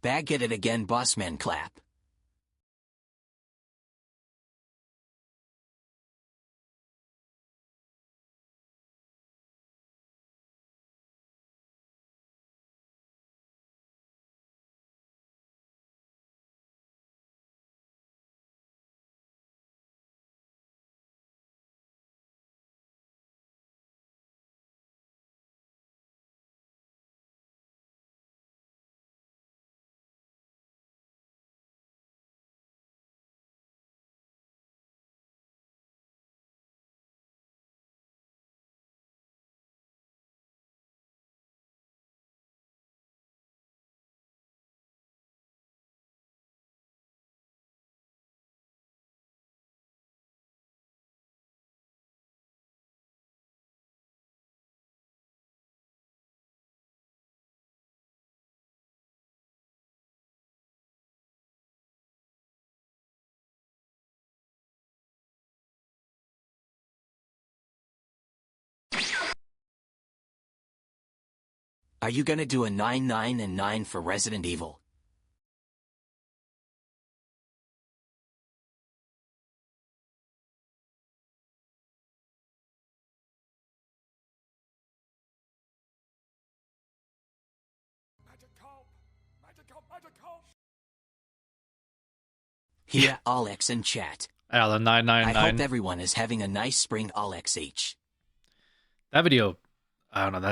Back at it again, bossman clap. Are you gonna do a 9, 9, and 9 for Resident Evil? Here, Alex in chat. Alan 999. I hope everyone is having a nice spring, Alex H. That video, I don't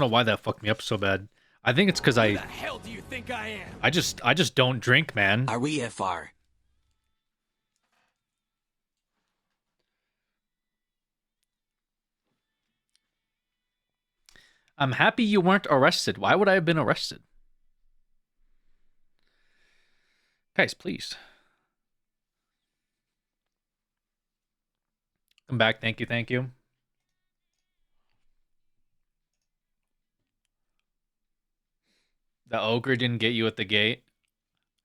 know why that fucked me up so bad. I think it's because Who the hell do you think I am? I just don't drink, man. Are we FR? I'm happy you weren't arrested. Why would I have been arrested? Guys, please. Come back. Thank you. Thank you. The ogre didn't get you at the gate.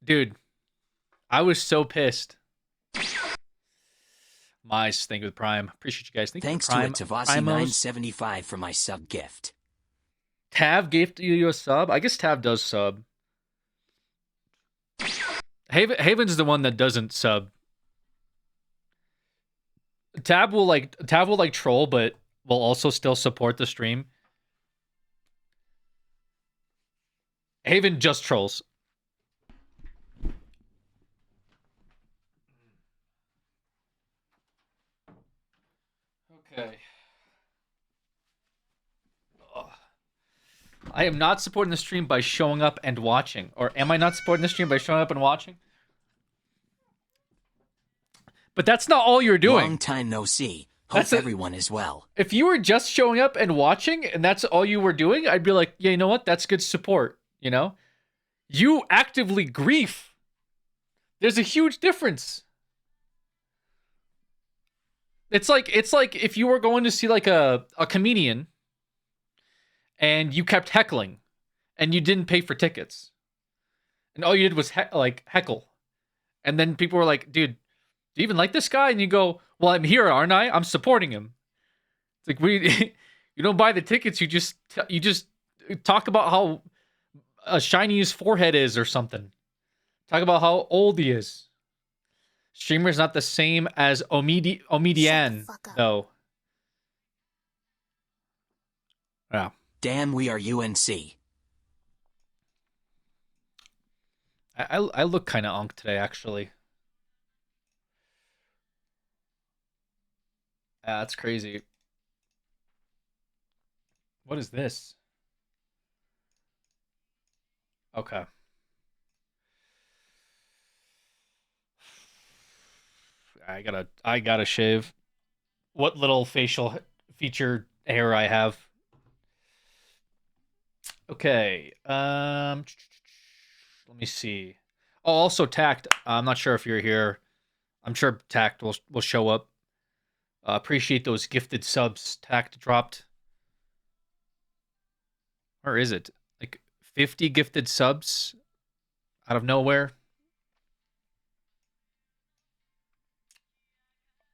Dude, I was so pissed. Mice, thank you with Prime. Appreciate you guys. Thanks to it, Tavasi975 for my sub gift. Tav gave you a sub? I guess Tav does sub. Haven's the one that doesn't sub. Tab will troll, but will also still support the stream. Haven just trolls. Okay. Ugh. I am not supporting the stream by showing up and watching. Or am I not supporting the stream by showing up and watching? But that's not all you're doing. Long time no see. Hope everyone is well. If you were just showing up and watching and that's all you were doing, I'd be like, yeah, you know what? That's good support, you know? You actively grief. There's a huge difference. It's like if you were going to see like a comedian and you kept heckling and you didn't pay for tickets. And all you did was heckle. And then people were like, dude, do you even like this guy? And you go, well, I'm here, aren't I? I'm supporting him. It's like, you don't buy the tickets. You just talk about how shiny his forehead is or something. Talk about how old he is. Streamer's not the same as Omedian, though. Yeah. Damn, we are UNC. I look kind of unk today, actually. That's crazy. What is this? Okay. I gotta shave. What little facial feature hair I have. Okay. Let me see. Oh, also Tact. I'm not sure if you're here. I'm sure Tact will show up. Appreciate those gifted subs Tact dropped. Where is it? Like 50 gifted subs out of nowhere.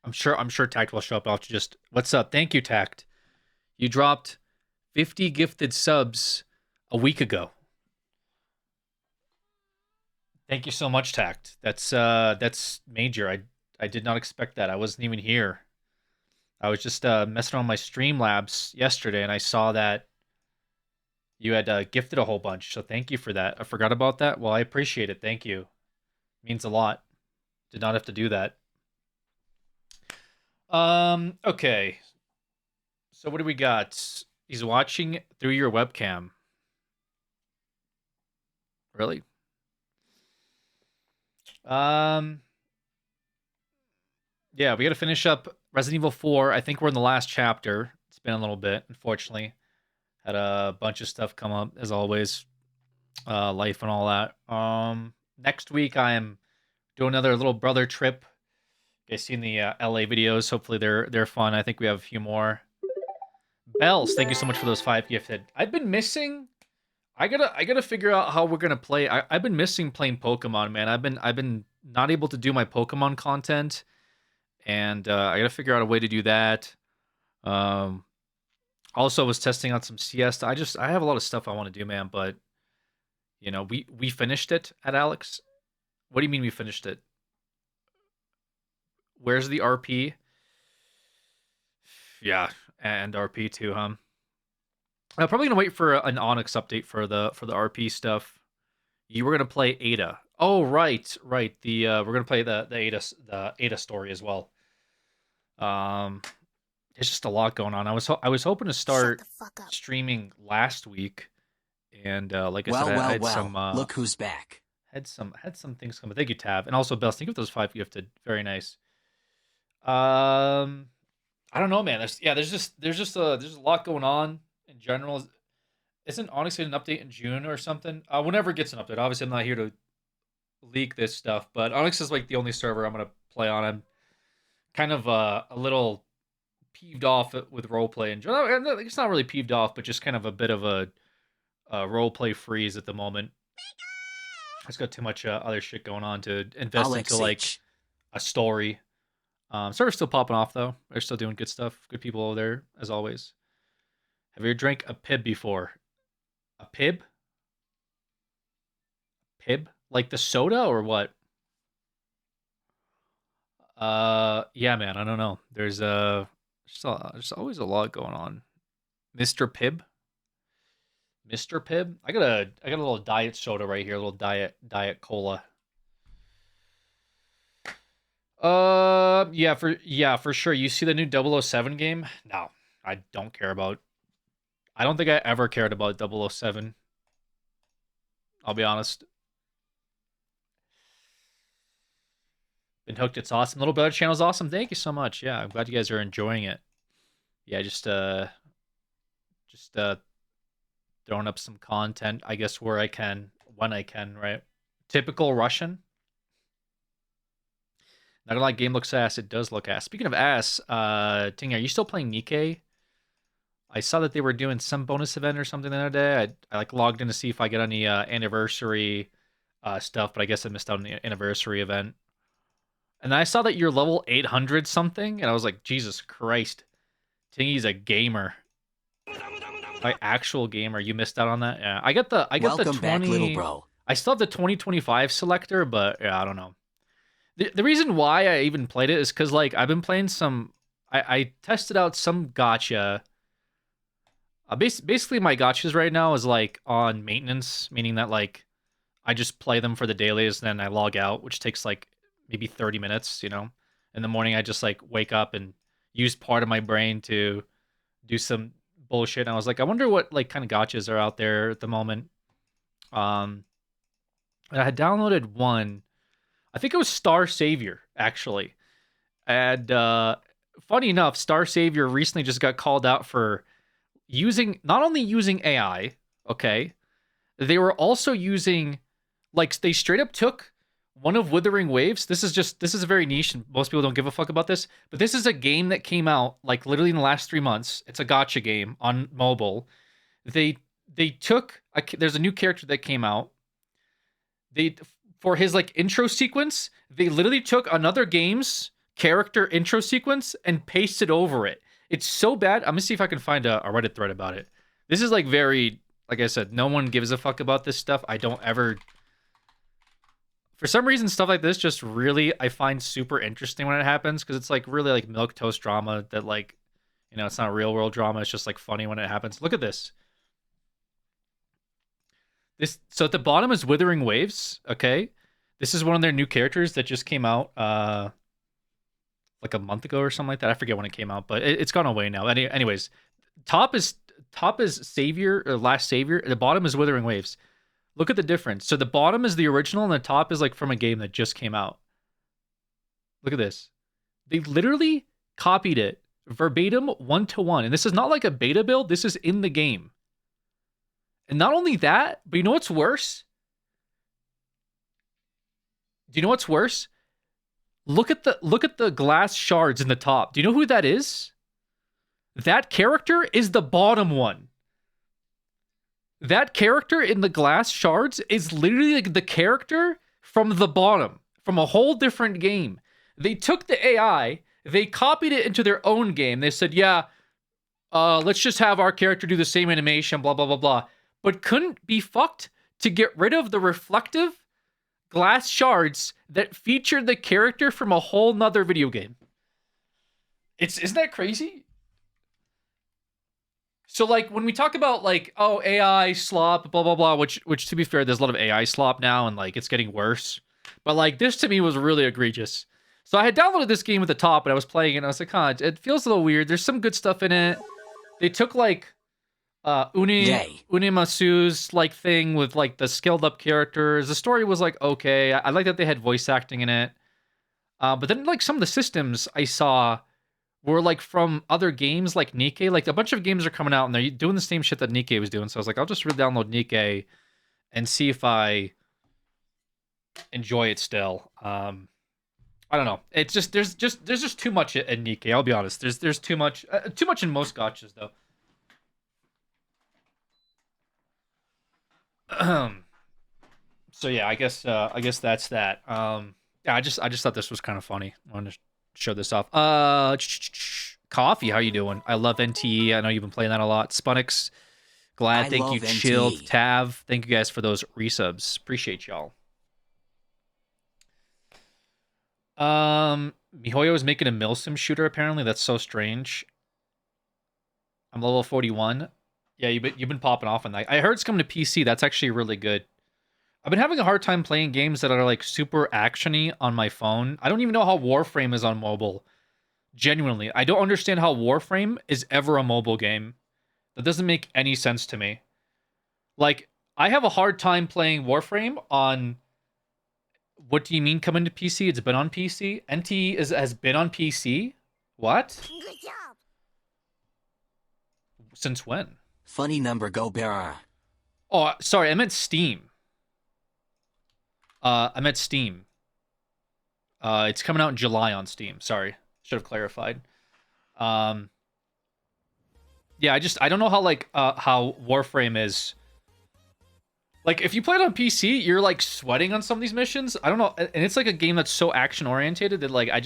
I'm sure Tact will show up. I'll have to just... What's up? Thank you, Tact. You dropped 50 gifted subs a week ago. Thank you so much, Tact. That's major. I did not expect that. I wasn't even here. I was just messing on my Streamlabs yesterday, and I saw that you had gifted a whole bunch. So thank you for that. I forgot about that. Well, I appreciate it. Thank you. Means a lot. Did not have to do that. Okay. So what do we got? He's watching through your webcam. Really? Yeah, we got to finish up Resident Evil 4. I think we're in the last chapter. It's been a little bit, unfortunately. Had a bunch of stuff come up, as always. Life and all that. Next week, I am doing another little brother trip. You guys seen the LA videos? Hopefully they're fun. I think we have a few more. Bells, thank you so much for those 5 gifted. I've been missing. I gotta figure out how we're gonna play. I've been missing playing Pokemon, man. I've been not able to do my Pokemon content, and I gotta figure out a way to do that. Also was testing out some Siesta. I have a lot of stuff I want to do, man. But you know, we finished it at Alex. What do you mean we finished it? Where's the RP? Yeah, and RP too, huh? I'm probably gonna wait for an Onyx update for the RP stuff. You were gonna play Ada. Oh, right. The we're gonna play the Ada story as well. There's just a lot going on. I was hoping to start streaming last week, and like I said, I had some. Look who's back. Had some things coming. Thank you, Tav, and also Bells. Thank you for those 5 gifted. Very nice. I don't know, man. There's just a lot going on in general. Isn't Onyx getting an update in June or something? Whenever it gets an update. Obviously, I'm not here to leak this stuff, but Onyx is like the only server I'm gonna play on. I'm kind of a little peeved off with roleplay in general. It's not really peeved off, but just kind of a bit of a roleplay freeze at the moment. It's got too much other shit going on to invest into like a story. Server's still popping off though. They're still doing good stuff. Good people over there as always. Have you ever drank a pib before? A pib? Pib? Like the soda or what? Yeah, man. I don't know. There's always a lot going on. Mr. Pibb. Mr. Pibb. I got a little diet soda right here. A little diet cola. Yeah, for sure. You see the new 007 game? No, I don't care about. I don't think I ever cared about 007. I'll be honest. Been hooked. It's awesome. Little Brother channel's awesome. Thank you so much. Yeah, I'm glad you guys are enjoying it. Yeah, just throwing up some content, I guess, where I can, when I can, right? Typical Russian. Not gonna lie, game looks ass. It does look ass. Speaking of ass, Ting, are you still playing Nikkei? I saw that they were doing some bonus event or something the other day. I like logged in to see if I get any anniversary stuff, but I guess I missed out on the anniversary event. And I saw that you're level 800 something, and I was like, Jesus Christ, Tingy's a gamer, like actual gamer. You missed out on that. Yeah, I got the Welcome 20. back, little bro. I still have the 2025 selector, but yeah, I don't know. The reason why I even played it is because like I've been playing some. I tested out some gacha. Basically, my gachas right now is like on maintenance, meaning that like I just play them for the dailies, and then I log out, which takes like maybe 30 minutes. You know, in the morning I just like wake up and use part of my brain to do some bullshit. And I was like, I wonder what like kind of gachas are out there at the moment. I had downloaded one. I think it was Star Savior actually, and funny enough, Star Savior recently just got called out for not only using AI, okay, they were also using, like, they straight up took one of Withering Waves. This is a very niche, and most people don't give a fuck about this, but this is a game that came out like literally in the last 3 months. It's a gacha game on mobile. They took there's a new character that came out. For his like intro sequence, they literally took another game's character intro sequence and pasted over it. It's so bad. I'm gonna see if I can find a Reddit thread about it. This is like very, like I said, no one gives a fuck about this stuff. I don't ever. For some reason, stuff like this just really I find super interesting when it happens because it's like really like milquetoast drama that like, you know, it's not real world drama. It's just like funny when it happens. Look at this. So at the bottom is Withering Waves. Okay, this is one of their new characters that just came out like a month ago or something like that. I forget when it came out, but it's gone away now. Anyways, top is Savior or Last Savior. The bottom is Withering Waves. Look at the difference. So the bottom is the original and the top is like from a game that just came out. Look at this. They literally copied it verbatim 1-to-1. And this is not like a beta build. This is in the game. And not only that, but you know what's worse? Do you know what's worse? Look at the glass shards in the top. Do you know who that is? That character is the bottom one. That character in the glass shards is literally like the character from the bottom, from a whole different game. They took the AI, they copied it into their own game. They said, yeah, let's just have our character do the same animation, blah, blah, blah, blah. But couldn't be fucked to get rid of the reflective glass shards that featured the character from a whole nother video game. Isn't that crazy? So like when we talk about like, oh, AI slop, blah, blah, blah, which to be fair, there's a lot of AI slop now and like it's getting worse. But like this to me was really egregious. So I had downloaded this game at the top and I was playing it and I was like, huh, it feels a little weird. There's some good stuff in it. They took like Unemasu's like thing with like the scaled up characters. The story was like, okay. I like that they had voice acting in it. But then like some of the systems I saw were like from other games like Nikke. Like a bunch of games are coming out and they're doing the same shit that Nikke was doing. So I was like, I'll just re-download Nikke and see if I enjoy it still. I don't know. It's just there's just too much in Nikke. I'll be honest. There's too much in most gotchas though. So yeah, I guess that's that. Yeah, I just thought this was kind of funny. I wanted to show this off. Coffee, how you doing? I love NTE. I know you've been playing that a lot. Spunix, glad. Thank you, NTE. Chilled, Tav. Thank you guys for those resubs. Appreciate y'all. Mihoyo is making a milsim shooter. Apparently, that's so strange. I'm level 41. Yeah, you've been popping off on that. I heard it's coming to PC. That's actually really good. I've been having a hard time playing games that are like super actiony on my phone. I don't even know how Warframe is on mobile. Genuinely, I don't understand how Warframe is ever a mobile game. That doesn't make any sense to me. Like, I have a hard time playing Warframe on... What do you mean coming to PC? It's been on PC? NT has been on PC? What? Good job. Since when? Funny number, go bearer. Oh, sorry, I meant Steam. I meant Steam. It's coming out in July on Steam. Sorry, should have clarified. Yeah, I don't know how like how Warframe is. Like, if you play it on PC, you're like sweating on some of these missions. I don't know, and it's like a game that's so action oriented that like I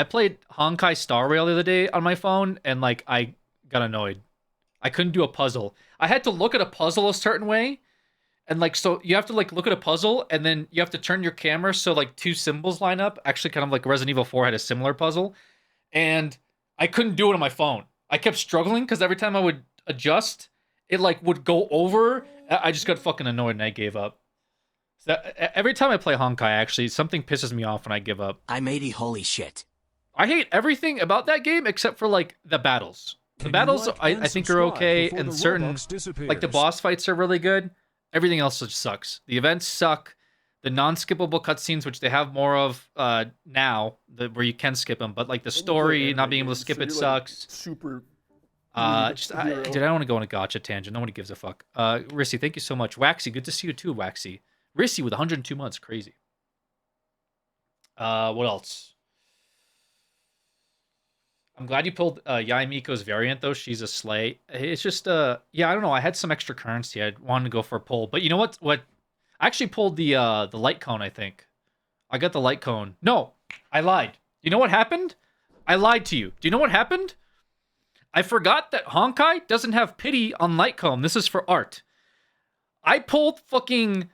played Honkai Star Rail the other day on my phone, and like I got annoyed. I couldn't do a puzzle. I had to look at a puzzle a certain way. And like, so you have to like look at a puzzle and then you have to turn your camera so like two symbols line up. Actually, kind of like Resident Evil 4 had a similar puzzle. And I couldn't do it on my phone. I kept struggling because every time I would adjust, it like would go over. I just got fucking annoyed and I gave up. So every time I play Honkai, actually, something pisses me off when I give up. I made holy shit. I hate everything about that game except for like the battles. The battles I think are okay, and certain like the boss fights are really good. Everything else just sucks. The events suck. The non-skippable cutscenes, which they have more of now, where you can skip them, but like the story, not being able to skip it sucks. Super. I don't want to go on a gotcha tangent. Nobody gives a fuck. Rissy, thank you so much. Waxy, good to see you too, Waxy. Rissy with 102 months, crazy. What else? I'm glad you pulled Yai Miko's variant, though. She's a slay. It's just, yeah, I don't know. I had some extra currency. I wanted to go for a pull. But you know what? I actually pulled the light cone, I think. I got the light cone. No, I lied. You know what happened? I lied to you. Do you know what happened? I forgot that Honkai doesn't have pity on Lightcomb. This is for art. I pulled fucking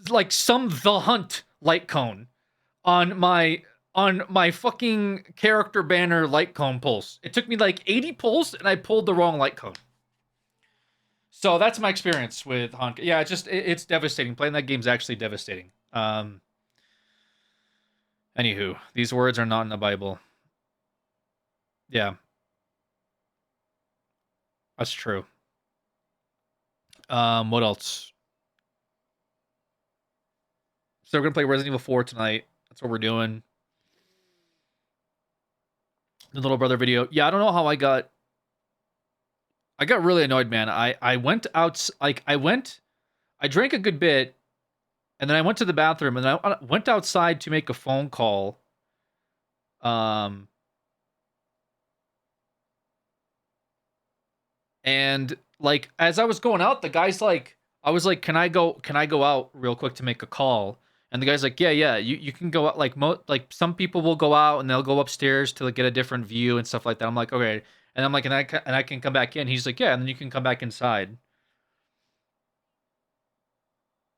like some The Hunt light cone on my fucking character banner light cone pulls. It took me like 80 pulls and I pulled the wrong light cone. So that's my experience with Honkai. Yeah, it's devastating. Playing that game's actually devastating. Anywho, these words are not in the Bible. Yeah. That's true. What else? So we're gonna play Resident Evil 4 tonight. That's what we're doing. The little brother video. Yeah, I don't know how I got really annoyed, man. I went out, like I drank a good bit, and then I went to the bathroom, and I went outside to make a phone call. And like as I was going out, the guy's like, I was like, can I go out real quick to make a call? And the guy's like, yeah, you can go out. Like like some people will go out and they'll go upstairs to like get a different view and stuff like that. I'm like, okay. And I'm like, and I can come back in. He's like, yeah, and then you can come back inside.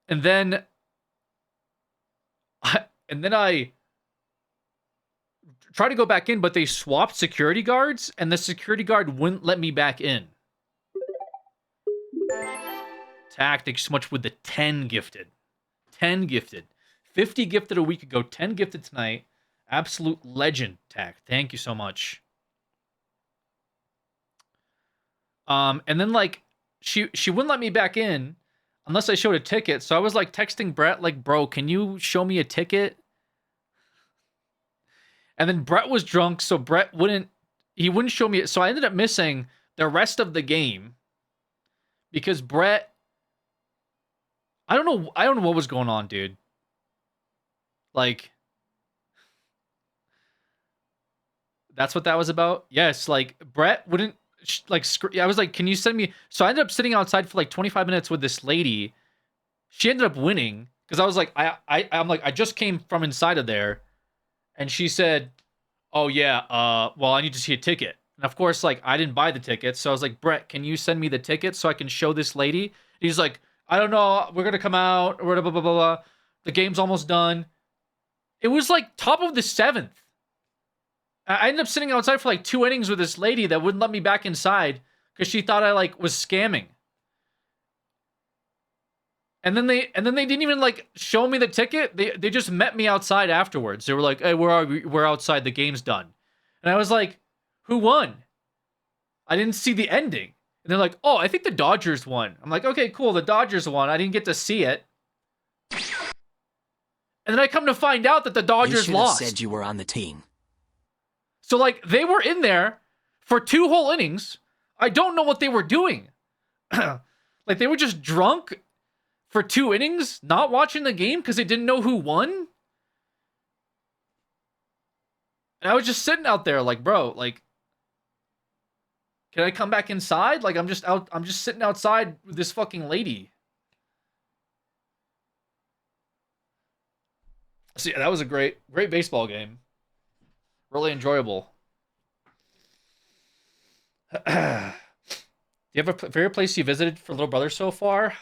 And then I tried to go back in, but they swapped security guards, and the security guard wouldn't let me back in. Tack, thank you so much with the 10 gifted. 10 gifted. 50 gifted a week ago, 10 gifted tonight. Absolute legend, Tack. Thank you so much. And then like she wouldn't let me back in unless I showed a ticket. So I was like texting Brett like, "Bro, can you show me a ticket?" And then Brett was drunk, so Brett wouldn't show me it. So I ended up missing the rest of the game because Brett, I don't know what was going on, dude. Like, that's what that was about? Yes, like Brett wouldn't I was like, "Can you send me?" So I ended up sitting outside for like 25 minutes with this lady. She ended up winning because I was like, I'm like, I just came from inside of there, and she said, "Oh yeah, well, I need to see a ticket." And of course, like I didn't buy the ticket, so I was like, "Brett, can you send me the ticket so I can show this lady?" And he's like, "I don't know, we're gonna come out or blah blah blah blah. The game's almost done." It was like top of the 7th. I ended up sitting outside for like 2 innings with this lady that wouldn't let me back inside because she thought I like was scamming. And then they didn't even like show me the ticket. They just met me outside afterwards. They were like, "Hey, where are we? We're outside. The game's done." And I was like, "Who won?" I didn't see the ending. And they're like, "Oh, I think the Dodgers won." I'm like, "Okay, cool. The Dodgers won. I didn't get to see it." And then I come to find out that the Dodgers lost. You should have said you were on the team. So, like, they were in there for 2 whole innings. I don't know what they were doing. Like, they were just drunk for 2 innings, not watching the game because they didn't know who won. And I was just sitting out there like, bro, like, can I come back inside? Like, I'm just sitting outside with this fucking lady. So, yeah, that was a great baseball game. Really enjoyable. Do you have a favorite place you visited for Little Brother so far?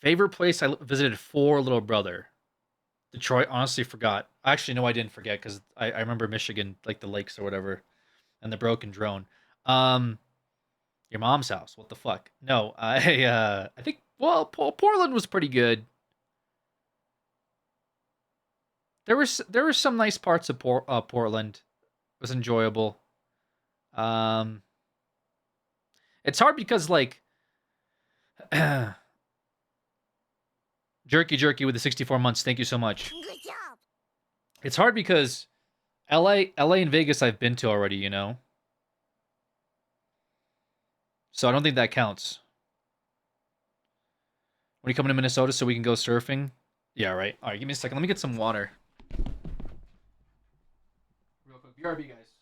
Favorite place I visited for Little Brother? Detroit. Honestly, forgot. Actually, no, I didn't forget because I remember Michigan, like the lakes or whatever, and the broken drone. Your mom's house. What the fuck? No, I think Portland was pretty good. There were some nice parts of Portland. It was enjoyable. It's hard because like Jerky with the 64 months. Thank you so much. Good job. It's hard because LA and Vegas I've been to already, you know. So I don't think that counts. When you coming to Minnesota so we can go surfing? Yeah, right. All right, give me a second. Let me get some water. Real quick. BRB, guys.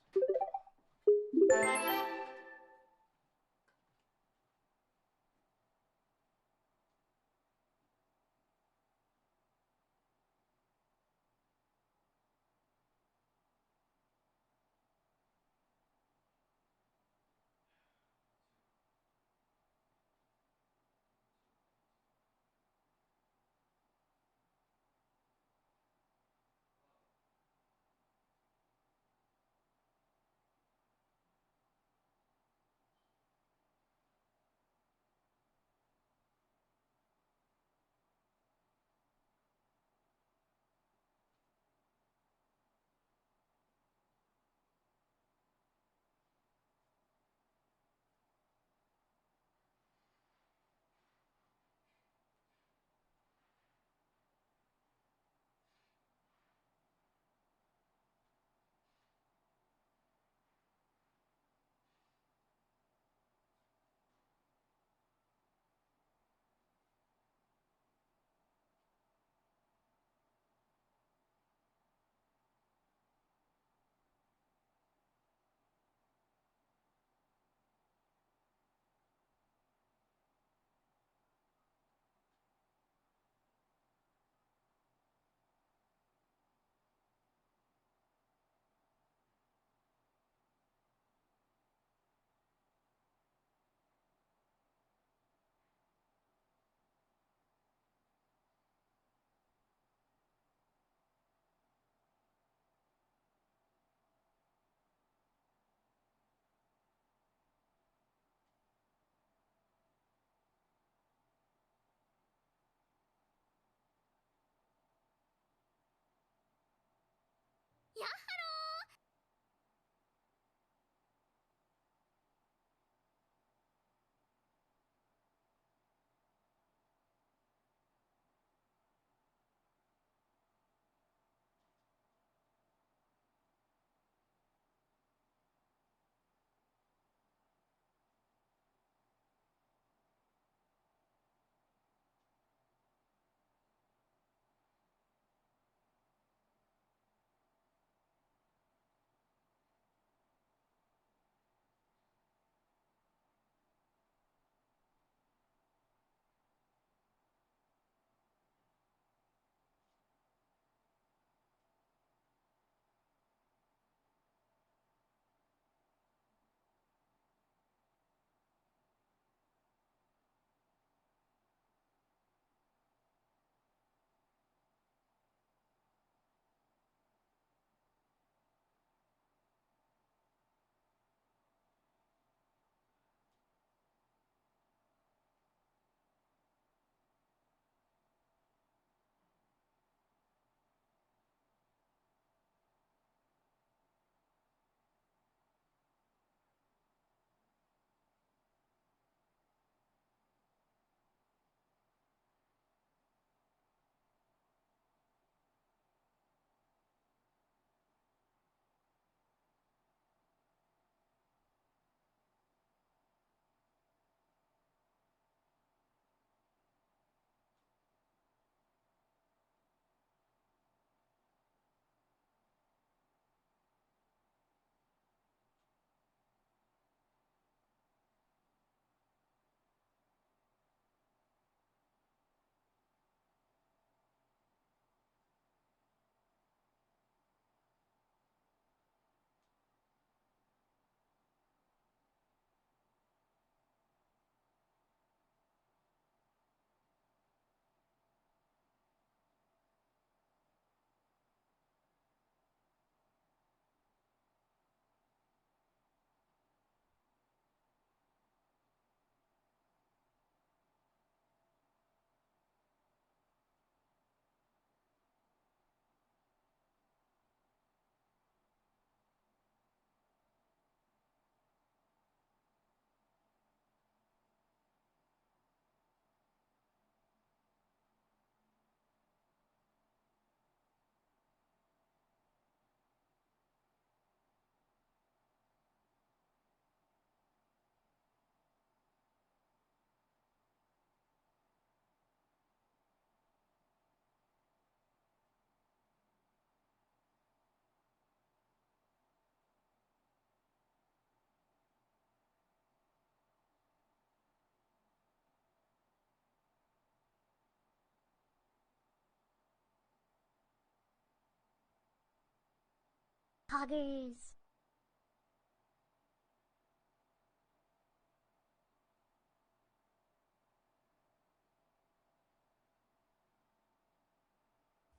Poggers.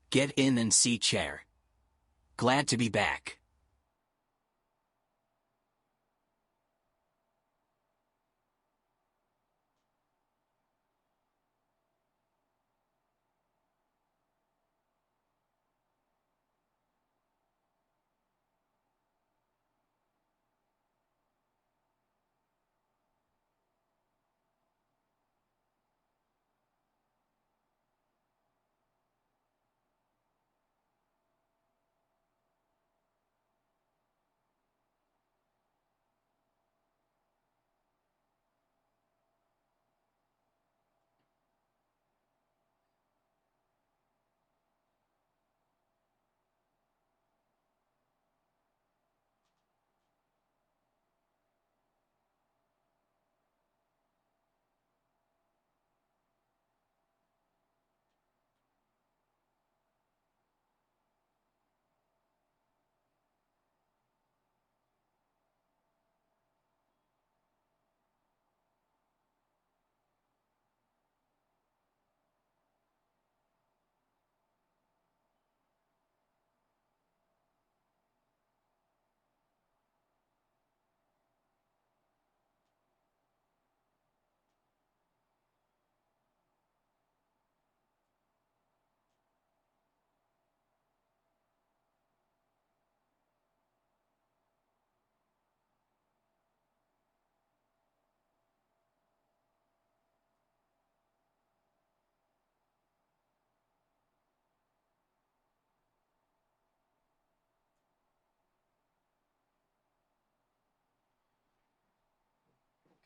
Get in and see chair. Glad to be back.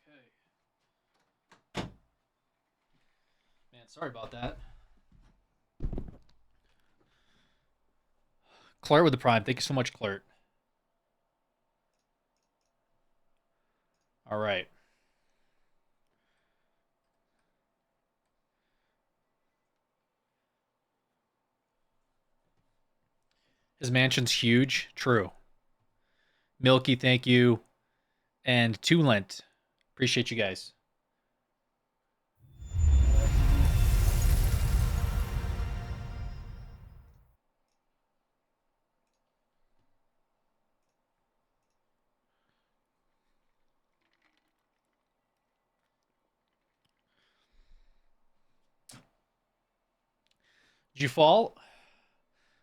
Okay. Man, sorry about that. Claire with the Prime. Thank you so much, Claire. All right. His mansion's huge. True. Milky, thank you. And Tulent. Appreciate you guys. Did you fall?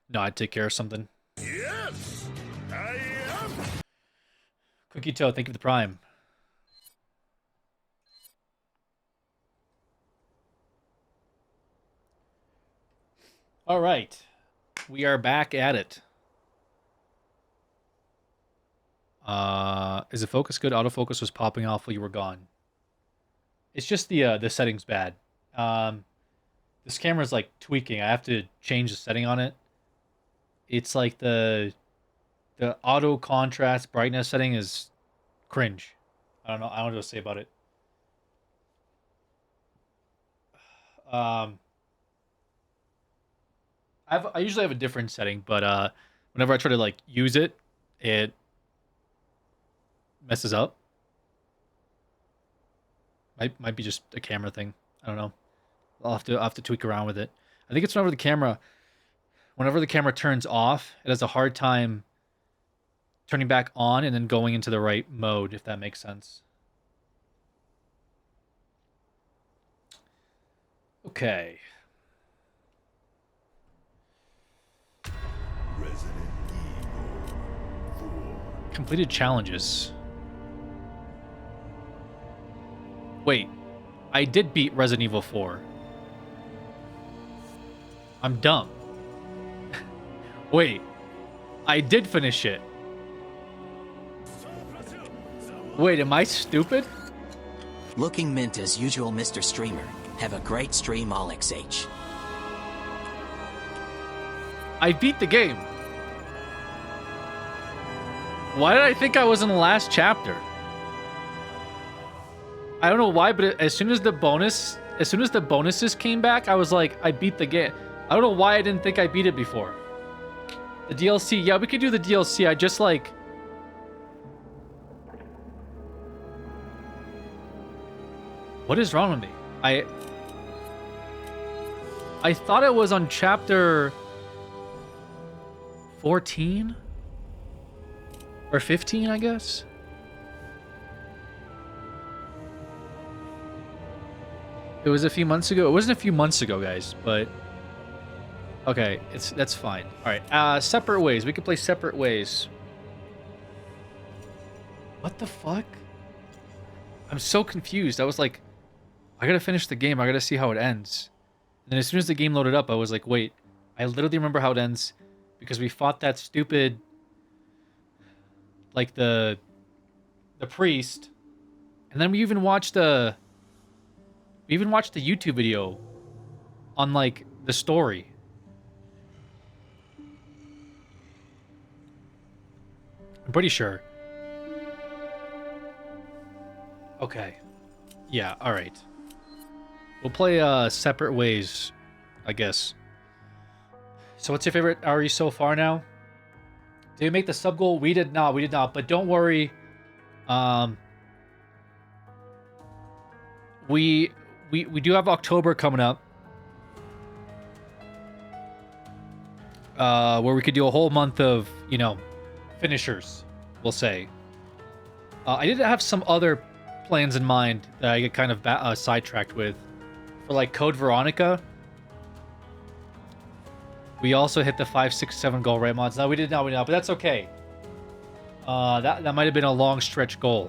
No, I'd take care of something. Yes, I am. Cookie Toe, thank you for the Prime. All right. We are back at it. Is the focus good? Autofocus was popping off while you were gone. It's just the settings bad. This camera's like tweaking. I have to change the setting on it. It's like the auto contrast brightness setting is cringe. I don't know. I don't know what to say about it. I usually have a different setting, but whenever I try to like use it, it messes up. Might be just a camera thing. I don't know. I'll have to tweak around with it. I think it's whenever the camera turns off, it has a hard time turning back on and then going into the right mode, if that makes sense. Okay. Resident Evil 4. Completed challenges. Wait. I did beat Resident Evil 4. I'm dumb. Wait. I did finish it. Wait, am I stupid? Looking mint as usual, Mr. Streamer. Have a great stream, AllXH. I beat the game. Why did I think I was in the last chapter? I don't know why, but as soon as the bonuses came back, I was like, I beat the game. I don't know why I didn't think I beat it before. The DLC. Yeah, we could do the DLC. I just like... What is wrong with me? I thought it was on chapter 14 or 15, I guess. It was a few months ago. It wasn't a few months ago, guys, but okay, that's fine. All right, separate ways. We could play separate ways. What the fuck? I'm so confused. I was like, I gotta finish the game. I gotta see how it ends. And then as soon as the game loaded up, I was like, wait, I literally remember how it ends because we fought that stupid, like the priest, and then we even watched the YouTube video on like the story. I'm pretty sure. Okay. Yeah, all right. We'll play separate ways, I guess. So what's your favorite RE so far now? Did we make the sub goal? We did not. We did not. But don't worry. We do have October coming up. Where we could do a whole month of, you know, finishers, we'll say. I did have some other plans in mind that I get kind of sidetracked with. For like Code Veronica. We also hit the 5, 6, 7 goal, right, mods? No, we did not, but that's okay. That might have been a long stretch goal.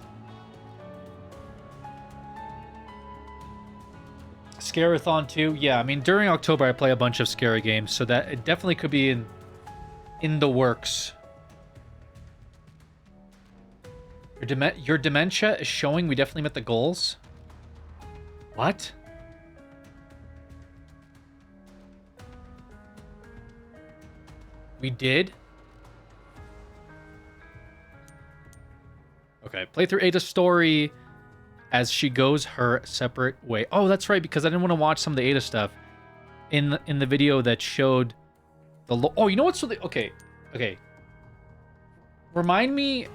Scarathon 2, yeah. I mean, during October, I play a bunch of scary games, so that it definitely could be in the works. Your dementia is showing. We definitely met the goals. What? We did? Okay, play through Ada's story as she goes her separate way. Oh, that's right, because I didn't want to watch some of the Ada stuff in the video that showed the... Oh, you know what's really... Okay. Remind me...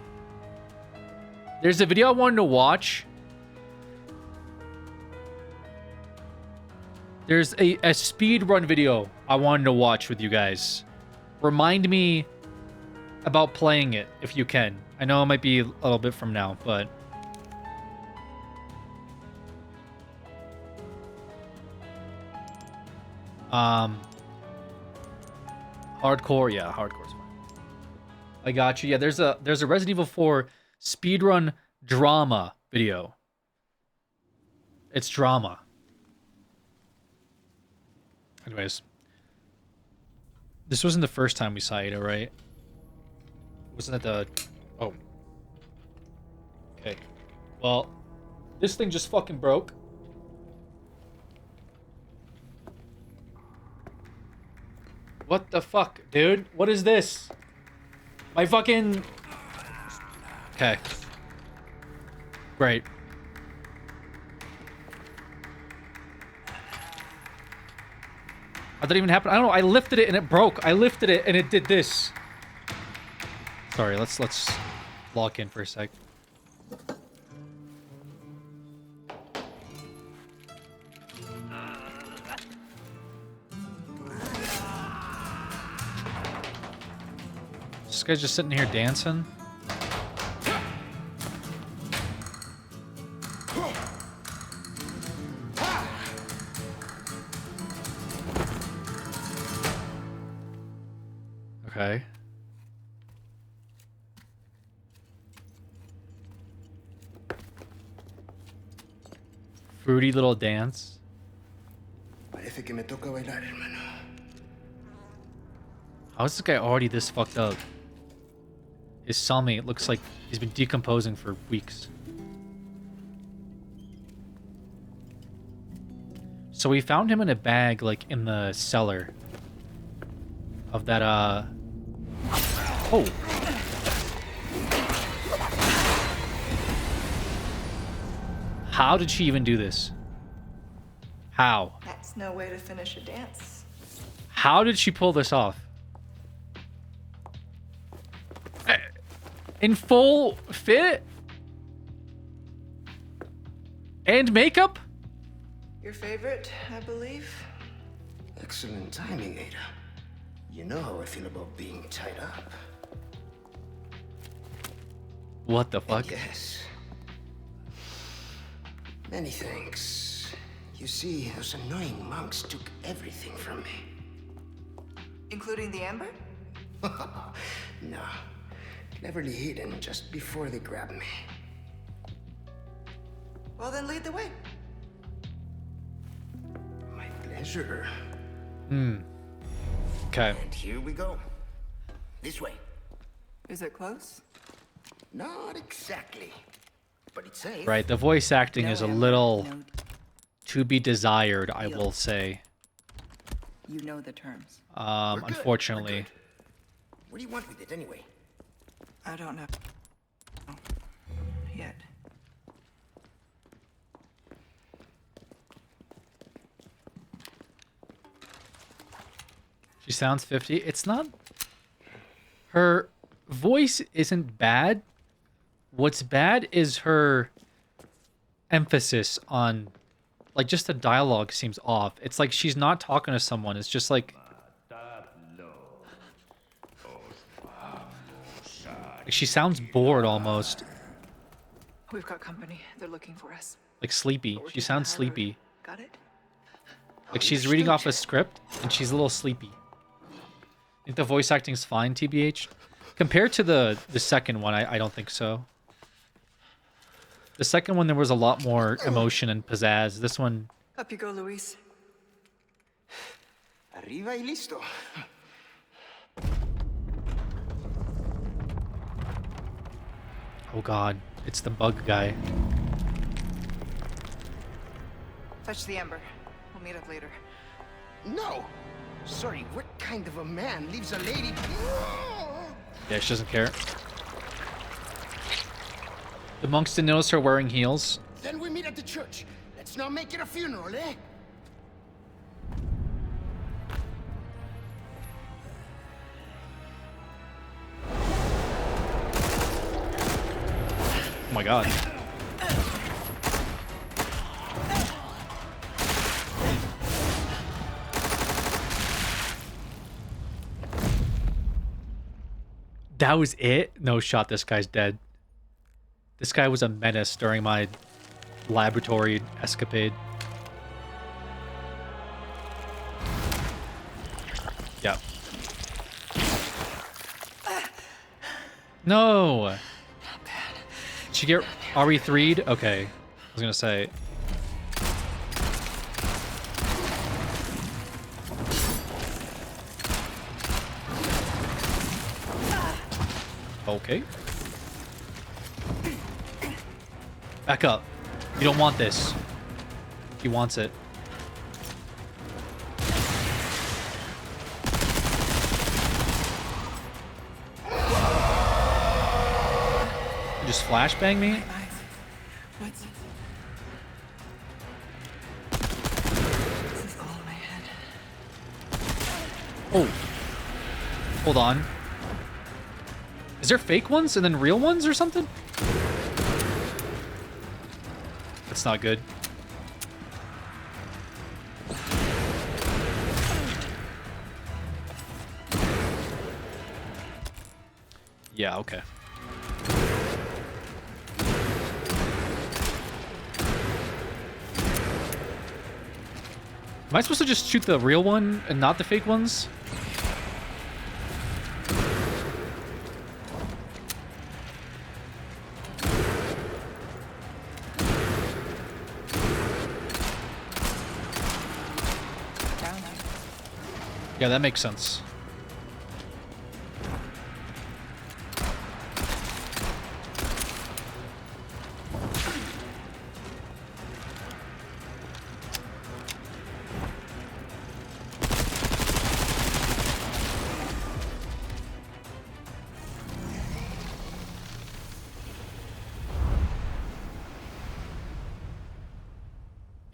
There's a video I wanted to watch. There's a speed run video I wanted to watch with you guys. Remind me about playing it if you can. I know it might be a little bit from now, but hardcore, yeah, hardcore's fine. I got you. Yeah, there's a Resident Evil 4 speedrun drama video. It's drama. Anyways. This wasn't the first time we saw Ada, right? Wasn't it the... Oh. Okay. Well, this thing just fucking broke. What the fuck, dude? What is this? My fucking... Okay. Great. How'd that even happen? I don't know. I lifted it and it broke. I lifted it and it did this. Sorry, let's lock in for a sec. This guy's just sitting here dancing. Okay. Fruity little dance. Parece que me toca bailar, hermano. How is this guy already this fucked up? His cellmate looks like he's been decomposing for weeks. So we found him in a bag, like, in the cellar of that, Oh! How did she even do this? How? That's no way to finish a dance. How did she pull this off? In full fit? And makeup? Your favorite, I believe. Excellent timing, Ada. You know how I feel about being tied up. What the fuck? And yes. Many thanks. You see, those annoying monks took everything from me. Including the amber? No. Cleverly hidden just before they grabbed me. Well, then lead the way. My pleasure. Okay. And here we go. This way. Is it close? Not exactly. But it's safe. Right, the voice acting No is a amber, little no- to be desired, I Deal. will say. You know the terms. We're good, we're Unfortunately. good. What do you want with it anyway? I don't know. Yet. She sounds 50. It's not... Her voice isn't bad. What's bad is her emphasis on... Like, just the dialogue seems off. It's like she's not talking to someone. It's just like... She sounds bored almost. We've got company. They're looking for us. Like sleepy. But we're She taking sounds the high sleepy. road. Got it? Like she's reading off a script and she's a little sleepy. I think the voice acting's fine, TBH. Compared to the second one, I don't think so. The second one, there was a lot more emotion and pizzazz. This one, Up you go, Luis. Arriba y listo. oh god, it's the bug guy. Fetch the amber. We'll meet up later. No! Sorry, what kind of a man leaves a lady... Yeah, she doesn't care. The monks didn't notice her wearing heels. Then we meet at the church. Let's not make it a funeral, eh? Oh my god. That was it? No shot, this guy's dead. This guy was a menace during my laboratory escapade. Yeah. No! Did she get RE3'd? Okay. I was gonna say. Okay. Back up. You don't want this. He wants it. You just flashbang me? What's... This is all in my head. Oh. Hold on. Is there fake ones and then real ones or something? That's not good. Yeah, okay. Am I supposed to just shoot the real one and not the fake ones? Yeah, that makes sense.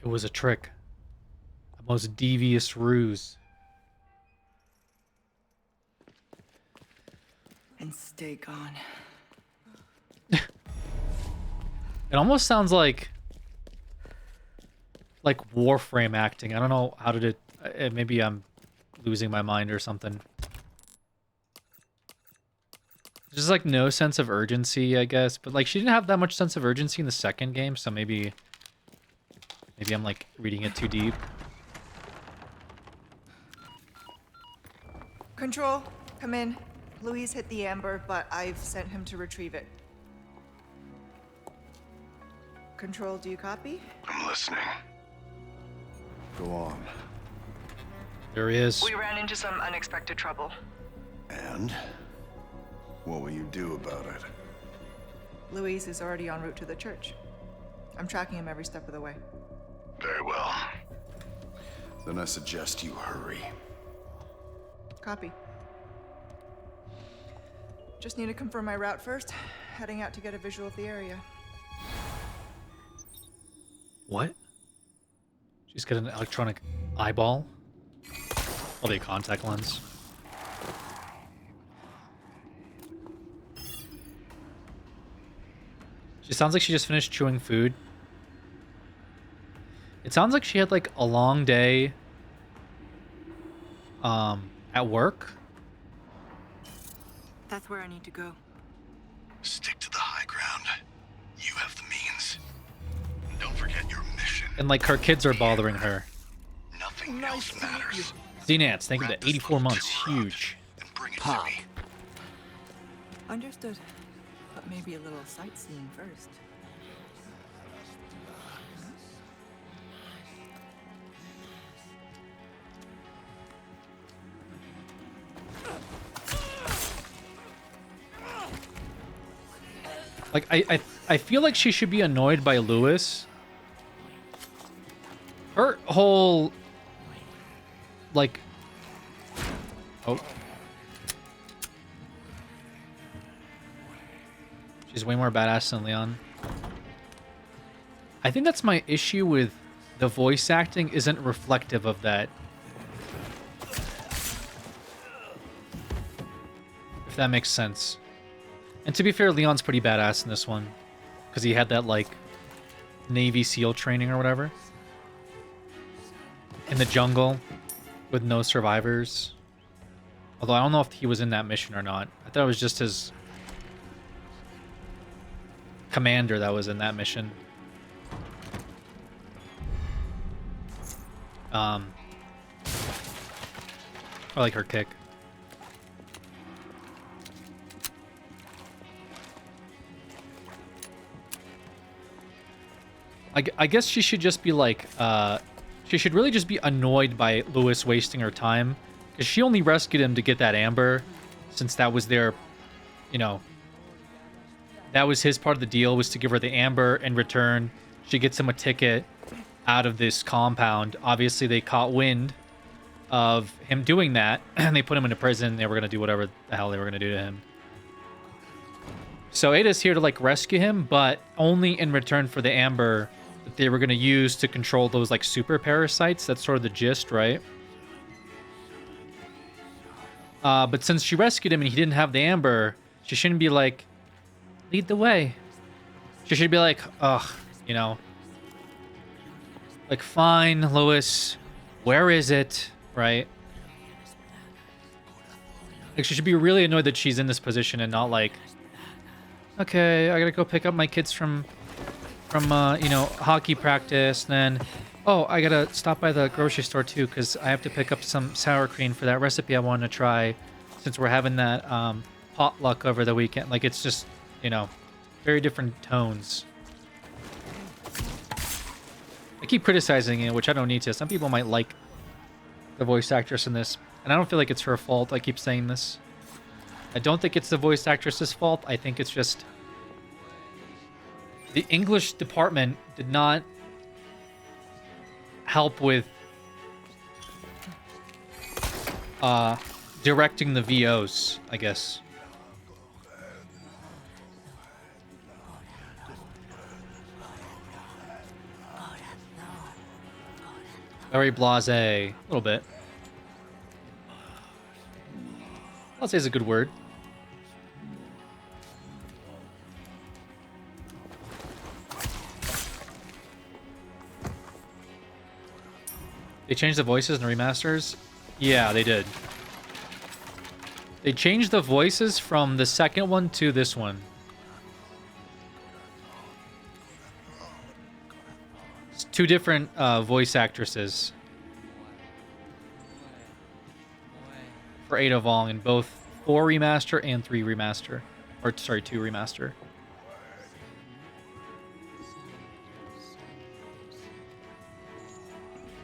It was a trick. A most devious ruse. And stay gone. It almost sounds like Warframe acting. I don't know how did it. Maybe I'm losing my mind or something. There's like no sense of urgency, I guess. But like she didn't have that much sense of urgency in the second game, so maybe I'm like reading it too deep. Control, come in. Louise hit the amber, but I've sent him to retrieve it. Control, do you copy? I'm listening. Go on. There he is. We ran into some unexpected trouble. And? What will you do about it? Louise is already en route to the church. I'm tracking him every step of the way. Very well. Then I suggest you hurry. Copy. Just need to confirm my route first. Heading out to get a visual of the area. What? She's got an electronic eyeball? Probably a contact lens. She sounds like she just finished chewing food. It sounds like she had like a long day at work. That's where I need to go. Stick to the high ground. You have the means. And don't forget your mission. And like her kids are bothering her. Nothing else matters. Z-Nance, thank you for Wrap the this 84 little months. tour up Huge. And bring it Pop. to me. Understood. But maybe a little sightseeing first. Like I feel like she should be annoyed by Lewis. Her whole like oh, she's way more badass than Leon. I think that's my issue with the voice acting isn't reflective of that. If that makes sense. And to be fair, Leon's pretty badass in this one. Because he had that, like, Navy SEAL training or whatever. In the jungle. With no survivors. Although I don't know if he was in that mission or not. I thought it was just his commander that was in that mission. I like her kick. I guess she should just be like, she should really just be annoyed by Lewis wasting her time. Because she only rescued him to get that amber, since that was their, you know, that was his part of the deal, was to give her the amber. In return, she gets him a ticket out of this compound. Obviously, they caught wind of him doing that, and they put him into prison. They were going to do whatever the hell they were going to do to him. So Ada's here to, like, rescue him, but only in return for the amber that they were going to use to control those, like, super parasites. That's sort of the gist, right? But since she rescued him and he didn't have the amber, she shouldn't be like, lead the way. She should be like, ugh, you know, like, fine, Lois, where is it, right? Like, she should be really annoyed that she's in this position and not like, okay, I gotta go pick up my kids from you know, hockey practice, and then, oh, I gotta stop by the grocery store too, because I have to pick up some sour cream for that recipe I want to try, since we're having that potluck over the weekend. Like, it's just, you know, very different tones. I keep criticizing it, which I don't need to. Some people might like the voice actress in this, and I don't feel like it's her fault. I keep saying this. I don't think it's the voice actress's fault. I think it's just the English department did not help with directing the VOs, I guess. Very blasé, a little bit. Blasé is a good word. They changed the voices and remasters? Yeah, they did. They changed the voices from the second one to this one. It's two different voice actresses for Ada Wong in both 4 remaster and 3 remaster. Or, sorry, 2 remaster.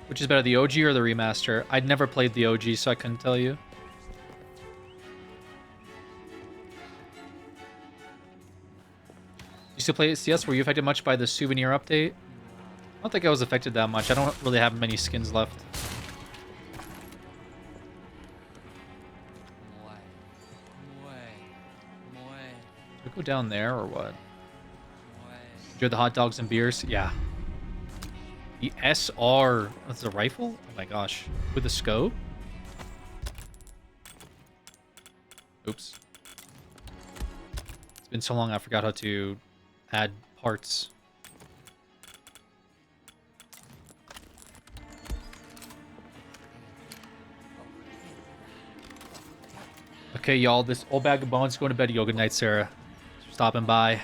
Which is better, the OG or the remaster? I'd never played the OG, so I couldn't tell you. You still play CS? Were you affected much by the souvenir update? I don't think I was affected that much. I don't really have many skins left. Do we go down there or what? Enjoy the hot dogs and beers? Yeah. The SR. That's a rifle? Oh my gosh. With a scope? Oops. It's been so long I forgot how to add parts. Okay, y'all. This old bag of bones going to bed. Yo, good night, Sarah. Thanks for stopping by.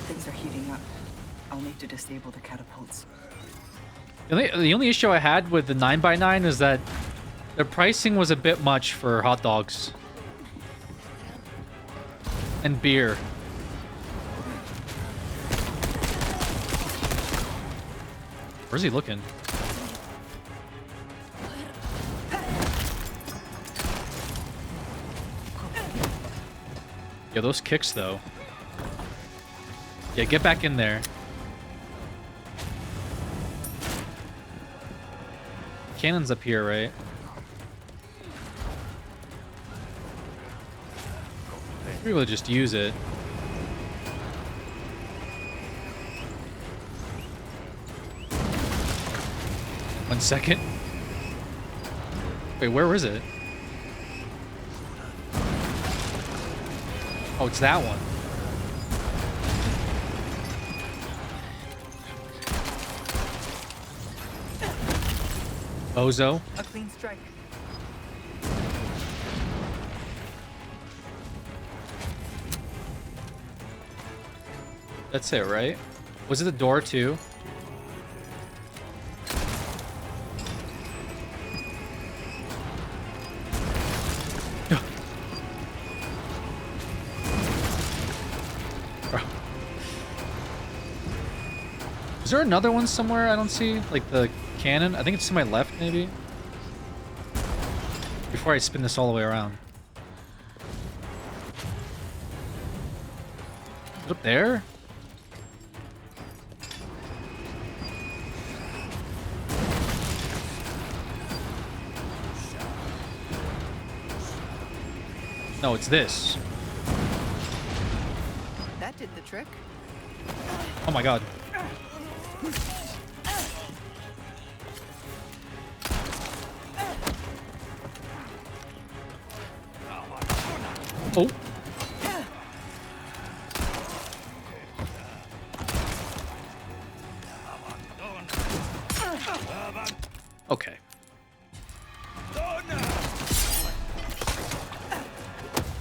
Things are heating up. I'll need to disable the catapults. The only issue I had with the 9x9 is that the pricing was a bit much for hot dogs. And beer. Where's he looking? Yeah, those kicks, though. Yeah, get back in there. Cannon's up here, right? We will just use it. One second. Wait, where is it? Oh, it's that one. Bozo. A clean strike. That's it, right? Was it the door too? Is there another one somewhere I don't see? Like the cannon? I think it's to my left, maybe? Before I spin this all the way around. Is it up there? No, it's this. That did the trick. Oh my god. Oh. Okay.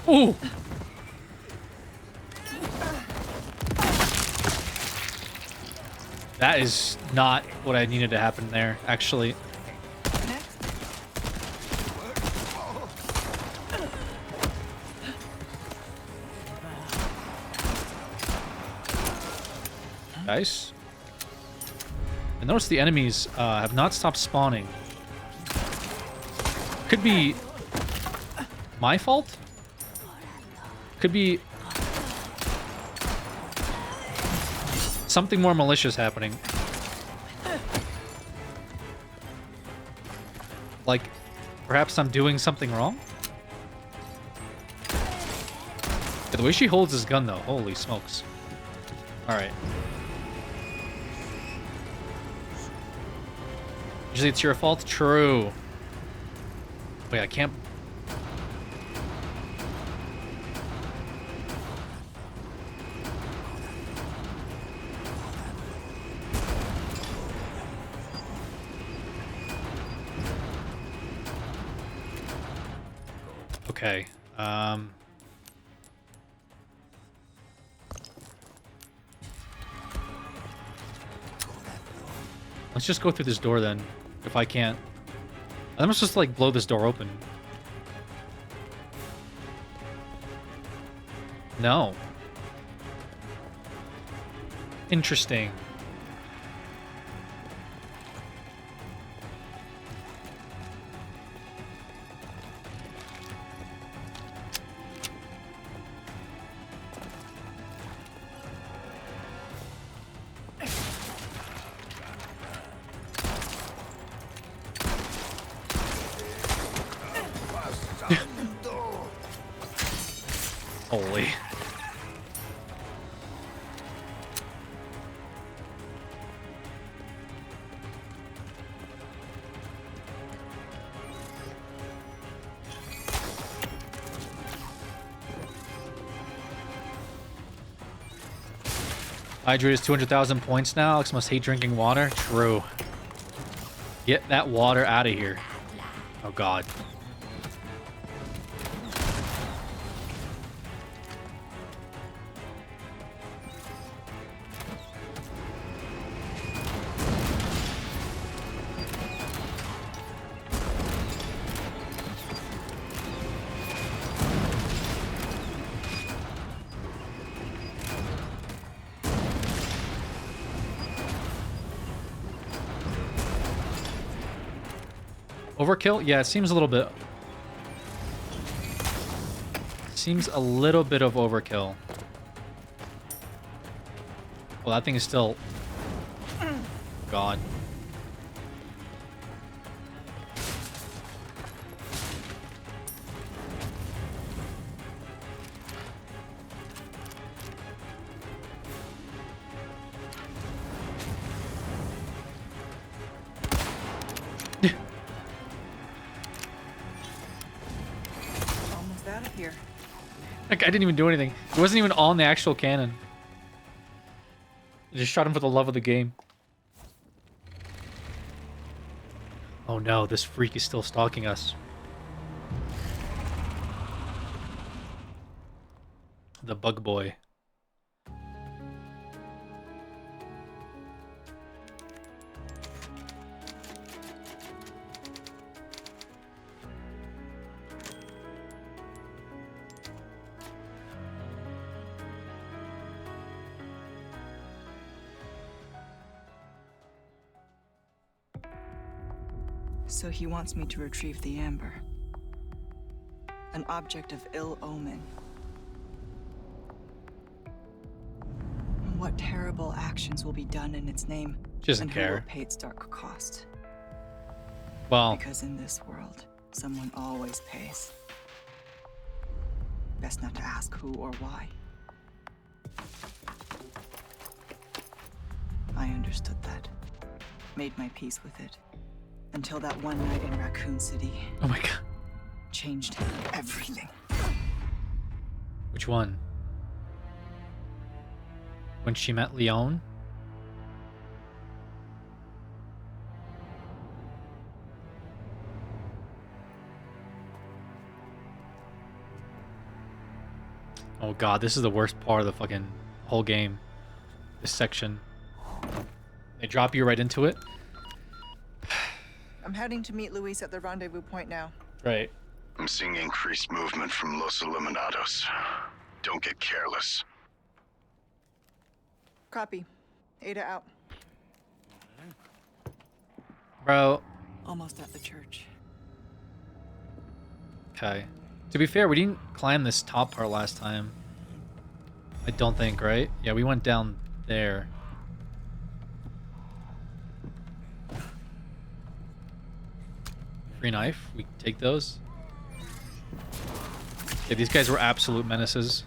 Ooh. That is not what I needed to happen there, actually. Nice. And notice the enemies have not stopped spawning. Could be my fault? Could be something more malicious happening. Like, perhaps I'm doing something wrong? Yeah, the way she holds this gun, though. Holy smokes. Alright. Usually it's your fault? True. Wait, I can't Okay. Let's just go through this door then, if I can't. I'm supposed to like blow this door open. No. Interesting. Holy. Hydrate is 200,000 points now. Alex must hate drinking water. True. Get that water out of here. Oh, God. Overkill? Yeah, it seems a little bit. Seems a little bit of overkill. Well, that thing is still... God. Almost out of here. Like, I didn't even do anything. It wasn't even on the actual cannon. I just shot him for the love of the game. Oh no, this freak is still stalking us. The bug boy. So he wants me to retrieve the amber. An object of ill omen. What terrible actions will be done in its name? She doesn't and who will care. pay its dark cost? Well, Because in this world, someone always pays. Best not to ask who or why. I understood that. Made my peace with it. Until that one night in Raccoon City oh my god. changed everything. Which one? When she met Leon? Oh god, this is the worst part of the fucking whole game. This section. They drop you right into it. I'm heading to meet Luis at the rendezvous point now. Right. I'm seeing increased movement from Los Eliminados. Don't get careless. Copy. Ada out. Bro. Almost at the church. Okay. To be fair, we didn't climb this top part last time. I don't think, right? Yeah, we went down there. Free knife. We take those. Yeah, these guys were absolute menaces.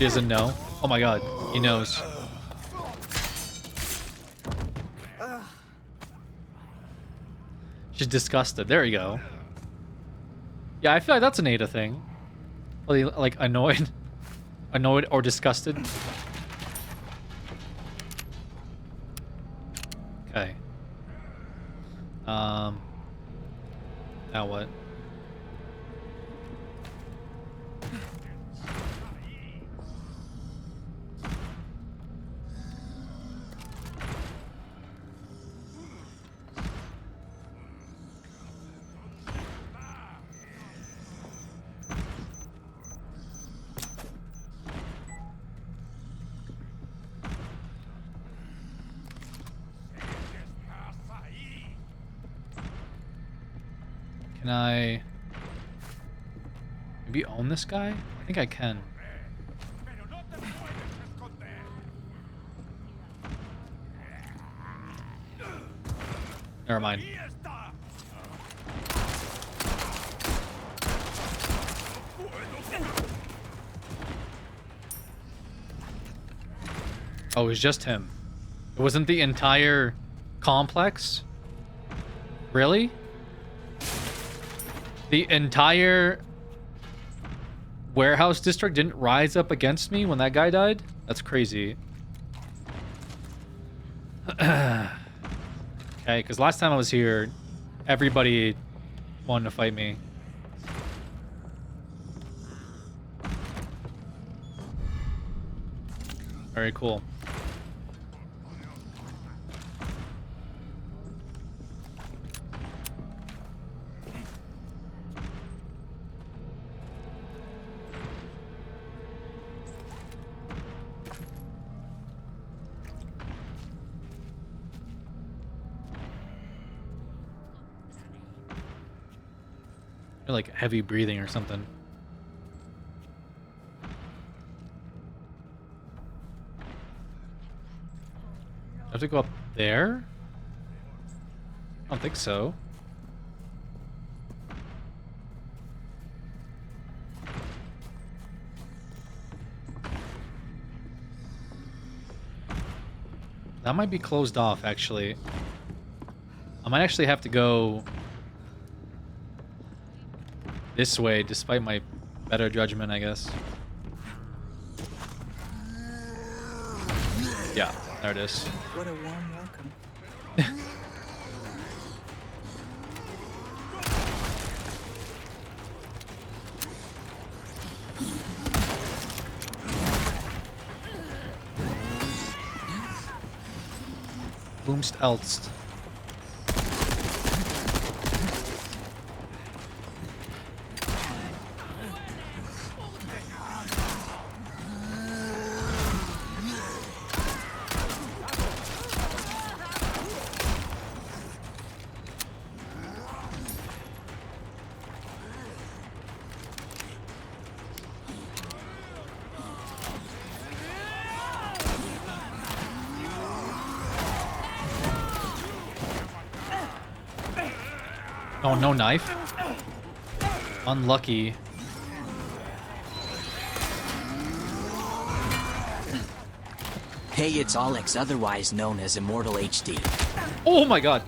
He doesn't know. Oh my god, he knows. She's disgusted. There you go. Yeah, I feel like that's an Ada thing. Like annoyed, annoyed or disgusted. Okay. Now what? Can I maybe own this guy? I think I can. Never mind. Oh, it was just him. It wasn't the entire complex? Really? The entire warehouse district didn't rise up against me when that guy died? That's crazy. Okay, because last time I was here, everybody wanted to fight me. Very cool. Like heavy breathing or something. I have to go up there? I don't think so. That might be closed off, actually. I might actually have to go this way, despite my better judgment, I guess. Yeah, there it is. What a warm welcome. Boomst Elst. Oh, no knife? Unlucky. Hey, it's Alex, otherwise known as Immortal HD. Oh my god.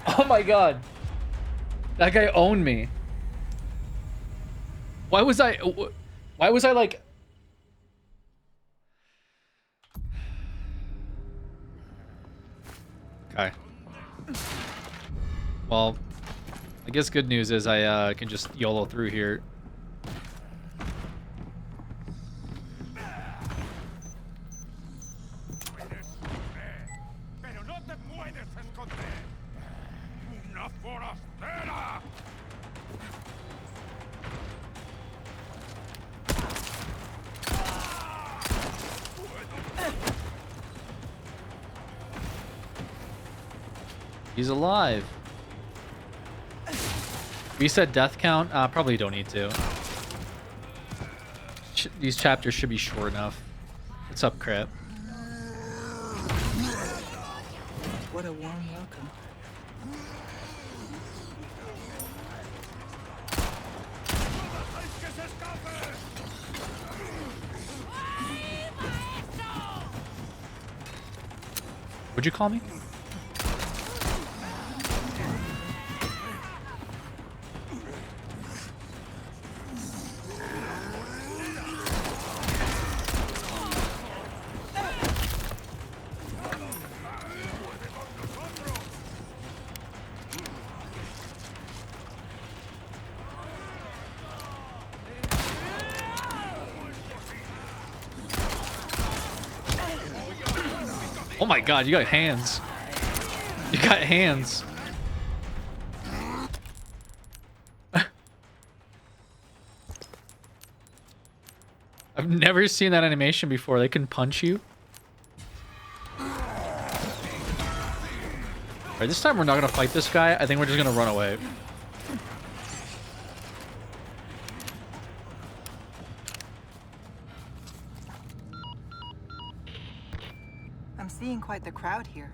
Oh my god. That guy owned me. Why was I like... Okay. Well, I guess good news is I can just YOLO through here. He's alive. Reset death count? Probably don't need to. These chapters should be short enough. What's up, crap? What a warm welcome. Would you call me? Oh my god, you got hands. You got hands. I've never seen that animation before. They can punch you. Alright, this time we're not gonna fight this guy. I think we're just gonna run away. I'm seeing quite the crowd here.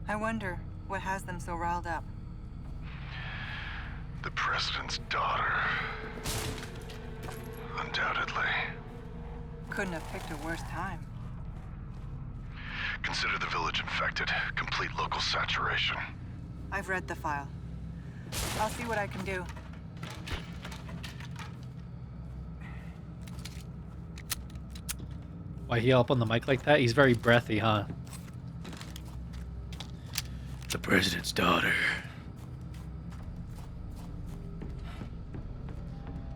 I wonder what has them so riled up. The president's daughter. Undoubtedly. Couldn't have picked a worse time. Consider the village infected. Complete local saturation. I've read the file. I'll see what I can do. Why he up on the mic like that? He's very breathy, huh? The president's daughter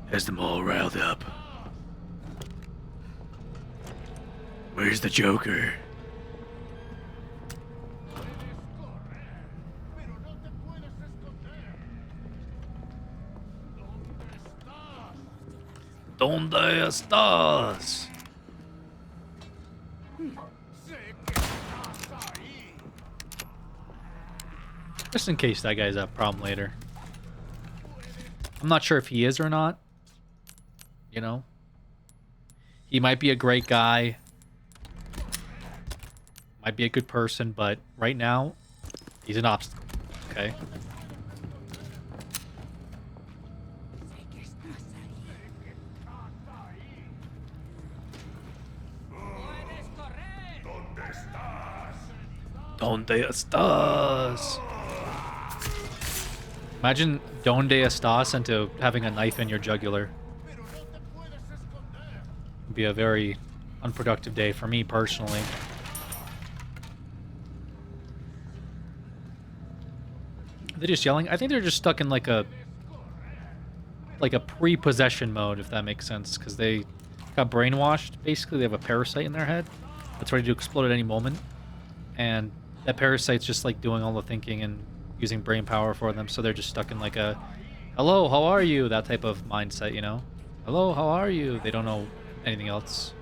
has them all riled up. Where's the Joker? ¿Dónde estás? Just in case that guy's a problem later. I'm not sure if he is or not. You know? He might be a great guy. Might be a good person, but right now, he's an obstacle. Okay? ¿Dónde estás? Imagine ¿Dónde estás into having a knife in your jugular. It'd be a very unproductive day for me personally. Are they just yelling? I think they're just stuck in like a pre-possession mode, if that makes sense, because they got brainwashed. Basically, they have a parasite in their head that's ready to explode at any moment, and that parasite's just like doing all the thinking and using brain power for them, so they're just stuck in like a hello, how are you? That type of mindset, you know? Hello, how are you? They don't know anything else.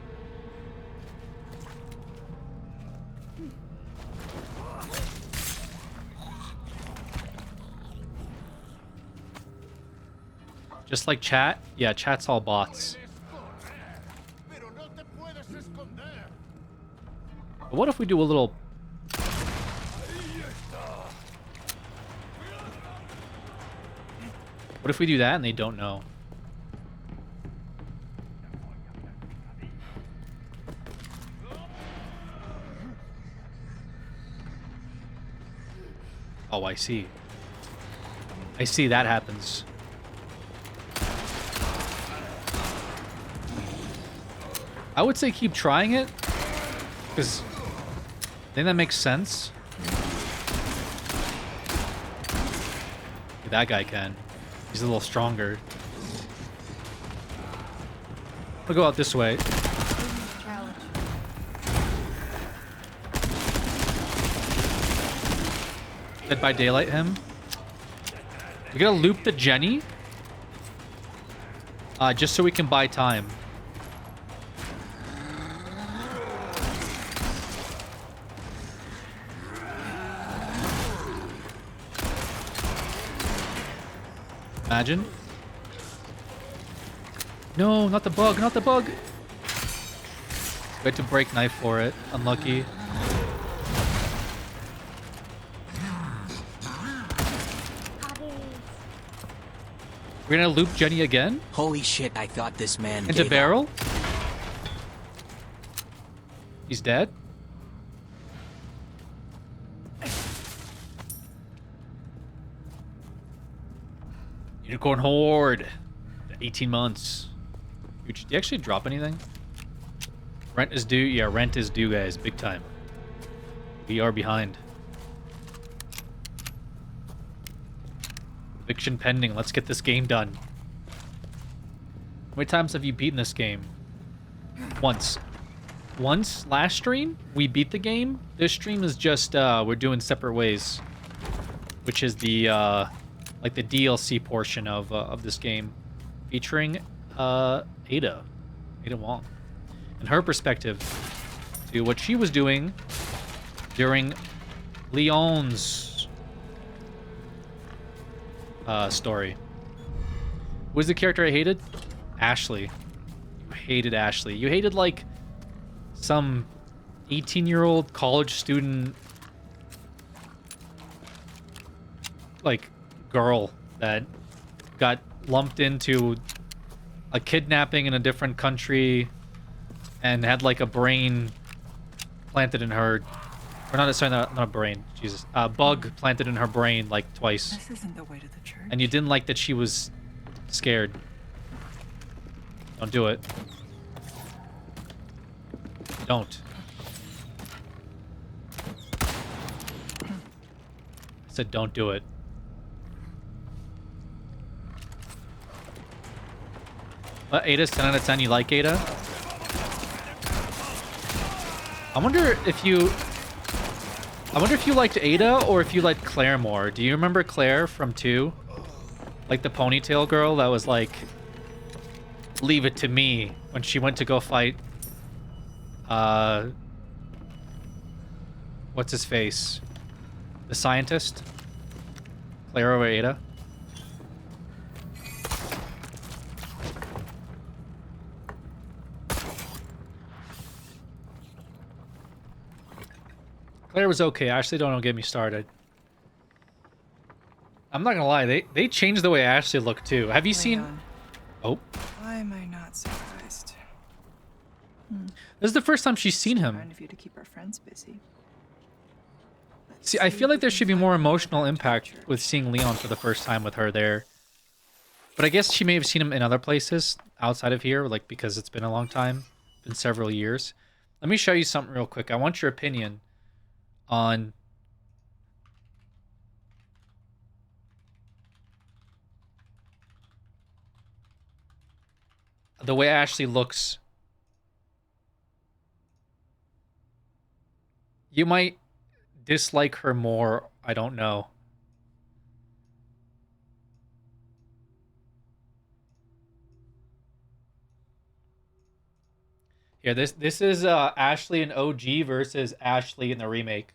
Just like chat? Yeah, chat's all bots. But what if we do a little... What if we do that and they don't know? Oh, I see. I see that happens. I would say keep trying it, because I think that makes sense. That guy can. He's a little stronger. I'll go out this way. Dead by Daylight him. We gotta loop the Jenny. Just so we can buy time. Imagine. No, not the bug, not the bug. We had to break knife for it. Unlucky. We're gonna loop Jenny again? Holy shit, I thought this man Into gave barrel? up. He's dead? Unicorn Horde. 18 months. Did you actually drop anything? Rent is due. Yeah, rent is due, guys. Big time. We are behind. Eviction pending. Let's get this game done. How many times have you beaten this game? Once. Once last stream, we beat the game. This stream is just we're doing separate ways, which is the like the DLC portion of this game, featuring Ada Wong, and her perspective to what she was doing during Leon's story. Who was the character I hated? Ashley. You hated Ashley. You hated like some 18-year-old college student like girl that got lumped into a kidnapping in a different country and had like a brain planted in her, or not, sorry, not a brain, Jesus, a bug planted in her brain like twice. This isn't the way to the church. And you didn't like that she was scared. Don't do it. Don't. I said don't do it. But Ada's 10 out of 10. You like Ada? I wonder if you liked Ada or if you liked Claire more. Do you remember Claire from 2? Like the ponytail girl that was like, leave it to me, when she went to go fight what's his face? The scientist? Claire or Ada? Claire was okay. Ashley, don't get me started. I'm not gonna lie, they changed the way Ashley looked too. Have you seen... Leon, Oh. why am I not surprised? This is the first time she's seen him. Kind of you to keep our friends busy. See, I feel like there should be more emotional impact with seeing Leon for the first time with her there. But I guess she may have seen him in other places outside of here, like because it's been a long time, been several years. Let me show you something real quick. I want your opinion on the way Ashley looks. You might dislike her more. I don't know. Yeah, this is Ashley in OG versus Ashley in the remake.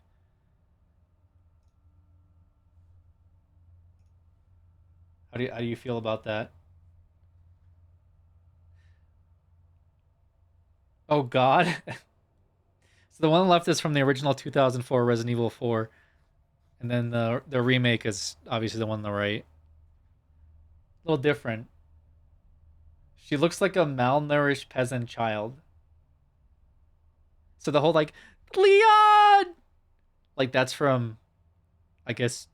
How do you feel about that? Oh God. So the one on the left is from the original 2004 Resident Evil 4, and then the remake is obviously the one on the right. A little different. She looks like a malnourished peasant child. So the whole like Leon, like that's from, I guess,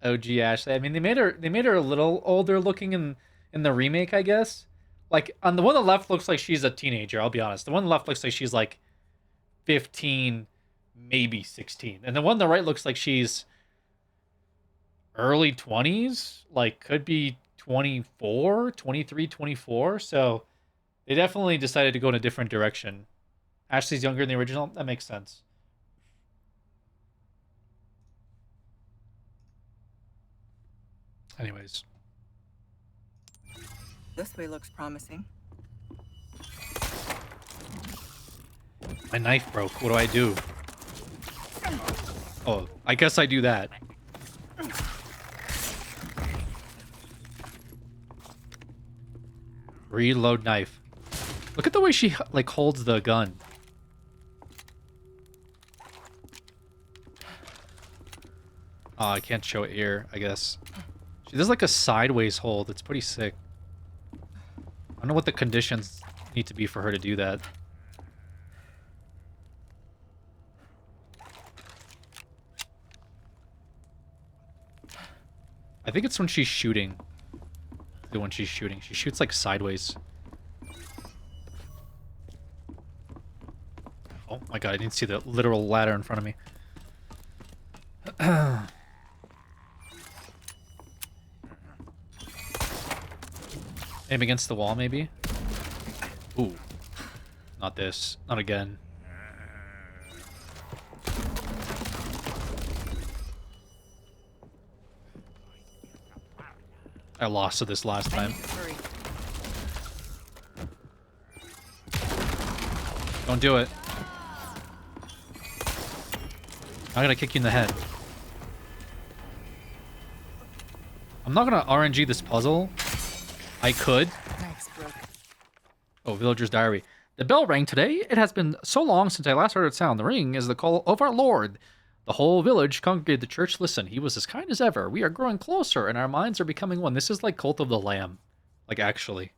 OG Ashley. I mean, they made her a little older looking in the remake, I guess. Like on the one on the left looks like she's a teenager. I'll be honest. The one on the left looks like she's like 15, maybe 16, and the one on the right looks like she's early 20s, like could be 24, 23, 24. So they definitely decided to go in a different direction. Ashley's younger in the original. That makes sense. Anyways. This way looks promising. My knife broke. What do I do? Oh, I guess I do that. Reload knife. Look at the way she like holds the gun. Oh, I can't show it here, I guess. She does like a sideways hold. It's pretty sick. I don't know what the conditions need to be for her to do that. I think it's when she's shooting. the one she's shooting. She shoots like sideways. Oh my god, I didn't see the literal ladder in front of me. Aim against the wall, maybe? Ooh. Not this. Not again. I lost to this last time. Hurry. Don't do it. I'm gonna kick you in the head. I'm not gonna RNG this puzzle. I could. Knife's broken. Oh, Villager's Diary. The bell rang today. It has been so long since I last heard it sound. The ring is the call of our Lord. The whole village congregated the church. Listen, he was as kind as ever. We are growing closer, and our minds are becoming one. This is like Cult of the Lamb. Like, actually.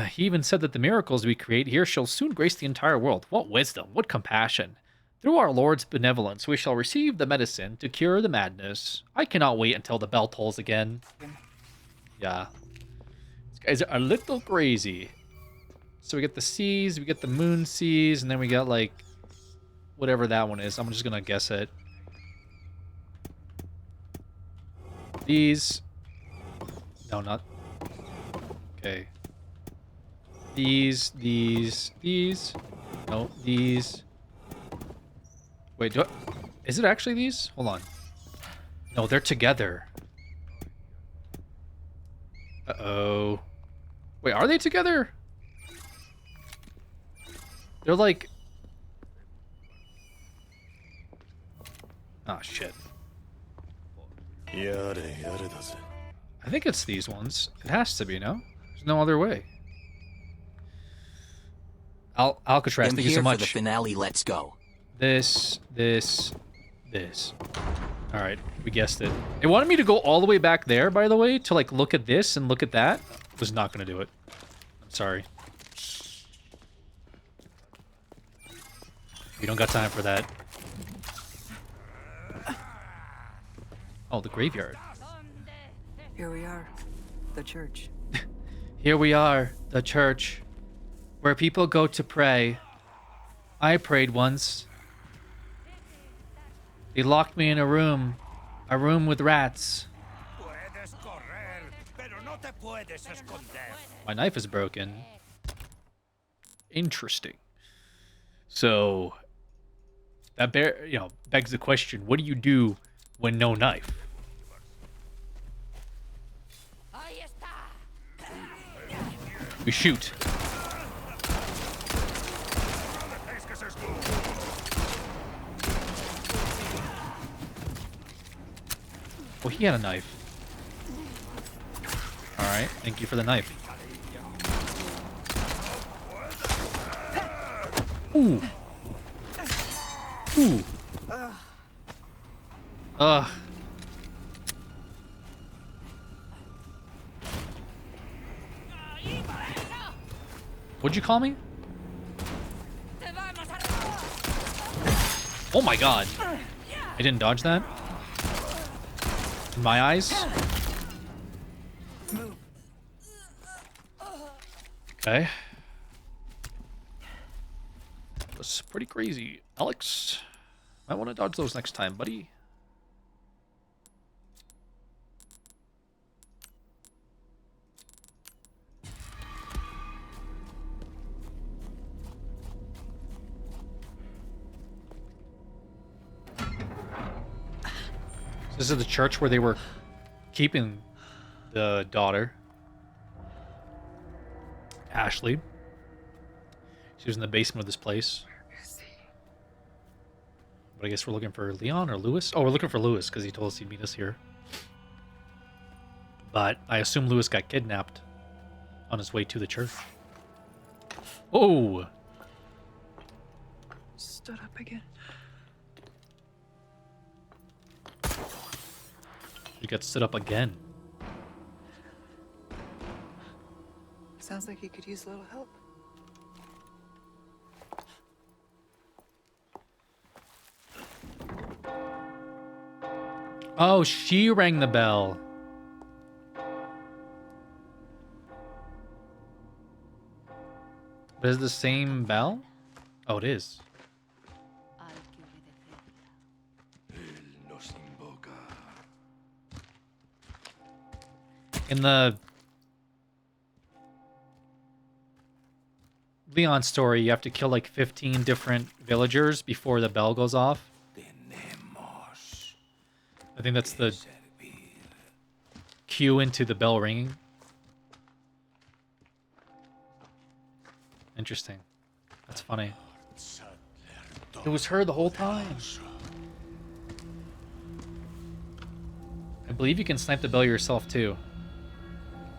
He even said that the miracles we create here shall soon grace the entire world. What wisdom, what compassion. Through our Lord's benevolence, we shall receive the medicine to cure the madness. I cannot wait until the bell tolls again. Yeah. These guys are a little crazy. So we get the seas, we get the moon seas, and then we got, like, whatever that one is. I'm just gonna guess it. These. No, not. Okay. These. No, these. Wait, do I... Is it actually these? Hold on. No, they're together. Uh-oh. Wait, are they together? They're like... Ah, shit. I think it's these ones. It has to be, no? There's no other way. Alcatraz, I'm thank you here so for much. the finale. Let's go. This. Alright, we guessed it. It wanted me to go all the way back there, by the way, to like look at this and look at that. Was not gonna do it. I'm sorry. We don't got time for that. Oh, the graveyard. Here we are, the church. Here we are, the church, where people go to pray. I prayed once. They locked me in a room with rats. My knife is broken. Interesting. So that begs the question: what do you do when no knife? We shoot. Oh, he had a knife. Alright, thank you for the knife. Ooh. Ooh. Ugh. What'd you call me? Oh my god. I didn't dodge that? In my eyes? Okay. That's pretty crazy. Alex, might want to dodge those next time, buddy. This is the church where they were keeping the daughter, Ashley. She was in the basement of this place. But I guess we're looking for Leon or Lewis. Oh, we're looking for Lewis because he told us he'd meet us here. But I assume Lewis got kidnapped on his way to the church. Oh! Stood up again. He got stood up again. Sounds like he could use a little help. Oh, she rang the bell. But is it the same bell? Oh, it is. In the Leon story, you have to kill like 15 different villagers before the bell goes off. I think that's the cue into the bell ringing. Interesting. That's funny. It was her the whole time. I believe you can snipe the bell yourself too.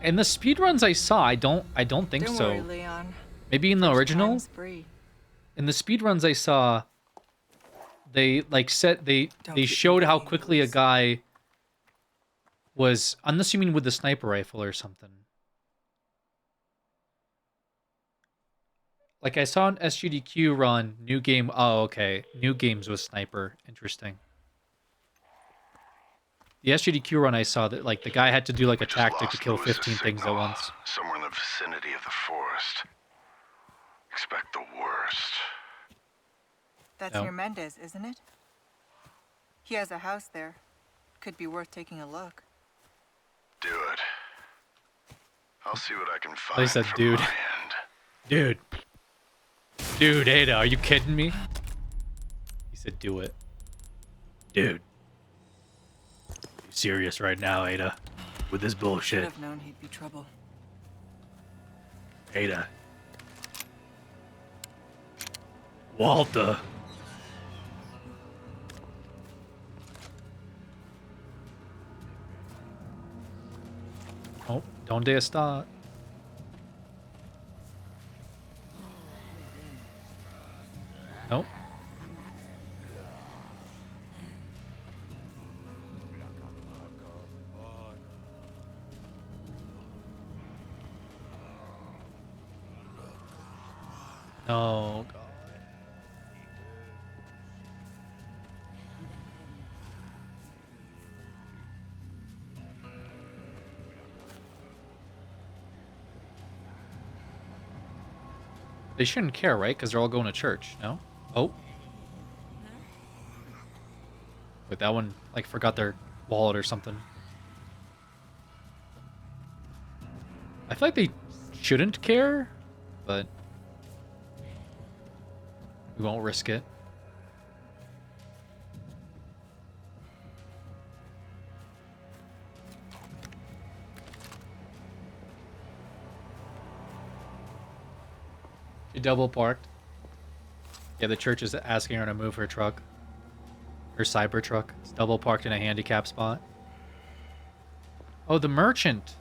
In the speedruns I saw, I don't think Don't so. worry, Leon. Maybe in the First original? time's free. In the speedruns I saw, they like they keep showed how repeating quickly a those. guy was unassuming with the sniper rifle or something. Like I saw an SGDQ run, new game. Oh, okay. New games with sniper. Interesting. The SGDQ run I saw that like the guy had to do like a We just tactic to lost kill Lewis's 15 things at signal, once. Somewhere in the vicinity of the forest. Expect the worst. That's No. near Mendez, isn't it? He has a house there. Could be worth taking a look. Do it. I'll see what I can find. They said, from dude. my end. Dude. Dude, Ada, are you kidding me? He said, do it. Dude. You serious right now, Ada? With this Should bullshit. have known he'd be trouble. Ada. Walter. Oh, don't dare start. Nope. Oh, God. They shouldn't care, right? Because they're all going to church, no? Oh. But that one, like, forgot their wallet or something. I feel like they shouldn't care, but we won't risk it. She double parked. Yeah, the church is asking her to move her truck. Her cyber truck. It's double parked in a handicap spot. Oh, the merchant.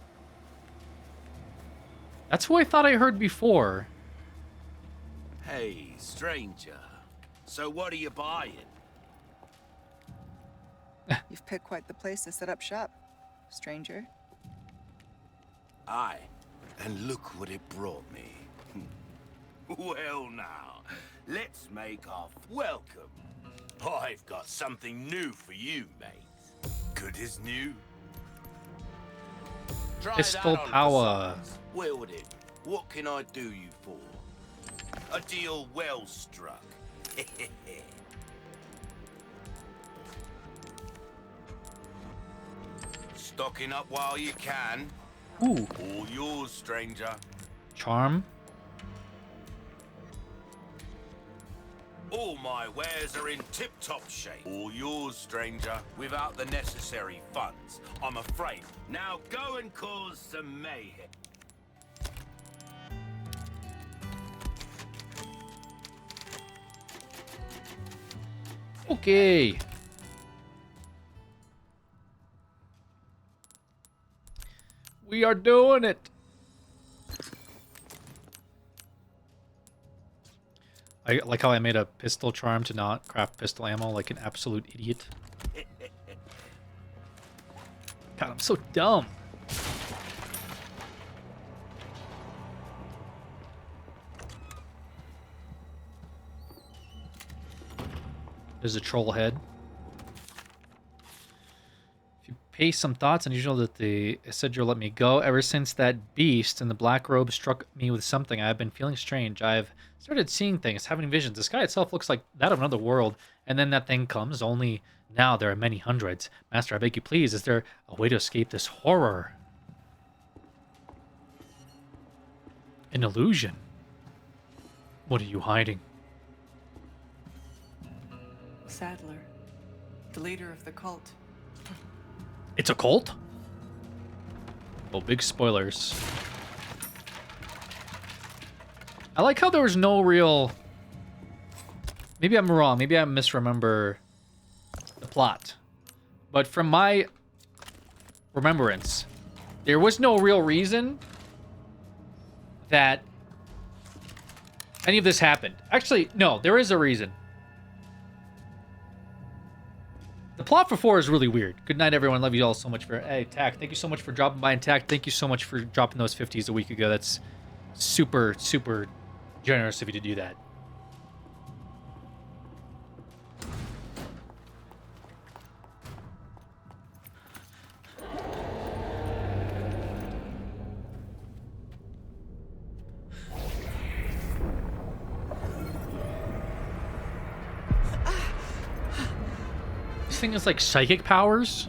That's who I thought I heard before. Hey, stranger. So what are you buying? You've picked quite the place to set up shop, stranger. Aye, and look what it brought me. Well now, let's make off welcome. I've got something new for you, mate. Good as new. Try Pistol that on for power. size. Wield it. What can I do you for? A deal well struck. Stocking up while you can. Ooh, All yours, stranger. charm. All my wares are in tip-top shape. All yours, stranger. Without the necessary funds, I'm afraid. Now go and cause some mayhem. Okay. We are doing it. I like how I made a pistol charm to not craft pistol ammo like an absolute idiot. God, I'm so dumb. There's a troll head. If you pay some thoughts. Unusual that they said you'll let me go. Ever since that beast in the black robe struck me with something, I've been feeling strange. I've started seeing things, having visions. The sky itself looks like that of another world. And then that thing comes. Only now there are many hundreds. Master, I beg you, please. Is there a way to escape this horror? An illusion. What are you hiding? Sadler, the leader of the cult. It's a cult? Oh, big spoilers. I like how there was no real... Maybe I'm wrong. Maybe I misremember the plot. But from my remembrance, there was no real reason that any of this happened. Actually, no, there is a reason. The plot for 4 is really weird. Good night, everyone. Love you all so much for... Hey, Tack, thank you so much for dropping by. And Tack, thank you so much for dropping those 50s a week ago. That's super, super generous of you to do that. This thing is like psychic powers.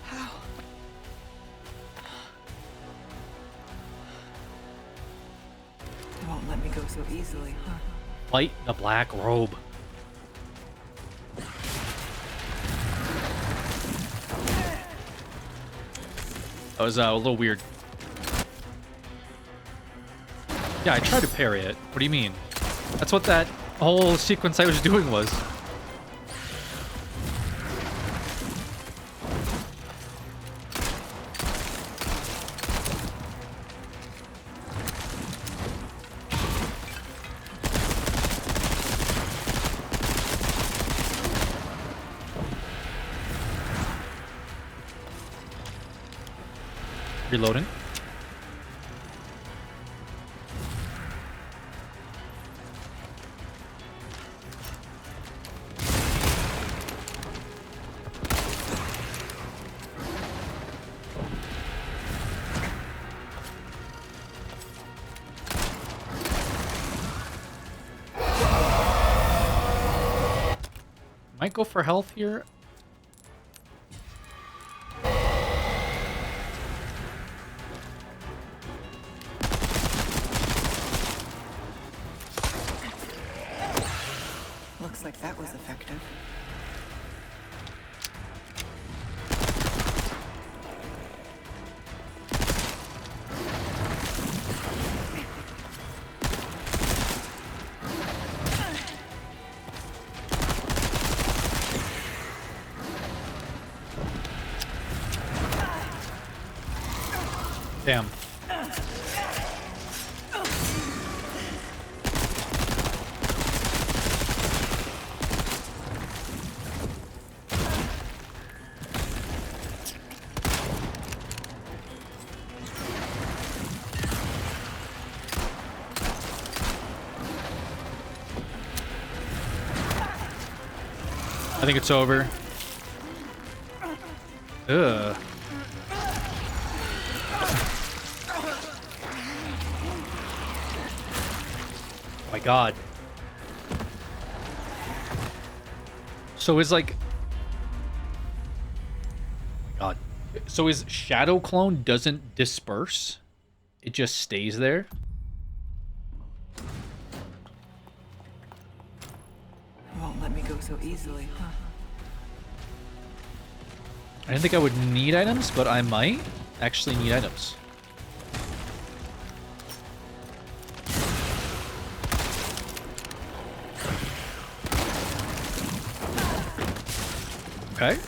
How? You won't let me go so easily, huh? Light in a black robe. That was a little weird. Yeah, I tried to parry it. What do you mean? That's what that whole sequence I was doing was. Reloading. Might go for health here. Looks like that was effective. Damn. I think it's over. Ugh. Oh my god. So is like... Oh my god. So his shadow clone doesn't disperse? It just stays there? You won't let me go so easily, huh? I didn't think I would need items, but I might actually need items. Okay.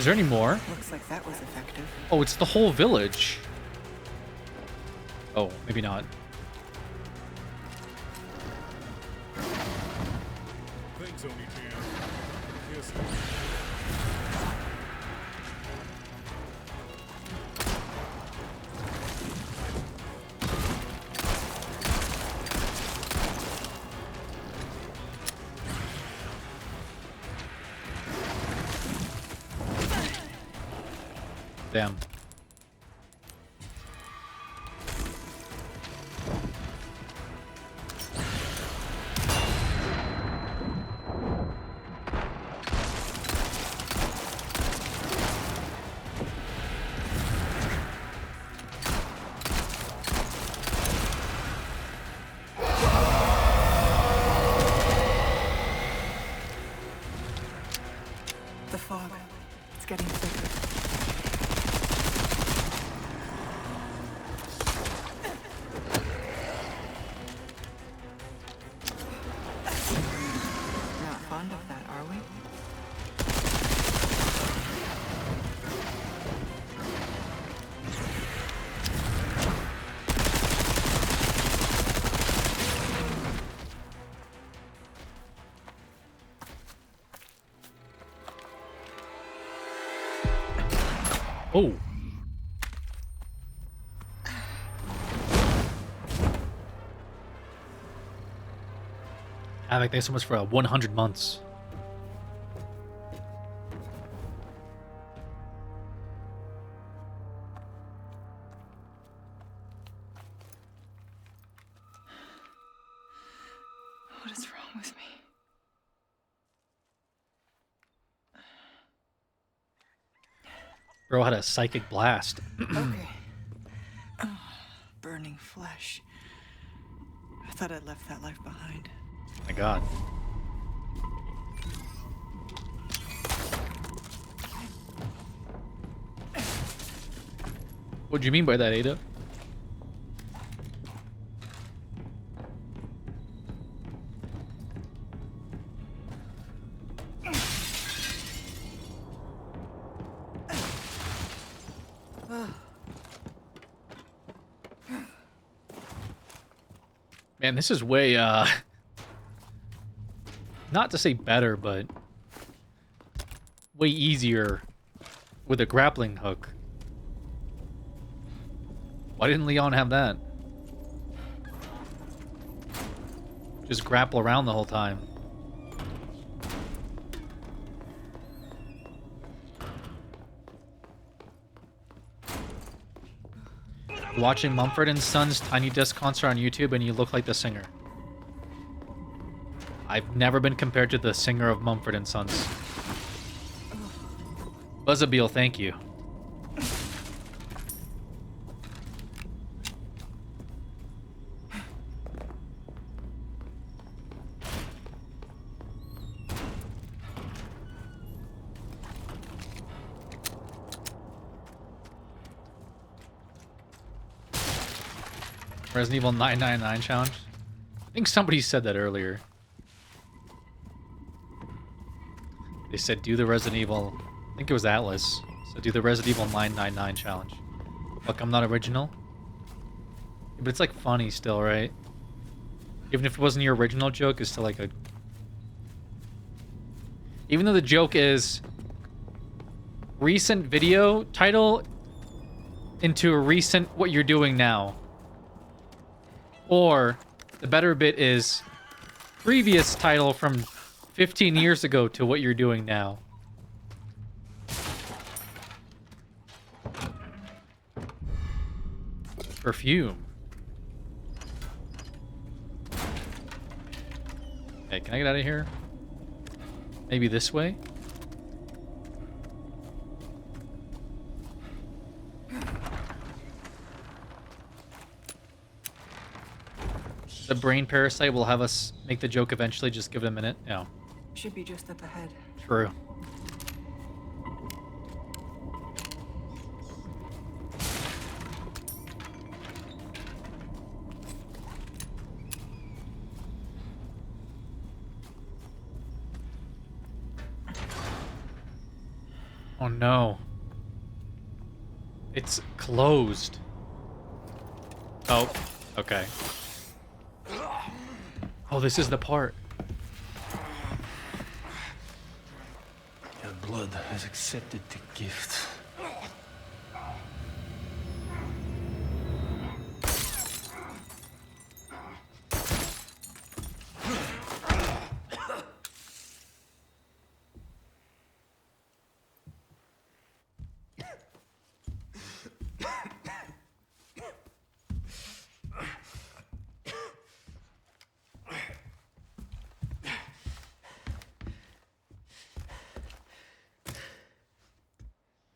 there any more? Looks like that was effective. Oh, it's the whole village. Oh, maybe not. Thanks, Oni-chan. Yes. Damn. The fog. It's getting thicker. Not fond of that, are we? Oh. Havoc, thanks so much for 100 months. What is wrong with me? Bro had a psychic blast. Okay. Oh, burning flesh. I thought I'd left that life behind. My god. What do you mean by that, Ada? Man, this is way, not to say better, but way easier with a grappling hook. Why didn't Leon have that? Just grapple around the whole time. Watching Mumford & Sons Tiny Desk concert on YouTube and you look like the singer. I've never been compared to the singer of Mumford & Sons. Buzzabeal, thank you. Resident Evil 999 challenge? I think somebody said that earlier. They said do the Resident Evil... I think it was Atlas. So do the Resident Evil 999 challenge. Look, I'm not original. But it's like funny still, right? Even if it wasn't your original joke, it's still like a... Even though the joke is... recent video title into a recent what you're doing now. Or the better bit is previous title from 15 years ago to what you're doing now. Perfume. Hey, can I get out of here? Maybe this way? The brain parasite will have us make the joke eventually. Just give it a minute. Yeah. Should be just up ahead. True. Oh no. It's closed. Oh, okay. Oh, this is the part. Your blood has accepted the gift.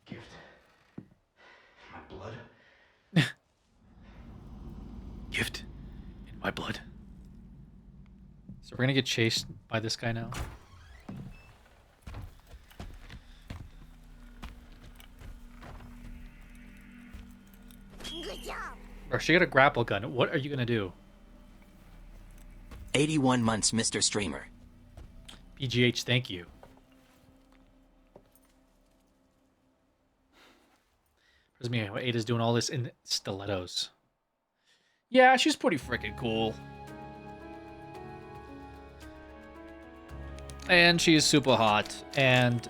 Gift. My blood. Gift in my blood. So we're gonna get chased by this guy now. Bro, she got a grapple gun. What are you gonna do? 81 months, Mr. Streamer. BGH, thank you. Doesn't mean Ada's doing all this in stilettos. Yeah, she's pretty freaking cool. And she's super hot. And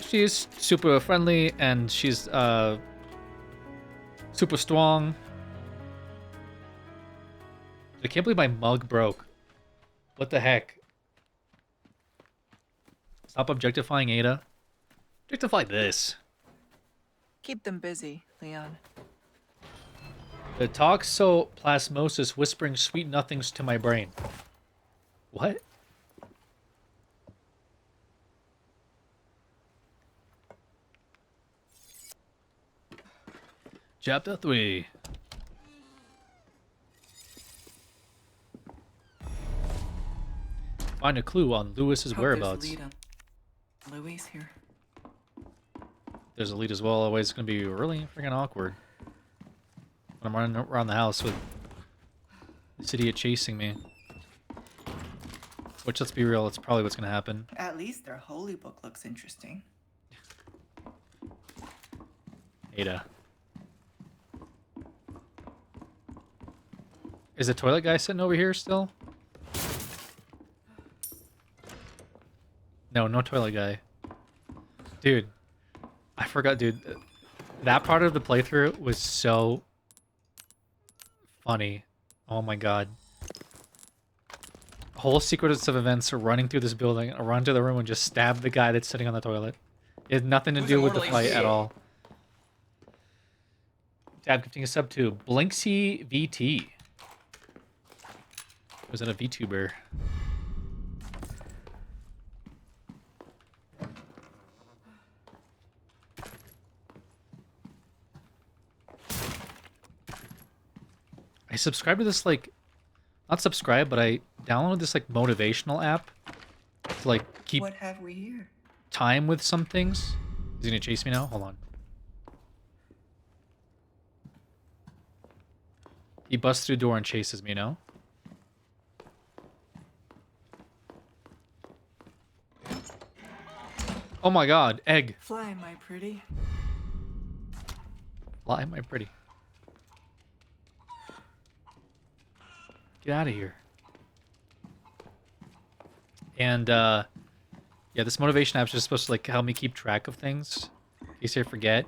she's super friendly. And she's super strong. I can't believe my mug broke. What the heck? Stop objectifying Ada. Objectify this. Keep them busy, Leon. The toxoplasmosis whispering sweet nothings to my brain. What? Chapter 3. Find a clue on Lewis's whereabouts. There's a lead on Louis here. There's a lead as well. Otherwise, it's going to be really freaking awkward when I'm running around the house with this idiot chasing me. Which, let's be real, it's probably what's going to happen. At least their holy book looks interesting. Ada. Is the toilet guy sitting over here still? No, no toilet guy. Dude, I forgot, dude. That part of the playthrough was so funny. Oh my god. Whole sequence of events are running through this building, run to the room and just stab the guy that's sitting on the toilet. It had nothing to do with the fight at all. Tab gifting a sub to Blinksy VT. Was it a VTuber? I subscribed to this, like, not subscribe, but I downloaded this, like, motivational app to, like, keep What have we here? time with some things. Is he gonna chase me now? Hold on. He busts through the door and chases me now. Oh my god, egg. Fly, my pretty. Fly, my pretty. Get out of here. And, yeah, this motivation app is just supposed to, like, help me keep track of things. In case I forget.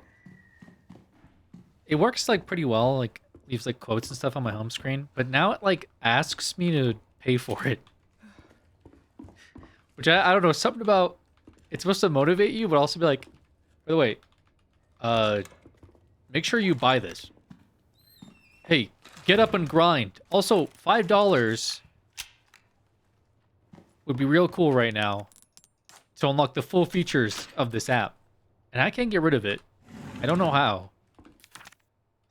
It works, like, pretty well. Like, leaves, like, quotes and stuff on my home screen. But now it, like, asks me to pay for it. Which, I don't know, something about... It's supposed to motivate you, but also be like, by the way, make sure you buy this. Hey, get up and grind. Also, $5 would be real cool right now to unlock the full features of this app. And I can't get rid of it. I don't know how.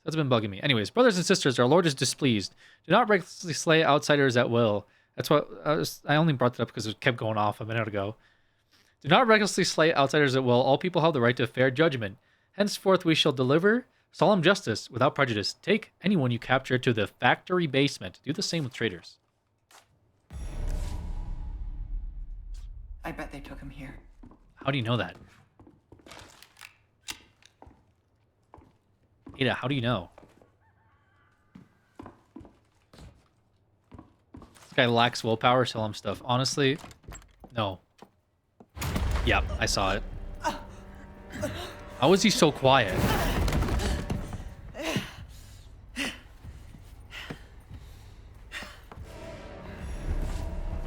That's been bugging me. Anyways, brothers and sisters, our Lord is displeased. Do not recklessly slay outsiders at will. That's what I only brought that up because it kept going off a minute ago. Do not recklessly slay outsiders at will. All people have the right to fair judgment. Henceforth we shall deliver solemn justice without prejudice. Take anyone you capture to the factory basement. Do the same with traitors. I bet they took him here. How do you know that? Ada, how do you know? This guy lacks willpower, sell him stuff. Honestly, no. Yep, I saw it. How is he so quiet?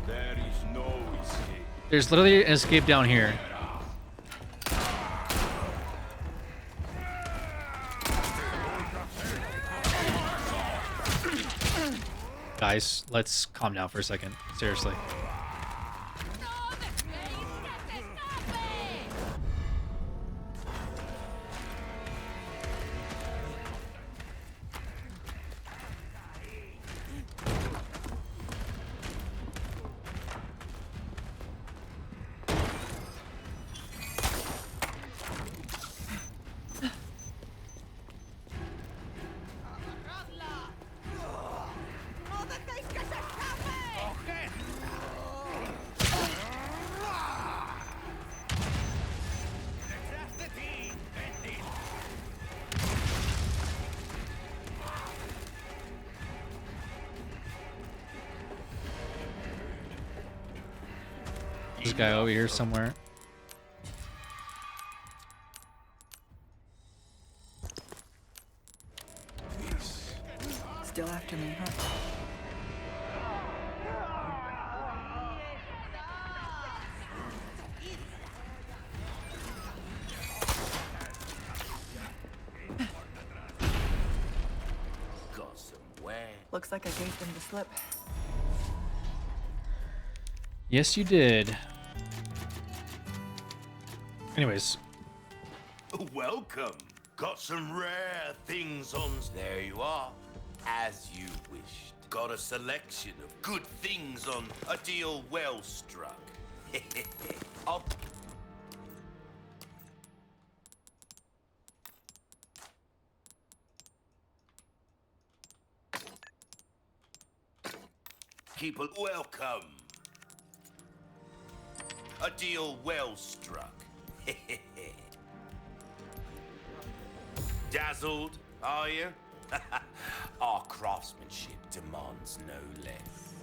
There is no escape. There's literally an escape down here. Guys, let's calm down for a second. Seriously. This guy over here somewhere. Still after me, huh? Got somewhere. Looks like I gave them the slip. Yes, you did. Anyways, Welcome. Got some rare things on. There you are. As you wished. Got a selection of good things on a deal well struck. I'll keep it welcome. A deal well struck. Dazzled, are you? Our craftsmanship demands no less.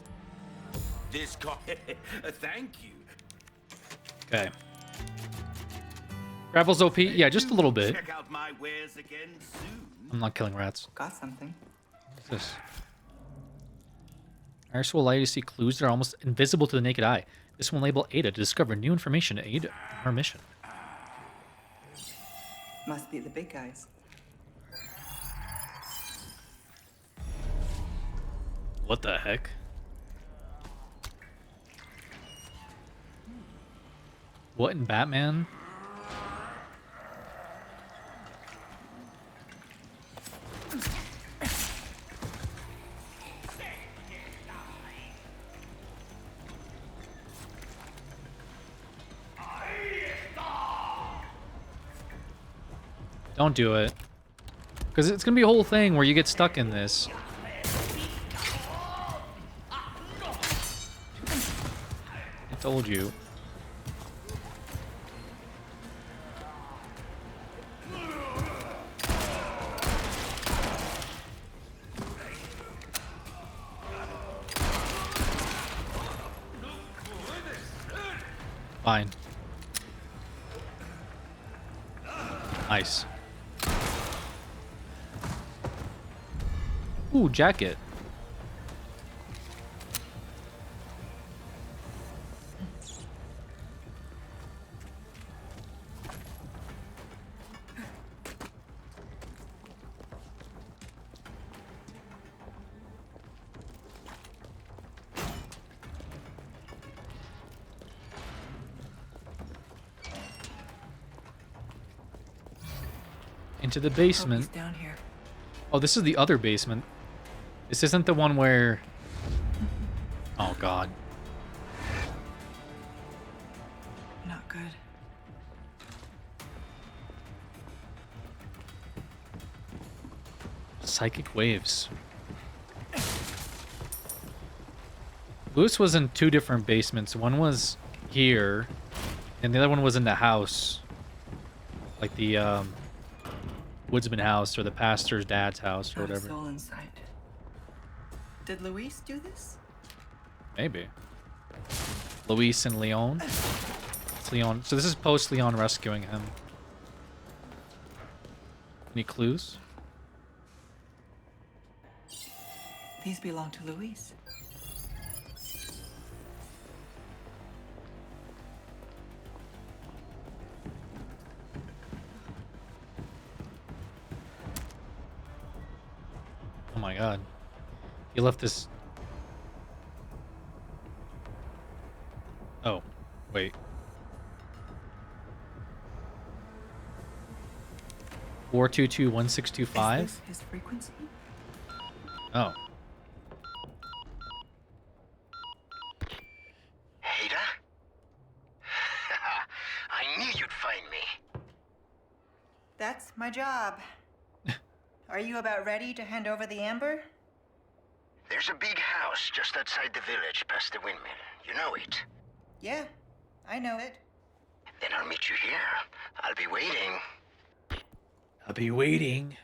This thank you. okay. Grapples OP? Yeah, just a little bit. Check out my wares again soon. I'm not killing rats. Got something. What's this? Iris will allow you to see clues that are almost invisible to the naked eye. This will enable Ada to discover new information to aid in her mission. Must be the big guys. What the heck? What in Batman? Don't do it. Because it's going to be a whole thing where you get stuck in this. I told you. Fine. Nice. Ooh, jacket. Into the basement. He's down here. Oh, this is the other basement. This isn't the one where... Oh, God. Not good. Psychic waves. Lewis was in two different basements. One was here, and the other one was in the house. Like the woodsman house or the pastor's dad's house or Not a whatever. soul in sight. Did Luis do this? Maybe. Luis and Leon. It's Leon. So this is post Leon rescuing him. Any clues? These belong to Luis. Oh my god. He left this. Oh, wait. 422-1625? Is this his frequency? Oh. Ada? I knew you'd find me. That's my job. Are you about ready to hand over the amber? There's a big house just outside the village past the windmill. You know it. Yeah, I know it. Then I'll meet you here. I'll be waiting. I'll be waiting.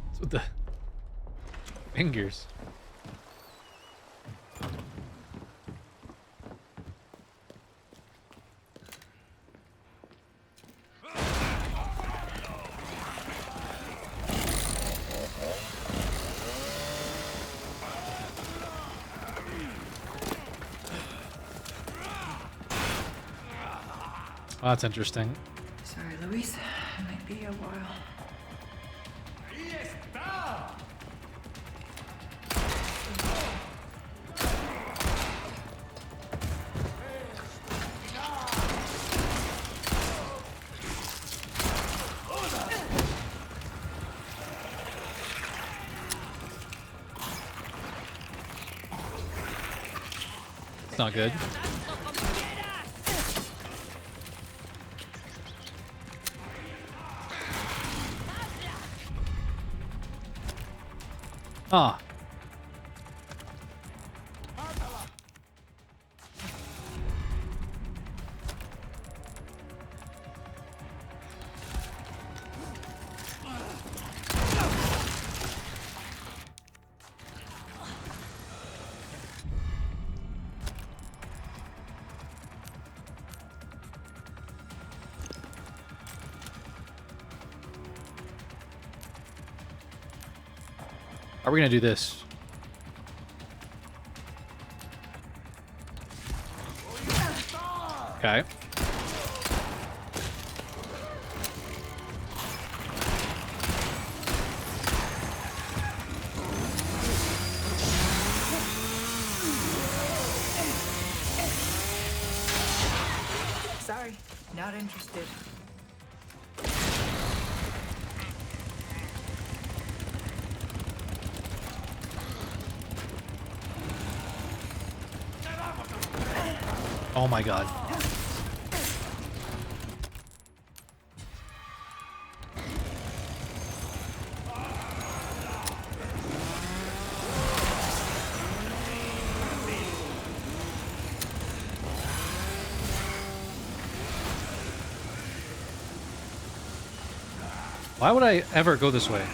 What's with the fingers? Oh, that's interesting. Sorry, Luis. It might be a while. It's not good. Ah. How are we gonna do this? Okay. Sorry, not interested. Oh my god. Why would I ever go this way?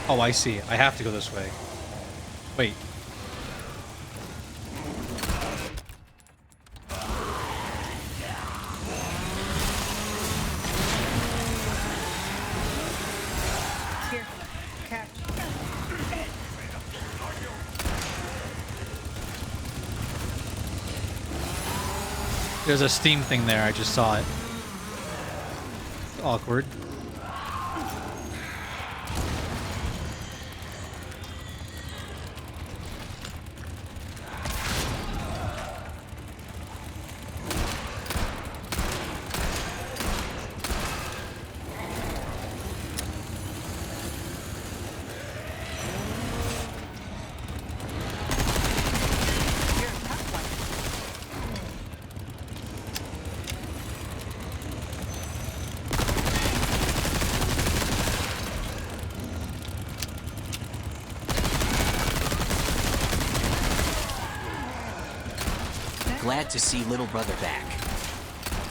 Oh, I see. I have to go this way. Wait. Here, catch. There's a steam thing there. I just saw it. Awkward. Glad to see little brother back.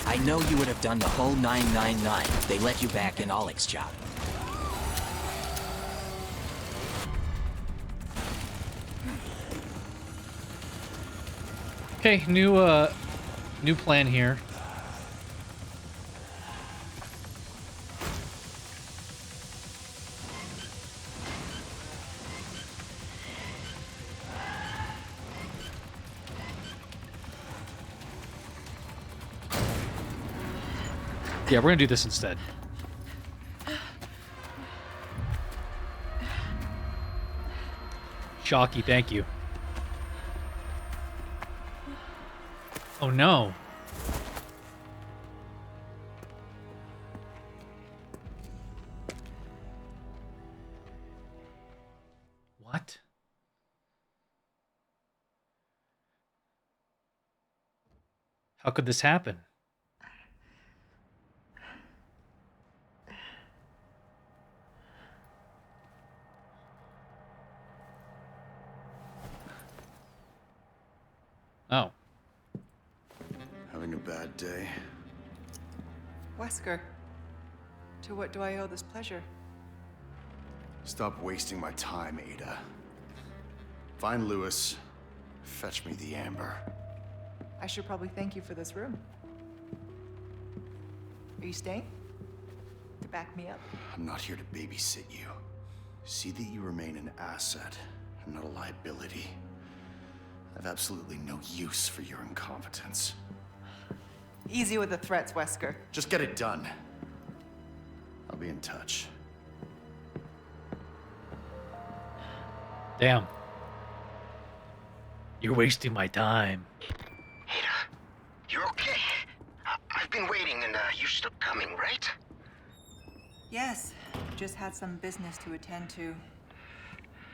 I know you would have done the whole 999 if they let you back in Oleg's job. Okay, new plan here. Yeah, we're gonna do this instead. Shocky, thank you. Oh no. What? How could this happen? Oh. Having a bad day? Wesker, to what do I owe this pleasure? Stop wasting my time, Ada. Find Lewis. Fetch me the amber. I should probably thank you for this room. Are you staying? To back me up? I'm not here to babysit you. See that you remain an asset and not a liability. I have absolutely no use for your incompetence. Easy with the threats, Wesker. Just get it done. I'll be in touch. Damn. You're wasting my time. Ada, you're okay. I've been waiting and you're still coming, right? Yes, just had some business to attend to.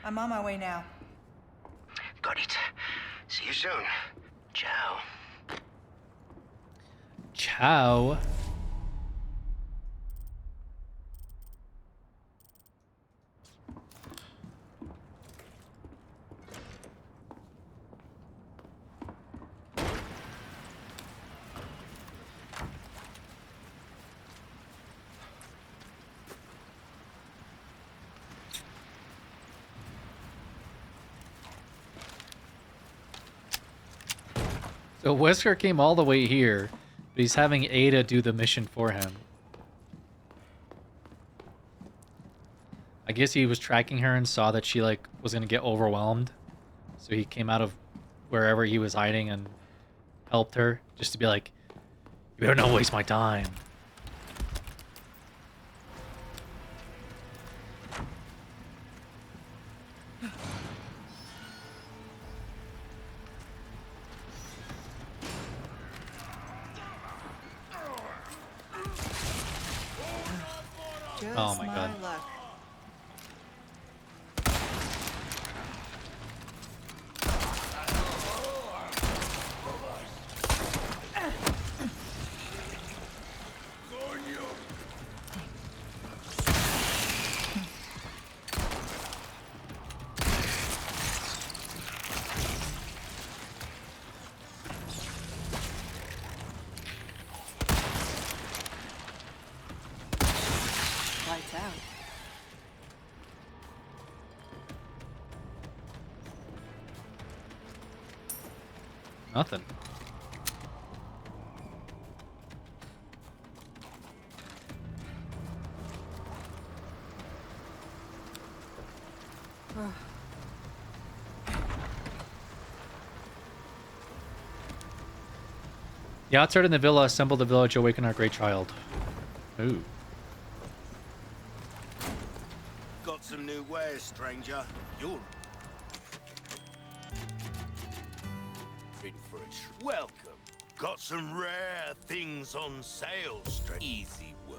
I'm on my way now. Got it. See you soon. Ciao. Ciao. So Wesker came all the way here, but he's having Ada do the mission for him. I guess he was tracking her and saw that she like was gonna get overwhelmed, so he came out of wherever he was hiding and helped her, just to be like, "You better not waste my time." Just Oh my God. luck. Lights out. Nothing. The outside in the villa, assemble the village, awaken our great child. Ooh. Got some new wares, stranger. You're in for a welcome. Got some rare things on sale, stranger. Easy work.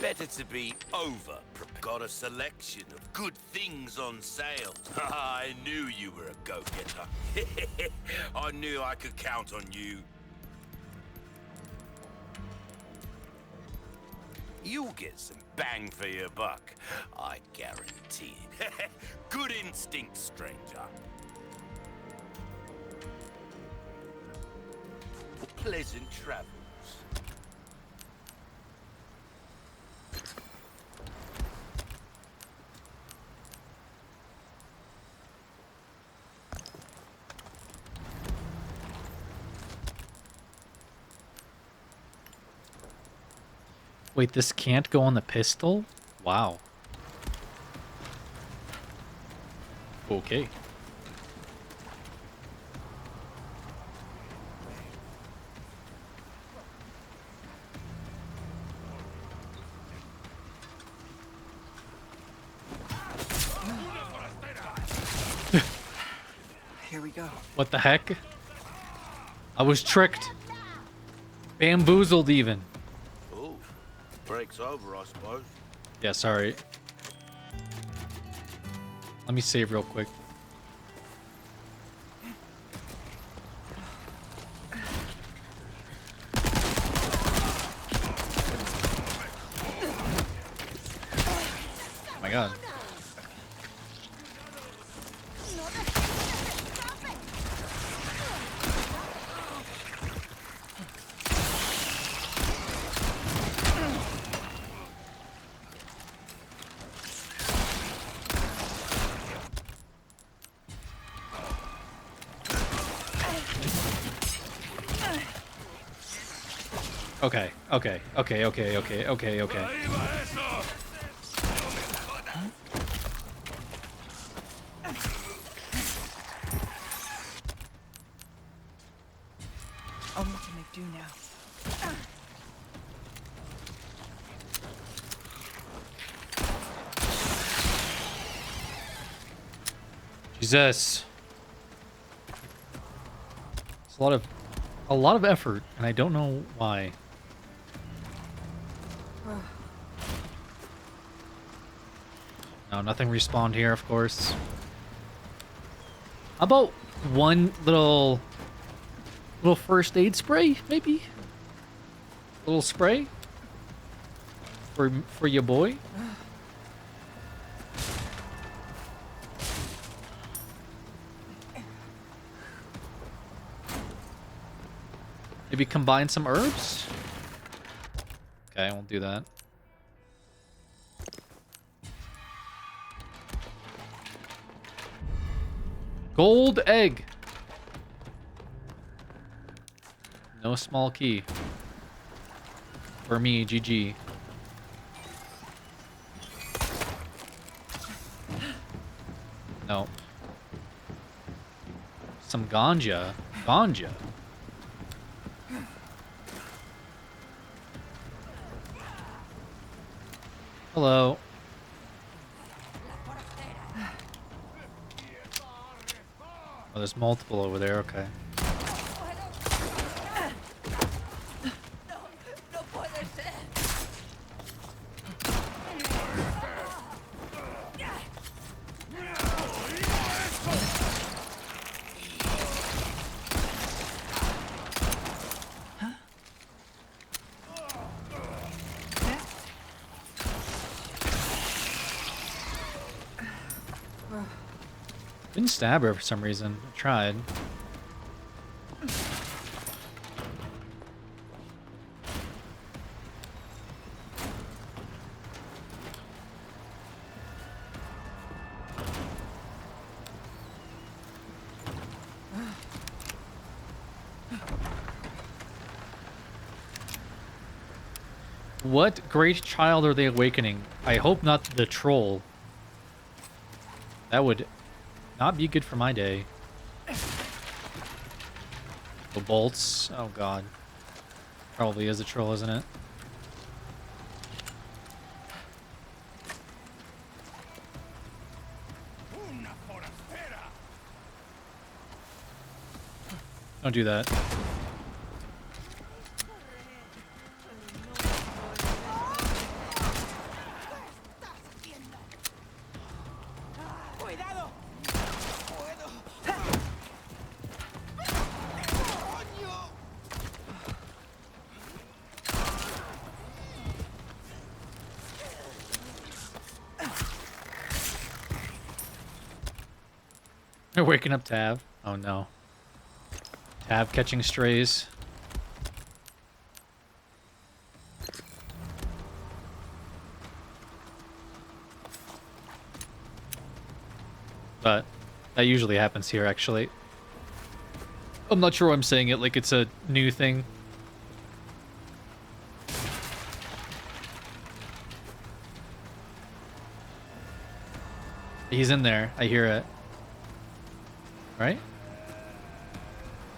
Better to be over prepared. Got a selection of good things on sale. I knew you were a go-getter. I knew I could count on you. You'll get some bang for your buck, I guarantee it. Good instinct, stranger. pleasant travels. Wait, this can't go on the pistol? Wow. Okay. Here we go. What the heck? I was tricked. Bamboozled even. Oh, break's over, I suppose. Yeah, sorry. Let me save real quick. Oh my god. Okay, okay, okay, okay, okay, okay, okay. I'll need to make do now. Jesus. It's a lot of effort, and I don't know why. No, nothing respawned here, of course. How about one little first aid spray, maybe? Little spray for your boy. Maybe combine some herbs? Okay, we'll do that. Gold egg. No small key. For me, GG. No. Some ganja. Ganja. Hello. Oh, there's multiple over there, okay. Didn't stab her for some reason. I tried. What great child are they awakening? I hope not the troll. That would not be good for my day. The bolts. Oh god. Probably is a troll, isn't it? Don't do that. They're waking up Tav. Oh no. Tav catching strays. But that usually happens here, actually. I'm not sure why I'm saying it like it's a new thing. He's in there. I hear it. Right?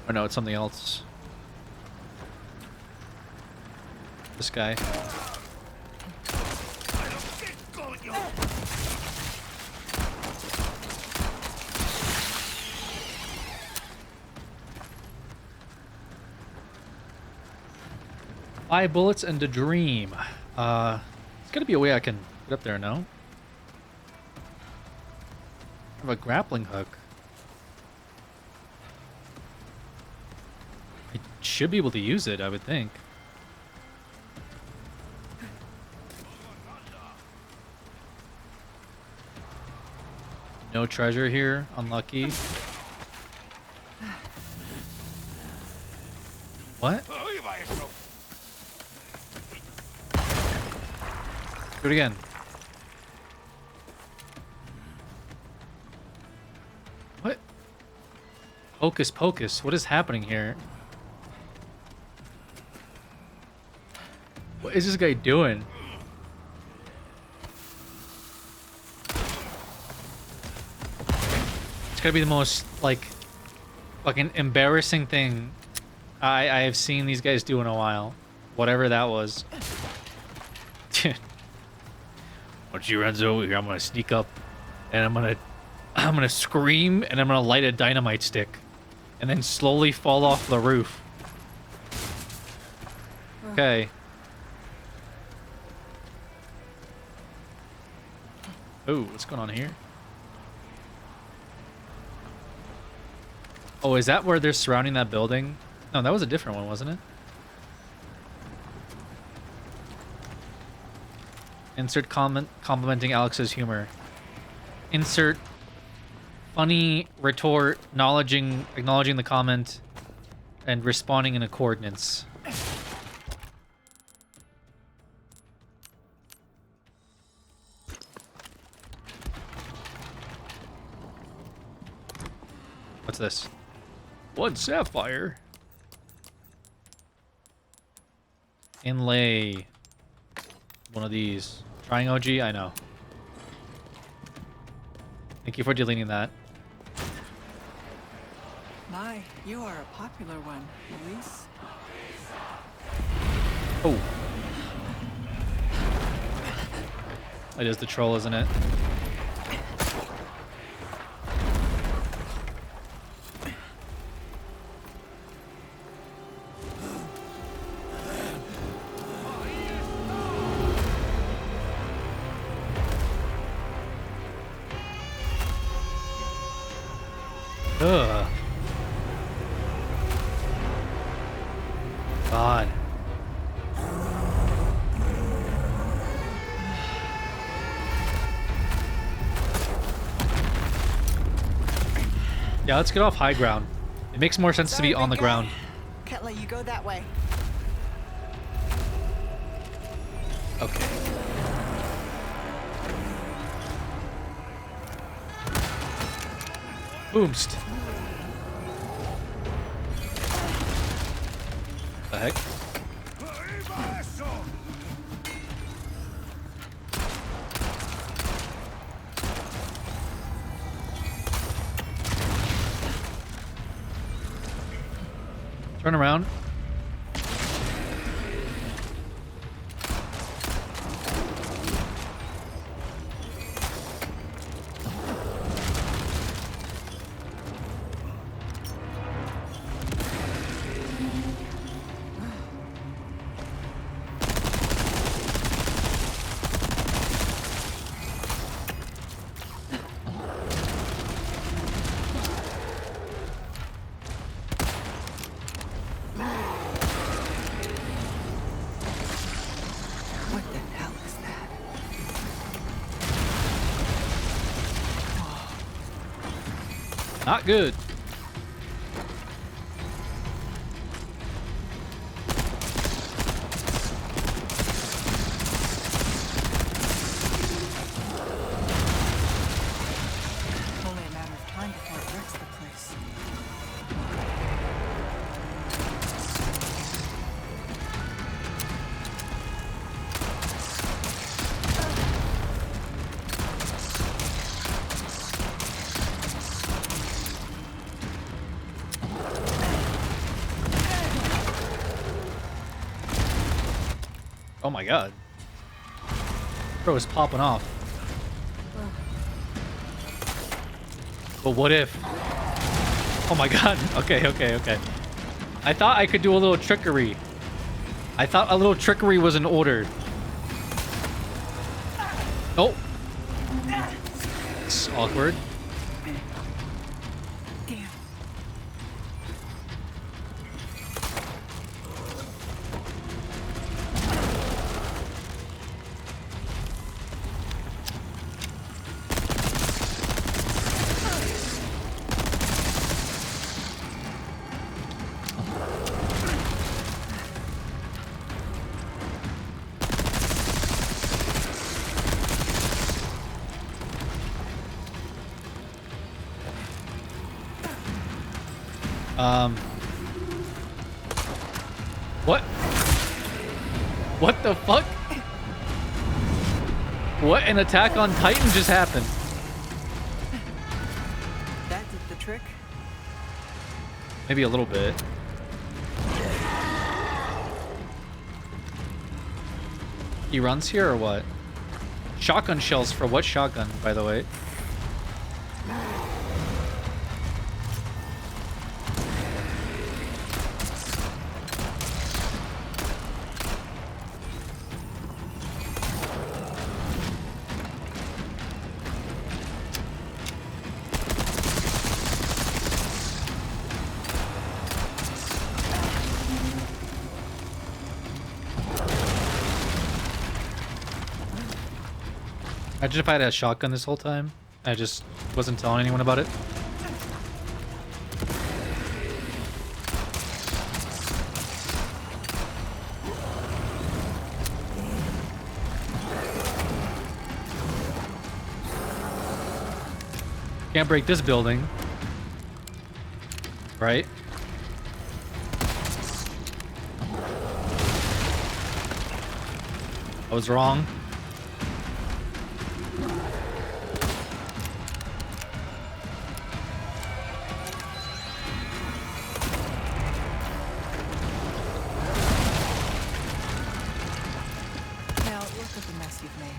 Or no, it's something else. This guy. Five bullets and a dream. There's gotta be a way I can get up there, no? I have a grappling hook. I should be able to use it, I would think. No treasure here. Unlucky. What? Do it again. What? Hocus pocus. What is happening here? What is this guy doing? It's gotta be the most, like, fucking embarrassing thing I have seen these guys do in a while. Whatever that was. Once you runs over here, I'm gonna sneak up and I'm gonna scream and I'm gonna light a dynamite stick and then slowly fall off the roof. Okay. Oh, what's going on here? Oh, is that where they're surrounding that building? No, that was a different one, wasn't it? Insert comment complimenting Alex's humor. Insert funny retort acknowledging the comment and responding in accordance. What's this? One sapphire. Inlay. One of these. Trying OG? I know. Thank you for deleting that. My, you are a popular one, Luis. Oh. It is the troll, isn't it? Ugh. God. Yeah, let's get off high ground. It makes more sense to be on the ground. Can't let you go that way. Okay. Boomst. The heck? Turn around. What the hell is that? Not good. Only a Oh my god. Bro is popping off. But what if? Oh my god. Okay. I thought I could do a little trickery. I thought a little trickery was in order. Oh. It's awkward. Damn. What? What the fuck? What an Attack on Titan just happened? That did the trick. Maybe a little bit. He runs here or what? Shotgun shells for what shotgun, by the way? Imagine if I had a shotgun this whole time. I just wasn't telling anyone about it. Can't break this building. Right? I was wrong. Now, look at the mess you've made.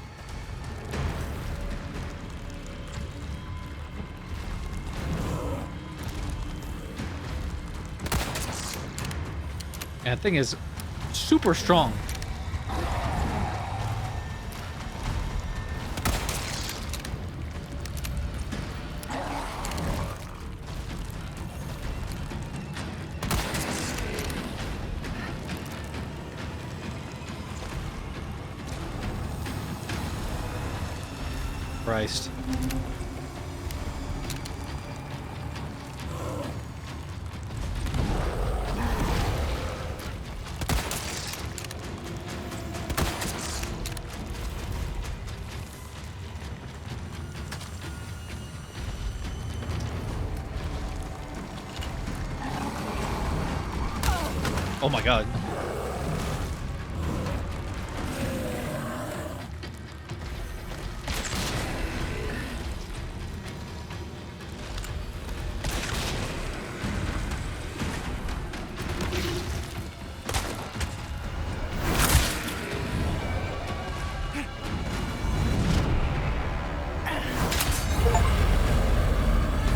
And that thing is super strong. Christ. Oh my god.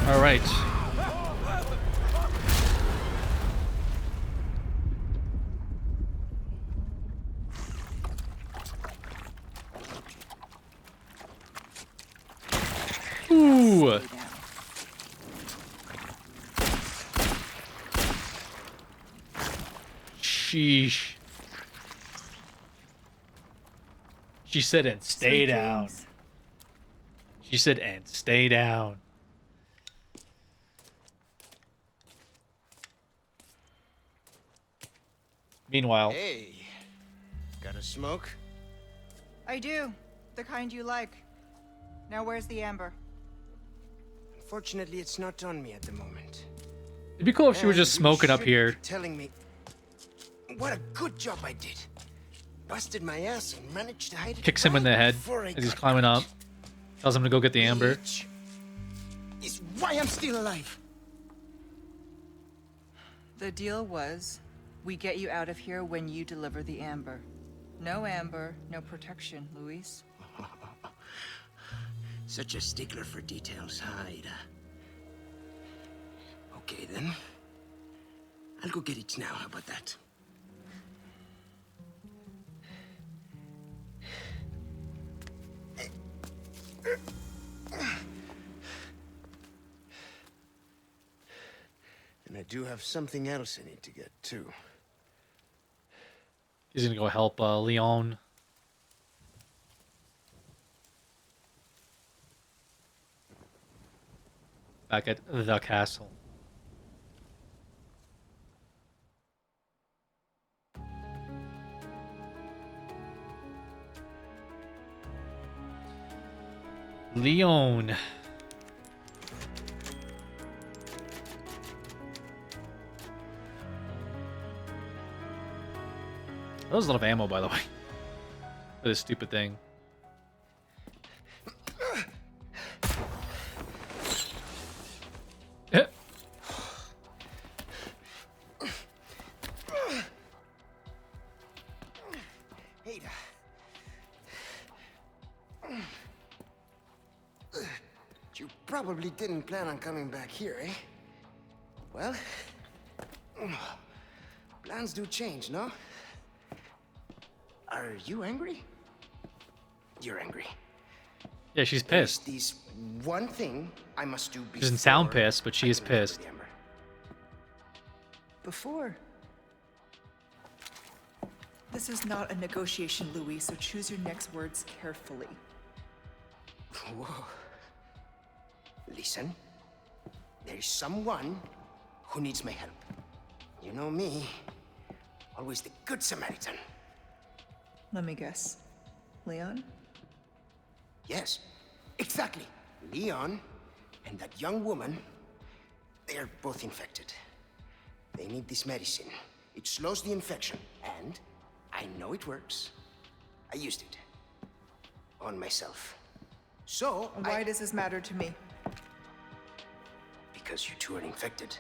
All right. Ooh. Sheesh. She said, and stay Sweet down. dreams. She said, and stay down. Meanwhile, Hey, got a smoke? I do. The kind you like. Now where's the amber? Unfortunately, it's not on me at the moment. it'd be cool if she was just And you smoking up should here. be telling me what a good job I did. Busted my ass and managed to hide it. Kicks him in the right head before I as he's got climbing up. caught. Tells him to go get the amber. Which is why I'm still alive. The deal was, we get you out of here when you deliver the amber. No amber, no protection, Luis. Such a stickler for details, huh, Ada? Okay, then. I'll go get it now. How about that? And I do have something else I need to get, too. He's gonna go help Leon. Back at the castle. Leon. That was a lot of ammo, by the way. For this stupid thing. Eh. Ada. You probably didn't plan on coming back here, eh? Well, plans do change, no? Are you angry? You're angry. Yeah, she's pissed. There's this one thing I must do before. She doesn't sound pissed, but she is pissed. Before. This is not a negotiation, Louis, so choose your next words carefully. Whoa. Listen, there's someone who needs my help. You know me, always the good Samaritan. Let me guess. Leon? Yes, exactly. Leon and that young woman, they're both infected. They need this medicine. It slows the infection, and I know it works. I used it on myself. So, Why does this matter to me? Because you two are infected.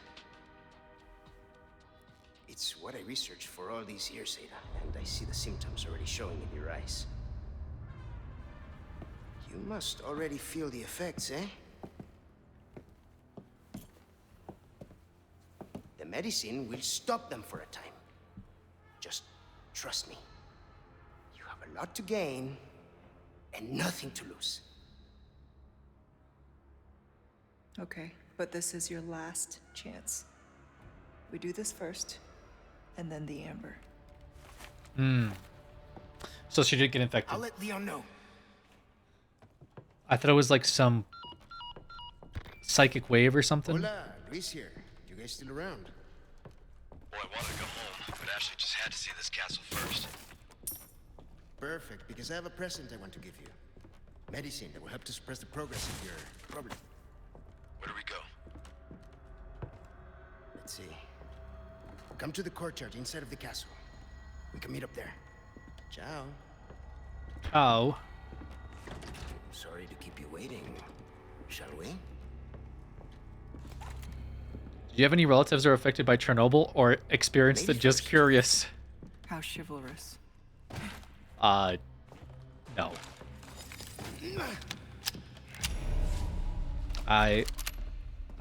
It's what I researched for all these years, Ada, and I see the symptoms already showing in your eyes. You must already feel the effects, eh? The medicine will stop them for a time. Just trust me. You have a lot to gain and nothing to lose. Okay, but this is your last chance. We do this first, and then the amber. So she did get infected. I'll let Leon know. I thought it was like some psychic wave or something. Hola, Luis here. You guys still around? Well, I wanted to go home, but Ashley just had to see this castle first. Perfect, because I have a present I want to give you. Medicine that will help to suppress the progress of your problem. Where do we go? Let's see. Come to the courtyard inside of the castle. We can meet up there. Ciao. Oh. Sorry to keep you waiting. Shall we? Do you have any relatives that are affected by Chernobyl or experienced it? Just curious. How chivalrous. No. I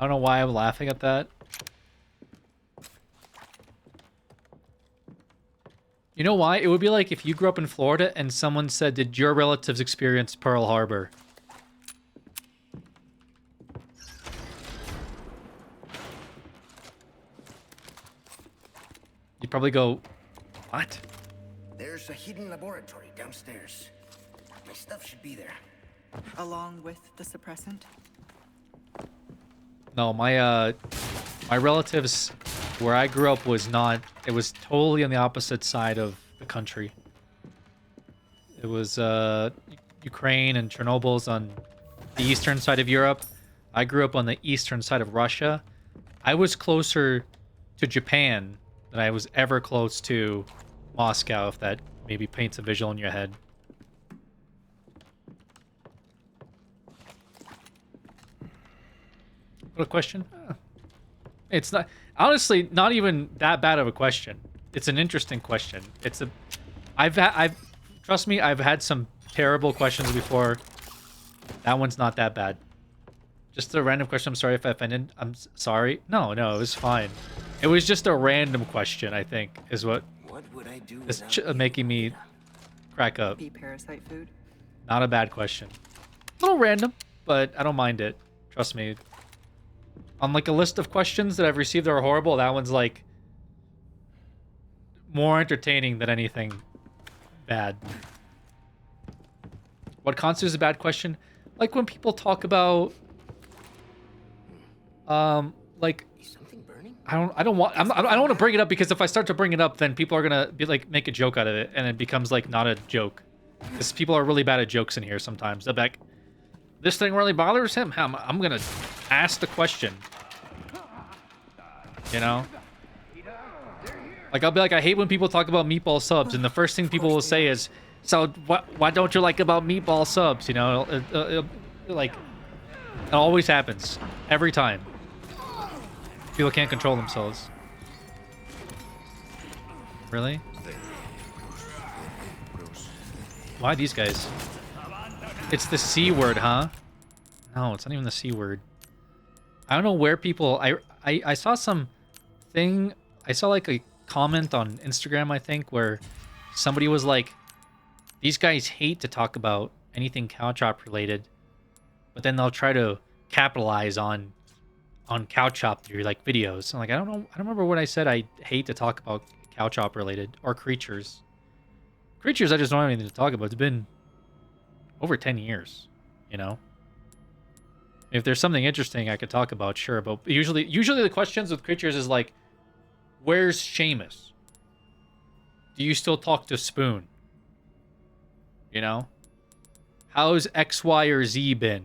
don't know why I'm laughing at that. You know why? It would be like if you grew up in Florida and someone said, "Did your relatives experience Pearl Harbor?" You'd probably go, "What?" There's a hidden laboratory downstairs. My stuff should be there. Along with the suppressant? No, my relatives where I grew up was not. It was totally on the opposite side of the country. It was Ukraine, and Chernobyl's on the eastern side of Europe. I grew up on the eastern side of Russia. I was closer to Japan than I was ever close to Moscow, if that maybe paints a visual in your head. What a question. It's not, honestly, not even that bad of a question. It's an interesting question. I've Trust me, I've had some terrible questions before. That one's not that bad. Just a random question. I'm sorry if I offended. Sorry. No, it was fine. It was just a random question, I think, is what would I do is making me crack up. Be parasite food. Not a bad question. A little random, but I don't mind it. Trust me. On like a list of questions that I've received that are horrible, that one's like more entertaining than anything bad. What constitutes a bad question? Like when people talk about like I don't want to bring it up, because if I start to bring it up, then people are gonna be like make a joke out of it, and it becomes like not a joke. Because people are really bad at jokes in here sometimes. They're like, this thing really bothers him? I'm gonna ask the question. You know? Like I'll be like, I hate when people talk about meatball subs, and the first thing people will say is, so what don't you like about meatball subs? You know, like it always happens every time. People can't control themselves. Really? Why these guys? It's the C word, huh? No, it's not even the C word. I don't know where people... I saw some thing... I saw like a comment on Instagram, I think, where somebody was like, these guys hate to talk about anything cow chop related, but then they'll try to capitalize on cow chop through like videos. I'm like, I don't remember what I said. I hate to talk about cow chop related or creatures. Creatures, I just don't have anything to talk about. It's been over 10 years, you know? If there's something interesting I could talk about, sure. But usually the questions with creatures is like, where's Seamus? Do you still talk to Spoon? You know? How's X, Y, or Z been?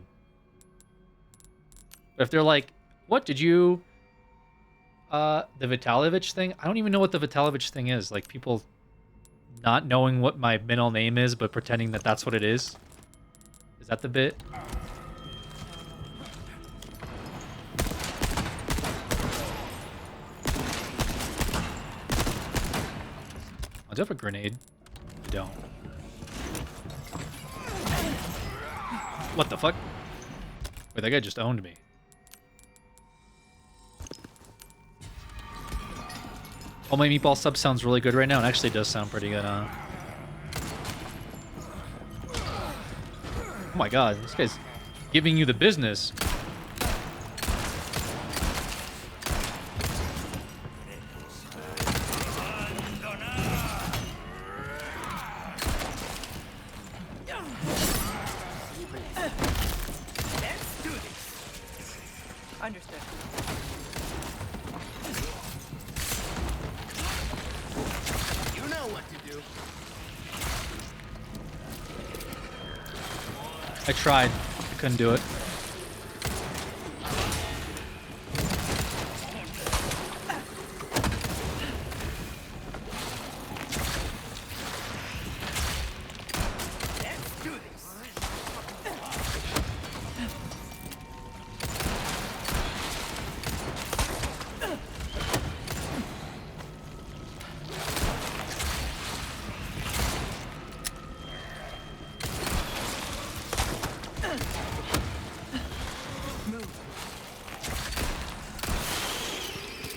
But if they're like, what did you... the Vitalovich thing? I don't even know what the Vitalovich thing is. Like, people not knowing what my middle name is, but pretending that that's what it is. Is that the bit? I do have a grenade. I don't. What the fuck? Wait, that guy just owned me. Oh, my meatball sub sounds really good right now. It actually does sound pretty good, huh? Oh my god, this guy's giving you the business. Understood. You know what to do. I tried. I couldn't do it.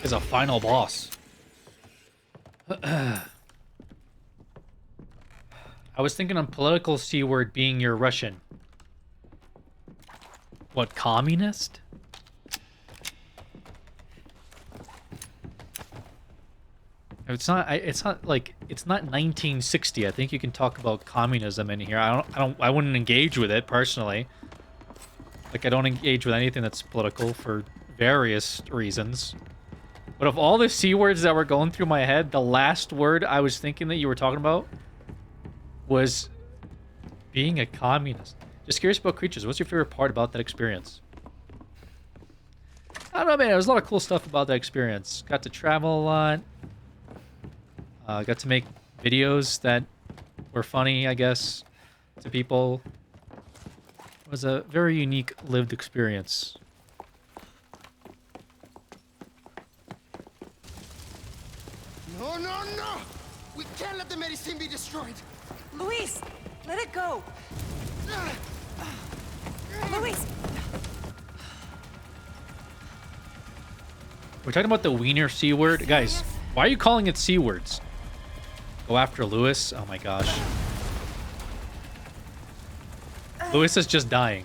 Is a final boss. I was thinking on political C word being your Russian. What, communist? It's not like, it's not 1960. I think you can talk about communism in here. I wouldn't engage with it personally. Like, I don't engage with anything that's political for various reasons. But of all the C words that were going through my head, the last word I was thinking that you were talking about was being a communist. Just curious about creatures. What's your favorite part about that experience? I don't know, man. There was a lot of cool stuff about that experience. Got to travel a lot. Got to make videos that were funny, I guess, to people. It was a very unique lived experience. No, no, no! We can't let the medicine be destroyed. Luis, let it go. Luis. We're talking about the wiener C word. Guys, why are you calling it C words? Go after Lewis. Oh my gosh. Lewis is just dying.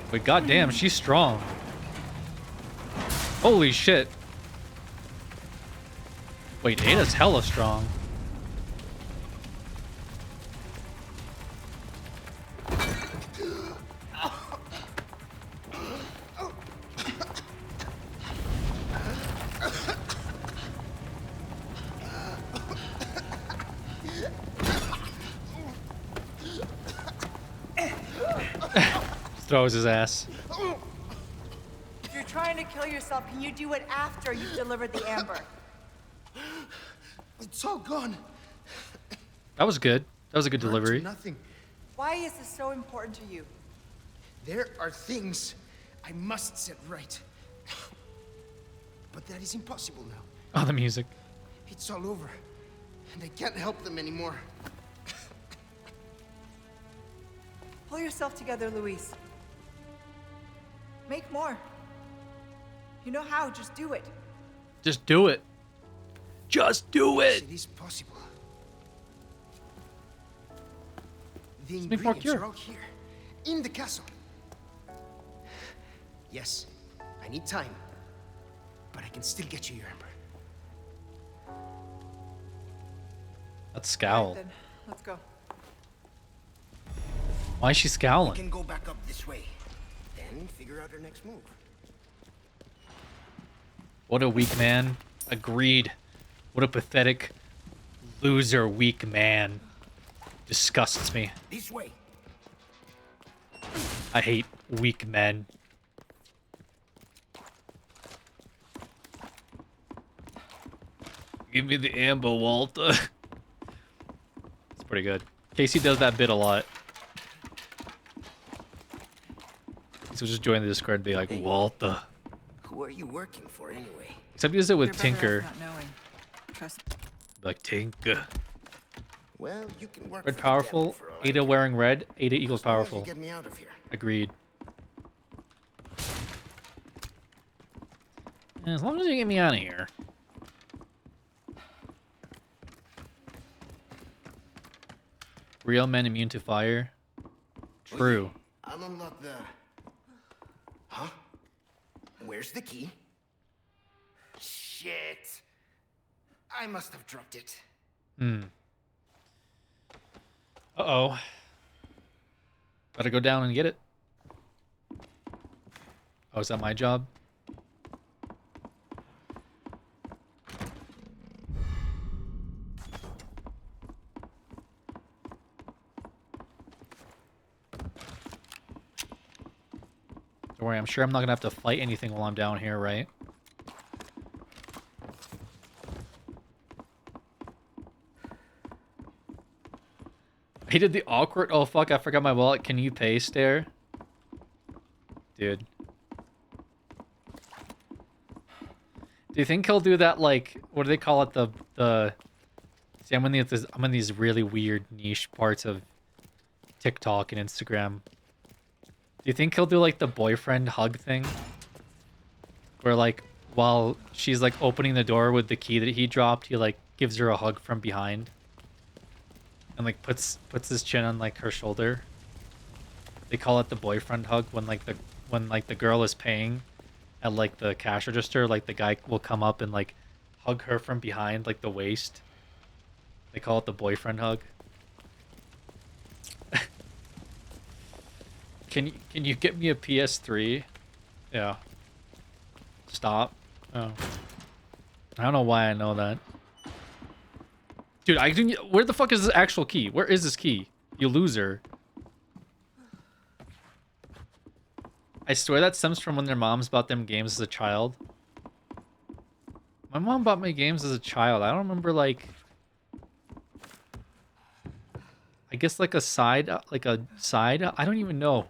But goddamn, she's strong. Holy shit. Wait, Ada's hella strong. Throws his ass. If you're trying to kill yourself, can you do it after you've delivered the amber? It's all gone. That was good. That was a good delivery. Nothing. Why is this so important to you? There are things I must set right. But that is impossible now. Oh, the music. It's all over. And I can't help them anymore. Pull yourself together, Luis. Make more. You know how, just do it. Just do it. Just do it. It is possible. The Let's make more ingredients cure. are all here, in the castle. Yes, I need time, but I can still get you your amber. That scowl. Right, then. Let's go. Why is she We scowling? can go back up this way, then figure out our next move. What a weak man. Agreed. What a pathetic loser, weak man. Disgusts me. This way. I hate weak men. Give me the amber, Walter. It's pretty good. Casey does that bit a lot. So just join the Discord and be like, Walter. Who are you working for anyway? Except he does it with They're better Tinker. off not knowing. Trust Like Tinker. Well, you can work Red for the powerful. devil for all I Ada care. wearing red. Ada equals As long as you powerful. get me out of here. Agreed. As long as you get me out of here. Real men immune to fire. True. I'll unlock the... Huh? Where's the key? Shit. I must have dropped it. Uh-oh. Better go down and get it. Oh, is that my job? Don't worry, I'm sure I'm not gonna have to fight anything while I'm down here, right? He did the awkward, oh fuck, I forgot my wallet, can you pay stare? Dude. Do you think he'll do that, like, what do they call it, the... See, I'm in these really weird niche parts of TikTok and Instagram. Do you think he'll do, like, the boyfriend hug thing? Where, like, while she's, like, opening the door with the key that he dropped, he, like, gives her a hug from behind. And, like, puts his chin on, like, her shoulder. They call it the boyfriend hug when, like, the girl is paying at, like, the cash register. Like, the guy will come up and, like, hug her from behind, like, the waist. They call it the boyfriend hug. Can you get me a PS3? Yeah. Stop. Oh. I don't know why I know that. Dude, where the fuck is this actual key? Where is this key? You loser. I swear that stems from when their moms bought them games as a child. My mom bought me games as a child. I don't remember, like... I guess like a side, I don't even know.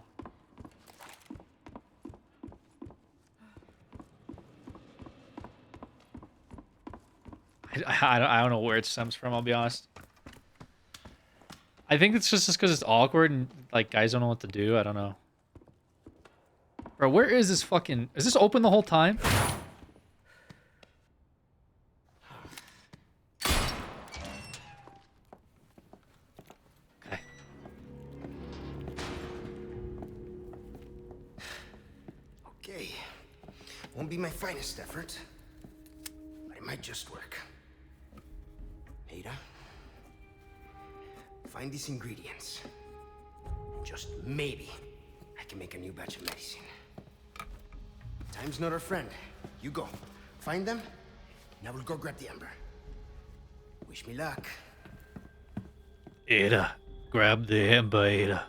I don't know where it stems from, I'll be honest. I think it's just because it's awkward and like guys don't know what to do. I don't know. Bro, where is this fucking... Is this open the whole time? Okay. Okay. Won't be my finest effort, but it might just work. Ada, find these ingredients. Just maybe I can make a new batch of medicine. Time's not our friend. You go. Find them, and I will go grab the amber. Wish me luck. Ada, grab the amber, Ada.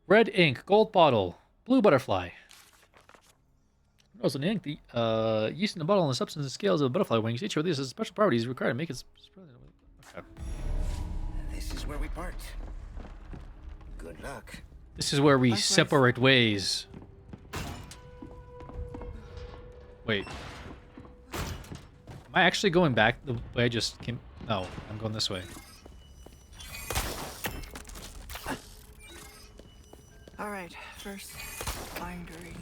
Red ink, gold bottle, blue butterfly. Rose and ink, the yeast in the bottle and the substance and scales of butterfly wings. Each of these has special properties required to make it. Okay. This is where we part. Good luck. This is where we separate ways. Wait. Am I actually going back the way I just came? No, I'm going this way. All right, first bindery.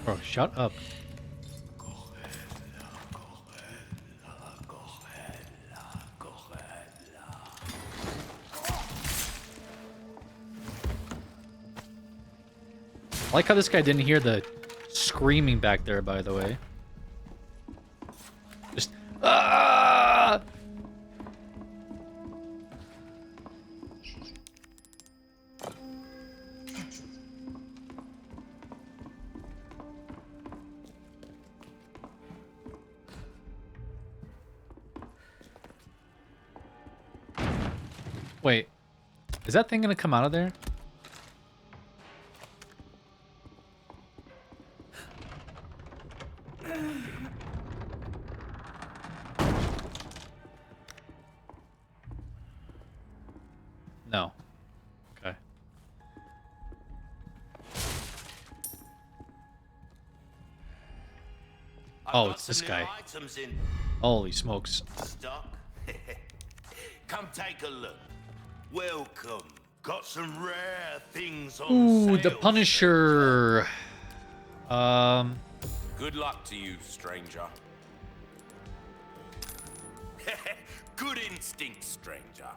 Bro, shut up. I like how this guy didn't hear the screaming back there, by the way. Just... Ah! Wait. Is that thing gonna come out of there? No. Okay. Oh, it's this guy. Holy smokes. Stock? Come take a look. Welcome. Got some rare things on Ooh, sale. the Punisher. Good luck to you, stranger. Good instinct, stranger.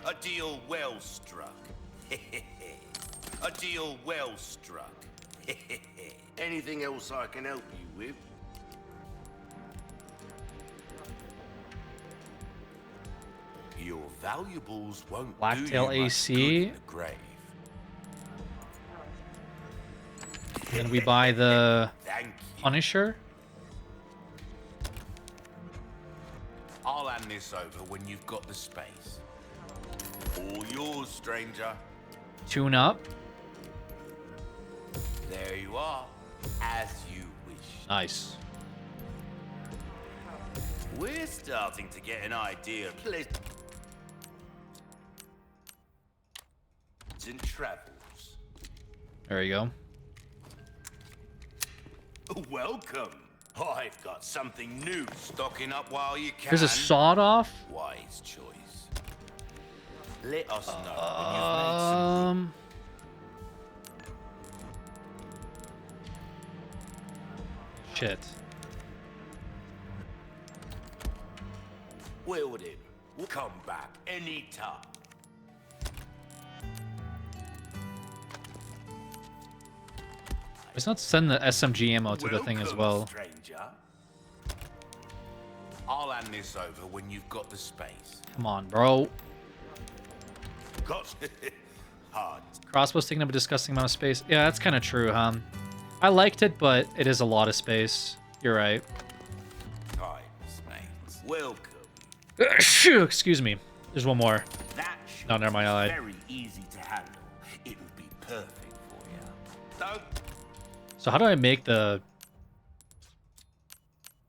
A deal well struck. A deal well struck. Anything else I can help you with? Your valuables won't Blacktail do you much AC. good in the grave. Then we buy the Thank you. Punisher. I'll hand this over when you've got the space. All yours, stranger. Tune up. There you are, as you wish. Nice. We're starting to get an idea of pleasant travels. There you go. Welcome. I've got something new. Stocking up while you can. There's a sawed off. Wise choice. Let us know when you've made some. Shit. Well then, we'll come back anytime. Let's not send the SMG ammo to the thing as well. Stranger. I'll hand this over when you've got the space. Come on, bro. Got hard. Crossbow's taking up a disgusting amount of space. Yeah, that's kind of true, huh? I liked it, but it is a lot of space. You're right. Times, mate. Welcome. Excuse me. There's one more. That No, never mind, I lied. very easy to handle. perfect for you. Don't So how do I make the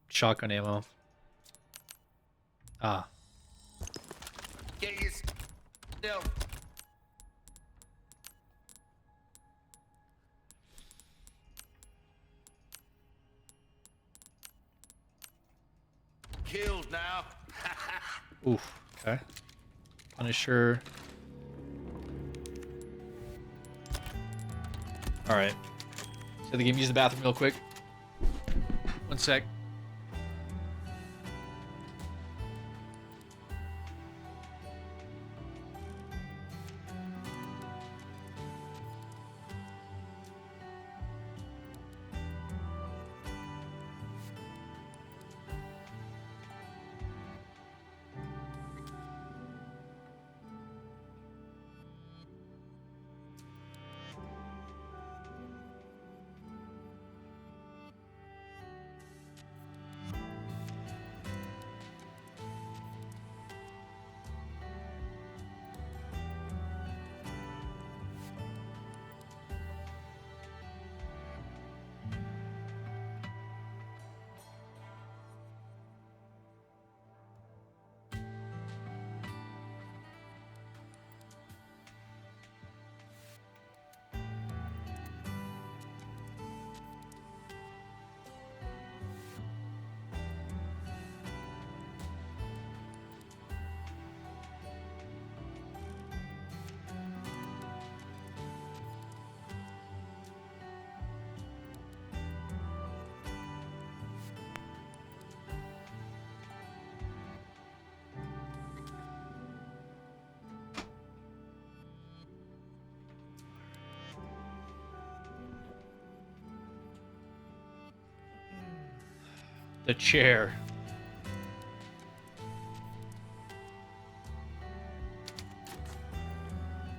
shotgun ammo? Ah. get yourself killed now. Oof. Okay. Punisher. All right. So the game use the bathroom real quick. One sec. The chair.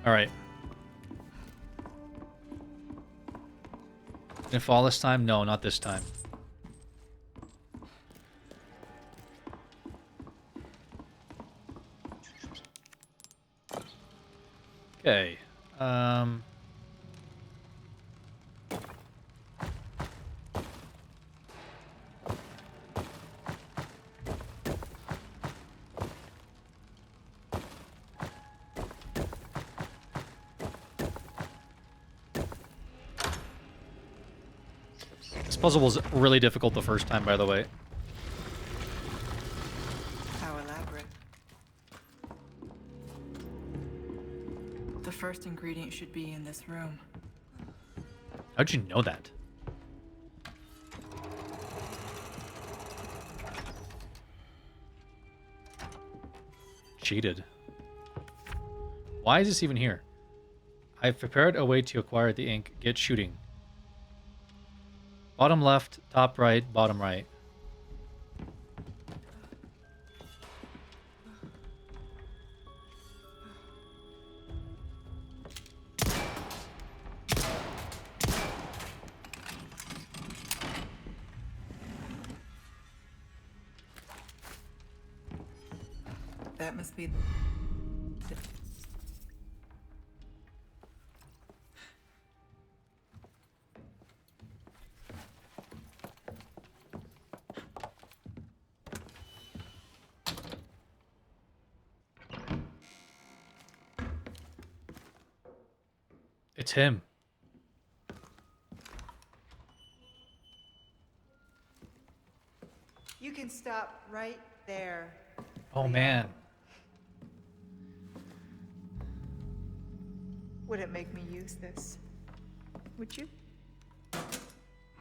All right. Gonna fall this time? No, not this time. Okay. This puzzle was really difficult the first time, by the way. How elaborate. The first ingredient should be in this room. How'd you know that? Cheated. Why is this even here? I've prepared a way to acquire the ink. Get shooting. Bottom left, top right, bottom right. That must be... It's him. You can stop right there. Oh man. Wouldn't make me use this. Would you?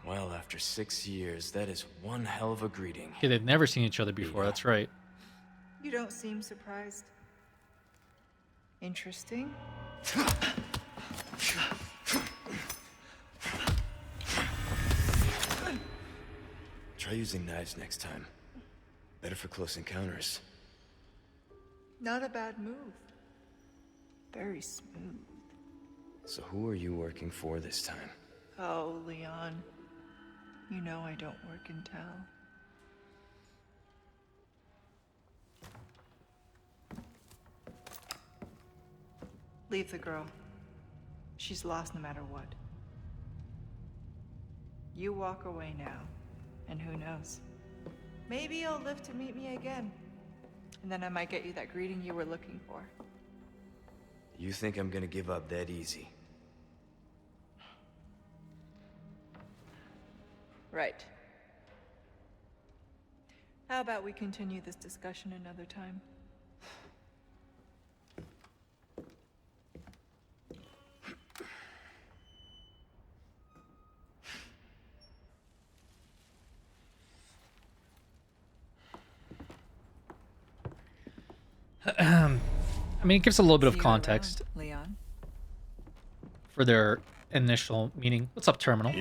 Well, after 6 years, that is one hell of a greeting. Okay, they've never seen each other before. That's right. You don't seem surprised. Interesting. Try using knives next time. Better for close encounters. Not a bad move. Very smooth. So who are you working for this time? Oh, Leon. You know I don't work in town. Leave the girl. She's lost no matter what. You walk away now, and who knows? Maybe you'll live to meet me again. And then I might get you that greeting you were looking for. You think I'm gonna give up that easy? Right. How about we continue this discussion another time? I mean, it gives a little bit of See you context around, Leon. for their initial meeting. What's up, Terminal?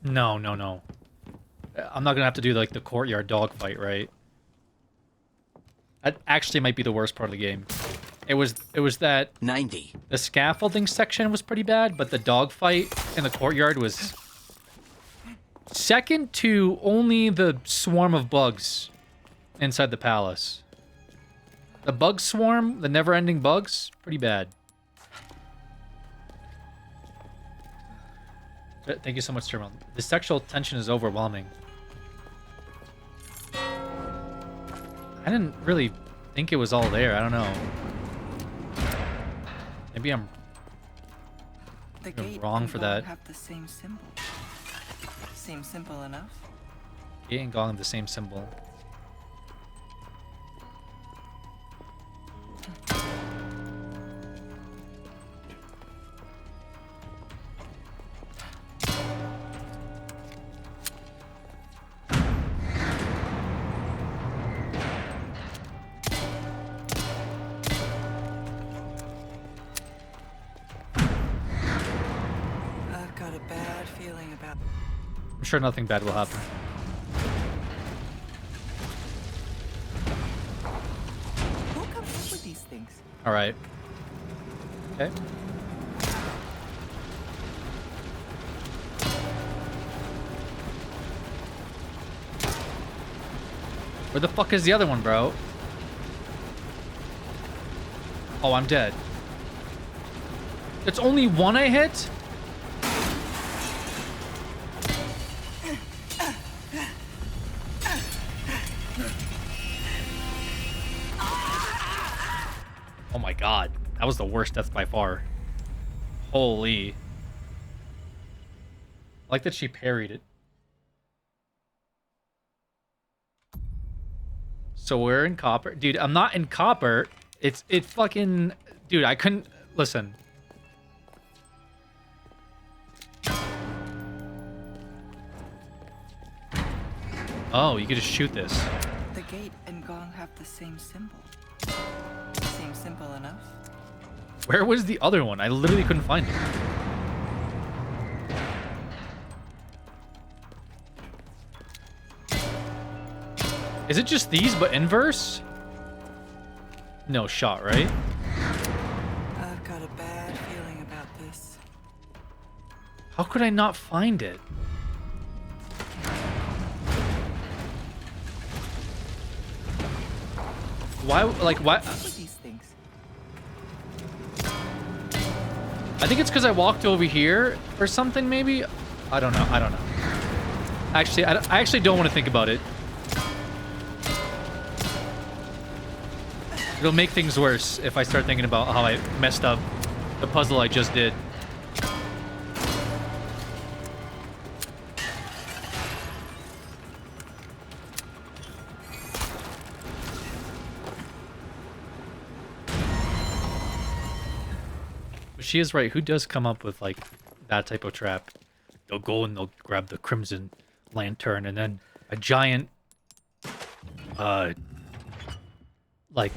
No, no, no. I'm not gonna have to do like the courtyard dogfight, right? That actually might be the worst part of the game. It was that 90. the scaffolding section was pretty bad, but the dogfight in the courtyard was second to only the swarm of bugs inside the palace. The bug swarm, the never-ending bugs, pretty bad. Thank you so much, Terminal. The sexual tension is overwhelming. I didn't really think it was all there. I don't know. Maybe I'm wrong for that. Have the same symbol. Seems simple enough. Gate and Gong have the same symbol. I've got a bad feeling about. I'm sure nothing bad will happen. Who comes up with these things? All right. Okay. Where the fuck is the other one, bro? Oh, I'm dead. It's only one I hit? Oh my god. That was the worst death by far. Holy. I like that she parried it. So we're in copper. Dude, I'm not in copper. It fucking... Dude, I couldn't... Listen. Oh, you could just shoot this. The gate and gong have the same symbol. Seems simple enough. Where was the other one? I literally couldn't find it. Is it just these, but inverse? No shot, right? I've got a bad feeling about this. How could I not find it? Why, like, why? With these things. I think it's because I walked over here or something, maybe? I don't know. I don't know. Actually, I actually don't want to think about it. It'll make things worse if I start thinking about how I messed up the puzzle I just did. But she is right. Who does come up with, like, that type of trap? They'll go and they'll grab the crimson lantern and then a giant, like,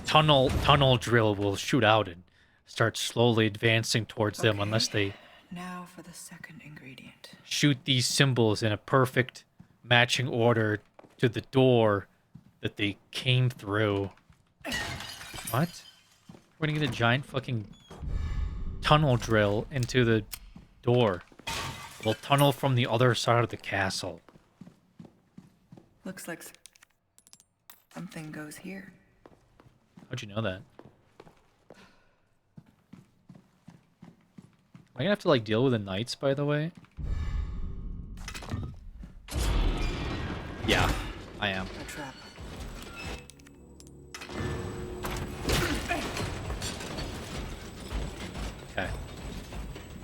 tunnel drill will shoot out and start slowly advancing towards them unless they Now for the second ingredient. shoot these symbols in a perfect matching order to the door that they came through. What? We're gonna get a giant fucking tunnel drill into the door. We'll tunnel from the other side of the castle. Looks like something goes here. How'd you know that? I gonna have to like deal with the knights, by the way? Yeah, I am. A trap. Okay.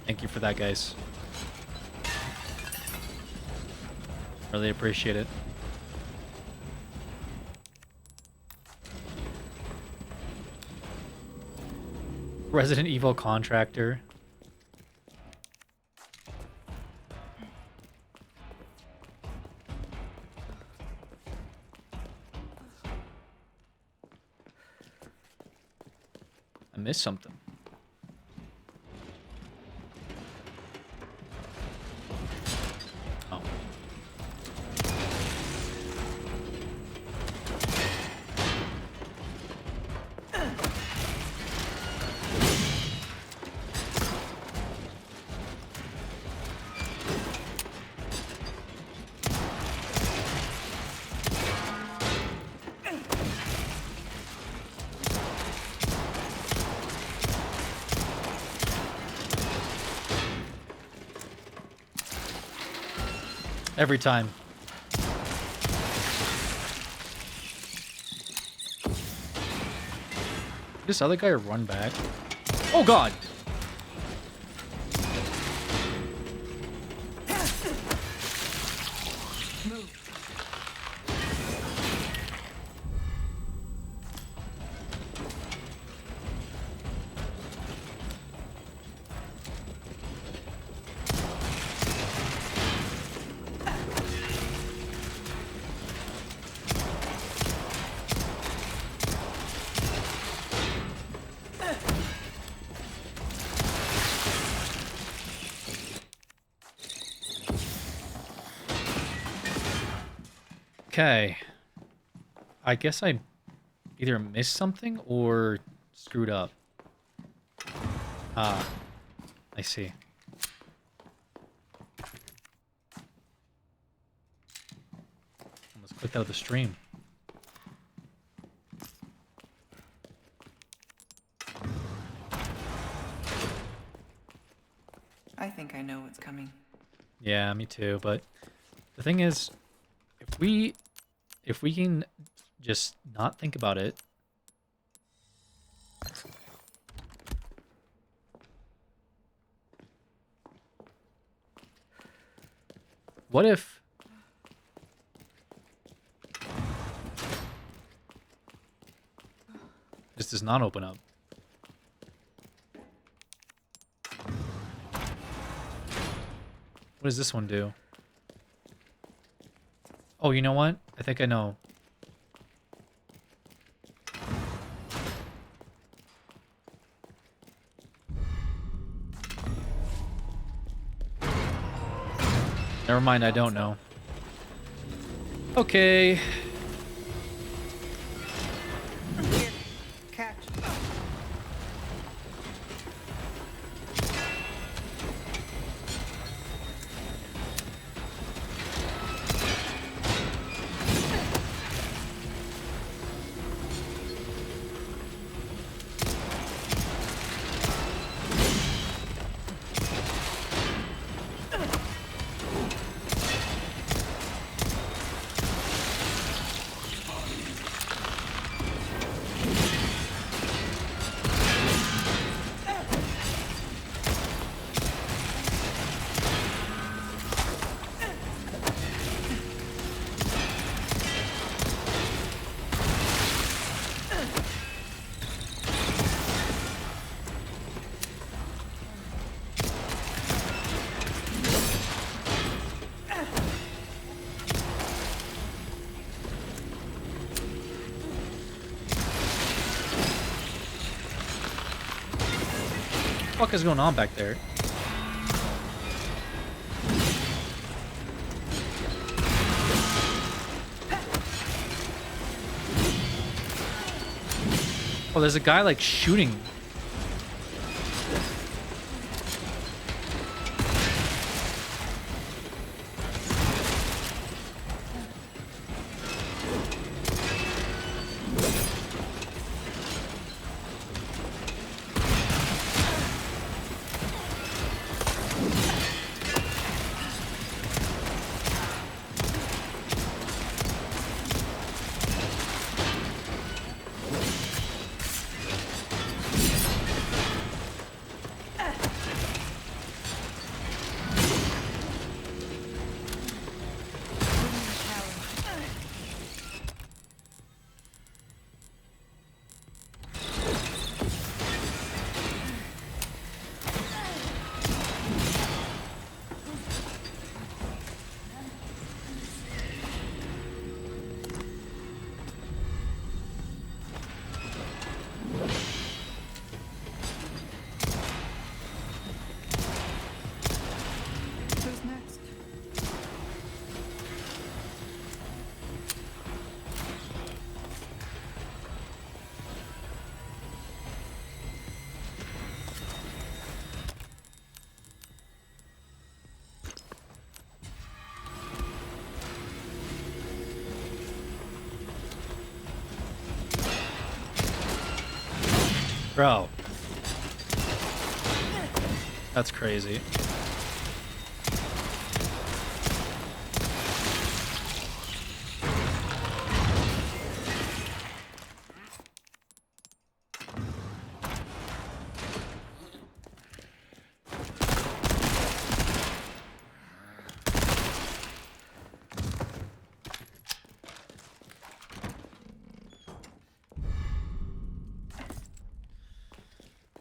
Thank you for that, guys. Really appreciate it. Resident Evil contractor. I missed something. Oh. Every time. This other guy run back. Oh god! Okay. I guess I either missed something or screwed up. Ah, I see. Almost clicked out of the stream. I think I know what's coming. Yeah, me too, but the thing is, if we can just not think about it. What if this does not open up? What does this one do? Oh, you know what? I think I know. Never mind, I don't know. Okay. Here, catch. What the fuck is going on back there? Oh, there's a guy like shooting. Bro. That's crazy.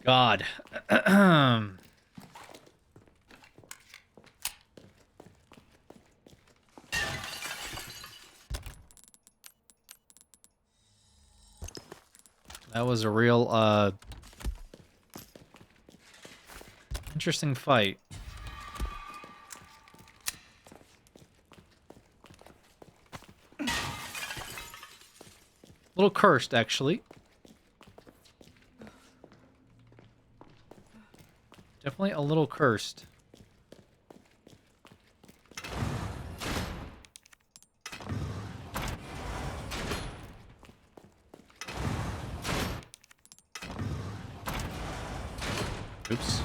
God. That was a real, interesting fight. A little cursed, actually. Definitely a little cursed. Oops.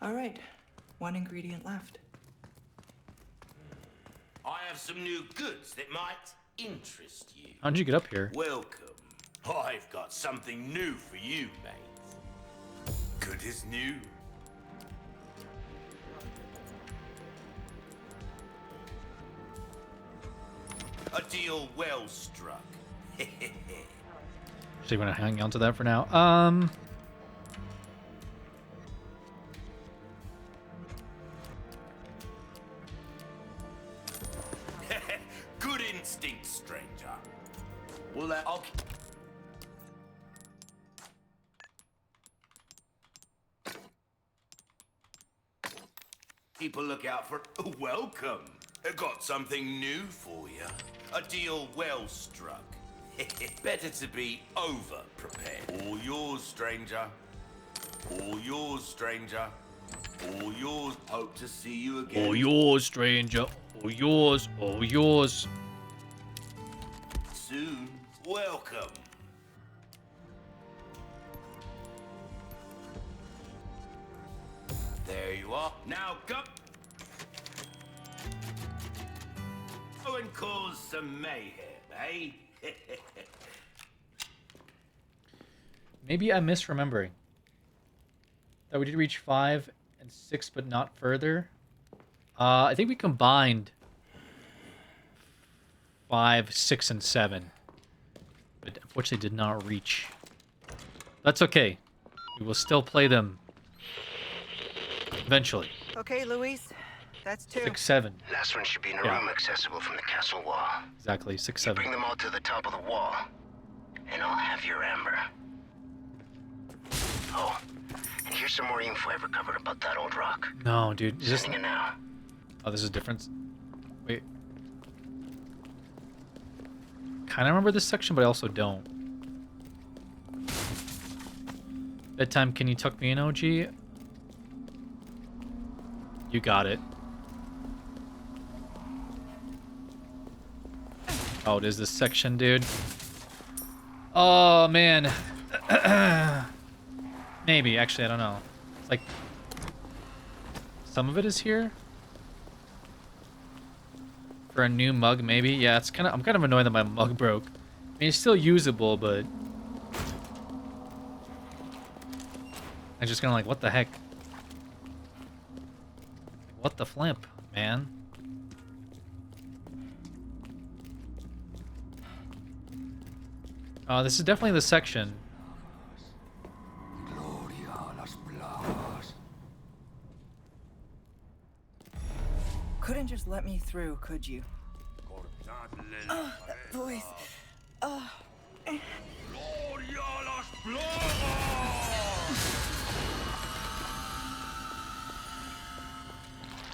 All right, one ingredient left. I have some new goods that might interest you. How'd you get up here? Welcome. I've got something new for you, mate. Good as new. A deal well struck. So you want to hang on to that for now? Good instinct, stranger. Well, I'll... keep a lookout for... Welcome. I got something new for you. A deal well struck. Better to be over-prepared. All yours, stranger. All yours, stranger. All yours. Hope to see you again. All yours, stranger. All yours. All yours. Soon. Welcome. There you are. Now go. Go and cause some mayhem, eh? Maybe I'm misremembering. That we did reach 5 and 6, but not further. I think we combined 5, 6, and 7. But unfortunately did not reach. That's okay. We will still play them eventually. Okay, Luis, that's 2. 6, 7. Last one should be in a Yeah. room accessible from the castle wall. Exactly, 6, 7. Bring them all to the top of the wall, and I'll have your amber. Oh, and here's some more info I've recovered about that old rock. No, dude. Is this... Sending it now. Oh, this is different. Wait. Kind of remember this section, but I also don't. Bedtime, can you tuck me in, OG? You got it. Oh, it is this section, dude. Oh, man. Maybe, actually, I don't know. It's like... some of it is here? For a new mug, maybe? Yeah, it's kind of... I'm kind of annoyed that my mug broke. I mean, it's still usable, but... I'm just kind of like, what the heck? What the flimp, man? This is definitely the section. Couldn't just let me through, could you? That voice.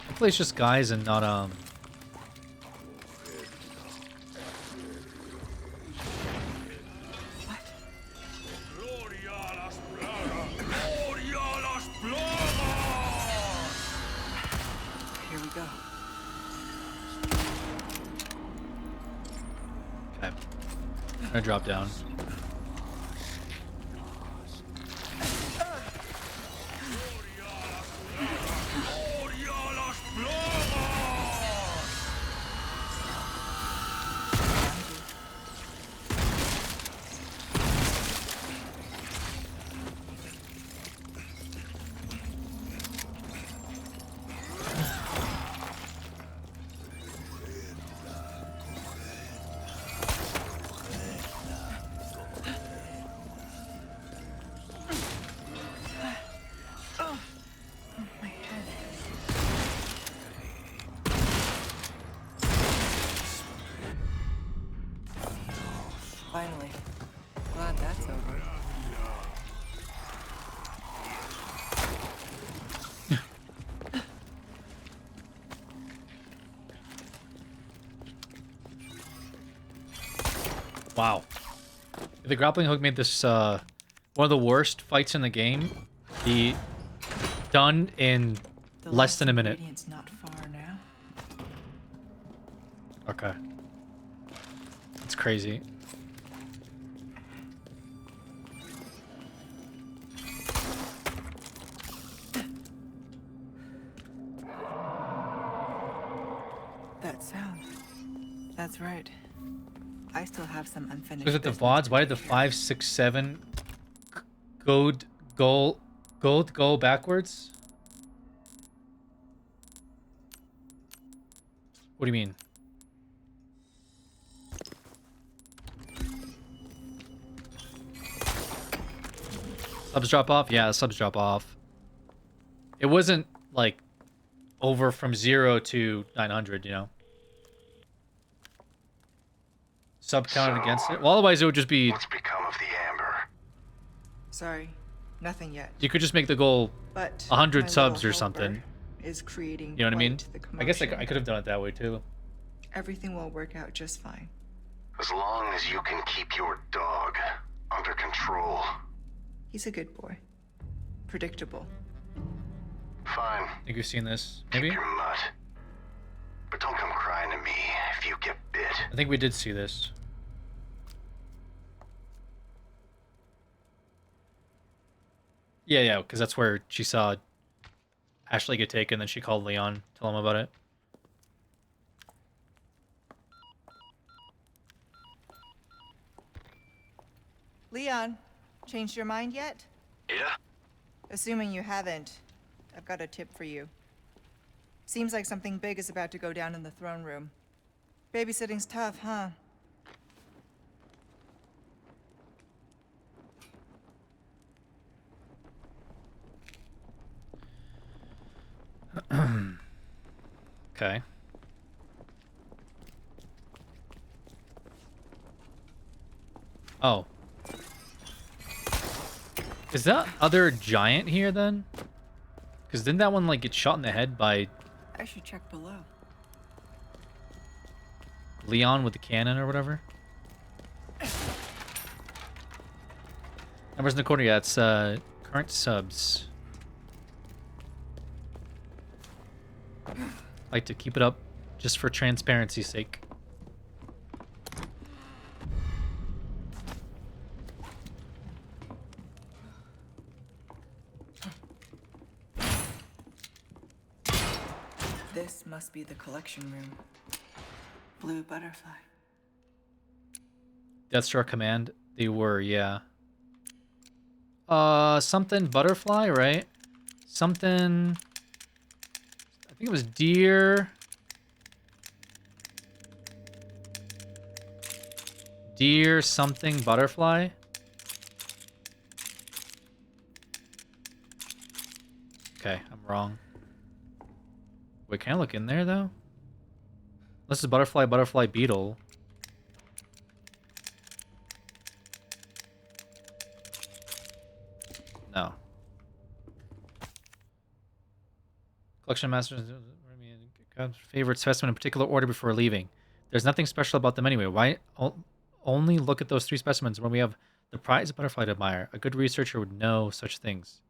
Hopefully it's just guys and not, Okay. I'm gonna drop down. Finally. Glad that's over. Wow. The grappling hook made this one of the worst fights in the game be done in less than a minute. Ingredient's not far now. Okay. It's crazy. That sound. That's right. I still have some unfinished. Was it the business VODs? to Why did take the care 5, 6, 7 go backwards? What do you mean? Subs drop off? Yeah, subs drop off. It wasn't like over from 0 to 900, you know? Sub counted against it? Well, otherwise it would just be... What's become of the amber? Sorry, nothing yet. You could just make the goal But 100 my subs little or something. helper is creating You know what I mean? quite the I guess I commotion. could have done it that way too. Everything will work out just fine. As long as you can keep your dog under control. He's a good boy. Predictable. Fine. Think you've seen this? Maybe? Keep your mutt. But don't come crying to me if you get bit. I think we did see this. Yeah, because that's where she saw Ashley get taken, then she called Leon, tell him about it. Leon, changed your mind yet? Yeah? Assuming you haven't, I've got a tip for you. Seems like something big is about to go down in the throne room. Babysitting's tough, huh? Okay. Oh. Is that other giant here then? Because didn't that one like get shot in the head by I should check below. Leon with the cannon or whatever? Numbers in the corner, yeah, it's current subs. Like to keep it up just for transparency's sake. This must be the collection room. Blue butterfly. Deathstroke command, they were, yeah. Something butterfly, right? Something... I think it was deer. Deer something butterfly. Okay, I'm wrong. Wait, can I look in there though? This is butterfly beetle. No. Collection masters, favorite specimen in particular order before leaving. There's nothing special about them anyway. Why only look at those 3 specimens when we have the prize butterfly to admire? A good researcher would know such things.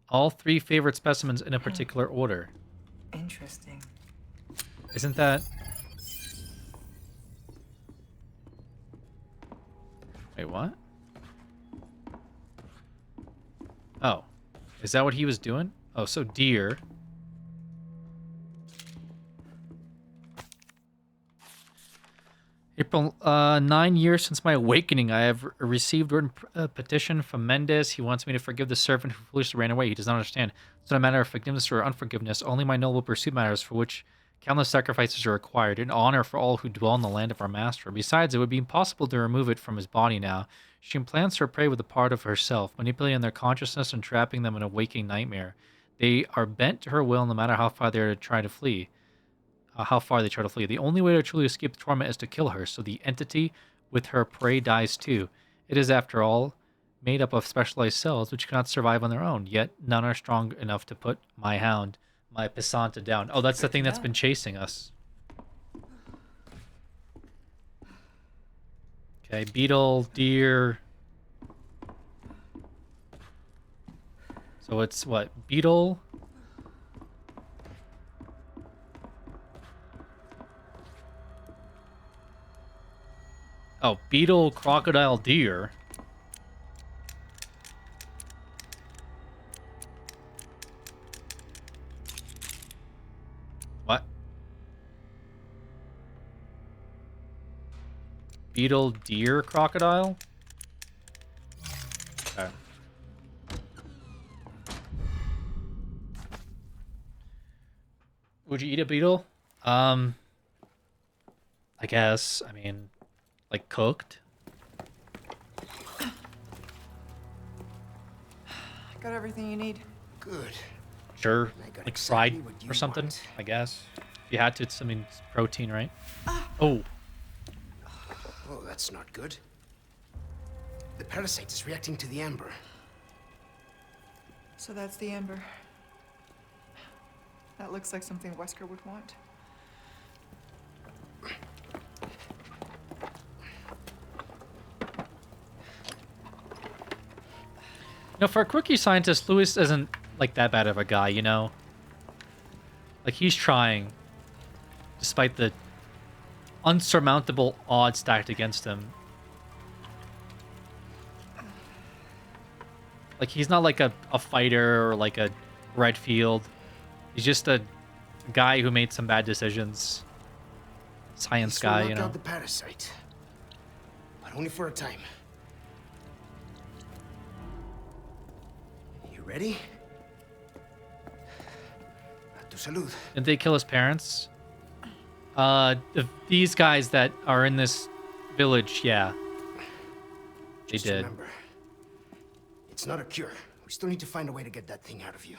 All 3 favorite specimens in a particular order. Interesting. Isn't that... Wait, what? Oh. Is that what he was doing? Oh, so deer. April, 9 years since my awakening, I have received written petition from Mendes. He wants me to forgive the servant who foolishly ran away. He does not understand. It's not a matter of forgiveness or unforgiveness. Only my noble pursuit matters, for which countless sacrifices are required, in honor for all who dwell in the land of our master. Besides, it would be impossible to remove it from his body now. She implants her prey with a part of herself, manipulating their consciousness and trapping them in a waking nightmare. They are bent to her will, no matter how far they try to flee. The only way to truly escape the torment is to kill her, so the entity with her prey dies too. It is, after all, made up of specialized cells which cannot survive on their own, yet none are strong enough to put my hound, my Pisanta, down. Oh, that's the thing that's been chasing us. Okay, beetle, deer. So it's what? Beetle? Oh, beetle, crocodile, deer. What? Beetle, deer, crocodile? Okay. Would you eat a beetle? I guess. I mean, like cooked? Got everything you need. Good. Sure. I got Like exactly fried what you or something, want. I guess. If you had to, it's, I mean, it's protein, right? Oh. Oh, that's not good. The parasite is reacting to the amber. So that's the amber. That looks like something Wesker would want. You know, for a quickie scientist, Lewis isn't like that bad of a guy, you know? Like, he's trying, despite the unsurmountable odds stacked against him. Like, he's not like a fighter or like a Redfield. He's just a guy who made some bad decisions. Science This will guy, knock you know? out the parasite, but only for a time. You ready? A tu salud. Didn't they kill his parents? These guys that are in this village, yeah. They Just did. remember, it's not a cure. We still need to find a way to get that thing out of you.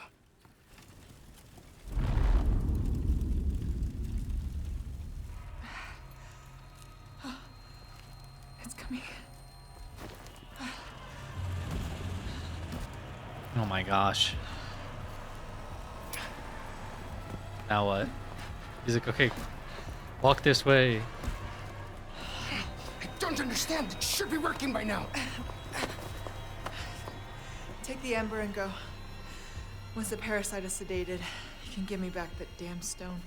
It's coming. Oh my gosh. Now what? He's like, okay, walk this way. I don't understand. It should be working by now. Take the amber and go. Once the parasite is sedated, you can give me back that damn stone.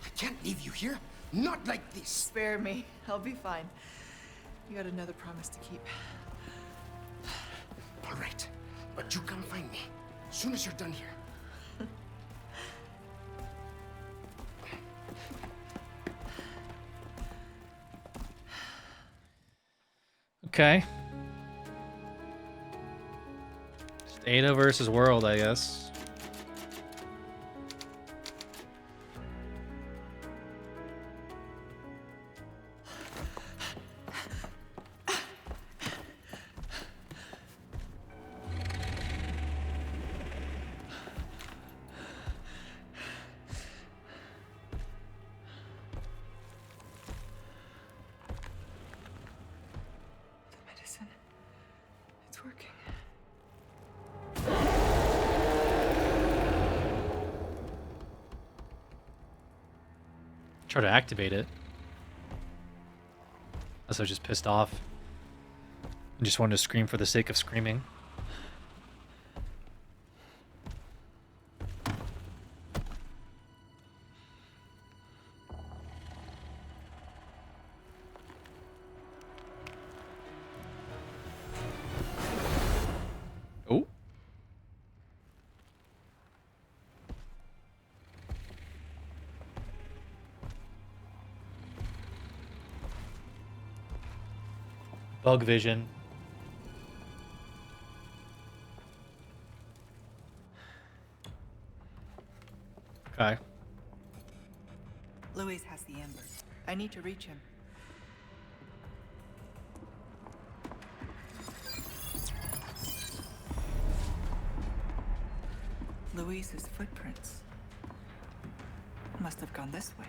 I can't leave you here. Not like this. Spare me. I'll be fine. You got another promise to keep. All right, but you come find me as soon as you're done here. Okay. Just Ada versus world, I guess. The medicine. It's working. Try to activate it. Unless I was just pissed off. And just wanted to scream for the sake of screaming. Bug vision. Okay. Louis has the embers. I need to reach him. Louise's footprints must have gone this way.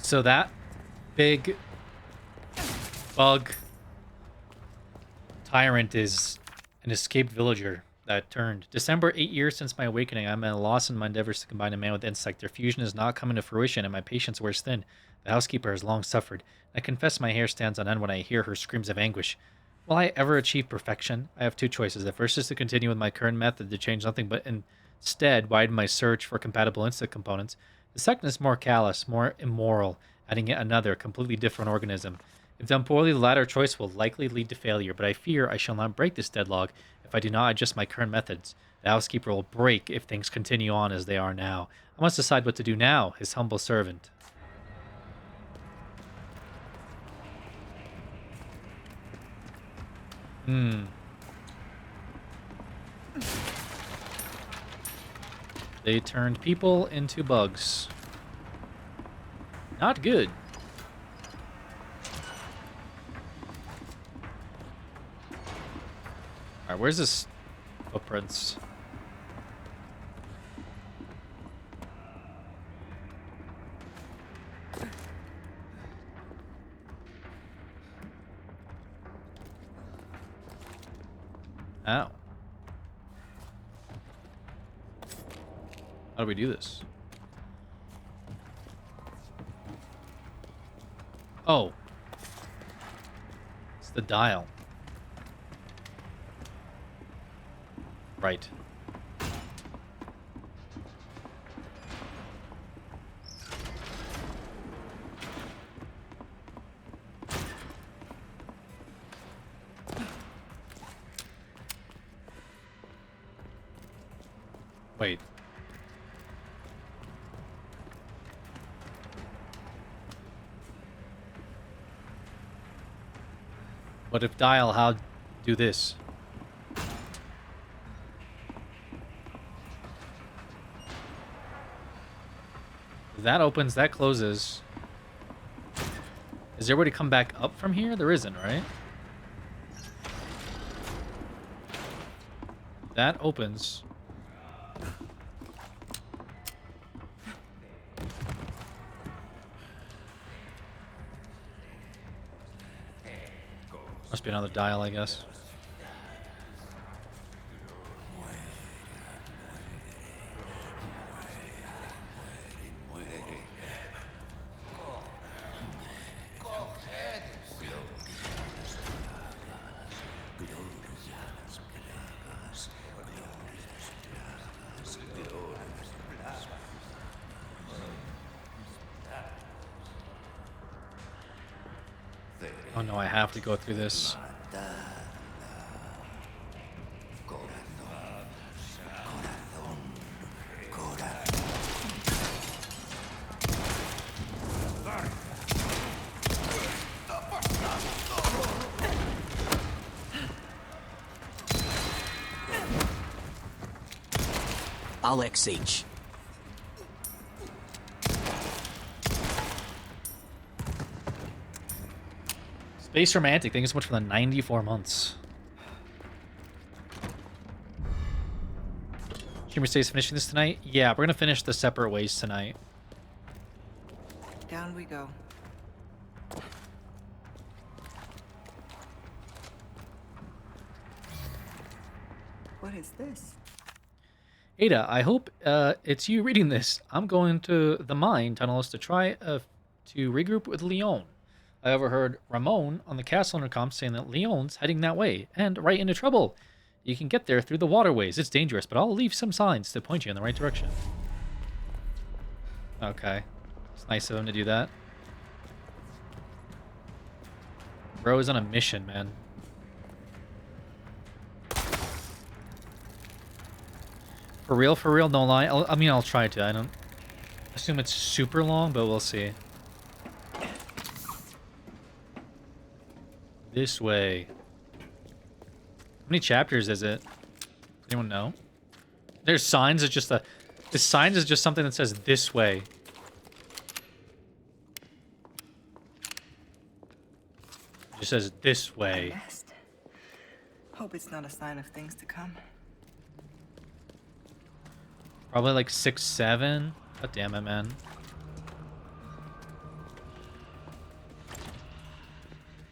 So that big bug tyrant is an escaped villager that turned. December, 8 years since my awakening. I'm at a loss in my endeavors to combine a man with insect. Their fusion is not coming to fruition, and my patience wears thin. The housekeeper has long suffered. I confess my hair stands on end when I hear her screams of anguish. Will I ever achieve perfection? I have two choices. The first is to continue with my current method to change nothing, but instead widen my search for compatible insect components. The second is more callous, more immoral, adding yet another, completely different organism. If done poorly, the latter choice will likely lead to failure, but I fear I shall not break this deadlock if I do not adjust my current methods. The housekeeper will break if things continue on as they are now. I must decide what to do now, his humble servant. They turned people into bugs. Not good. Alright, where's this footprints? Ow. How do we do this? Oh. It's the dial. Right. Wait. But if dial, how do this? That opens, that closes. Is there a way to come back up from here? There isn't, right? That opens. Must be another dial, I guess. Oh no, I have to go through this. Alex H. Space Romantic, thank you so much for the 94 months. Shimmer stays finishing this tonight? Yeah, we're gonna finish the separate ways tonight. Down we go. What is this? Ada, I hope it's you reading this. I'm going to the mine tunnels to try to regroup with Leon. I overheard Ramon on the castle intercom saying that Leon's heading that way and right into trouble. You can get there through the waterways. It's dangerous, but I'll leave some signs to point you in the right direction. Okay. It's nice of him to do that. Bro is on a mission, man. For real, no lie. I mean, I'll try to. I don't assume it's super long, but we'll see. This way. How many chapters is it? Does anyone know? There's signs. It's just the signs is just something that says this way. It just says this way. Nest. Hope it's not a sign of things to come. Probably like 6, 7. God damn it, man.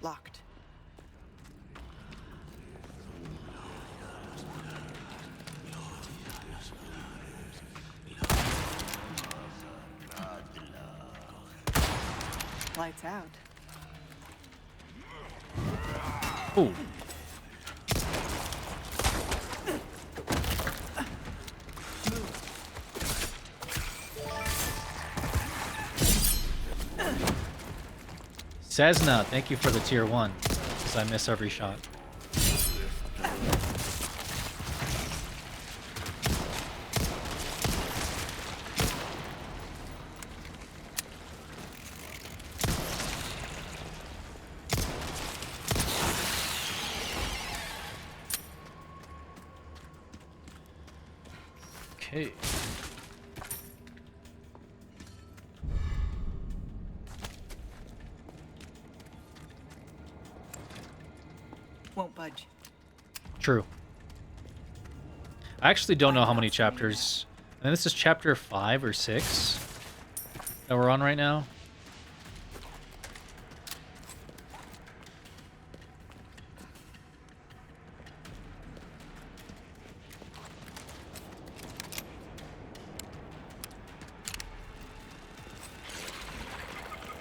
Locked. Lights out. Ooh. Cessna, thank you for the tier 1, because I miss every shot. Okay. Won't budge. True. I actually don't know how many chapters. I think this is chapter 5 or 6 that we're on right now.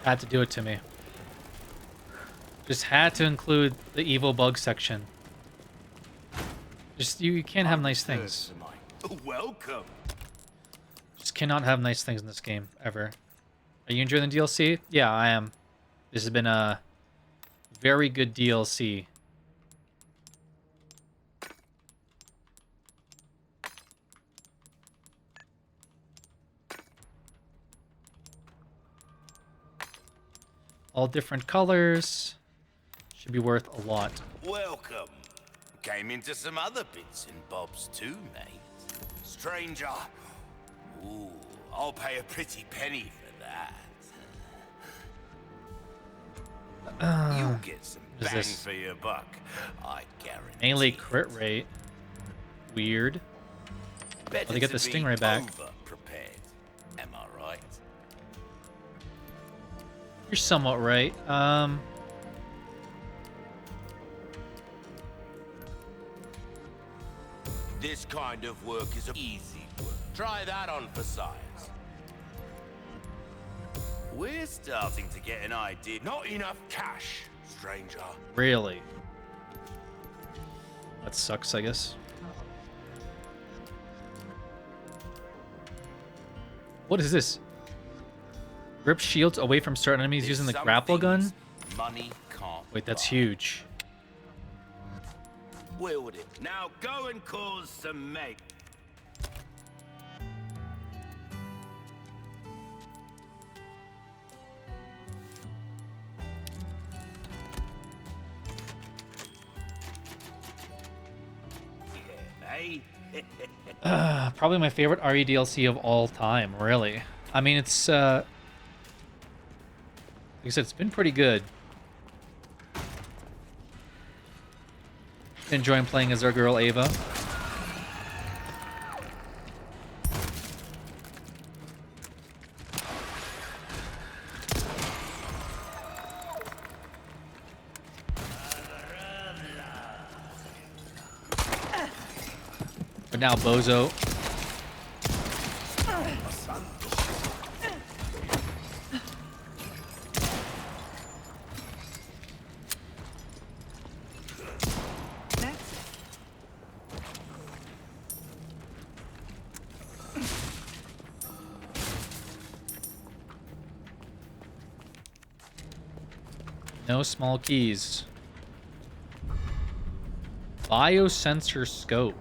Had to do it to me. Just had to include the evil bug section. Just you can't have nice things. Welcome. Just cannot have nice things in this game ever. Are you enjoying the DLC? Yeah, I am. This has been a very good DLC. All different colors. Should be worth a lot. Welcome. Came into some other bits and bobs too, mate. Stranger. Ooh, I'll pay a pretty penny for that. You'll get some What is bang this? for your buck, I guarantee. Mainly crit rate. Weird. Better they get to the be stingray back. over-prepared. Am I right? You're somewhat right. This kind of work is easy work. Try that on for size. We're starting to get an idea. Not enough cash, stranger. Really? That sucks, I guess. What is this? Rip shields away from certain enemies using the Some grapple gun? things Money can't Wait, that's buy. huge. Wield it. Now go and cause some make. Yeah, eh? Probably my favorite RE DLC of all time, really. I mean, it's, like I said, it's been pretty good. Enjoying playing as our girl Ava. But now Bozo. No small keys. Biosensor scope.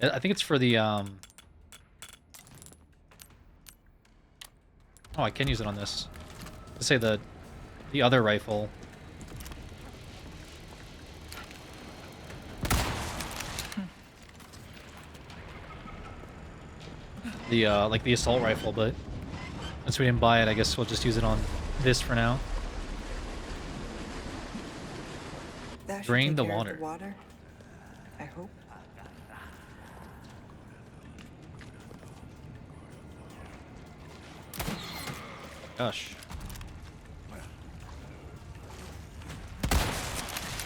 I think it's for the Oh, I can use it on this. Let's say the other rifle. The like the assault rifle, but since we didn't buy it, I guess we'll just use it on this for now. That should Drain take the care of water. the water. I hope. Gosh.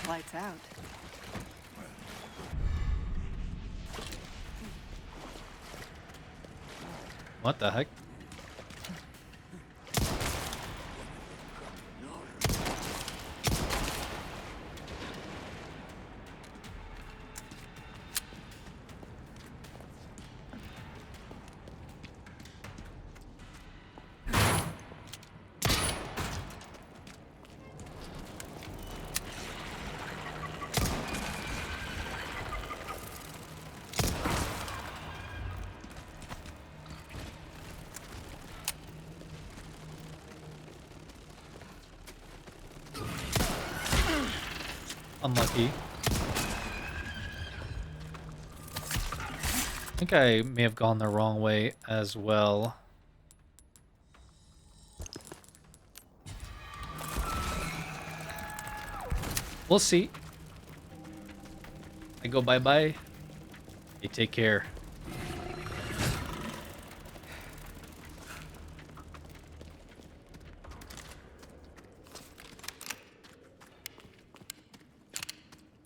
Lights out. What the heck? Unlucky. I think I may have gone the wrong way as well. We'll see. I go bye-bye. You take care.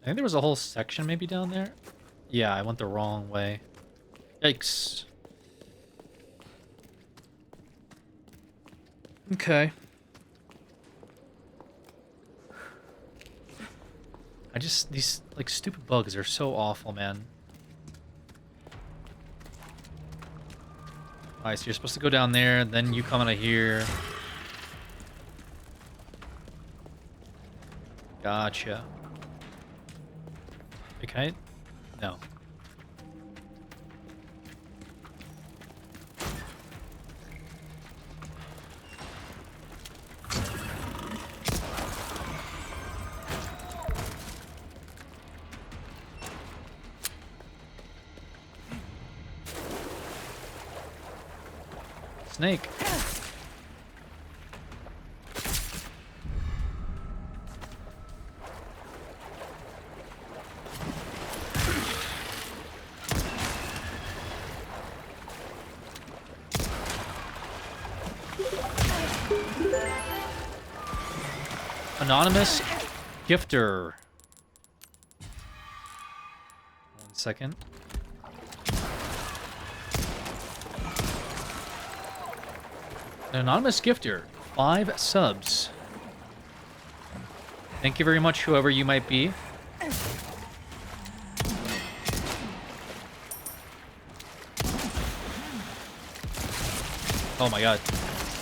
I think there was a whole section maybe down there. Yeah, I went the wrong way. Yikes. Okay. These, like, stupid bugs are so awful, man. Alright, so you're supposed to go down there, then you come out of here. Gotcha. Okay. No. Snake. Anonymous gifter. 1 second. An anonymous gifter. 5 subs. Thank you very much, whoever you might be. Oh my god.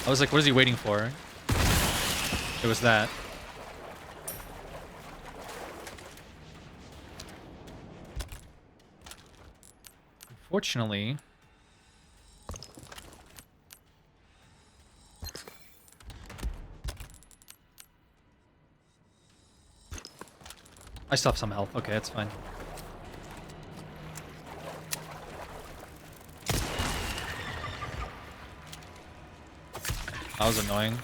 I was like, what is he waiting for? It was that. Unfortunately... I still have some health. Okay, that's fine. That was annoying.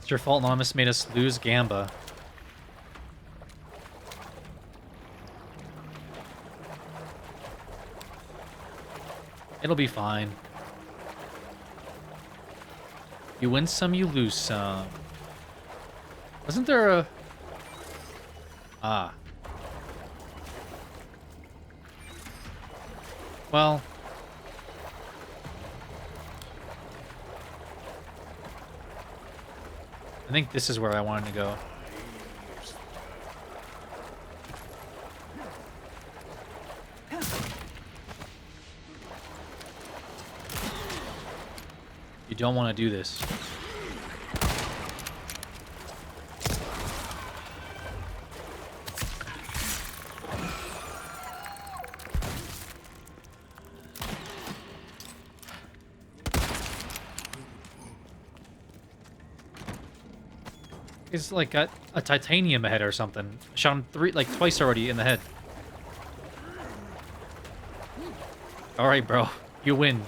It's your fault Anonymous made us lose Gamba. It'll be fine. You win some, you lose some. Wasn't there a... Ah. Well... I think this is where I wanted to go. don't want to do this. He's like got a titanium head or something. Shot him twice already in the head. Alright, bro. You win.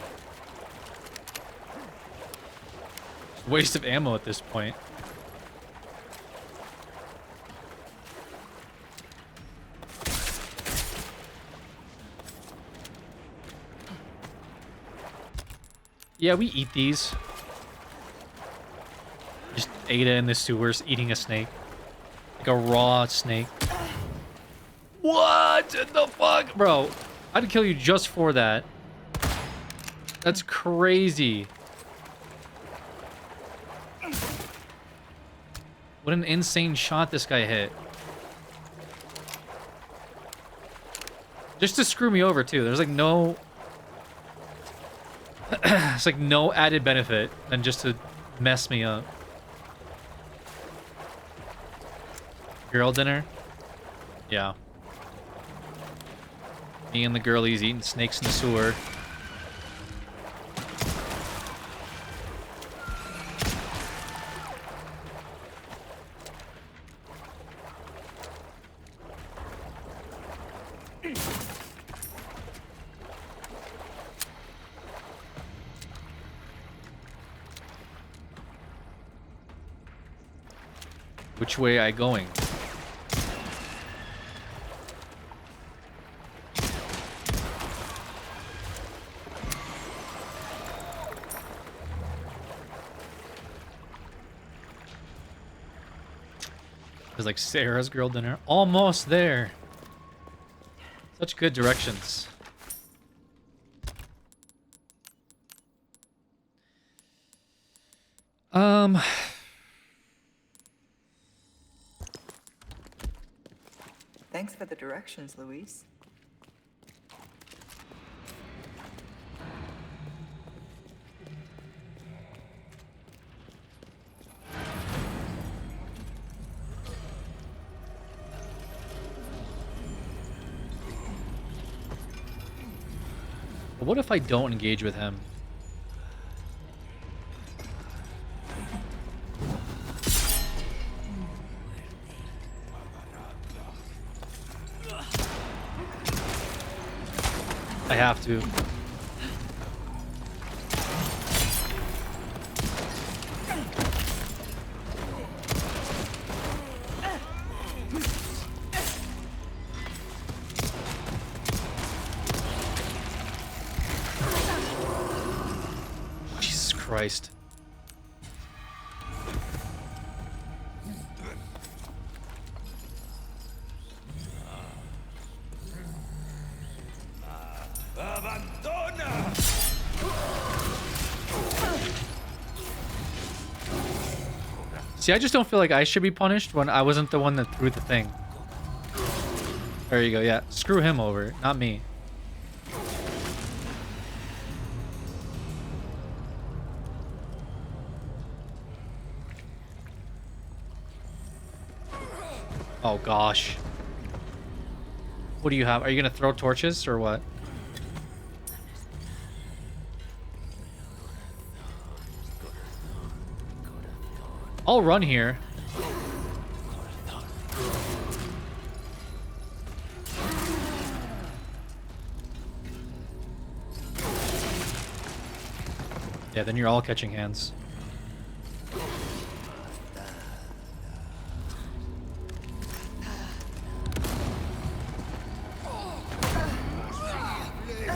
Waste of ammo at this point. Yeah, we eat these. Just Ada in the sewers eating a snake. Like a raw snake. What the fuck? Bro, I'd kill you just for that. That's crazy. What an insane shot this guy hit. Just to screw me over, too. There's like no... it's like no added benefit than just to mess me up. Girl dinner? Yeah. Me and the girlies eating snakes in the sewer. Which way are I going? It's like Sarah's girl dinner. Almost there. Such good directions. Thanks for the directions, Luis. But what if I don't engage with him? I have to. Jesus Christ. See, I just don't feel like I should be punished when I wasn't the one that threw the thing. There you go, yeah. Screw him over, not me. Oh gosh. What do you have? Are you gonna throw torches or what? I'll run here. Yeah, then you're all catching hands.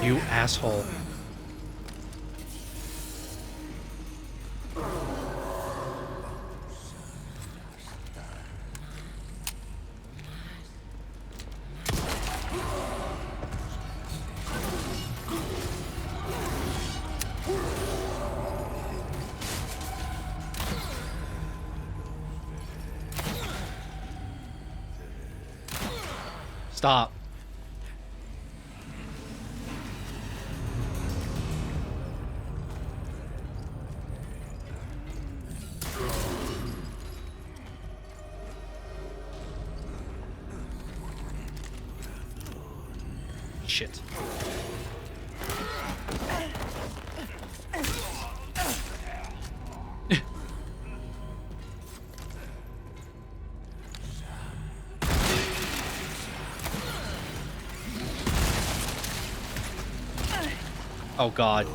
You asshole. Stop. shit. Oh god.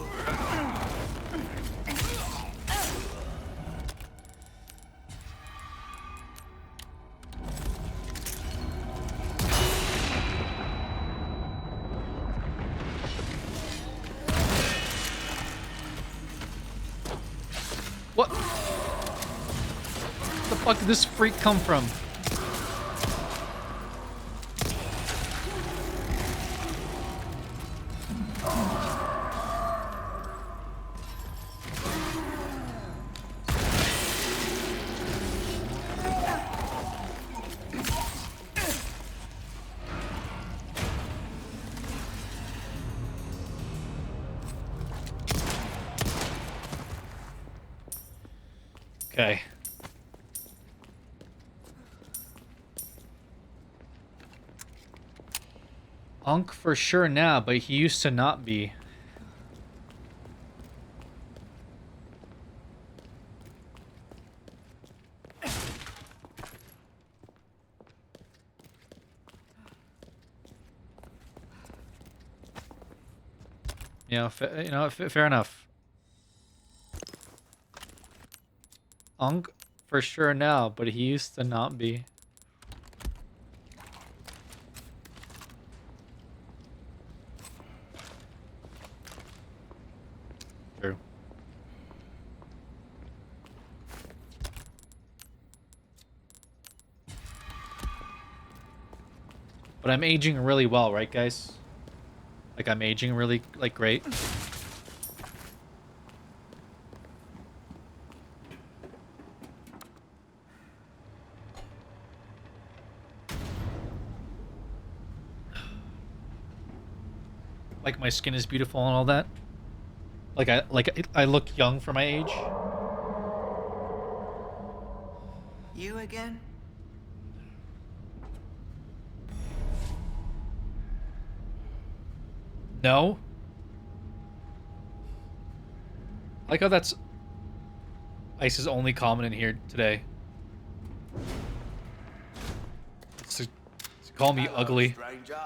What? Where the fuck did this freak come from? Okay. Unk for sure now, but he used to not be. Fair enough. Unk for sure now, but he used to not be. True. But I'm aging really well, right, guys? Like, I'm aging really, like, great. Like, my skin is beautiful and all that. I look young for my age. You again? No. I like how that's Ice's only comment in here today. It's to call me ugly. Stranger.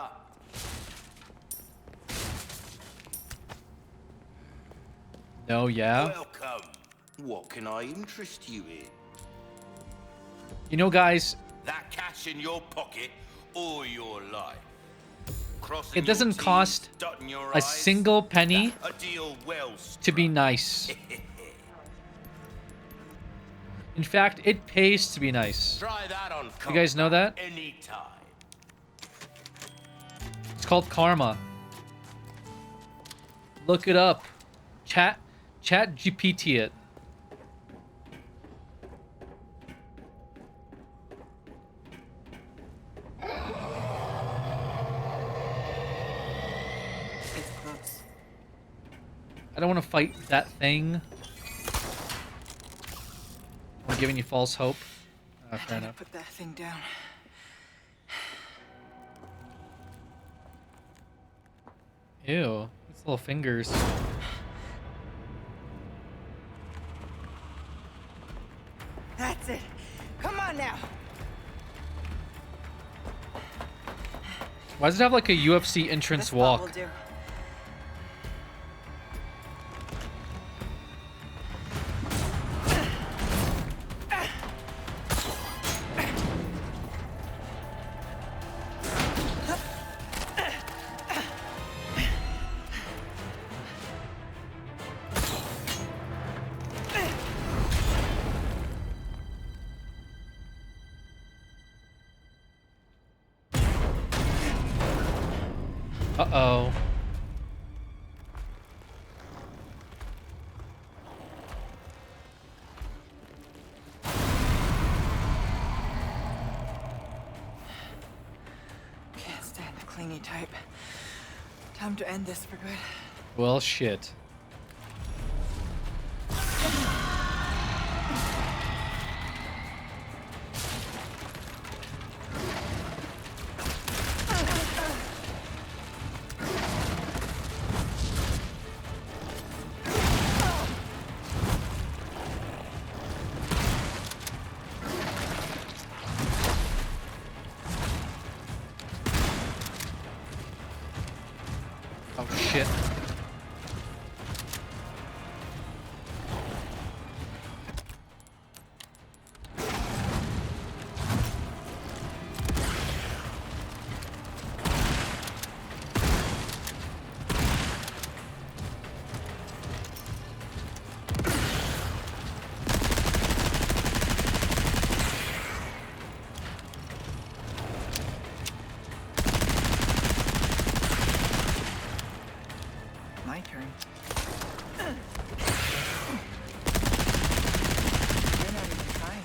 No, yeah. Welcome. What can I interest you in? You know, guys, That cash in your pocket or your life? Crossing it doesn't your T's, cost dotting your a I's? single penny A deal well to be nice. In fact, it pays to be nice. Try that on. You guys know that? Anytime. It's called karma. Look it up. Chat GPT it. It's close. I don't want to fight that thing. I'm giving you false hope. Fair I enough. put that thing down. Ew. Its little fingers. That's it. Come on now. Why does it have like a UFC entrance This spot will walk? do. Uh-oh. Can't stand the clingy type. Time to end this for good. Well, shit. shit. My turn. You're not even trying.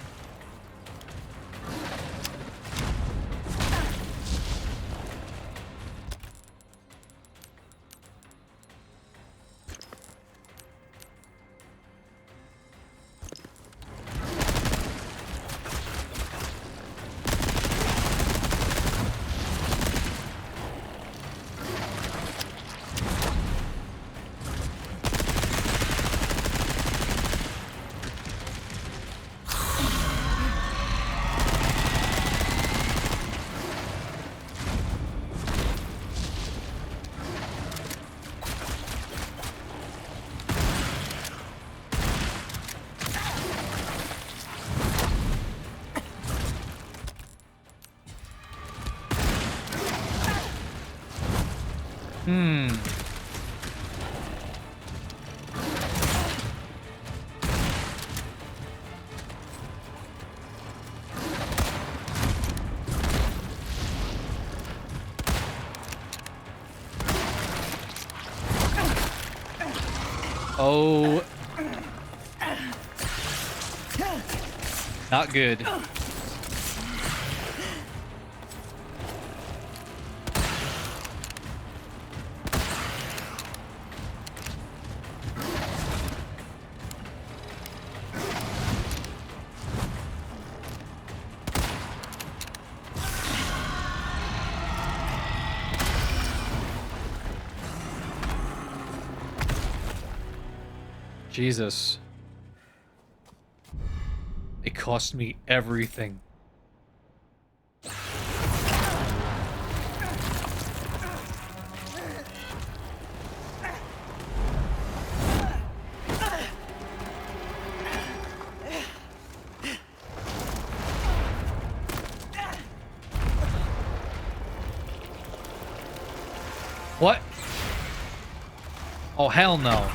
Oh. Not good. Jesus. It cost me everything. What? Oh, hell no.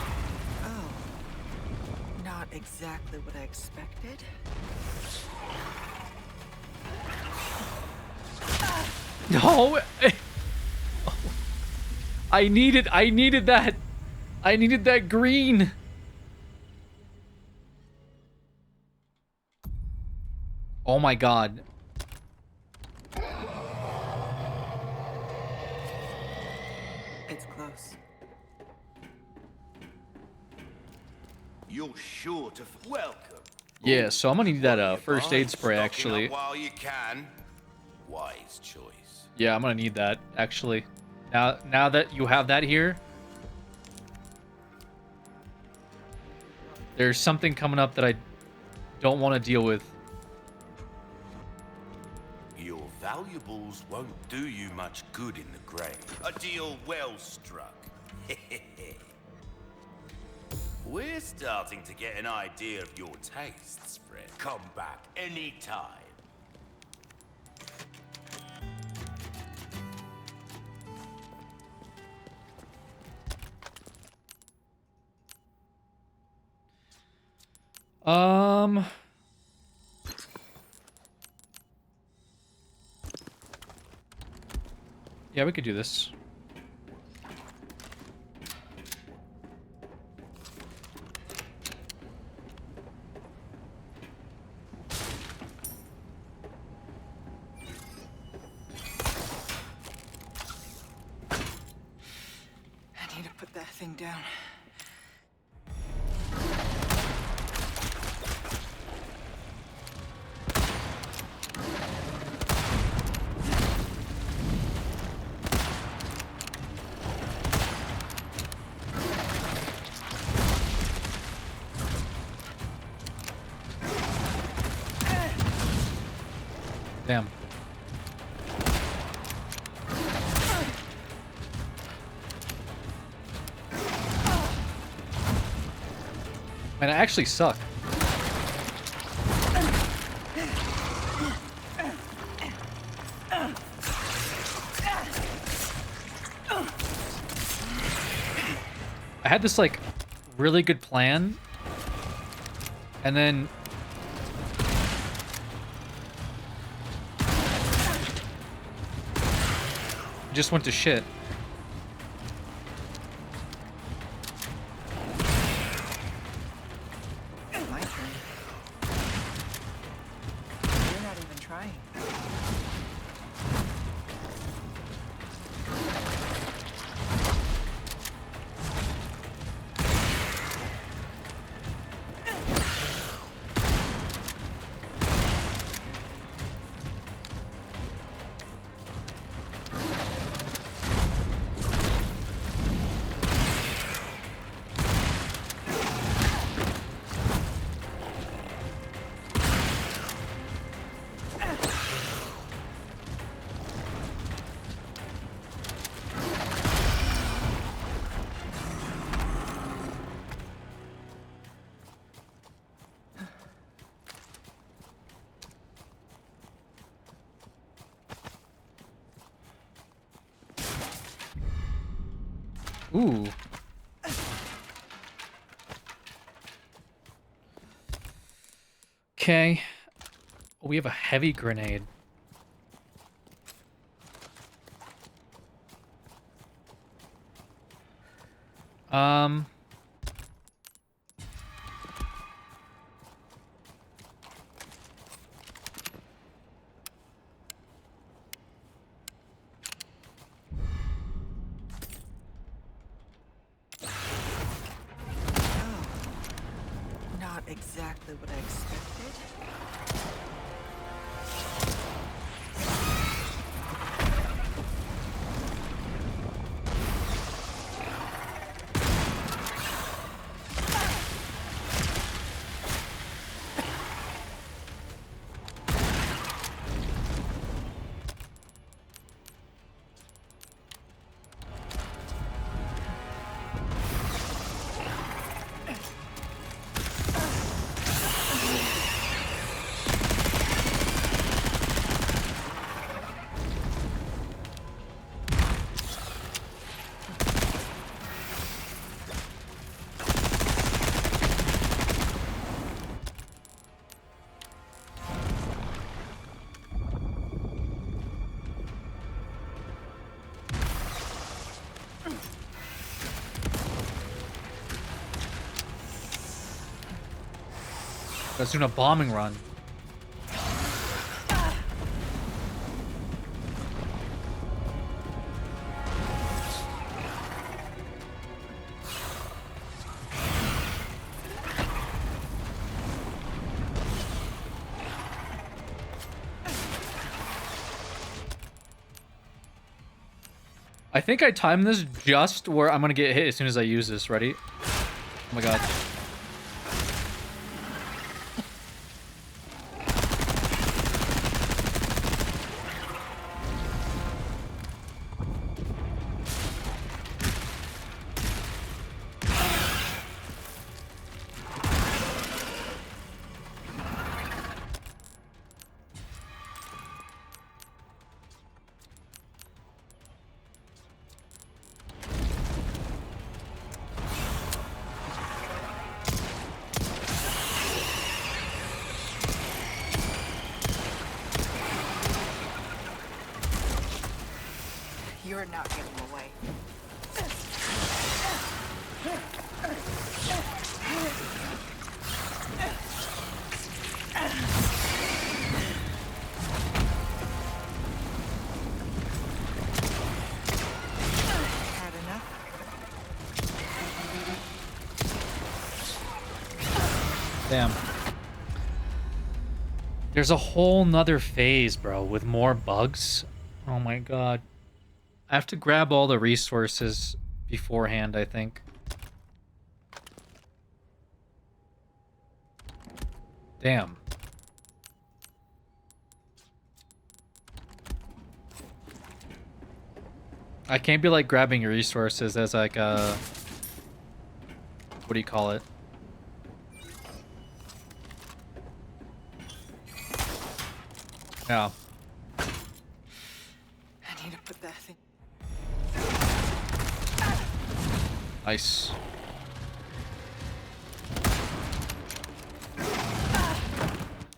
Not exactly what I expected. No. I needed that. I needed that green. Oh my god. It's close. You're sure to welcome. Yeah, so I'm gonna need that first aid spray Stocking actually. up while you can. Wise choice. Yeah, I'm gonna need that actually. Now that you have that here, there's something coming up that I don't want to deal with. Your valuables won't do you much good in the grave. A deal well struck. We're starting to get an idea of your tastes, friend. Come back anytime. Yeah, we could do this. I need to put that thing down. Damn. Man, I actually suck. I had this like really good plan, and then it just went to shit. My turn. You're not even trying. Ooh. Okay. Oh, we have a heavy grenade. Um. Not exactly what I expected. Let's do a bombing run. I think I timed this just where I'm gonna get hit as soon as I use this. Ready? Oh my god. You're not getting away. Had enough? Damn. There's a whole nother phase, bro, with more bugs. Oh my god. I have to grab all the resources beforehand, I think. Damn. I can't be like grabbing your resources as like a... What do you call it? Yeah. I need to put that thing. Nice.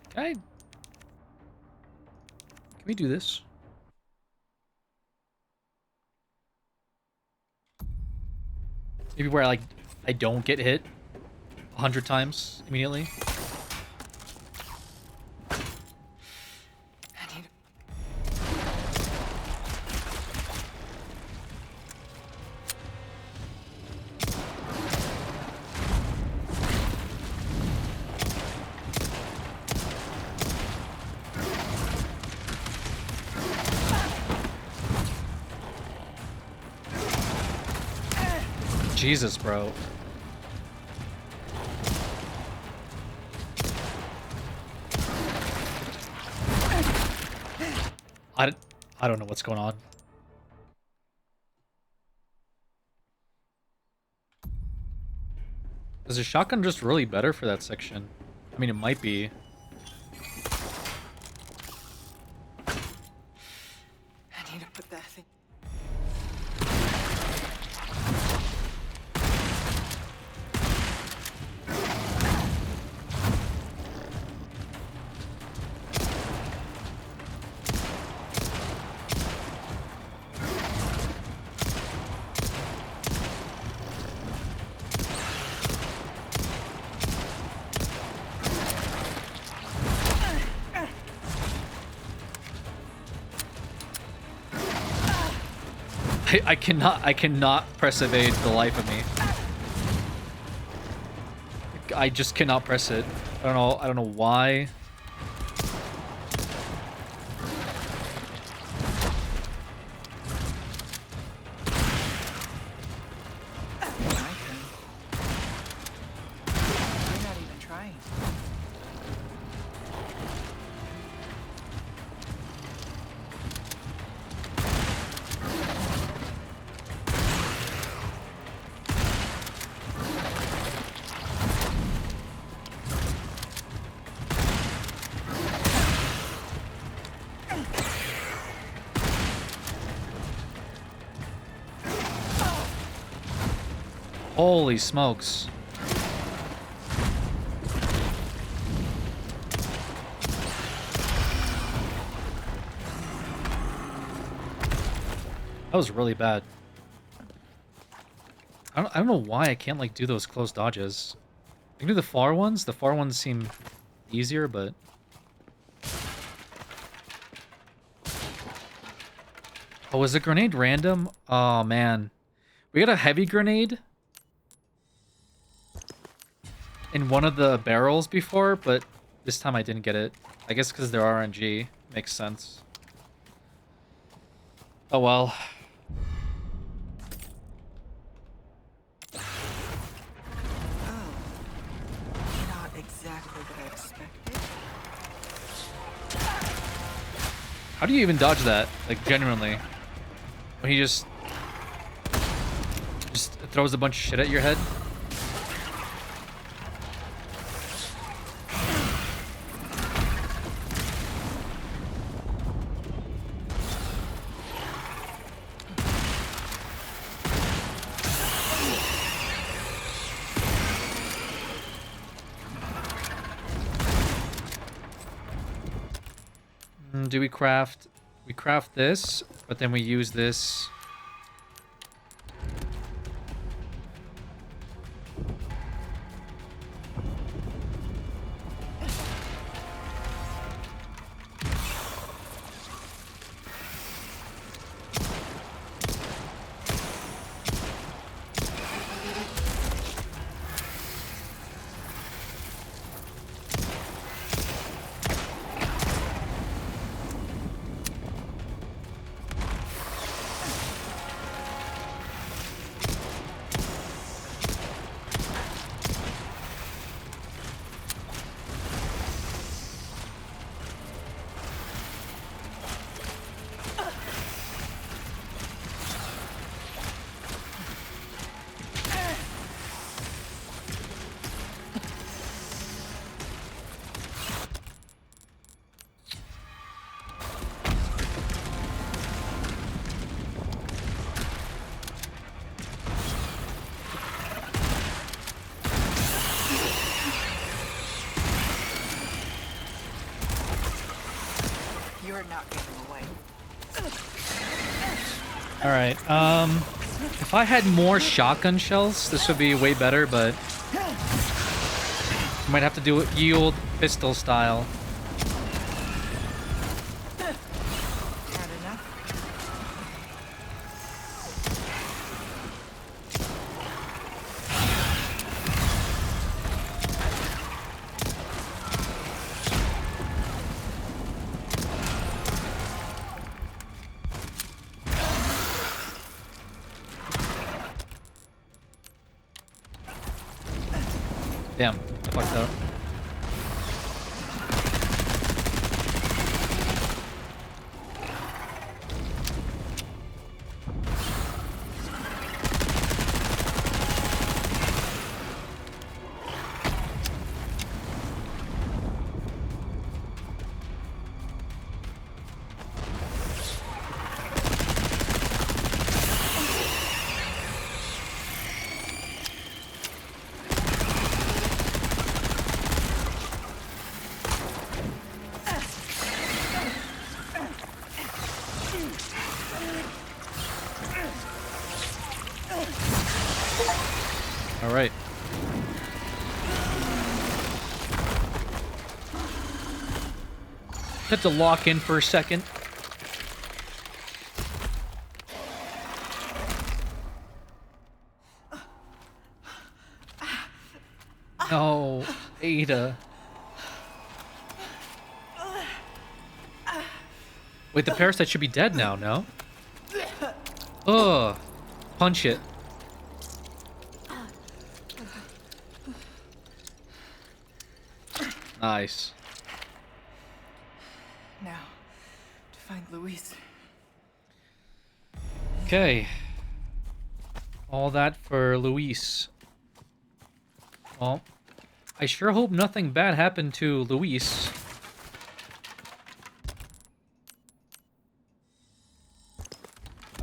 Okay. Can we do this? Maybe where like I don't get hit 100 times immediately. I need Jesus, bro. I don't know what's going on. Is the shotgun just really better for that section? I mean, it might be. I need to put that thing. I cannot press evade for the life of me. I just cannot press it. I don't know why. My turn. You're not even trying. Holy smokes. That was really bad. I don't know why I can't like do those close dodges. I can do the far ones. The far ones seem easier, but oh, was the grenade random? Oh man. We got a heavy grenade in one of the barrels before, but this time I didn't get it. I guess because they're RNG. Makes sense. Oh well. Oh, not exactly what I expected. How do you even dodge that? Like, genuinely. When he just throws a bunch of shit at your head? Do we craft this, but then we use this. You're not getting away. All right. If I had more shotgun shells, this would be way better, but I might have to do it yield pistol style. Not enough. Damn, I fucked up. All right. Have to lock in for a second. No, Ada. Wait, the parasite should be dead now, no? Ugh. Punch it. Nice. Now, to find Luis. Okay. All that for Luis. Well, I sure hope nothing bad happened to Luis.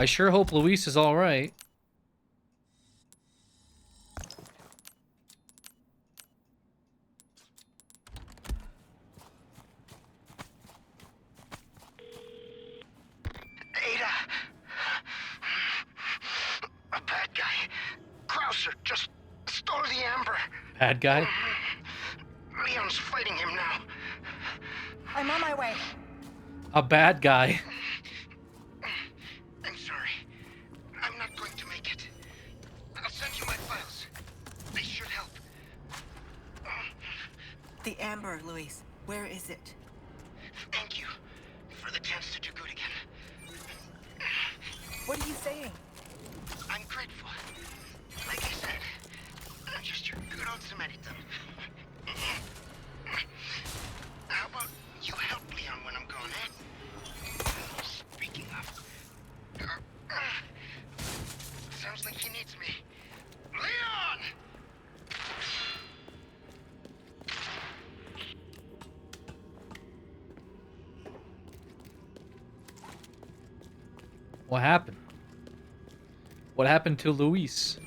I sure hope Luis is alright. Ada! A bad guy. Krauser just stole the amber. Bad guy? Leon's fighting him now. I'm on my way. A bad guy. I'm sorry. I'm not going to make it. I'll send you my files. They should help. The amber, Luis. Where is it? Thank you for the chance to do good again. What are you saying? I'm grateful. Like I said, I'm just your good old Samaritan. How about you help Leon when I'm gone, eh? Speaking of... sounds like he needs me. Leon! What happened? What happened to Luis?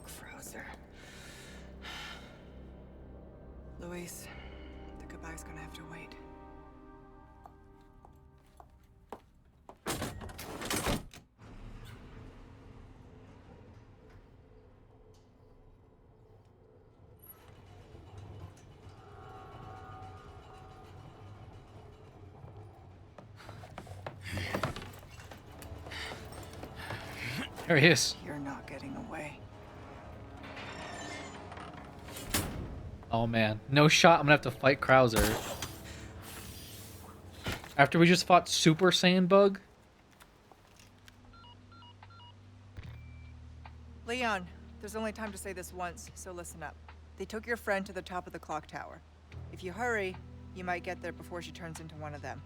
Krauser. Luis, the goodbye's gonna have to wait. There he is. You're not getting away. Oh man, no shot. I'm gonna have to fight Krauser. After we just fought Super Saiyan Bug? Leon, there's only time to say this once, so listen up. They took your friend to the top of the clock tower. If you hurry, you might get there before she turns into one of them.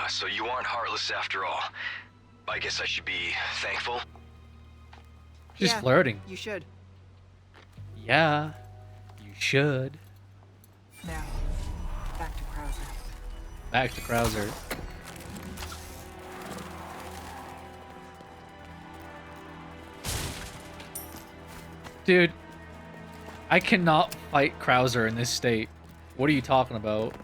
So you aren't heartless after all. I guess I should be thankful. She's Yeah, flirting. You should. Yeah, you should. Now, back to Krauser. Back to Krauser. Dude, I cannot fight Krauser in this state. What are you talking about?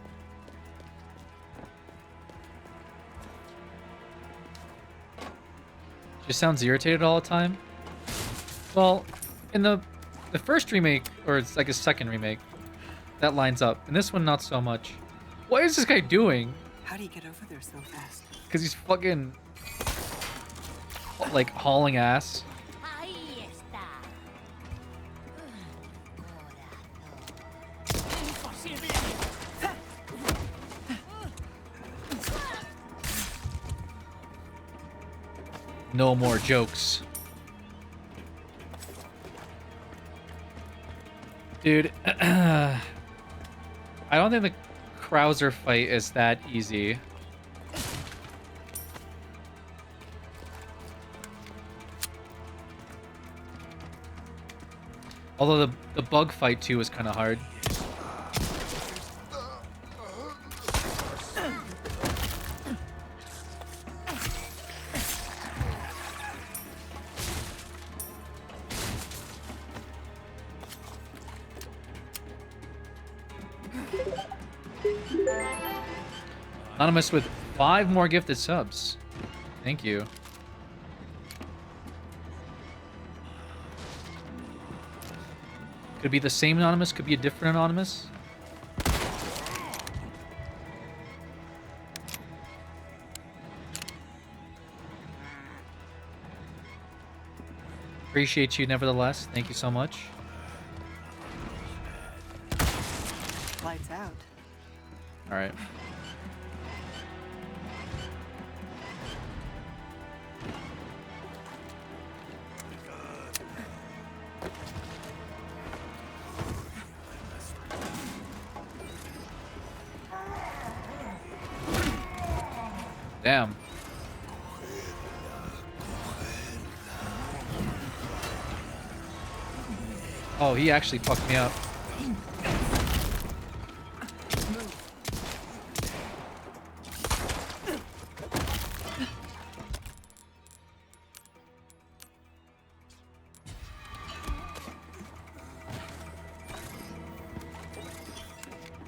Just sounds irritated all the time. Well, in the first remake, or it's like a second remake, that lines up. In this one, not so much. What is this guy doing? How do you get over there so fast? Because he's fucking like hauling ass. No more jokes. Dude, I don't think the Krauser fight is that easy. Although the bug fight too is kind of hard. Anonymous with 5 more gifted subs. Thank you. Could be the same Anonymous, could be a different Anonymous. Appreciate you nevertheless. Thank you so much. Lights out. All right. Damn. Oh, he actually fucked me up.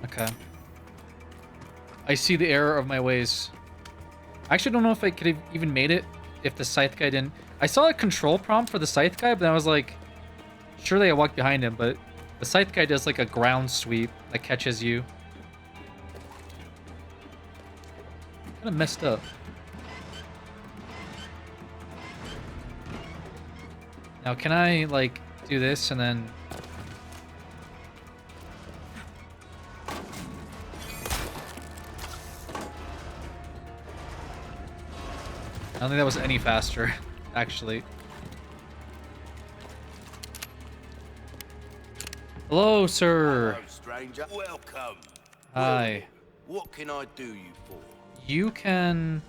Okay. I see the error of my ways. I actually don't know if I could have even made it if the scythe guy didn't. I saw a control prompt for the scythe guy, but I was like, surely I walked behind him, but the scythe guy does like a ground sweep that catches you. Kind of messed up. Now, can I like do this and then... I don't think that was any faster, actually. Hello, sir. Hello, stranger. Welcome. Hi. What can I do you for? You can...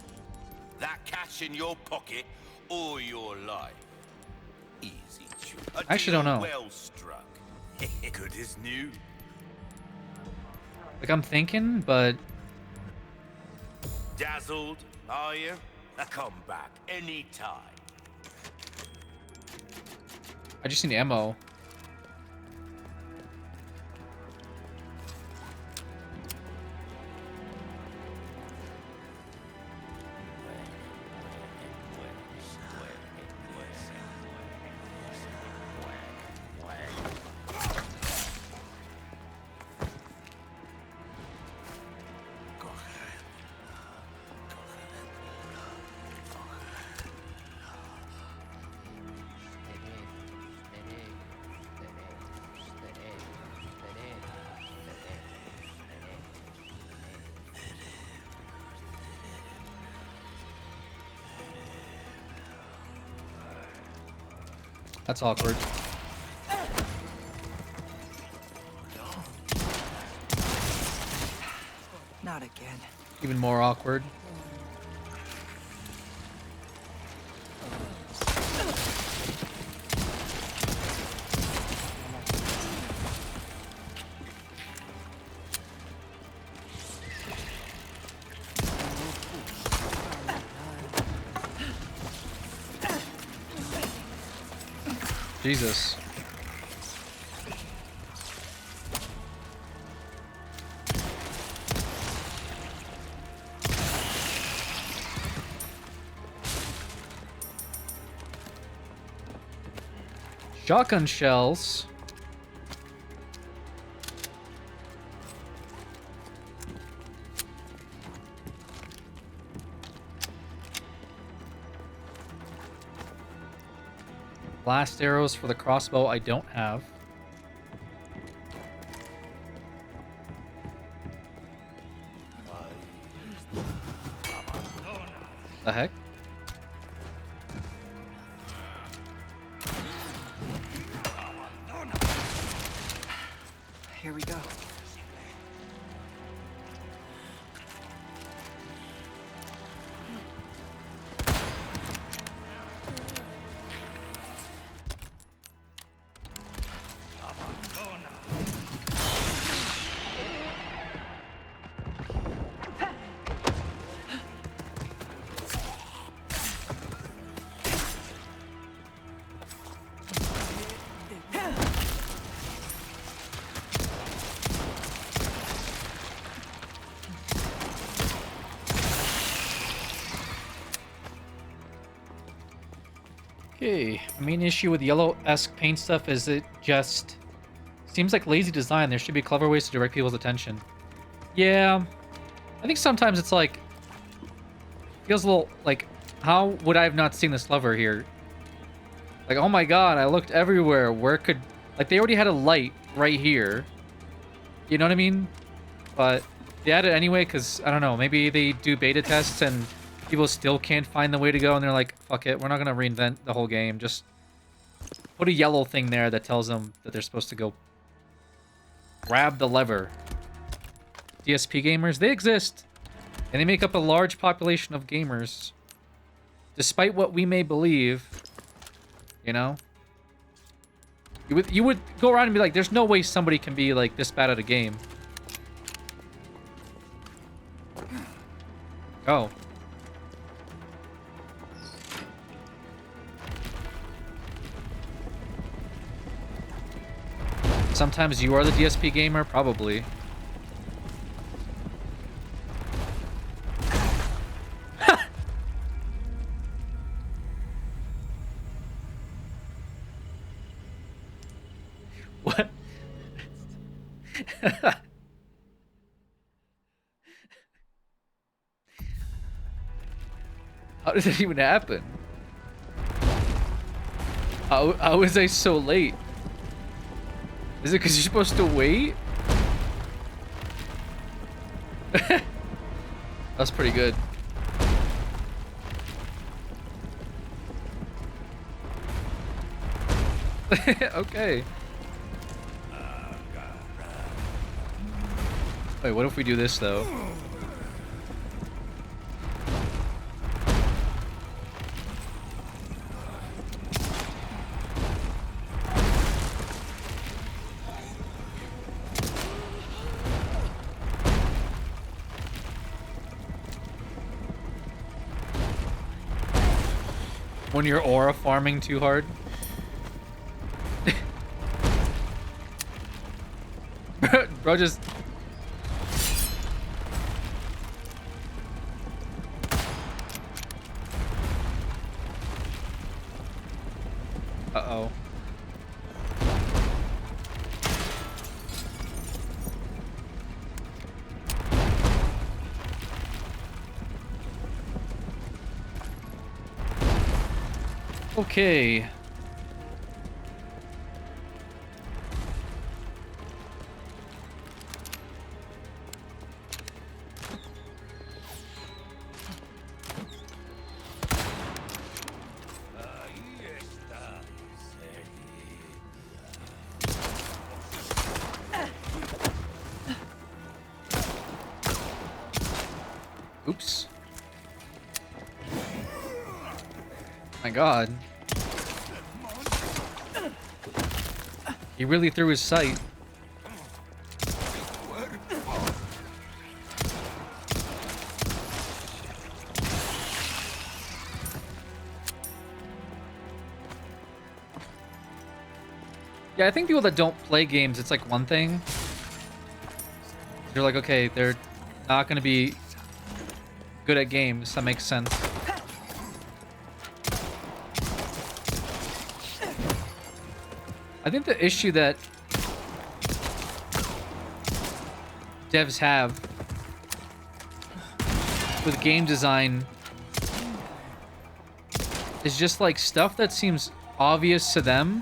That cash in your pocket or your life? Easy, choice. I actually don't know. Well struck. Good as new. Like, I'm thinking, but... Dazzled, are you? Come back anytime. I just need ammo. That's awkward. Not again. Even more awkward. Jesus. Shotgun shells. Blast arrows for the crossbow I don't have. The heck? Here we go. Okay, main issue with yellow-esque paint stuff is it just seems like lazy design. There should be clever ways to direct people's attention. Yeah, I think sometimes it's like, feels a little like, how would I have not seen this lever here? Like, oh my god, I looked everywhere. Where could, like, they already had a light right here. You know what I mean? But they add it anyway because, I don't know, maybe they do beta tests and people still can't find the way to go, and they're like, fuck it, we're not going to reinvent the whole game. Just put a yellow thing there that tells them that they're supposed to go grab the lever. DSP gamers, they exist. And they make up a large population of gamers. Despite what we may believe, you know? You would go around and be like, there's no way somebody can be like this bad at a game. Oh. Sometimes you are the DSP gamer, probably. What? How does that even happen? How is I so late? Is it because you're supposed to wait? That's pretty good. Okay. Wait, what if we do this though? When you're aura farming too hard. Bro just... Uh-oh. Okay. Oops. My god. He really threw his sight. Yeah, I think people that don't play games, it's like one thing. You're like, okay, they're not going to be good at games. That makes sense. I think the issue that devs have with game design is just like stuff that seems obvious to them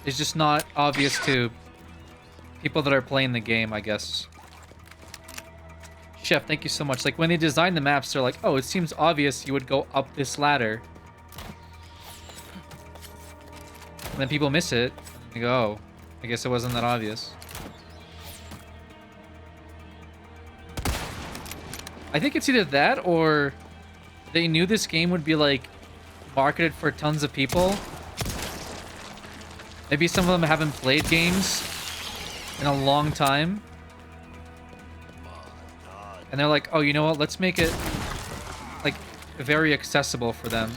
is just not obvious to people that are playing the game, I guess. Chef, thank you so much. Like when they design the maps, they're like, oh, it seems obvious you would go up this ladder. And then people miss it. They go, oh, I guess it wasn't that obvious. I think it's either that or they knew this game would be like marketed for tons of people. Maybe some of them haven't played games in a long time. And they're like, oh, you know what? Let's make it like very accessible for them.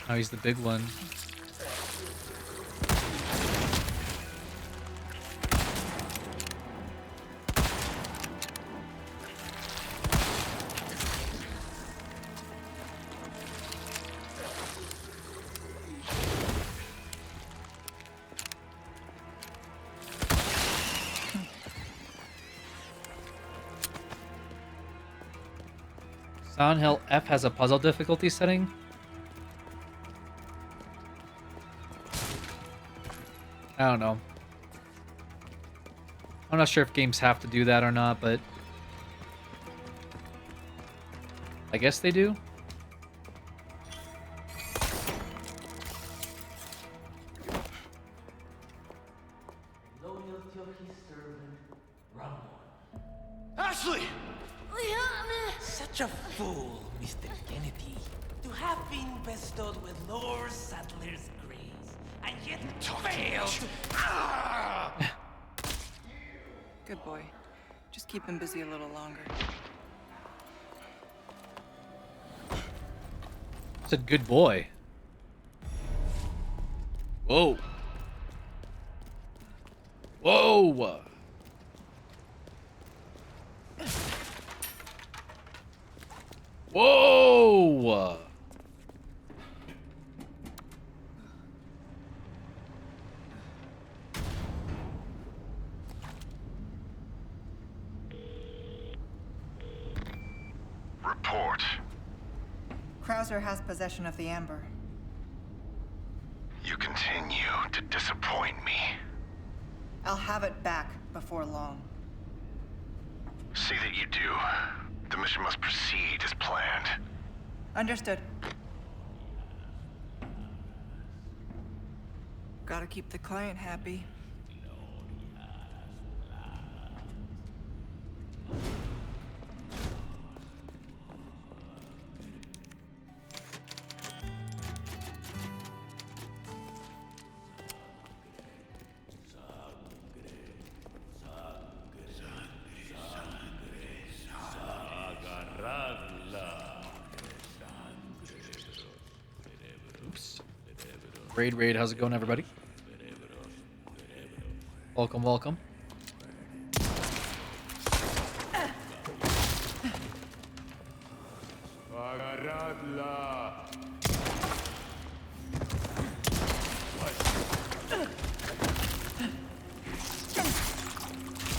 Oh, he's the big one. Silent Hill F has a puzzle difficulty setting. I don't know. I'm not sure if games have to do that or not, but I guess they do. Ashley! Such a fool, Mr. Kennedy, to have been bestowed with Lord Saddler's grace, and yet failed. Good boy. Just keep him busy a little longer. Said good boy. Whoa. Whoa. Whoa. Report. Krauser has possession of the amber. You continue to disappoint me. I'll have it back before long. See that you do. The mission must proceed as planned. Understood. Gotta keep the client happy. Oops. Raid, how's it going, everybody? Welcome, welcome.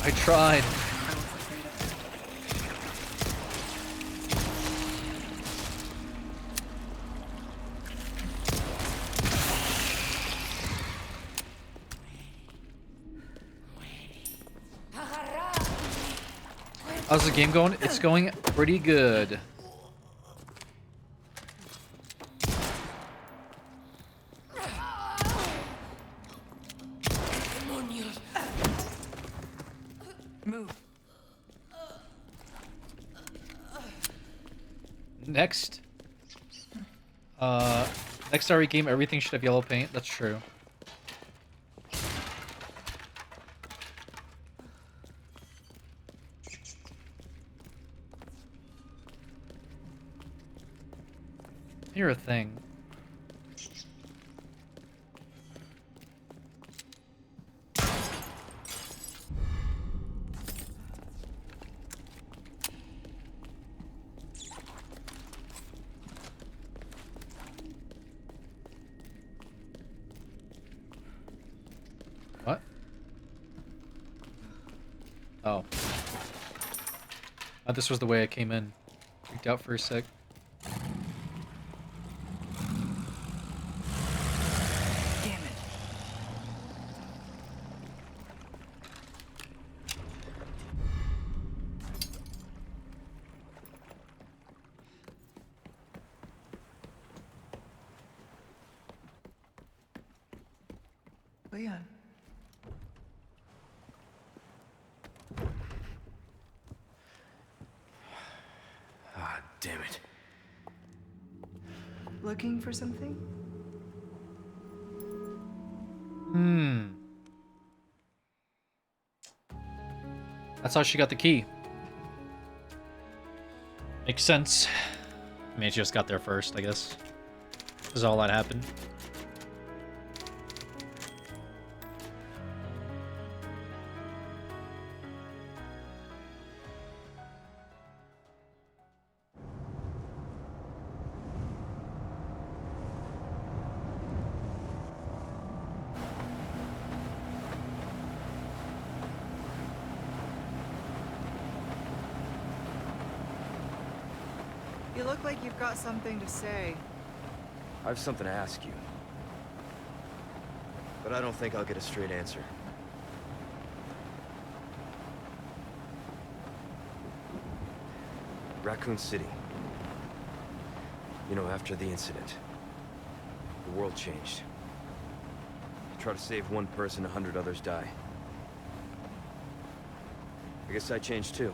I tried. How's the game going? It's going pretty good. Move. next next RE game, everything should have yellow paint. That's true. You're a thing. What? Oh. This was the way I came in. Freaked out for a sec. Damn it. Leon. Ah, damn it. Looking for something? That's how she got the key. Makes sense. I mean, she just got there first, I guess. This is all that happened. You look like you've got something to say. I have something to ask you. But I don't think I'll get a straight answer. Raccoon City. You know, after the incident, the world changed. You try to save one person, 100 others die. I guess I changed too.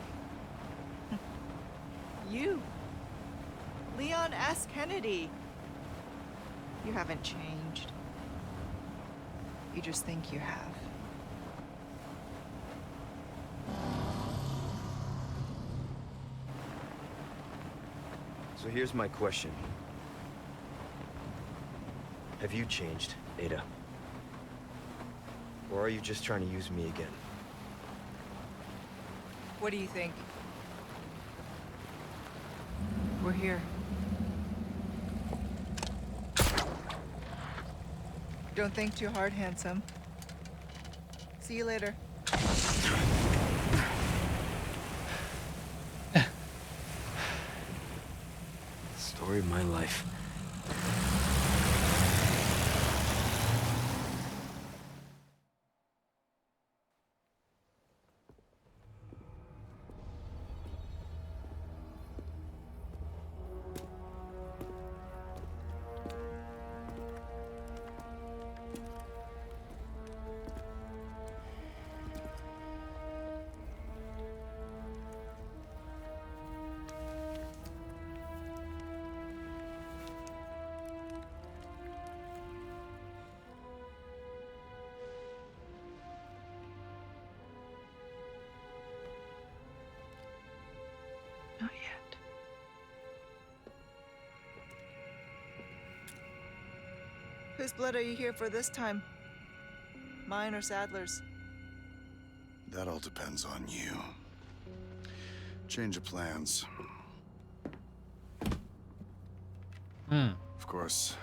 You? Leon S. Kennedy. You haven't changed. You just think you have. So here's my question. Have you changed, Ada? Or are you just trying to use me again? What do you think? We're here. Don't think too hard, handsome. See you later. Story of my life. Not yet. Whose blood are you here for this time? Mine or Sadler's? That all depends on you. Change of plans. Of course,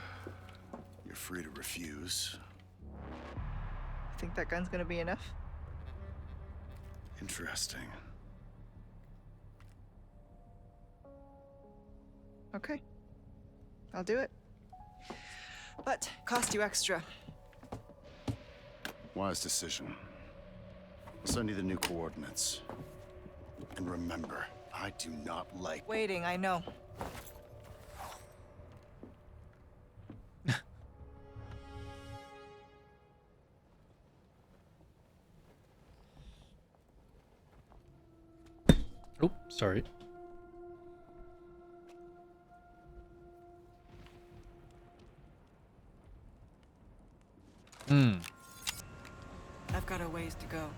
you're free to refuse. Think that gun's gonna be enough? Interesting. Okay. I'll do it. But cost you extra. Wise decision. I'll send you the new coordinates. And remember, I do not like... Waiting, I know. Oh, sorry. a ways to go.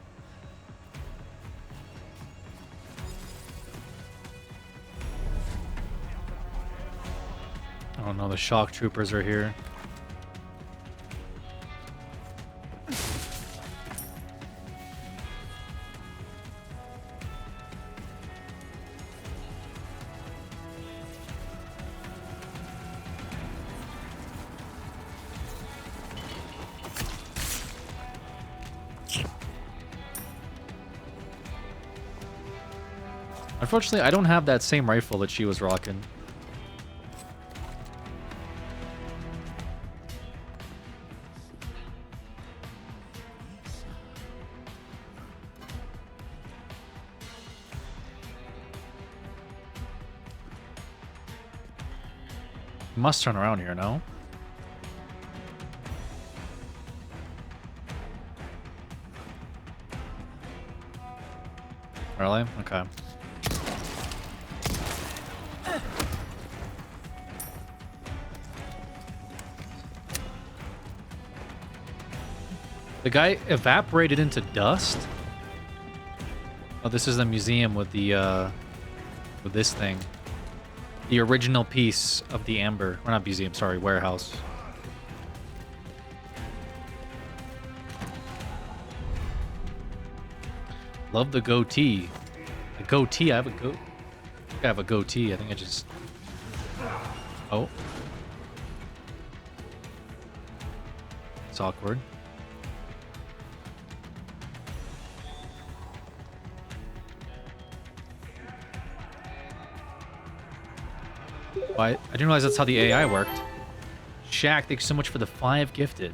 Oh no, the shock troopers are here. Unfortunately, I don't have that same rifle that she was rocking. Must turn around here, no? Really? Okay. The guy evaporated into dust? Oh, this is the museum with the, with this thing. The original piece of the amber. Or not museum, sorry, warehouse. Love the goatee. A goatee, I have a goat. I think I have a goatee. I think I just... Oh. It's awkward. I didn't realize that's how the AI worked. Shaq, thanks so much for the 5 gifted.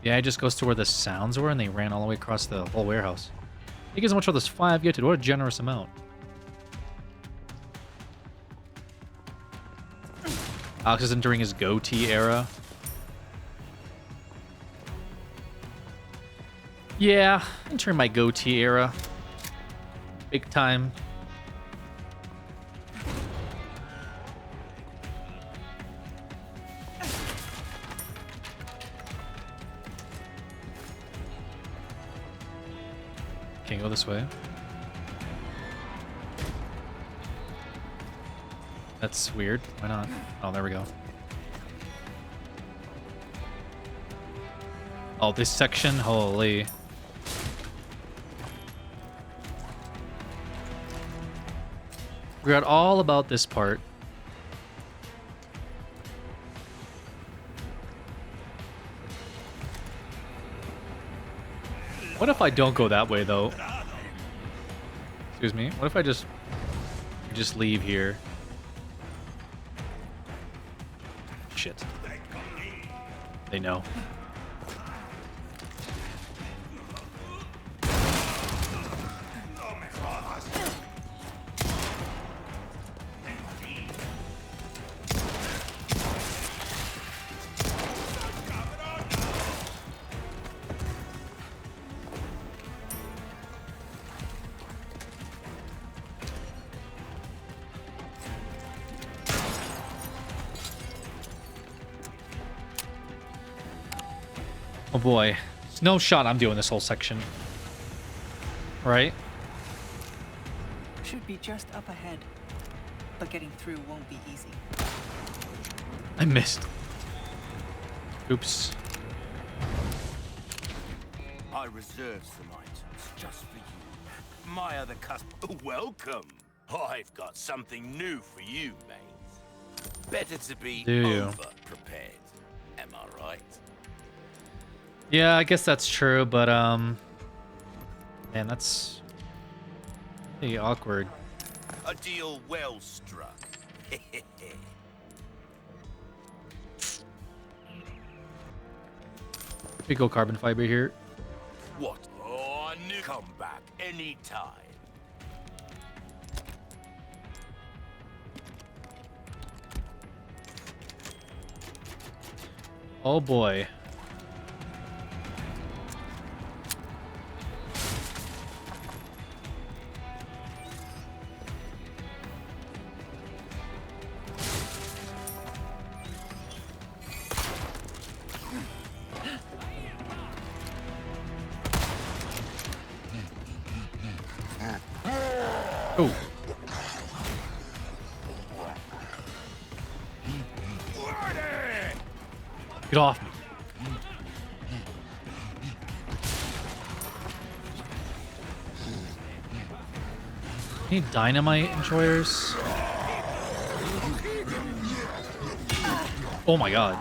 The AI just goes to where the sounds were and they ran all the way across the whole warehouse. Thank you so much for this 5 gifted. What a generous amount. Alex is entering his goatee era. Yeah, entering my goatee era. Big time. Can't go this way. That's weird. Why not? Oh, there we go. Oh, this section? Holy. Forgot all about this part. What if I don't go that way, though? Excuse me. What if I just leave here? Shit. They know. Oh boy. There's no shot I'm doing this whole section. Right? Should be just up ahead, but getting through won't be easy. I missed. Oops. I reserved some items just for you. My other customer... Welcome! I've got something new for you, mate. Better to be over-prepared. Am I right? Yeah, I guess that's true, but, man, that's pretty awkward. A deal well struck. We go carbon fiber here. What? Oh, I knew. Come back anytime. Oh boy. Oh. Get off me. Any dynamite enjoyers? Oh my god.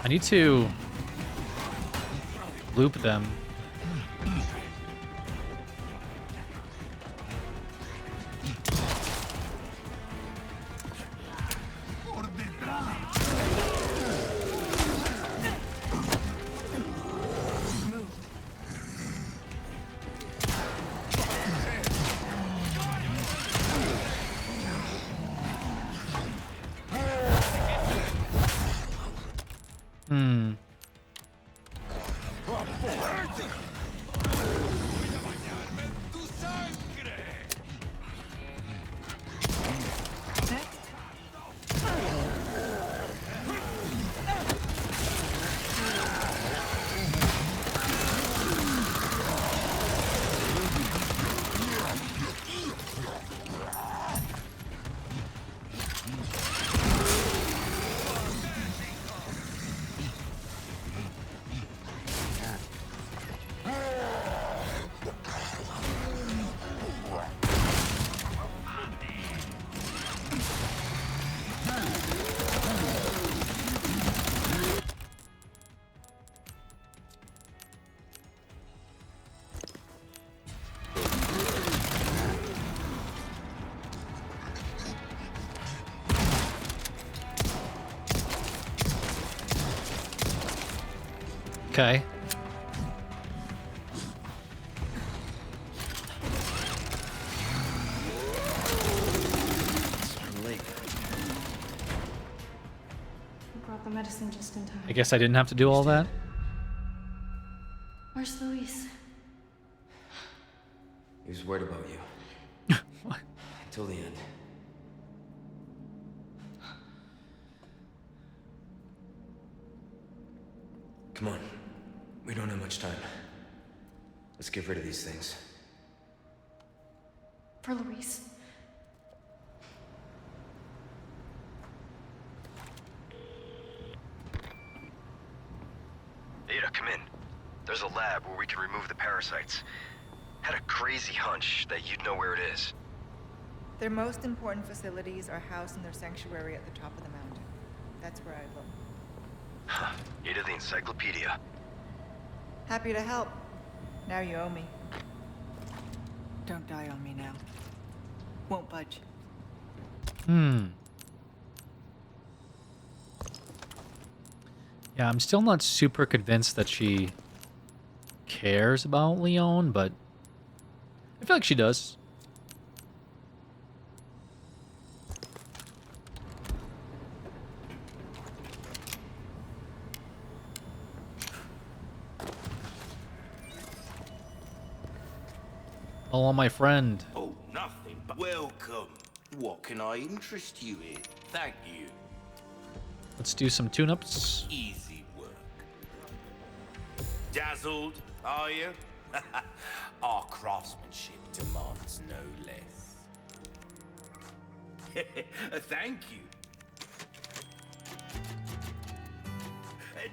I need to loop them. Okay. Brought the medicine just in time. I guess I didn't have to do all that. Where's Luis? He was worried about you. What? Till the end. Come on. We don't have much time. Let's get rid of these things. For Luis. Ada, come in. There's a lab where we can remove the parasites. Had a crazy hunch that you'd know where it is. Their most important facilities are housed in their sanctuary at the top of the mountain. That's where I look. Huh. Ada the encyclopedia. Happy to help. Now you owe me. Don't die on me now. Won't budge. Yeah, I'm still not super convinced that she cares about Leon, but I feel like she does. Hello, my friend. Oh, nothing but welcome. What can I interest you in? Thank you. Let's do some tune-ups. Easy work. Dazzled, are you? Our craftsmanship demands no less. Thank you.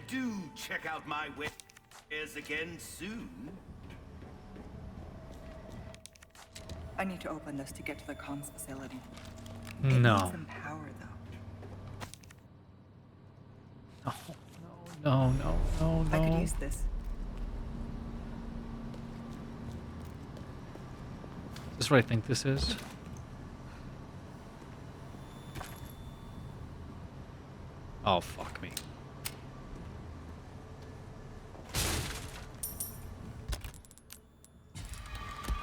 Do check out my wares again soon. I need to open this to get to the comms facility. No. It needs some power, though. No. I could use this. Is this what I think this is? Oh, fuck me.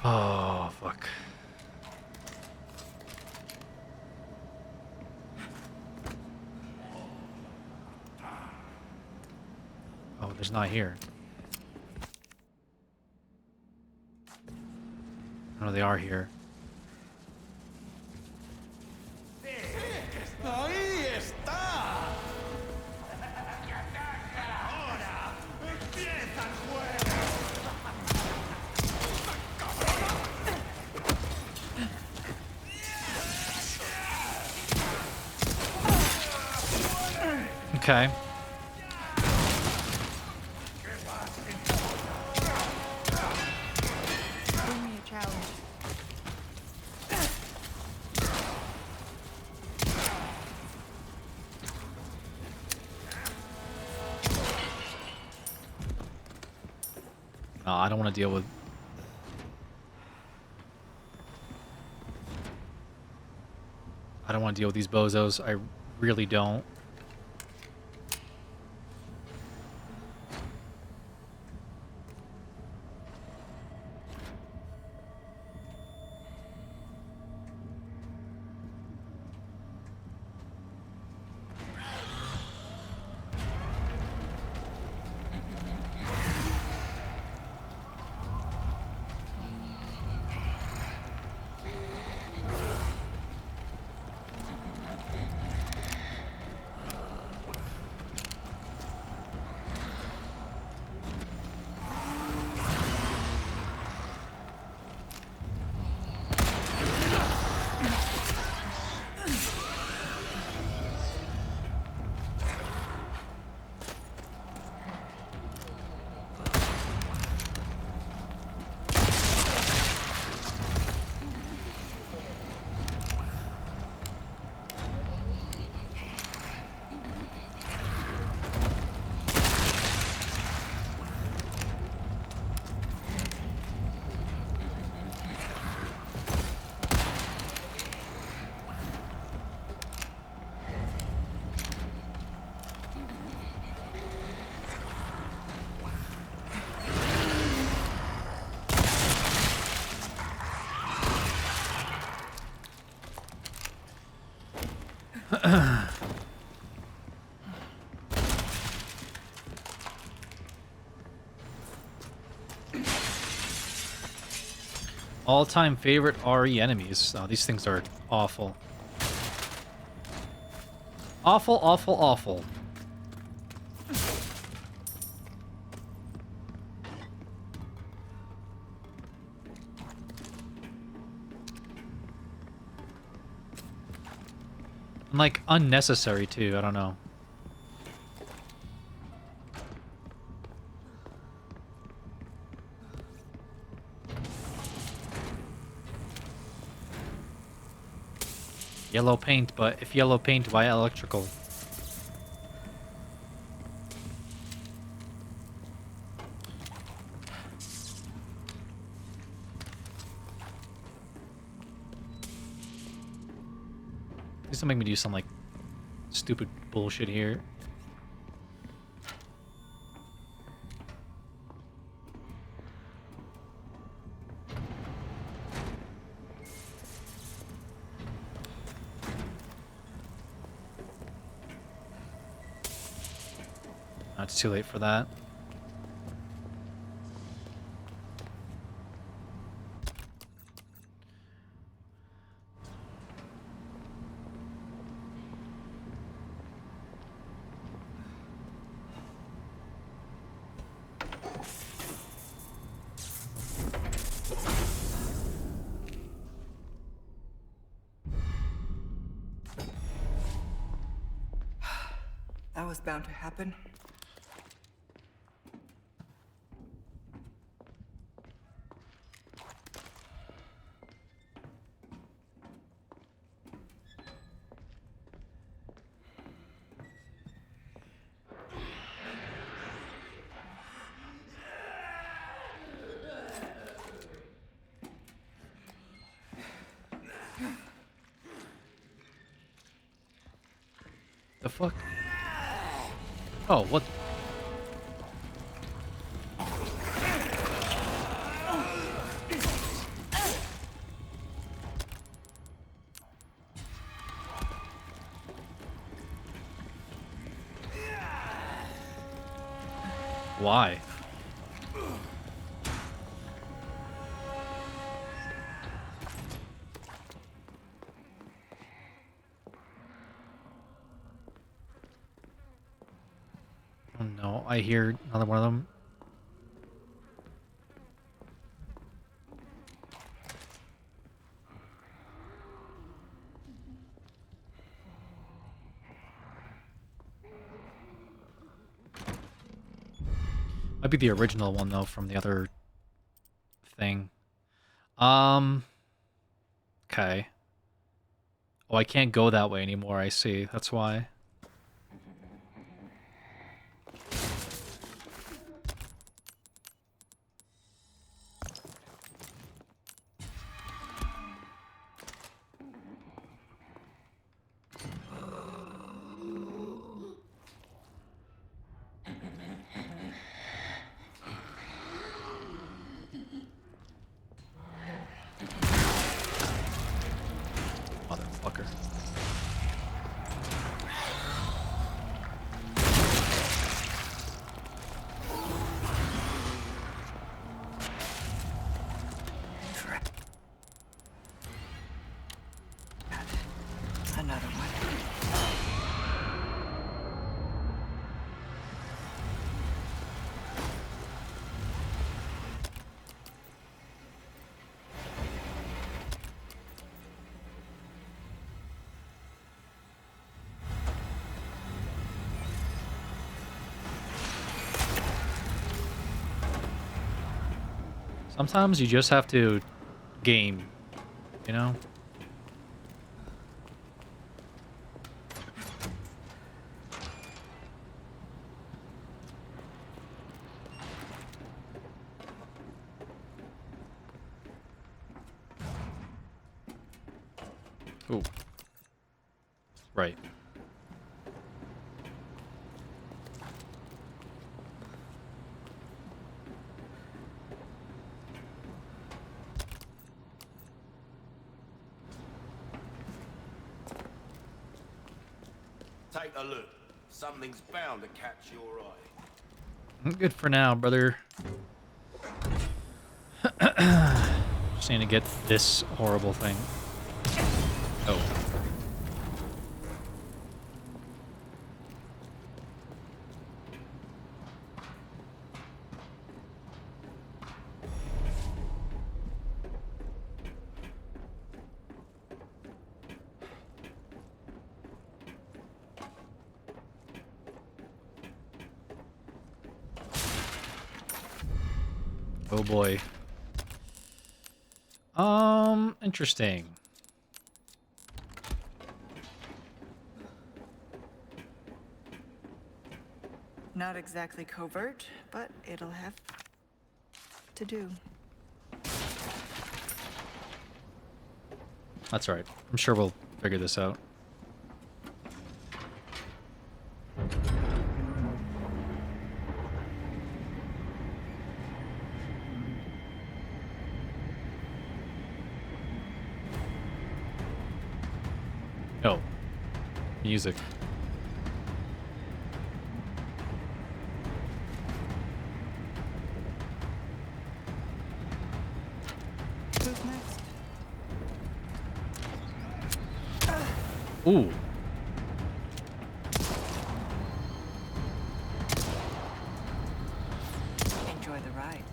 Oh, fuck. Oh, there's not here. No, they are here. Ahí está. Ahora empieza el juego. Okay. Bring me a challenge. No, I don't want to deal with... I don't want to deal with these bozos. I really don't. All-time favorite RE enemies. Oh, these things are awful. Awful, awful, awful. And, like, unnecessary, too. I don't know. Yellow paint, but if yellow paint, why electrical? Please don't make me do some, like, stupid bullshit here. No, it's too late for that. That was bound to happen. The fuck? Oh, what? Why? Oh no, I hear another one of them. Might be the original one though from the other thing. Okay. Oh, I can't go that way anymore, I see. That's why. Motherfucker. Another one. Sometimes you just have to game, you know? Ooh. Right. Take a look. Something's bound to catch your eye. I'm good for now, brother. Just need to get this horrible thing. Oh. Oh boy. Interesting. Not exactly covert, but it'll have to do. That's all right. I'm sure we'll figure this out. Oh. Music. Who's next? Ooh. Enjoy the ride.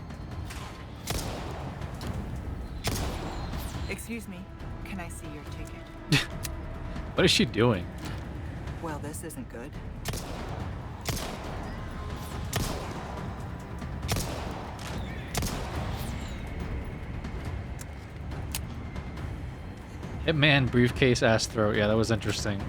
Excuse me, can I see your ticket? What is she doing? Well, this isn't good. Hitman briefcase ass throat. Yeah, that was interesting.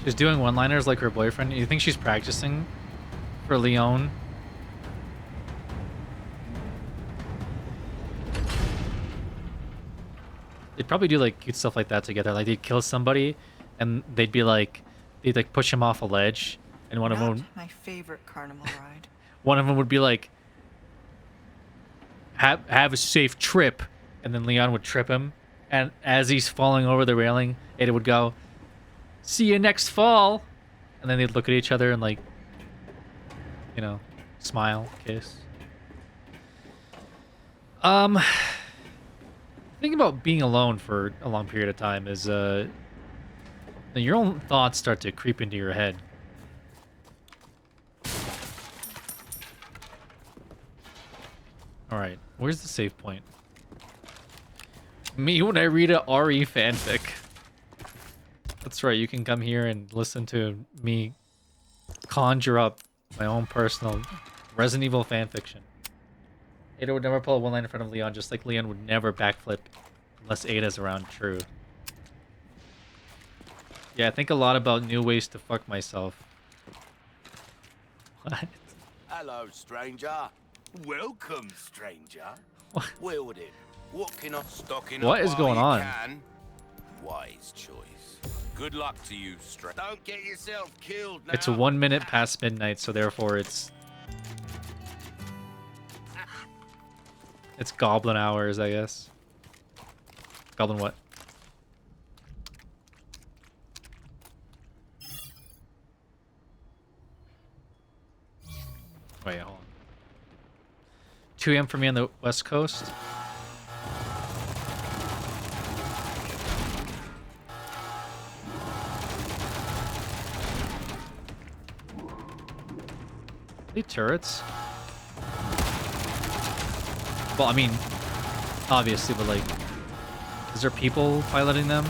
She's doing one-liners like her boyfriend. You think she's practicing for Leon? They'd probably do like cute stuff like that together. Like they'd kill somebody, and they'd be like, they'd like push him off a ledge, and one of them, My favorite carnival ride. one of them would be like, have a safe trip, and then Leon would trip him, and as he's falling over the railing, Ada would go, see you next fall, and then they'd look at each other and like, you know, smile, kiss. Thinking about being alone for a long period of time is your own thoughts start to creep into your head. All right, where's the save point? Me when I read a RE fanfic. That's right. You can come here and listen to me conjure up my own personal Resident Evil fanfiction. Ada would never pull a one line in front of Leon, just like Leon would never backflip unless Ada's around. True. Yeah, I think a lot about new ways to fuck myself. What? Hello, stranger. Welcome, stranger. What? Wield it. What can I stock in? What is going on? Wise choice. Good luck to you, stranger. Don't get yourself killed now. It's 1 minute past midnight, so therefore it's goblin hours, I guess. Goblin what? Wait, hold on. 2 a.m. for me on the West Coast. Are they turrets? Well, I mean, obviously, but like, is there people piloting them?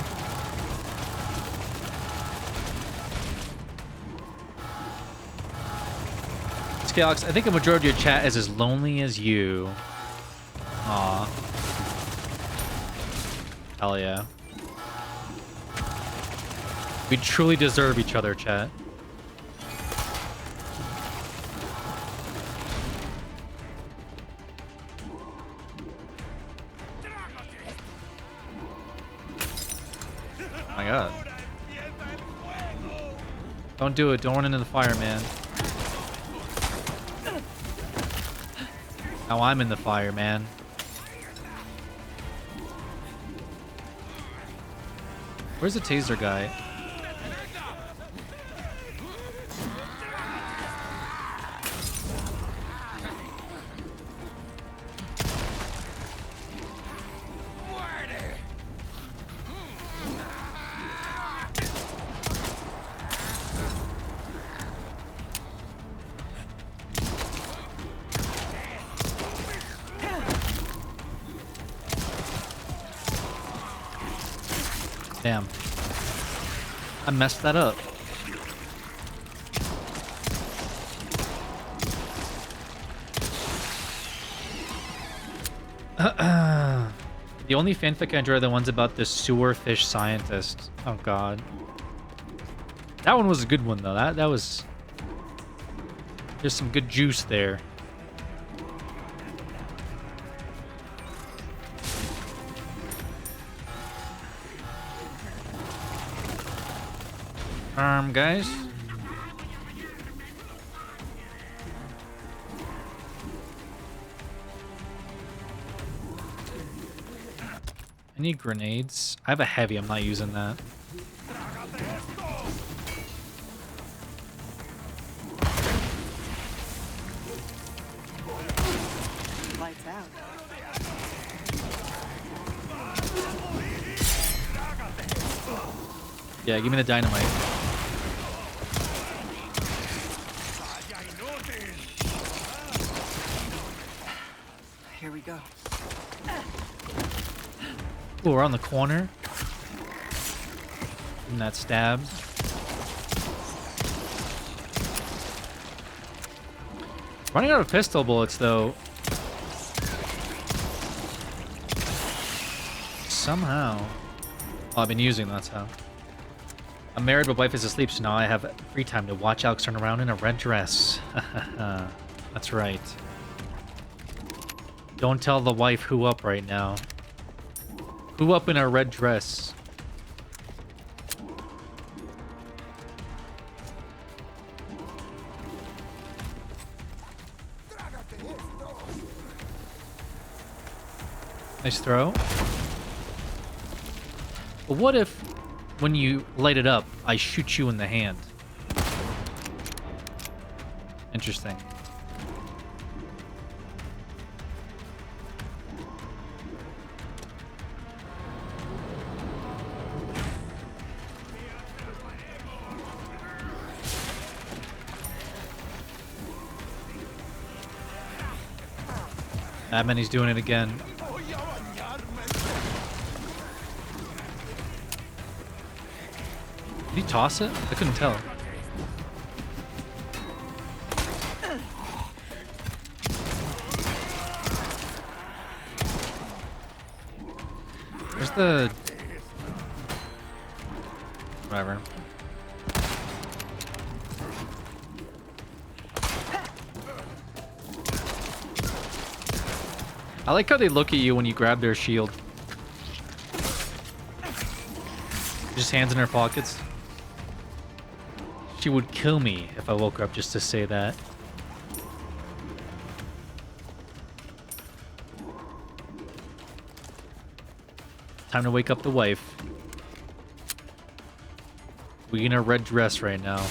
Alex, I think a majority of your chat is as lonely as you. Aw. Hell yeah. We truly deserve each other, chat. Oh my god. Don't do it. Don't run into the fire, man. Now I'm in the fire, man. Where's the taser guy? Damn. I messed that up. The only fanfic I enjoy are the ones about the sewer fish scientist. Oh god. That one was a good one though. That was... There's some good juice there. Guys. I need grenades. I have a heavy, I'm not using that. Lights out. Yeah, give me the dynamite. Here we go. Ooh, we're on the corner. And that stab. Running out of pistol bullets, though. Somehow. Oh, I've been using them, that's how. I'm married, but wife is asleep, so now I have free time to watch Alex turn around in a red dress. That's right. Don't tell the wife who up right now. Who up in a red dress? Nice throw. But what if, when you light it up, I shoot you in the hand? Interesting. He's doing it again. Did he toss it? I couldn't tell. Where's the... Whatever. I like how they look at you when you grab their shield. Just hands in her pockets. She would kill me if I woke her up just to say that. Time to wake up the wife. We in a red dress right now.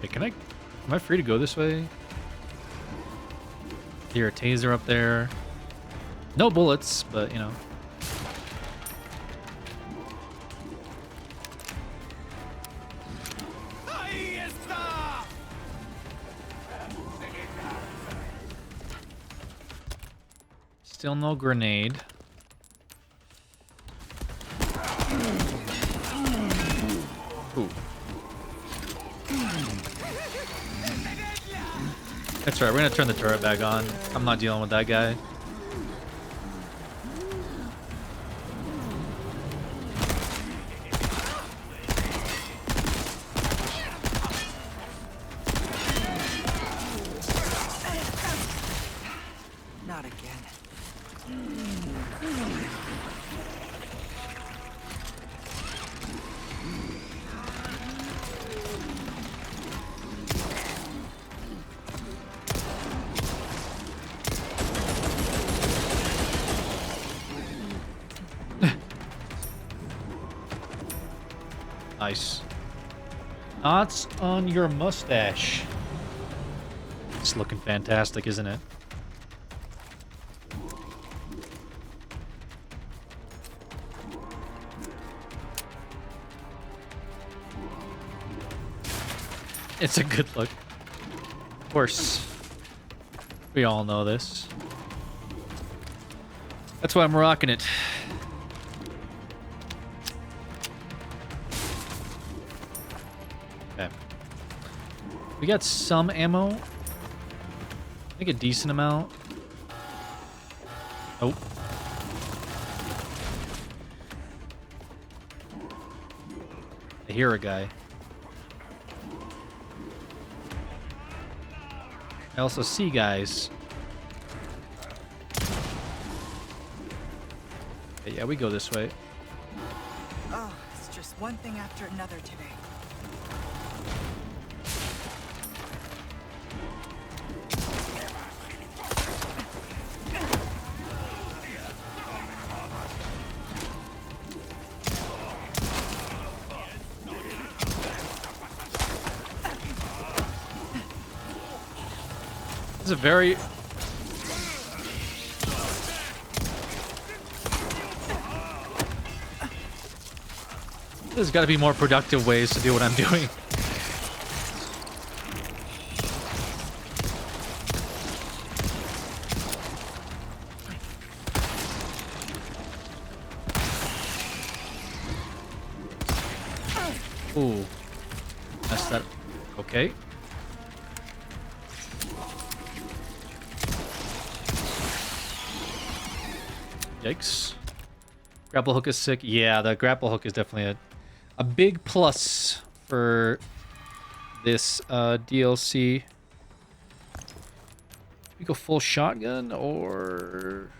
Hey, am I free to go this way? Here, a taser up there. No bullets, but you know. Still no grenade. Ooh. That's right, we're gonna turn the turret back on. I'm not dealing with that guy. Not again. Nice. Knots on your mustache. It's looking fantastic, isn't it? It's a good look. Of course. We all know this. That's why I'm rocking it. Okay. We got some ammo. I think a decent amount. Oh. I hear a guy. I also see guys. Okay, yeah, we go this way. Oh, it's just one thing after another today. This is a very... There's got to be more productive ways to do what I'm doing. Ooh. Messed that. Okay. Yikes. Grapple hook is sick. Yeah, the grapple hook is definitely a big plus for this DLC. We go full shotgun or...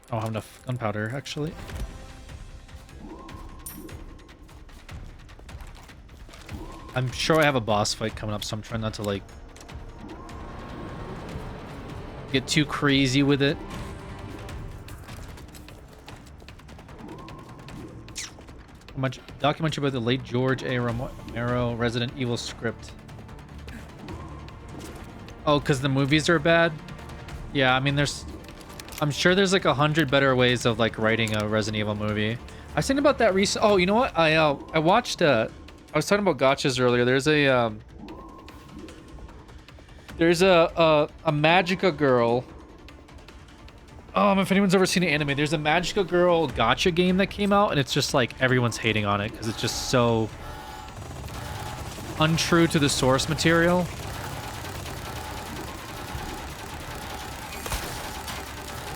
I don't have enough gunpowder, actually. I'm sure I have a boss fight coming up, so I'm trying not to, like, get too crazy with it. Documentary about the late George A. Romero Resident Evil script. Oh, because the movies are bad? Yeah, I mean, I'm sure there's like 100 better ways of like writing a Resident Evil movie. I was thinking about that recent. Oh, you know what? I watched. I was talking about gotchas earlier. There's a There's a Magica girl. If anyone's ever seen an anime, there's a Magica girl gacha game that came out, and it's just like everyone's hating on it because it's just so untrue to the source material.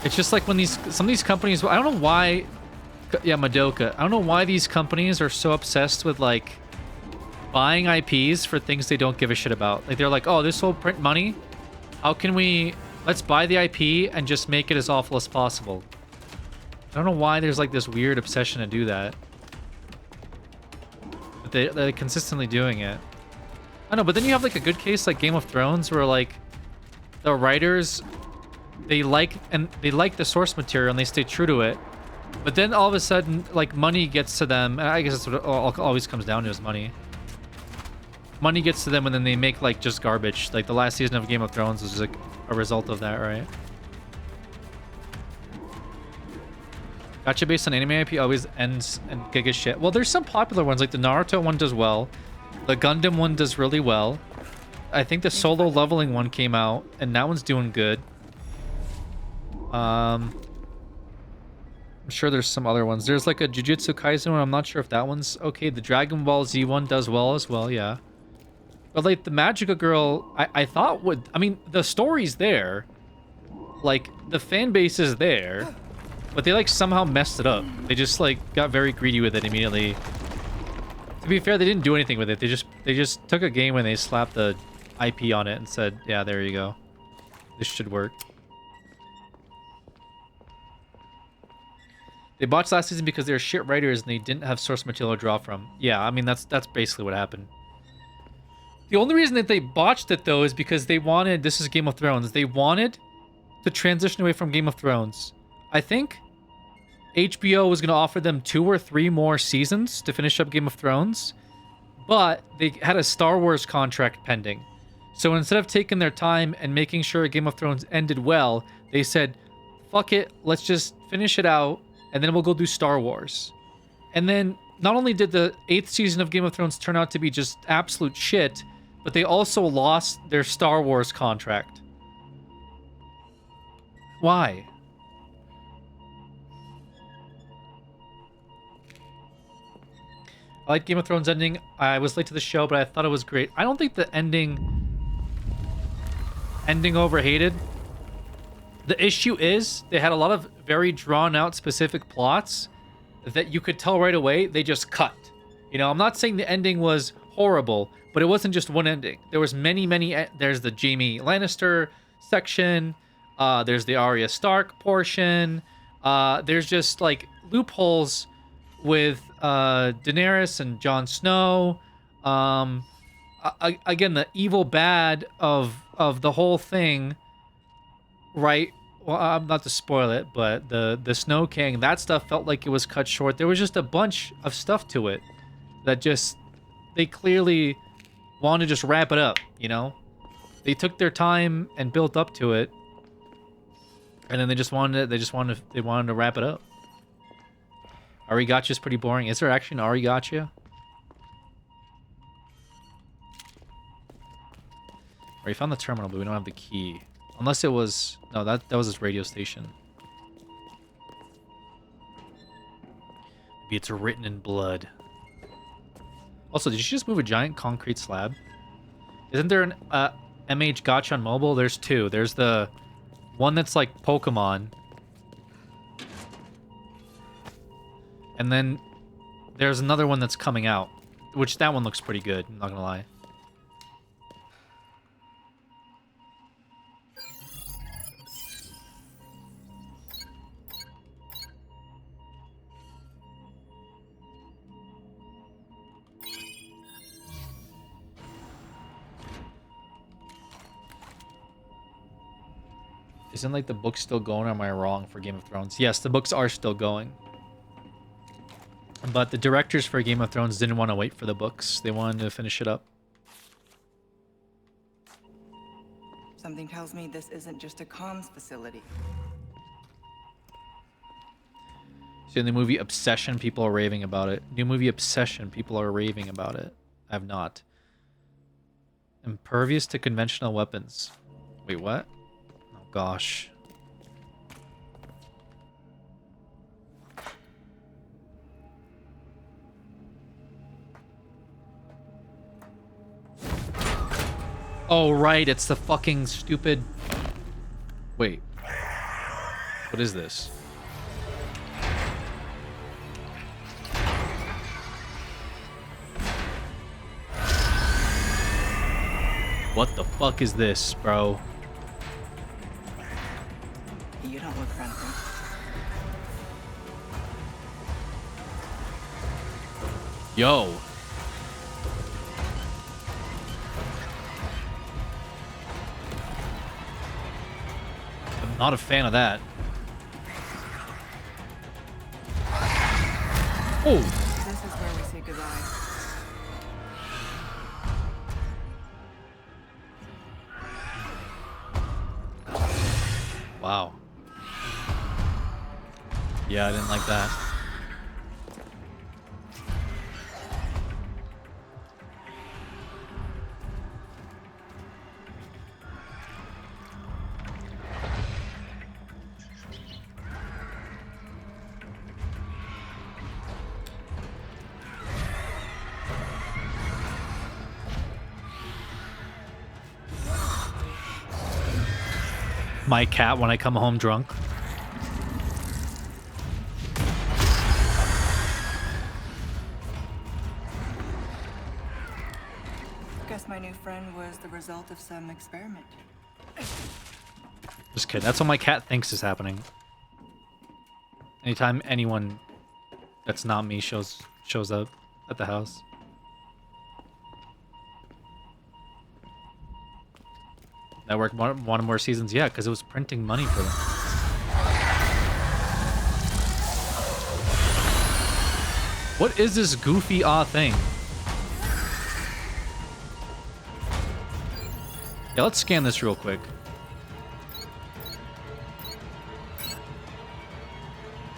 It's just like when some of these companies, I don't know why, yeah, Madoka. I don't know why these companies are so obsessed with like buying IPs for things they don't give a shit about. Like they're like, oh, this will print money. How can let's buy the IP and just make it as awful as possible. I don't know why there's like this weird obsession to do that. But they're consistently doing it. I know, but then you have like a good case like Game of Thrones where like the writers, they like the source material and they stay true to it. But then all of a sudden, like, money gets to them. And I guess that's what it always comes down to is money. Money gets to them and then they make, like, just garbage. Like, the last season of Game of Thrones was, like, a result of that, right? Gacha based on anime IP always ends in giga shit. Well, there's some popular ones. Like, the Naruto one does well. The Gundam one does really well. I think the solo leveling one came out, and that one's doing good. I'm sure there's some other ones. There's like a Jujutsu Kaisen one. I'm not sure if that one's okay. The Dragon Ball Z one does well as well, yeah. But like the Magica girl, I thought would... I mean, the story's there. Like, the fan base is there. But they like somehow messed it up. They just like got very greedy with it immediately. To be fair, they didn't do anything with it. They just took a game and they slapped the IP on it and said, yeah, there you go. This should work. They botched last season because they were shit writers and they didn't have source material to draw from. Yeah, I mean, that's basically what happened. The only reason that they botched it, though, is because they wanted... This is Game of Thrones. They wanted to transition away from Game of Thrones. I think HBO was going to offer them 2 or 3 more seasons to finish up Game of Thrones. But they had a Star Wars contract pending. So instead of taking their time and making sure Game of Thrones ended well, they said, fuck it, let's just finish it out. And then we'll go do Star Wars. And then not only did the 8th season of Game of Thrones turn out to be just absolute shit, but they also lost their Star Wars contract. Why? I like Game of Thrones ending. I was late to the show, but I thought it was great. I don't think the ending overhated. The issue is they had a lot of very drawn out specific plots that you could tell right away they just cut. You know, I'm not saying the ending was horrible, but it wasn't just one ending. There was many. There's the Jaime Lannister section. There's the Arya Stark portion. There's just like loopholes with Daenerys and Jon Snow. Again, the evil bad of the whole thing, right? Well, I'm not to spoil it, but the Snow King, that stuff felt like it was cut short. There was just a bunch of stuff to it that just, they clearly wanted to just wrap it up, you know? They took their time and built up to it, and then they wanted to wrap it up. Arigacha's pretty boring. Is there actually an Arigacha? We found the terminal, but we don't have the key. Unless it was... No, that was his radio station. Maybe it's written in blood. Also, did you just move a giant concrete slab? Isn't there an MH Gacha on mobile? There's 2. There's the one that's like Pokemon. And then there's another one that's coming out. Which, that one looks pretty good, I'm not gonna lie. Isn't like the book still going, or am I wrong for Game of Thrones? Yes, the books are still going. But the directors for Game of Thrones didn't want to wait for the books. They wanted to finish it up. Something tells me this isn't just a comms facility. See, in the movie Obsession, people are raving about it. New movie Obsession, people are raving about it. I have not. Impervious to conventional weapons. Wait, what? Oh gosh. Oh, right, it's the fucking stupid... Wait. What is this? What the fuck is this, bro? You don't look friendly. Yo. I'm not a fan of that. Oh. This is where we say goodbye. Wow. Yeah, I didn't like that. My cat when I come home drunk. Guess my new friend was the result of some experiment. Just kidding. That's what my cat thinks is happening. Anytime anyone that's not me shows up at the house. That worked one more seasons, yeah, because it was printing money for them. What is this goofy thing? Yeah, let's scan this real quick.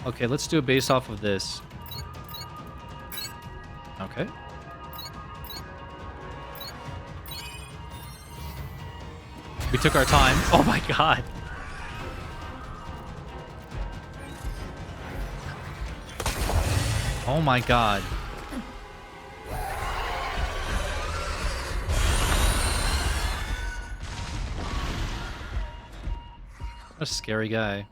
Okay, let's do it based off of this. Okay. We took our time. Oh my god. Oh my god. What a scary guy.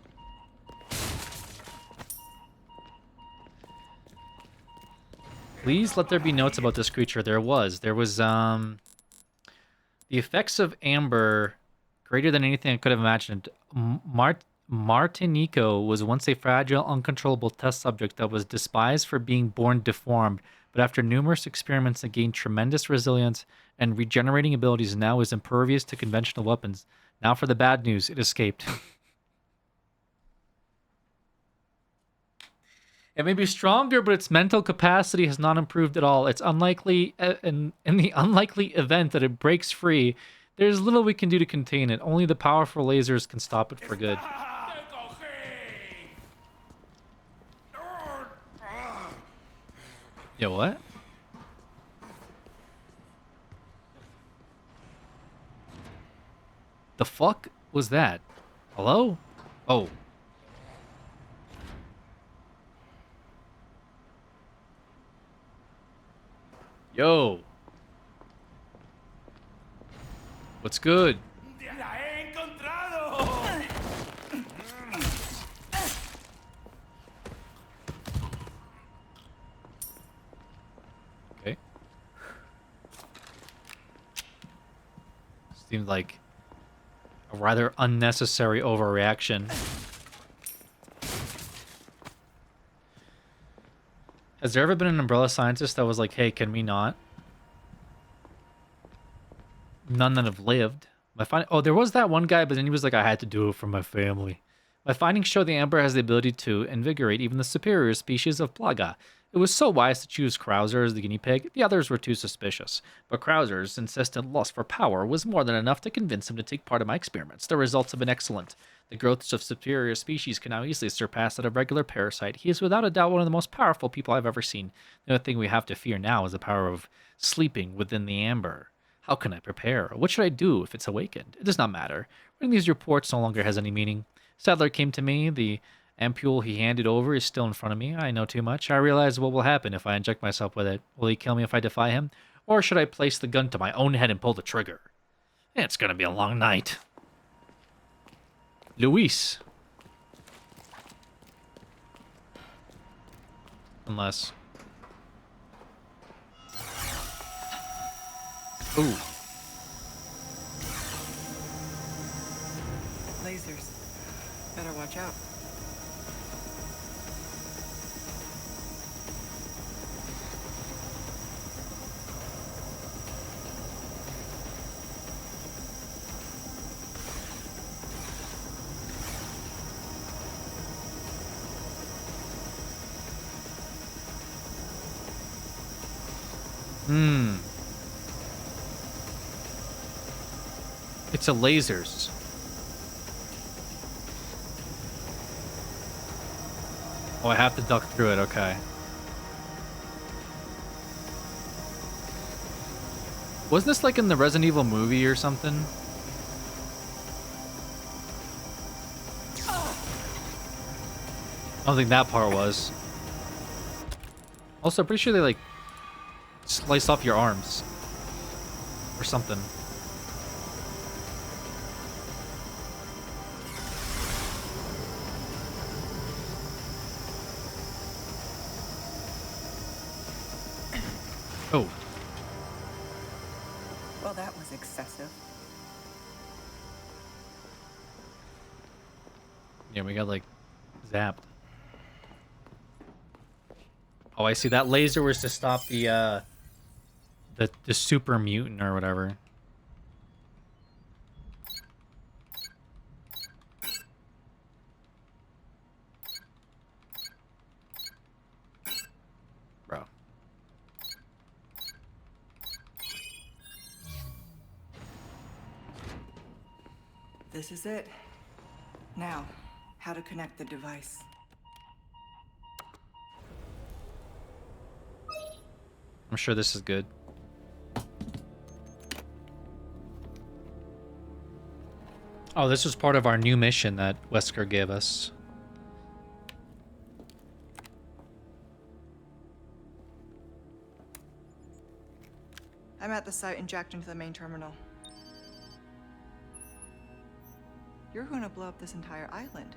Please let there be notes about this creature. There was. The effects of amber greater than anything I could have imagined. Martinico was once a fragile, uncontrollable test subject that was despised for being born deformed, but after numerous experiments that gained tremendous resilience and regenerating abilities, now is impervious to conventional weapons. Now for the bad news, it escaped. It may be stronger, but its mental capacity has not improved at all. It's unlikely, in the unlikely event that it breaks free, there's little we can do to contain it. Only the powerful lasers can stop it for good. Yo, what? The fuck was that? Hello? Oh. Yo. What's good? Okay. Seems like a rather unnecessary overreaction. Has there ever been an umbrella scientist that was like, hey, can we not? None that have lived. Oh, there was that one guy, but then he was like, I had to do it for my family. My findings show the amber has the ability to invigorate even the superior species of Plaga. It was so wise to choose Krauser as the guinea pig. The others were too suspicious. But Krauser's insistent lust for power was more than enough to convince him to take part in my experiments. The results have been excellent. The growths of superior species can now easily surpass that of regular parasite. He is without a doubt one of the most powerful people I've ever seen. The only thing we have to fear now is the power of sleeping within the amber. How can I prepare? What should I do if it's awakened? It does not matter. Reading these reports no longer has any meaning. Sadler came to me. The ampule he handed over is still in front of me. I know too much. I realize what will happen if I inject myself with it. Will he kill me if I defy him? Or should I place the gun to my own head and pull the trigger? It's gonna be a long night. Luis. Unless... Ooh. Lasers. Better watch out. It's a lasers. Oh, I have to duck through it, okay. Wasn't this like in the Resident Evil movie or something? I don't think that part was. Also, I'm pretty sure they like slice off your arms or something. Oh. Well, that was excessive. Yeah, we got like zapped. Oh, I see. That laser was to stop the super mutant or whatever. Bro. This is it. Now, how to connect the device. I'm sure this is good. Oh, this was part of our new mission that Wesker gave us. I'm at the site and jacked into the main terminal. You're going to blow up this entire island,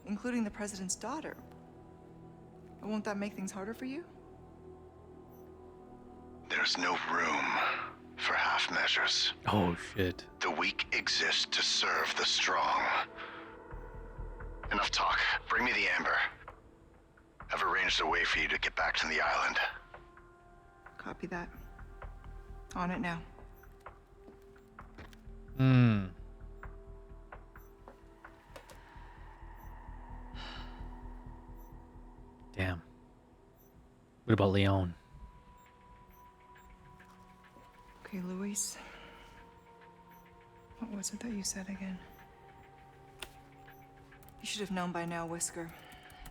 including the president's daughter. Won't that make things harder for you? There's no room for half measures. Oh, shit. The weak exist to serve the strong. Enough talk. Bring me the amber. I've arranged a way for you to get back to the island. Copy that. On it now. Damn. What about Leon? Okay, Luis. What was it that you said again? You should have known by now, Wesker,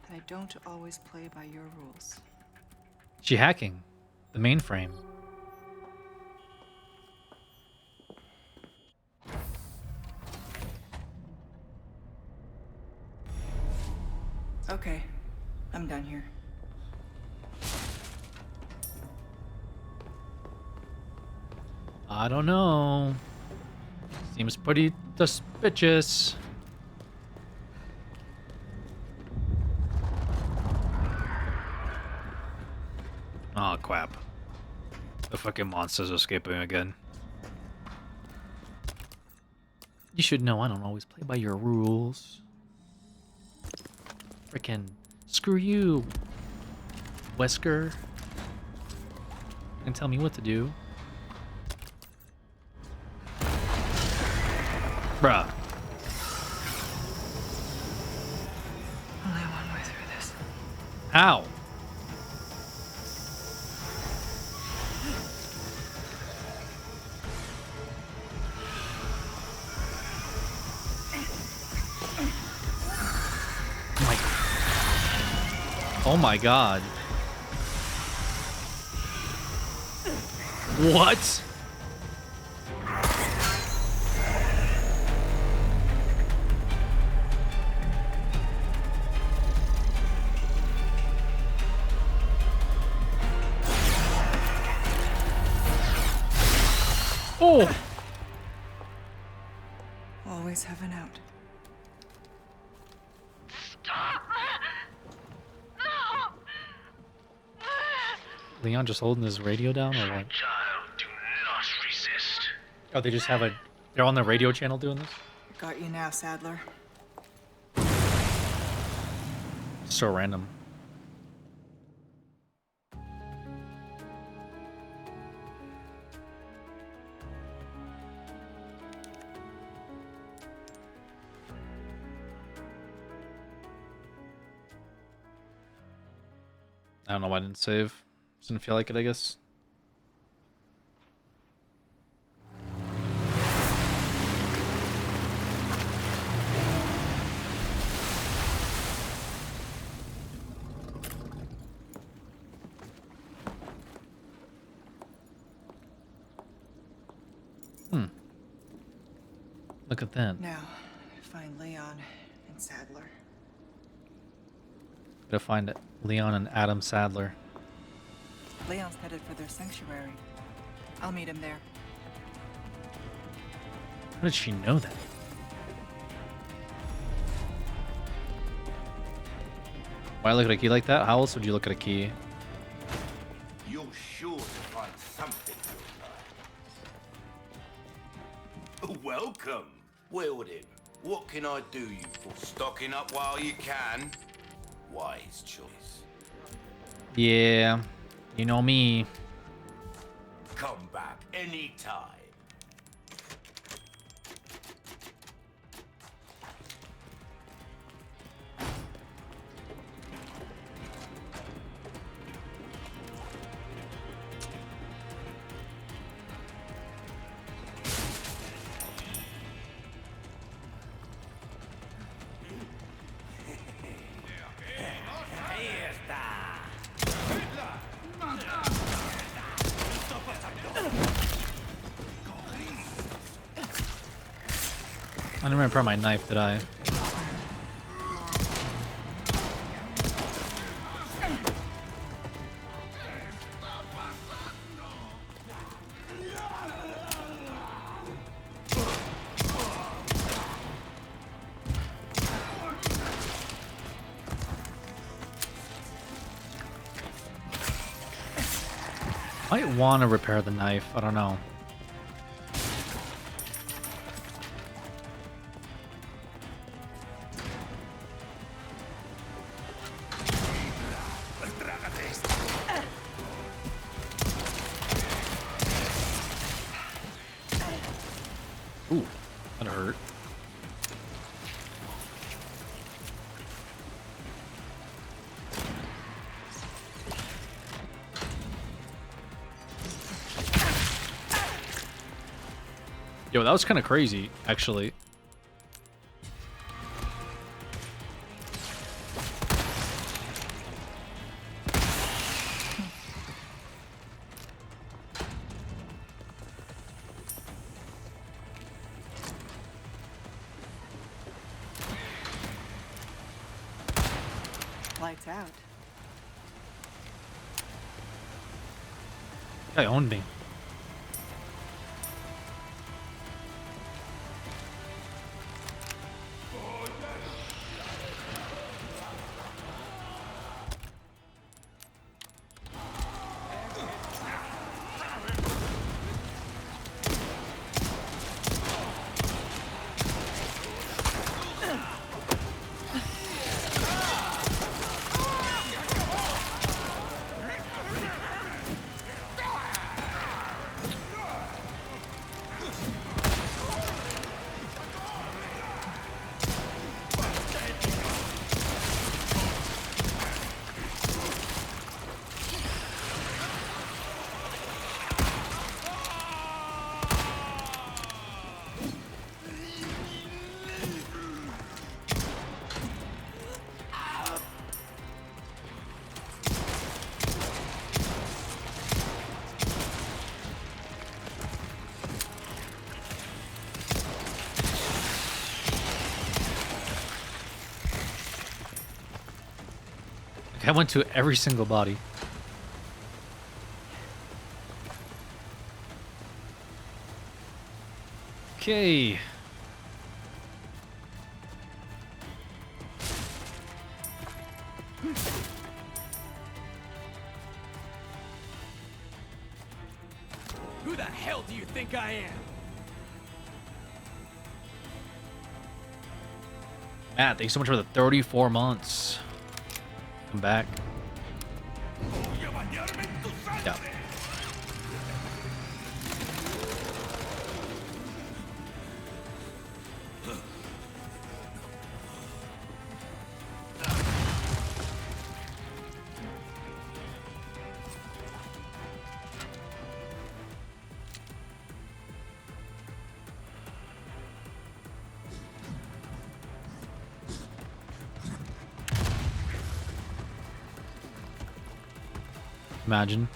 that I don't always play by your rules. She hacking the mainframe. Okay, I'm done here. I don't know. Seems pretty suspicious. Oh, crap. The fucking monster's escaping again. You should know I don't always play by your rules. Frickin' screw you, Wesker. You can tell me what to do. Bruh. Only one way through this. How? Oh my god. What? Oh! Always have an out. Leon just holding his radio down, or what? Child, do not resist. Oh, they just have a... They're on the radio channel doing this? Got you now, Sadler. So random. I don't know why I didn't save. Didn't feel like it, I guess. Look at that. Now, find Leon and Sadler. Gotta find it. Leon and Adam Sadler. Leon's headed for their sanctuary. I'll meet him there. How did she know that? Why look at a key like that? How else would you look at a key? You're sure to find something you'll like. Welcome. Wield him. What can I do you for? Stocking up while you can. Wise choice. Yeah, you know me. Come back anytime. I didn't remember my knife, did I? Might want to repair the knife. I don't know. Ooh, that hurt. Yo, that was kind of crazy, actually. Lights out. Guy owned me. I went to every single body. Okay. Who the hell do you think I am? Matt, thanks so much for the 34 months. Come back. Yeah. Imagine.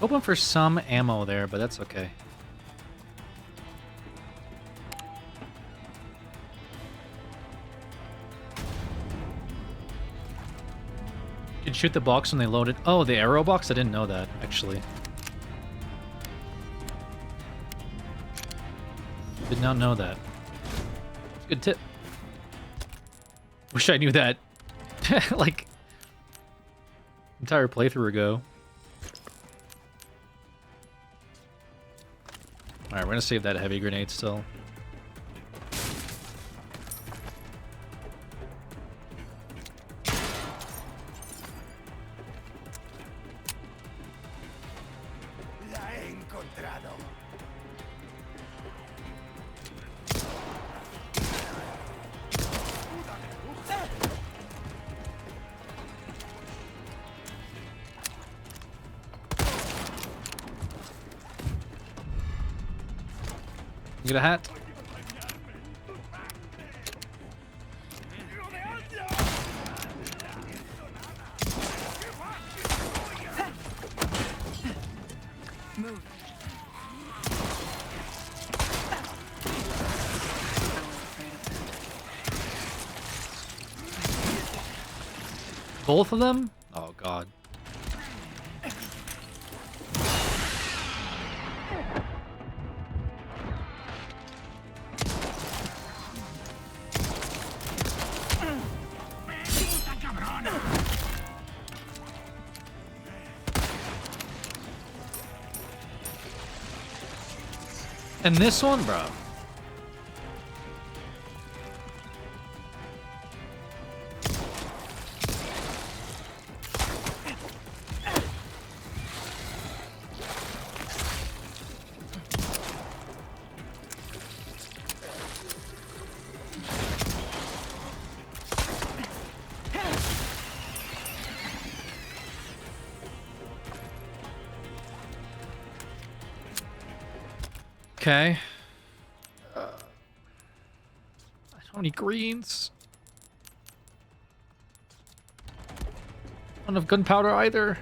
Hoping for some ammo there, but that's okay. You can shoot the box when they load it. Oh, the arrow box? I didn't know that, actually. Did not know that. Good tip. Wish I knew that, like, entire playthrough ago. Alright, we're gonna save that heavy grenade still. La he encontrado. Get a hat. Move. Both of them? Oh god. And this one, bro. Okay. I don't need greens. I don't have gunpowder either.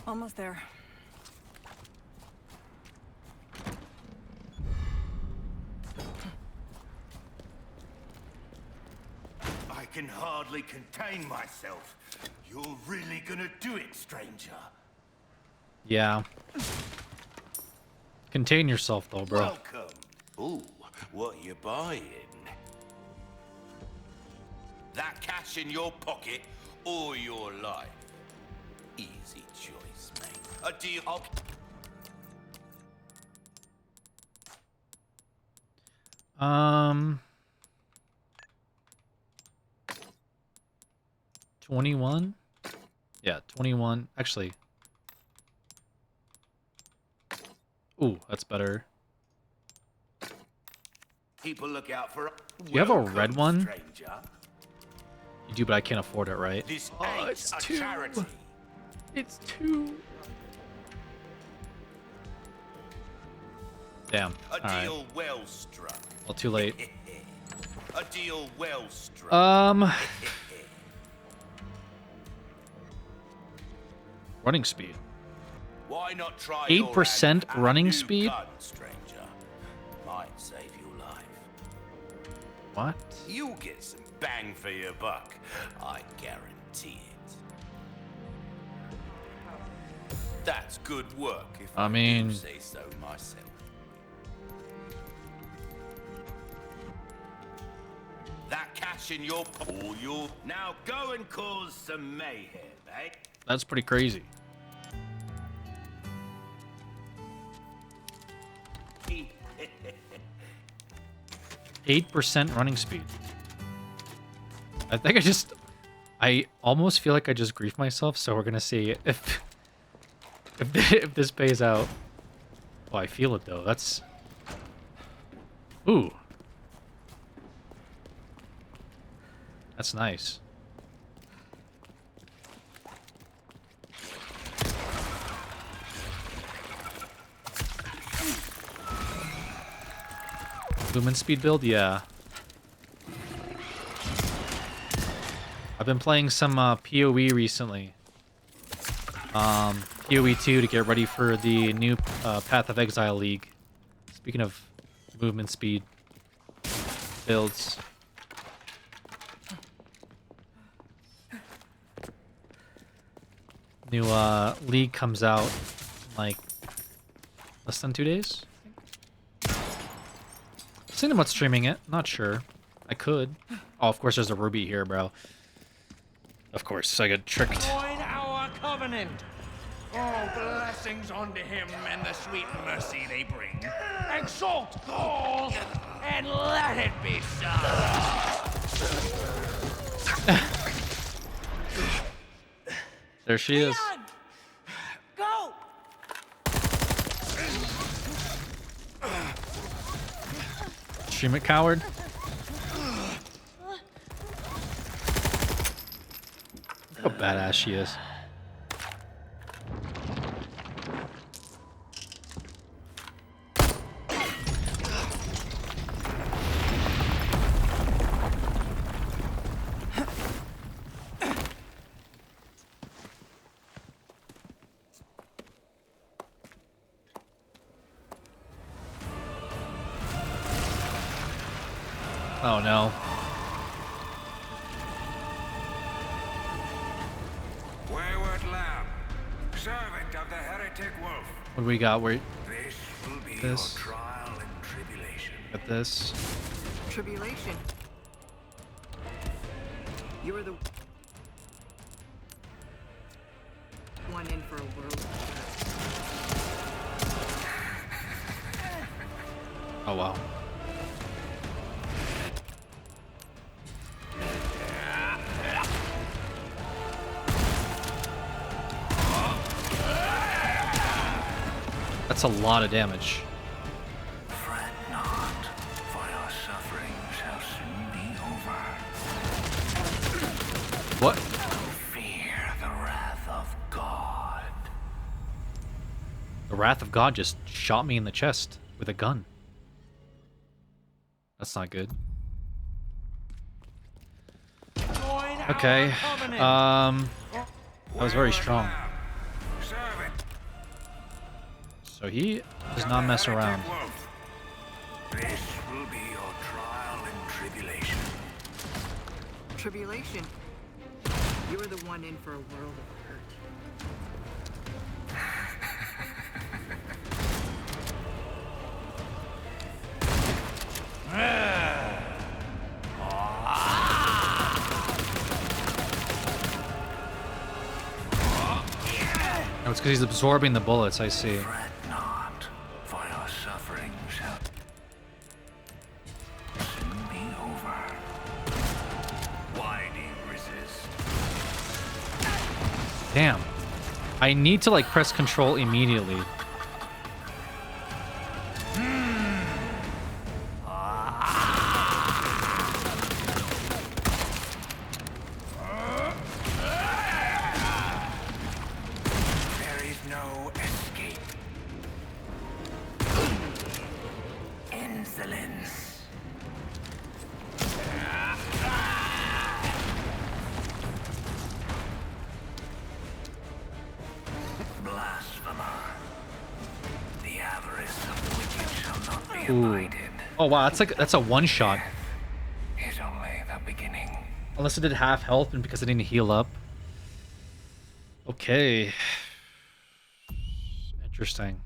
Almost there. I can hardly contain myself. You're really gonna do it, stranger? Yeah. Contain yourself though, bro. Welcome. Ooh, what you buying? That cash in your pocket or your life? Easy choice, mate. A deal. 21? Yeah, 21. Actually. Ooh, that's better. Keep a lookout for. Do you have a red one? Stranger. You do, but I can't afford it, right? This Oh, ain't it's a 2. charity. It's 2. Damn. A Alright. deal well struck. Well, too late. A deal well struck. Running speed. Why not try 8% running speed? gun, stranger? Might save your life. What? You'll get some bang for your buck. I guarantee it. That's good work, if I mean, do say so myself. That cash in your pool, you'll now go and cause some mayhem, eh? That's pretty crazy. %, running speed. I think I almost feel like I just griefed myself, so we're gonna see if this pays out. Oh, I feel it though. That's... Ooh. That's nice. Movement speed build? Yeah. I've been playing some PoE recently. PoE 2 to get ready for the new Path of Exile League. Speaking of movement speed builds. New league comes out in like less than 2 days. Thinking about streaming it. Not sure. I could. Oh, of course there's a ruby here, bro. Of course, I got tricked. Join our covenant. All blessings unto him and the sweet mercy they bring. Exalt all and let it be so. There she is. Go! Stream it, coward. Look how badass she is. Oh no. Wayward lamb, servant of the heretic wolf. What do we got? Wait. This will be This. your trial and tribulation. Got this. Tribulation. You are the one in for a world of hurt. Oh wow. That's a lot of damage. Fret not, for your suffering shall soon be over. What? Fear the wrath of God. The Wrath of God just shot me in the chest with a gun. That's not good. Okay. That was very strong. So he does not mess around. This will be your trial and tribulation. Tribulation. You are the one in for a world of Oh, it's because he's absorbing the bullets, I see. Fret not, for your suffering shall soon be over. Why do you resist? Damn. I need to like press control immediately. There is no escape. Insolence. Blasphemer. The avarice of the wicked shall not be Ooh. abided. Oh wow, that's a one shot. Is only the beginning. Unless it did half health and because I didn't heal up. Okay. Interesting.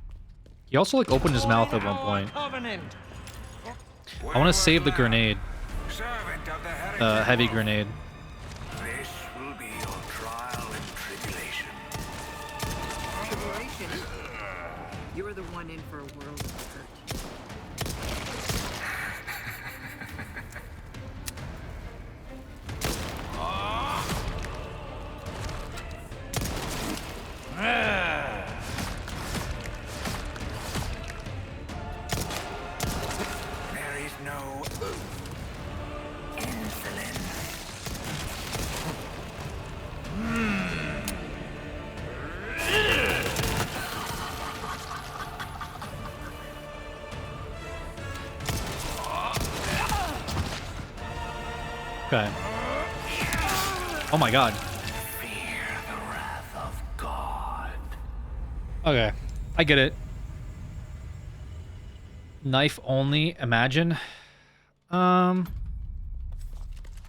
He also like opened his mouth at one point. I want to save the grenade. Heavy grenade. This will be your trial and tribulation. Tribulation? You are the one in for a world of hurt. There is no insolence. Okay. Oh my god. Fear the wrath of God. Okay. I get it. Knife only, imagine.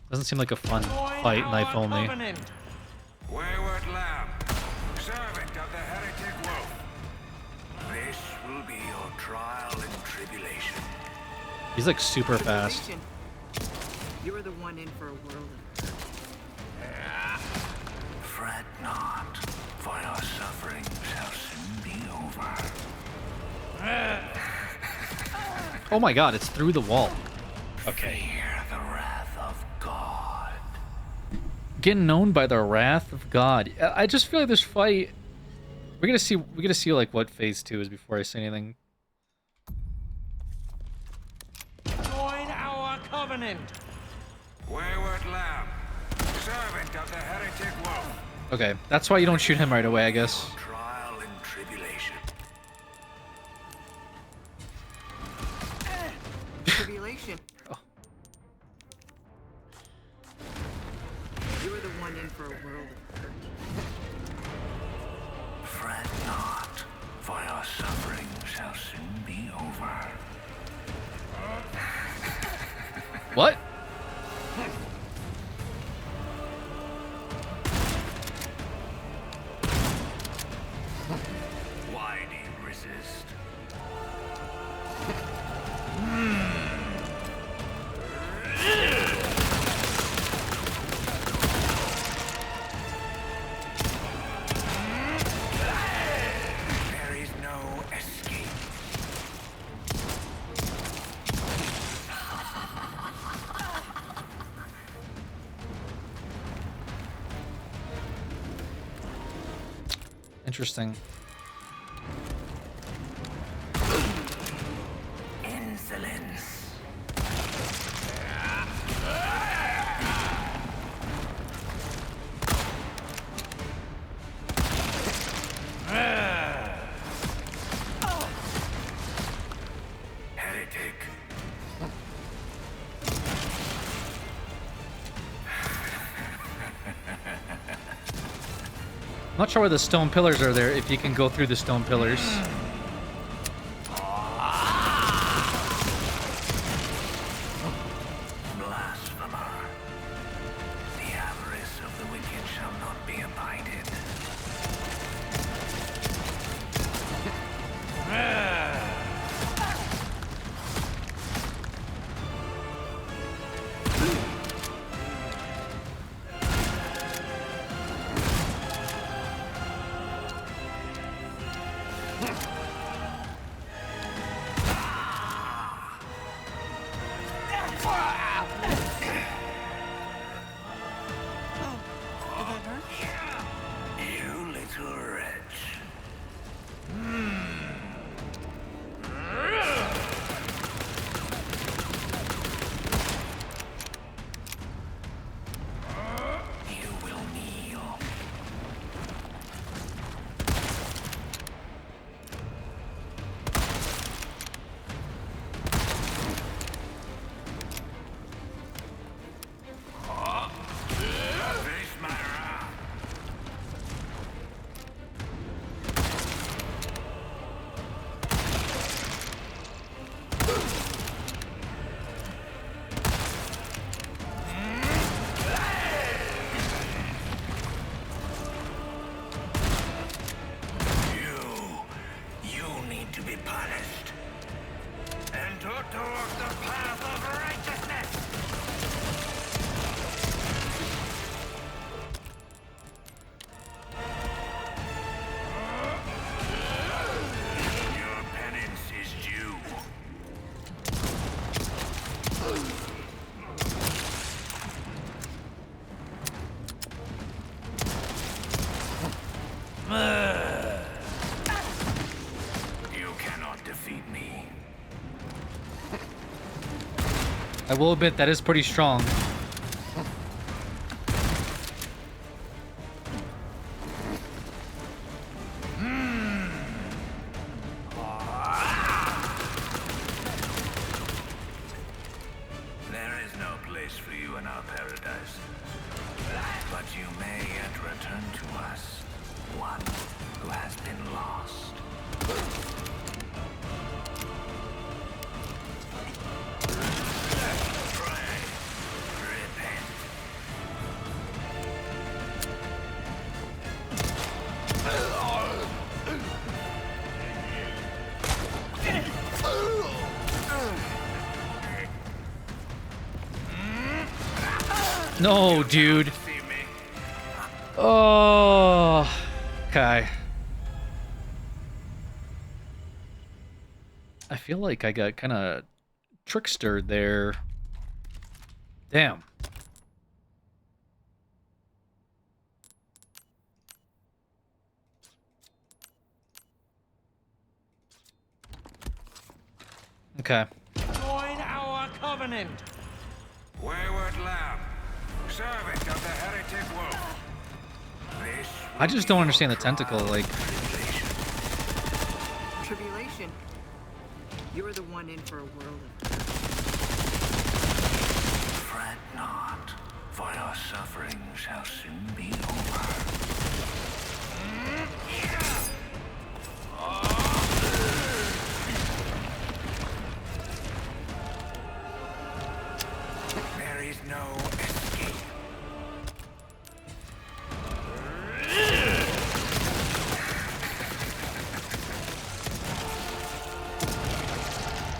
Doesn't seem like a fun fight, knife only. Wayward lamb, servant of the heretic wolf. This will be your trial and tribulation. He's like super fast. Tribulation. You are the one in for a world of hurt. Fret not, for your suffering shall soon be over. Oh my god, it's through the wall. Okay. Fear the wrath of God. Getting known by the wrath of God. I just feel like this fight. We're gonna see like what phase 2 is before I say anything. Join our covenant. Wayward lamb, servant of the heretic wolf. Okay, that's why you don't shoot him right away, I guess. Trial and tribulation. Tribulation. Oh. You are the one in for a world of hurt. Fret not, for your suffering shall soon be over. What? Why do you resist? There is no escape. Interesting. Insolence. Heretic. I'm not sure where the stone pillars are there, if you can go through the stone pillars. Blasphemer. The avarice of the wicked shall not be abided. You cannot defeat me. I will admit that is pretty strong. There is no place for you in our paradise. But you may yet return to us, one who has been lost. Pray, repent. No, dude. Oh, okay. I feel like I got kind of trickstered there. Damn. Okay. Join our covenant. Wayward lamb, servant of the heretic wolf. This I just don't understand the tentacle, like... Tribulation. You're the one in for a world of... Fret not, for your suffering shall soon be over. There is no escape.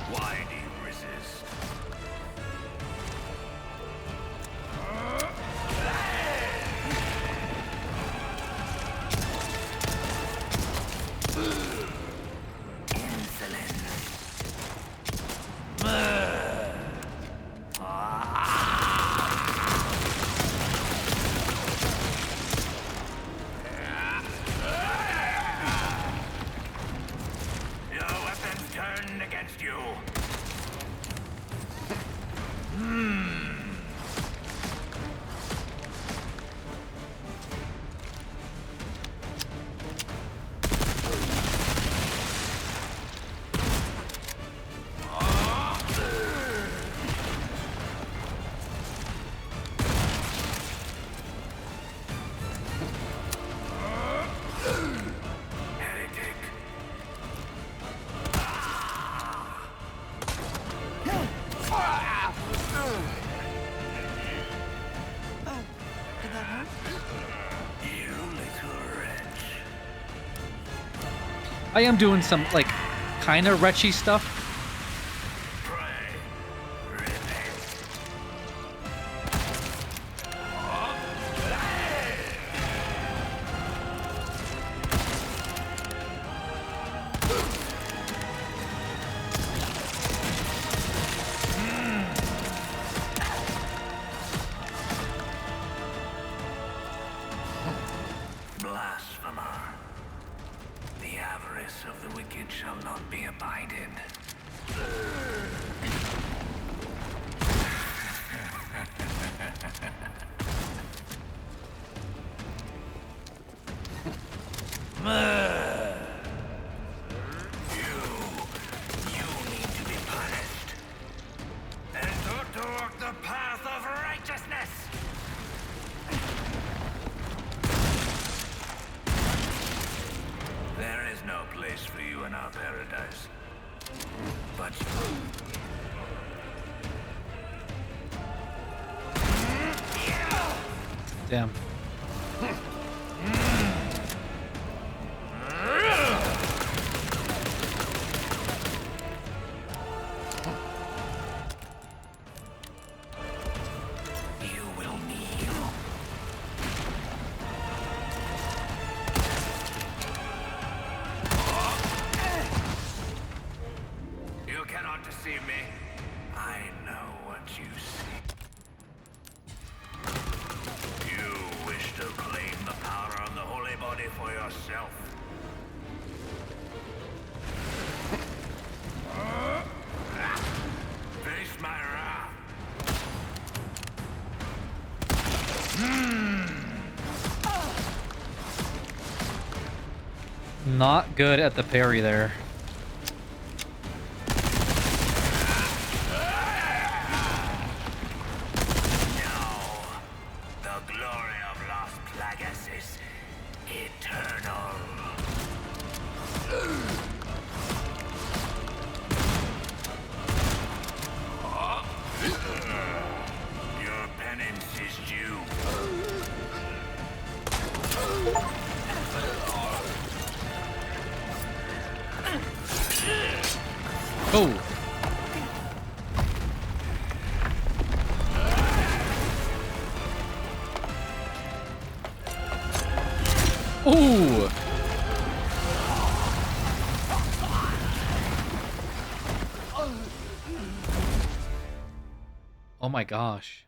Why do you resist? Your weapons turned against you. Heretic. Oh, did that hurt? You little wretch. I am doing some, like, kind of retchy stuff. Pray, repent. Blasphemer. The avarice of the wicked shall not be abided. You need to be punished. And taught to walk the path of righteousness. There is no place for you in our paradise. But Damn. you will kneel. You cannot deceive me. I know what you see. You for yourself. Face my wrath. Not good at the parry there. The glory of Las Plagas is eternal. Your penance is due. Oh. Ooh. Oh my gosh.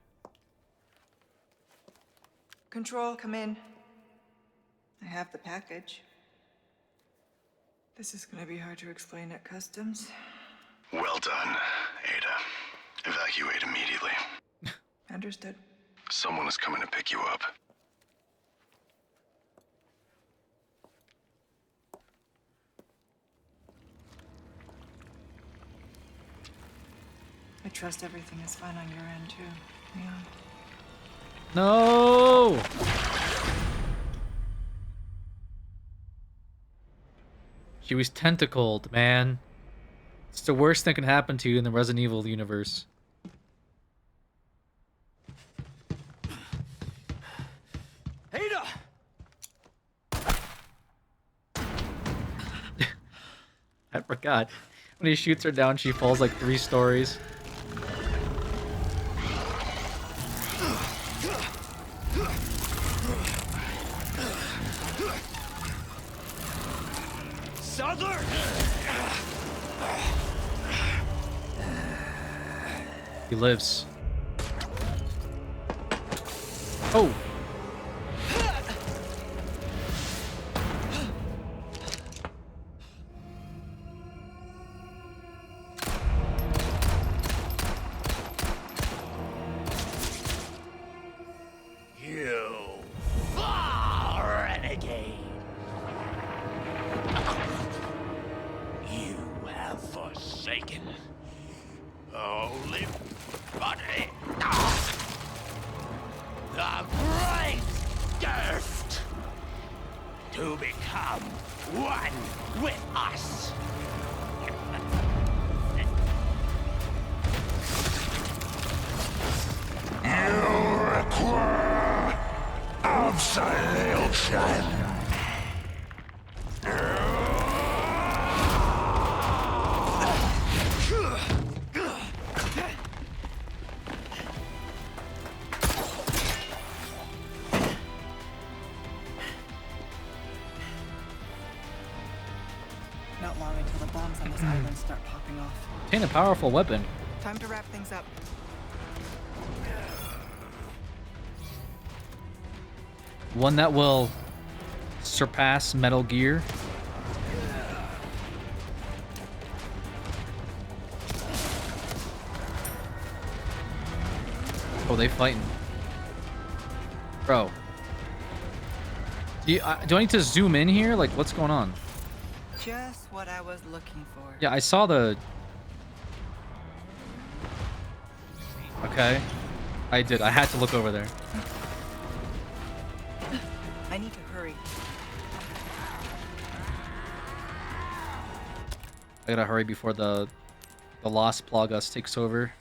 Control, come in. I have the package. This is gonna be hard to explain at customs. Well done, Ada. Evacuate immediately. Understood. Someone is coming to pick you up. I trust everything is fine on your end, too. Yeah. No. She was tentacled, man. It's the worst thing that can happen to you in the Resident Evil universe. Ada! I forgot. When he shoots her down, she falls like 3 stories. Sadler! He lives. Oh! You far renegade. You have forsaken holy body. The great gift to become one with us. You require absolution. Not long until the bombs on this island start popping off. Obtain a powerful weapon. Time to wrap things up. One that will surpass Metal Gear. Oh, they fighting. Bro. Do I need to zoom in here? Like, what's going on? Just what I was looking for. Yeah, I saw the... Okay. I did. I had to look over there. I need to hurry. I gotta hurry before the Las Plagas takes over.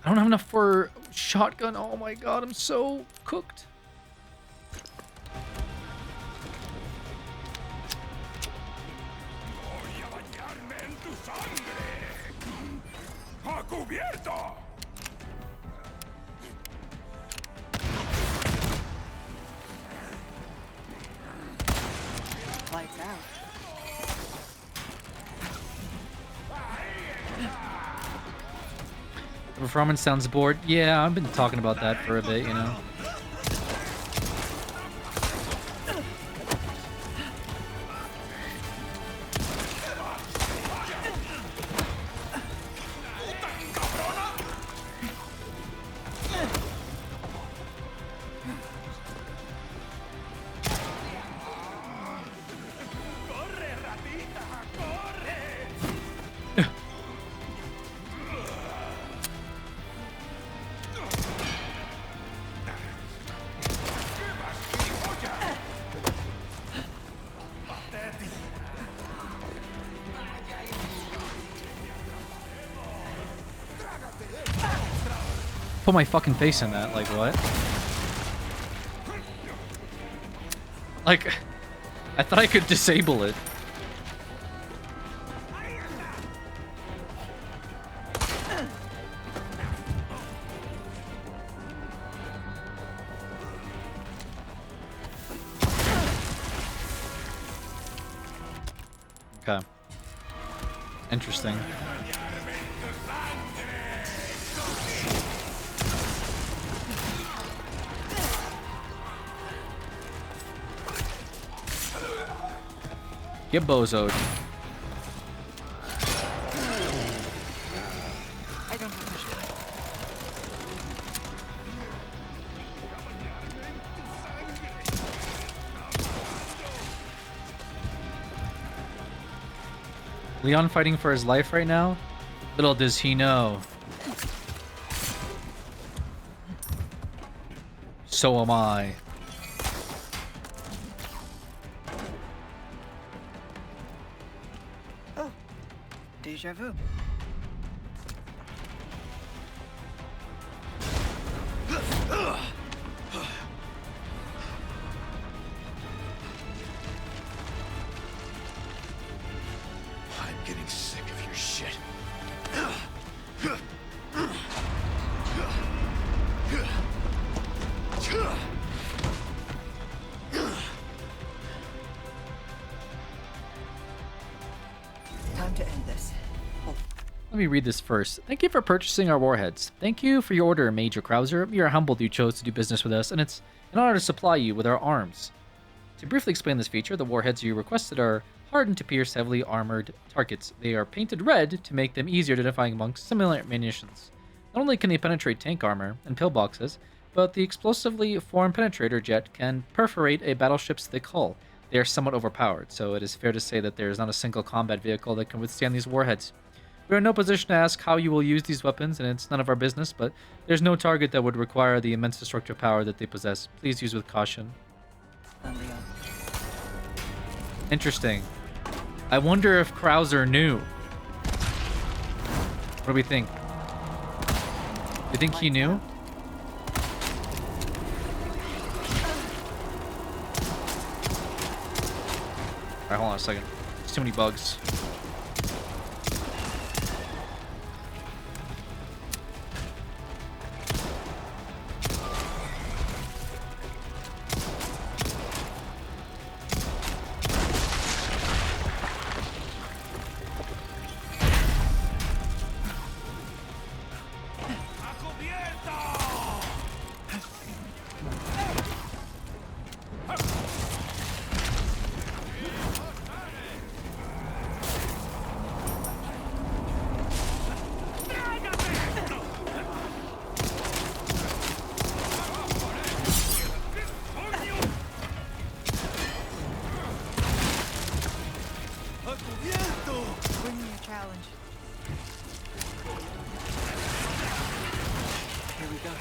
I don't have enough for shotgun. Oh my god, I'm so cooked. Lights out. Performance sounds bored. Yeah, I've been talking about that for a bit, you know. Put my fucking face in that, like what? Like, I thought I could disable it. Okay. Interesting. Get bozoed. I don't have much time. Leon fighting for his life right now? Little does he know. So am I. Oh, déjà vu. I'm getting sick of your shit. Time to end this. Let me read this first. Thank you for purchasing our warheads. Thank you for your order, Major Krauser. We are humbled you chose to do business with us, and it's an honor to supply you with our arms. To briefly explain this feature, the warheads you requested are hardened to pierce heavily armored targets. They are painted red to make them easier to identify amongst similar munitions. Not only can they penetrate tank armor and pillboxes, but the explosively formed penetrator jet can perforate a battleship's thick hull. They are somewhat overpowered, so it is fair to say that there is not a single combat vehicle that can withstand these warheads. We are in no position to ask how you will use these weapons, and it's none of our business, but there's no target that would require the immense destructive power that they possess. Please use with caution. Interesting. I wonder if Krauser knew. What do we think? Do you think he knew? Alright, hold on a second. There's too many bugs. Bring me a challenge. Here we go.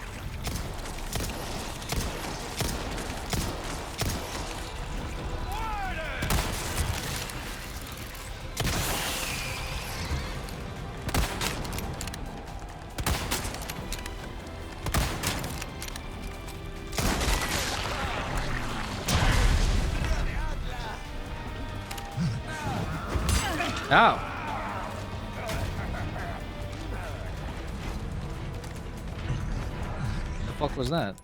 Ow. The fuck was that?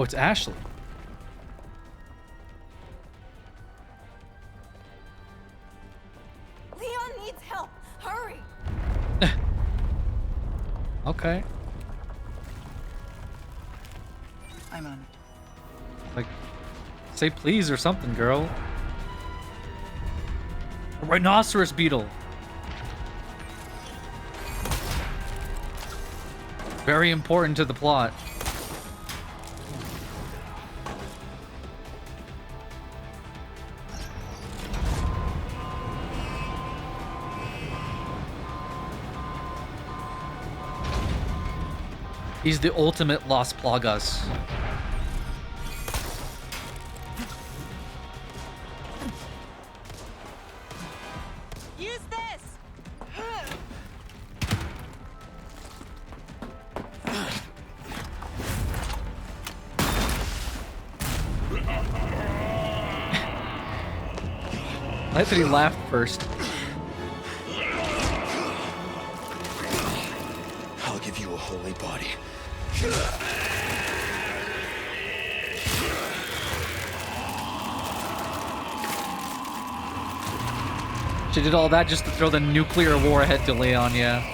Oh, it's Ashley. Leon needs help. Hurry. Okay. I'm on it. Like, say please or something, girl. A rhinoceros beetle. Very important to the plot. He's the ultimate Las Plagas. Use this. I like that he laughed first. I'll give you a holy body. She did all that just to throw the nuclear warhead to Leon, yeah.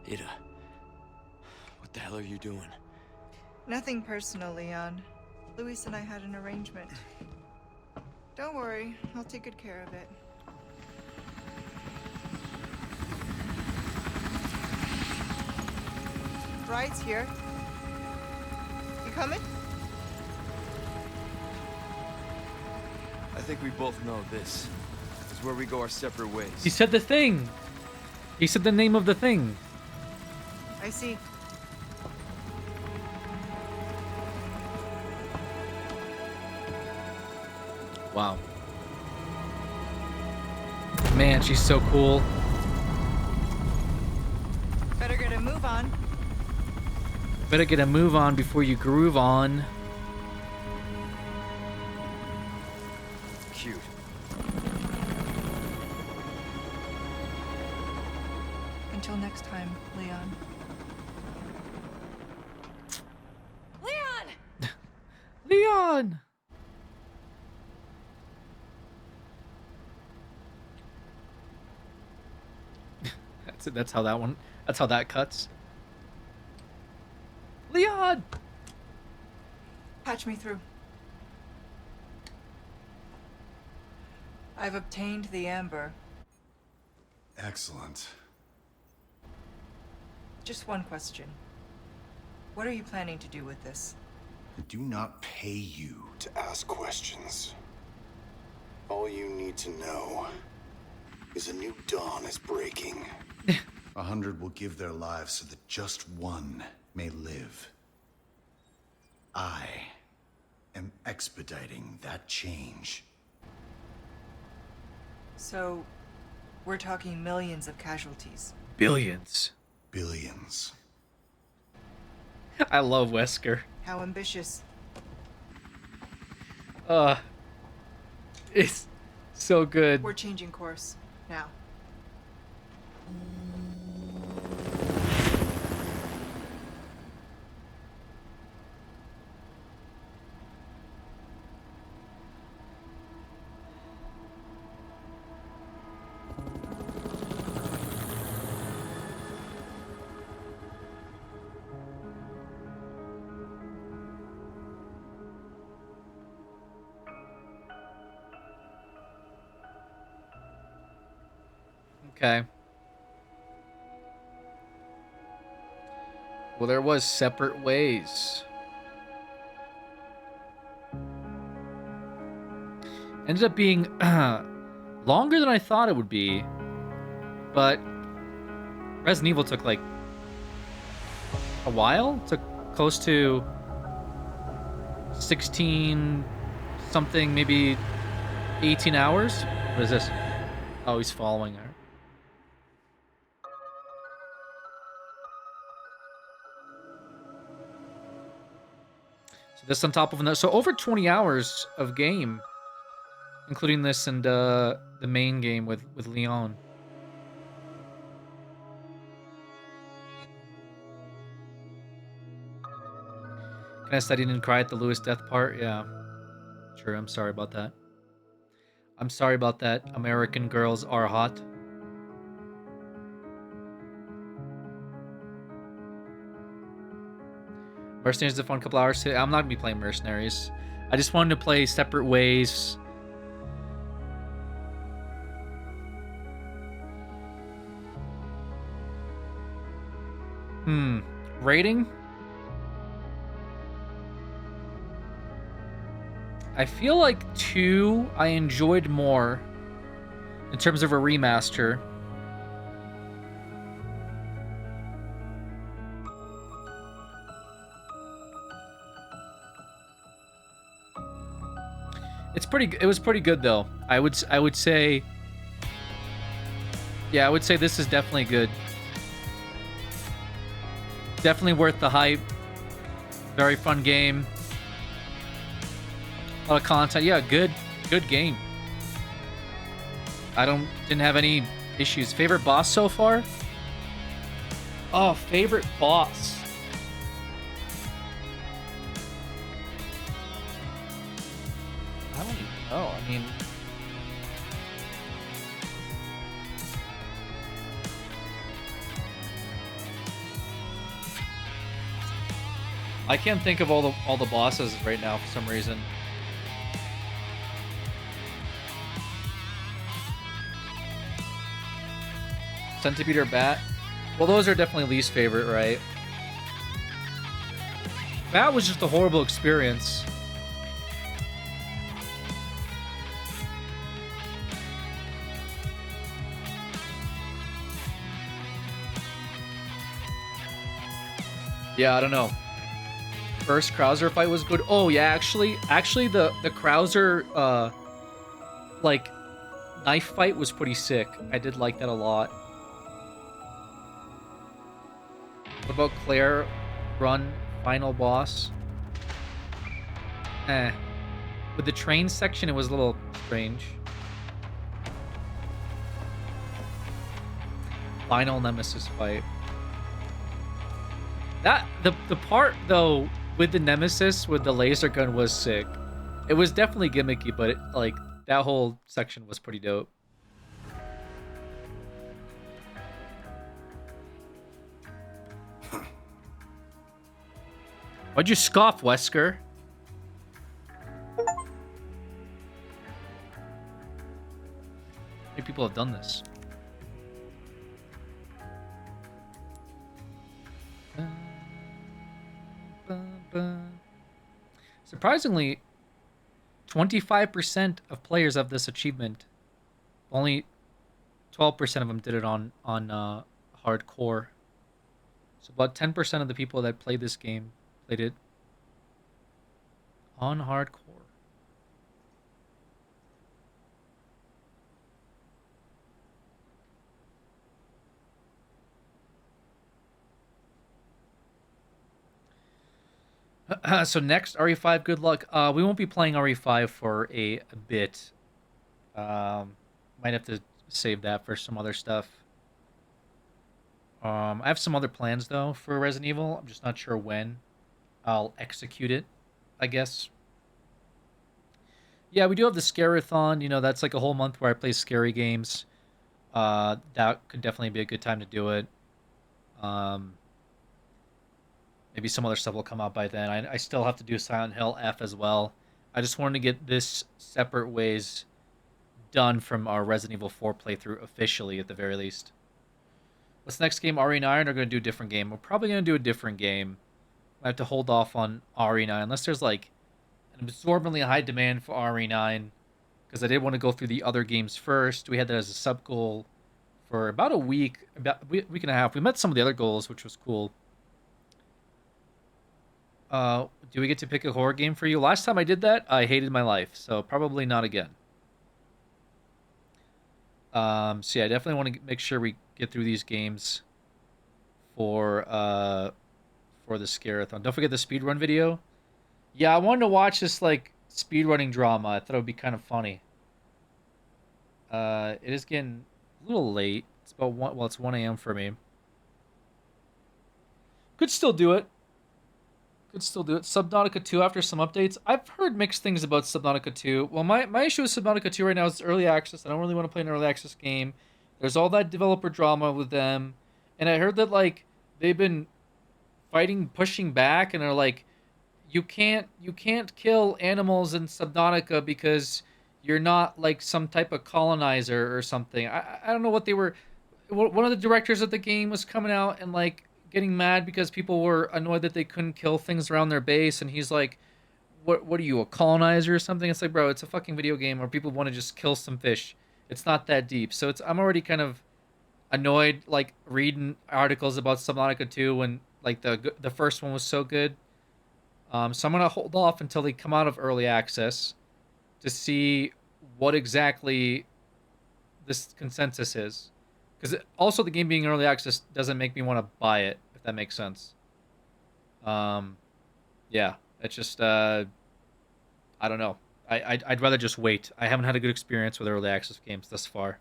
Ada, what the hell are you doing? Nothing personal, Leon. Luis and I had an arrangement. Don't worry, I'll take good care of it. Bride's here. You coming? I think we both know this is where we go our separate ways. He said the thing. He said the name of the thing. I see. Wow. Man, she's so cool. Better get a move on. Better get a move on before you groove on. Cute. Until next time, Leon. Leon! Leon! That's it. That's how that one. That's how that cuts. Leon! Patch me through. I've obtained the amber. Excellent. Just one question. What are you planning to do with this? I do not pay you to ask questions. All you need to know is a new dawn is breaking. 100 will give their lives so that just one may live. I am expediting that change. So, we're talking millions of casualties. Billions. Billions. I love Wesker. How ambitious. It's so good. We're changing course now. Okay. Well, there was separate ways. Ended up being longer than I thought it would be, but Resident Evil took like a while. Took close to 16 something, maybe 18 hours. What is this? Oh, he's following her. So this on top of another. So over 20 hours of game, including this and the main game with Leon. Can I said he didn't cry at the Lewis death part? Yeah. Sure, I'm sorry about that. I'm sorry about that. American girls are hot. Mercenaries is a fun couple hours. I'm not gonna be playing Mercenaries. I just wanted to play Separate Ways. Rating? I feel like 2 I enjoyed more in terms of a remaster. It was pretty good though. I would say, yeah, I would say this is definitely good. Definitely worth the hype. Very fun game. A lot of content. Yeah, good game. I didn't have any issues. Favorite boss so far? Oh, favorite boss. I don't even know. I mean, I can't think of all the bosses right now for some reason. Centipede or Bat? Well, those are definitely least favorite, right? Bat was just a horrible experience. Yeah, I don't know. First Krauser fight was good. Oh yeah, actually the Krauser like knife fight was pretty sick. I did like that a lot. What about Claire Run final boss? With the train section, it was a little strange. Final Nemesis fight. The part though with the Nemesis with the laser gun was sick. It was definitely gimmicky, but like that whole section was pretty dope. Why'd you scoff, Wesker? Many people have done this. Surprisingly, 25% of players have this achievement. Only 12% of them did it on hardcore. So about 10% of the people that played this game played it on hardcore. So next, RE5, good luck. We won't be playing RE5 for a bit. Might have to save that for some other stuff. I have some other plans, though, for Resident Evil. I'm just not sure when I'll execute it, I guess. Yeah, we do have the Scarathon. You know, that's like a whole month where I play scary games. That could definitely be a good time to do it. Maybe some other stuff will come out by then. I still have to do Silent Hill F as well. I just wanted to get this Separate Ways done from our Resident Evil 4 playthrough officially, at the very least. What's the next game? RE9 or going to do a different game? We're probably going to do a different game. I have to hold off on RE9 unless there's like an absorbently high demand for RE9, because I did want to go through the other games first. We had that as a sub goal for about a week, about a week and a half. We met some of the other goals, which was cool. Do we get to pick a horror game for you? Last time I did that, I hated my life, so probably not again. So yeah, I definitely want to make sure we get through these games for the Scarathon. Don't forget the speedrun video. Yeah, I wanted to watch this like speedrunning drama. I thought it would be kind of funny. It is getting a little late. It's about 1, well, it's 1 a.m. for me. Could still do it. Could still do it. Subnautica 2 after some updates. I've heard mixed things about Subnautica 2. Well, my issue with Subnautica 2 right now is it's early access. I don't really want to play an early access game. There's all that developer drama with them. And I heard that, like, they've been pushing back, and are like, you can't kill animals in Subnautica because you're not, like, some type of colonizer or something. I don't know what they were... One of the directors of the game was coming out and, like, getting mad because people were annoyed that they couldn't kill things around their base, and he's like, what are you, a colonizer or something? It's like, bro, it's a fucking video game where people want to just kill some fish. It's not that deep. So I'm already kind of annoyed, like, reading articles about Subnautica 2 when, like, the first one was so good. So I'm gonna hold off until they come out of early access to see what exactly this consensus is. Because also the game being early access doesn't make me want to buy it, if that makes sense. Yeah, it's just, I don't know. I'd rather just wait. I haven't had a good experience with early access games thus far.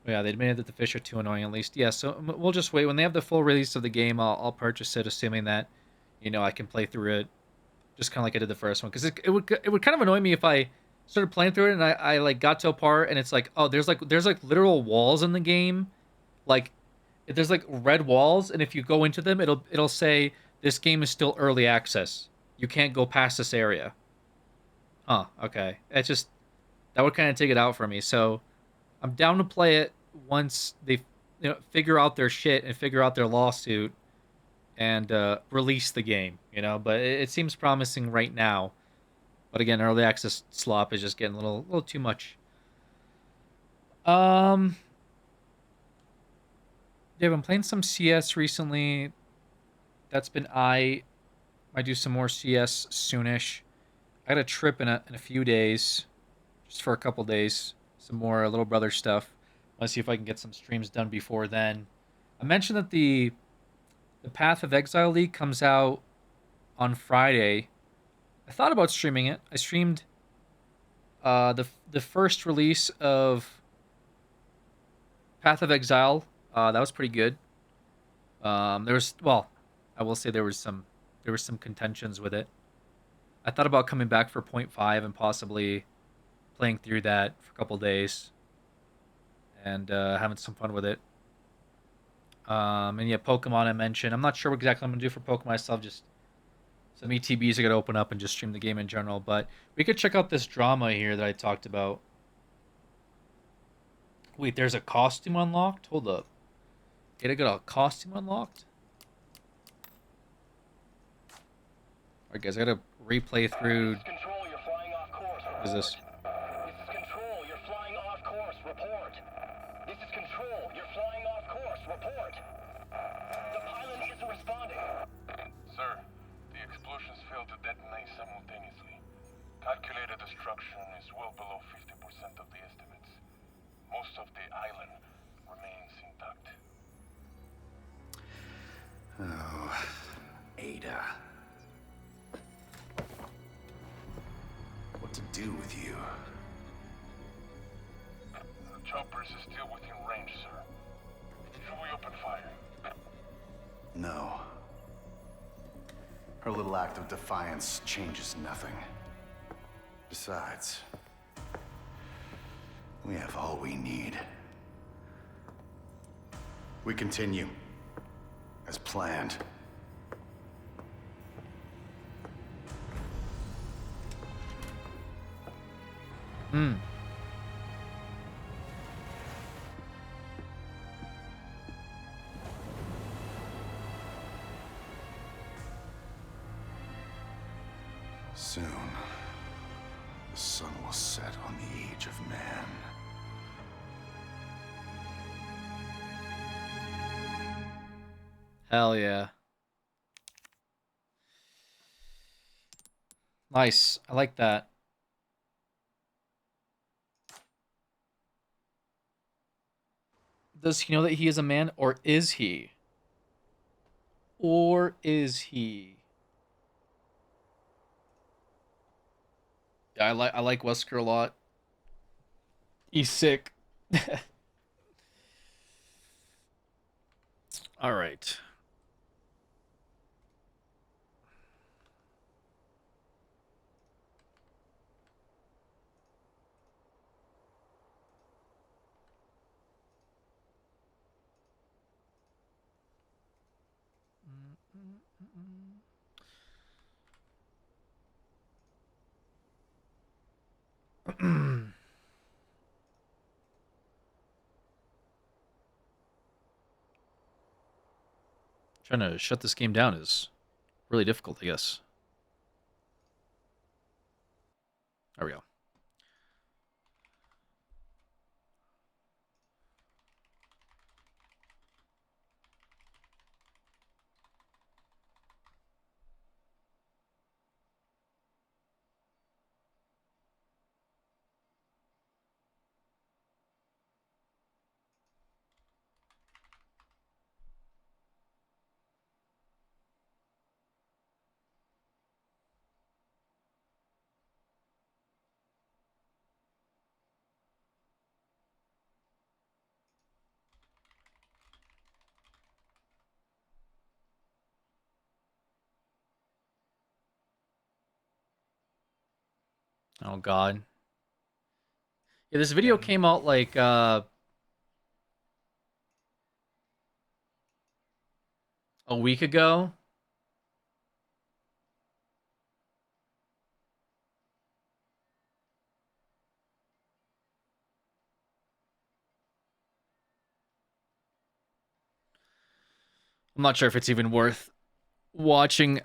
Yeah, they admitted that the fish are too annoying at least. Yeah, so we'll just wait. When they have the full release of the game, I'll purchase it, assuming that, you know, I can play through it just kind of like I did the first one. Because it would kind of annoy me if I started playing through it and I like got to a part and it's like, oh, there's like literal walls in the game. Like, there's like red walls, and if you go into them, it'll say this game is still early access. You can't go past this area. Huh, okay. It's just, that would kind of take it out for me. So I'm down to play it once they, you know, figure out their shit and figure out their lawsuit and release the game, you know. But it seems promising right now. But again, early access slop is just getting a little too much. Yeah, I've been playing some CS recently. That's been I might do some more CS soonish. I got a trip in a few days, just for a couple days. Some more Little Brother stuff. Let's see if I can get some streams done before then. I mentioned that the Path of Exile League comes out on Friday. I thought about streaming it. I streamed the first release of Path of Exile. That was pretty good. There was, well, I will say there was some contentions with it. I thought about coming back for 0.5 and possibly playing through that for a couple days and having some fun with it. And yeah, Pokemon I mentioned. I'm not sure what exactly I'm going to do for Pokemon myself. Just some ETBs are going to open up and just stream the game in general. But we could check out this drama here that I talked about. Wait, there's a costume unlocked? Hold up. Did I get a costume unlocked? Alright guys, I gotta replay through... What is this? This is Control, you're flying off course, report. This is Control, you're flying off course, report. The pilot isn't responding. Sir, the explosions failed to detonate simultaneously. Calculated destruction is well below 50% of the estimates. Most of the island remains intact. Oh, Ada. What to do with you? The choppers is still within range, sir. Should we open fire? No. Her little act of defiance changes nothing. Besides, we have all we need. We continue. As planned. Soon, the sun will set on the age of man. Hell yeah. Nice. I like that. Does he know that he is a man, or is he? Or is he? Yeah, I like Wesker a lot. He's sick. All right. Trying to shut this game down is really difficult, I guess. There we go. Oh god. Yeah, this video came out like a week ago. I'm not sure if it's even worth watching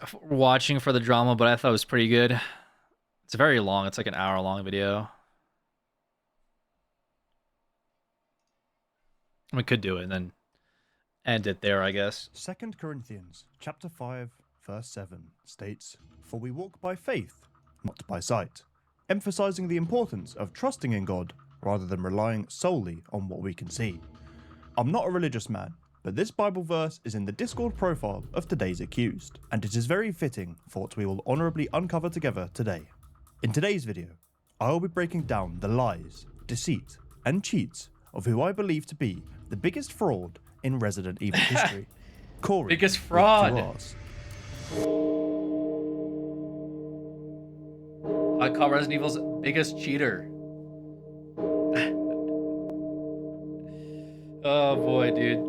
for the drama, but I thought it was pretty good. It's very long. It's like an hour-long video. We could do it and then end it there, I guess. 2 Corinthians chapter 5, verse 7 states, "For we walk by faith, not by sight," emphasizing the importance of trusting in God rather than relying solely on what we can see. I'm not a religious man, but this Bible verse is in the Discord profile of today's accused, and it is very fitting for what we will honourably uncover together today. In today's video, I will be breaking down the lies, deceit, and cheats of who I believe to be the biggest fraud in Resident Evil history. Corey, biggest fraud. I call Resident Evil's biggest cheater. Oh boy, dude.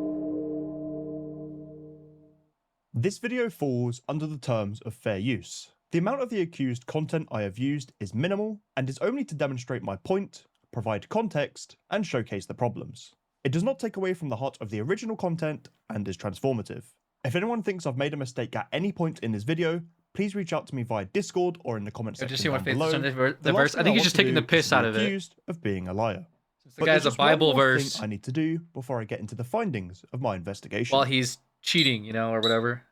This video falls under the terms of fair use. The amount of the accused content I have used is minimal and is only to demonstrate my point, provide context, and showcase the problems. It does not take away from the heart of the original content and is transformative. If anyone thinks I've made a mistake at any point in this video, please reach out to me via Discord or in the comment section down below. The verse. I think he's just taking the piss out of it. Accused of being a liar. The guy's a Bible verse. I need to do before I get into the findings of my investigation. While he's cheating, you know, or whatever.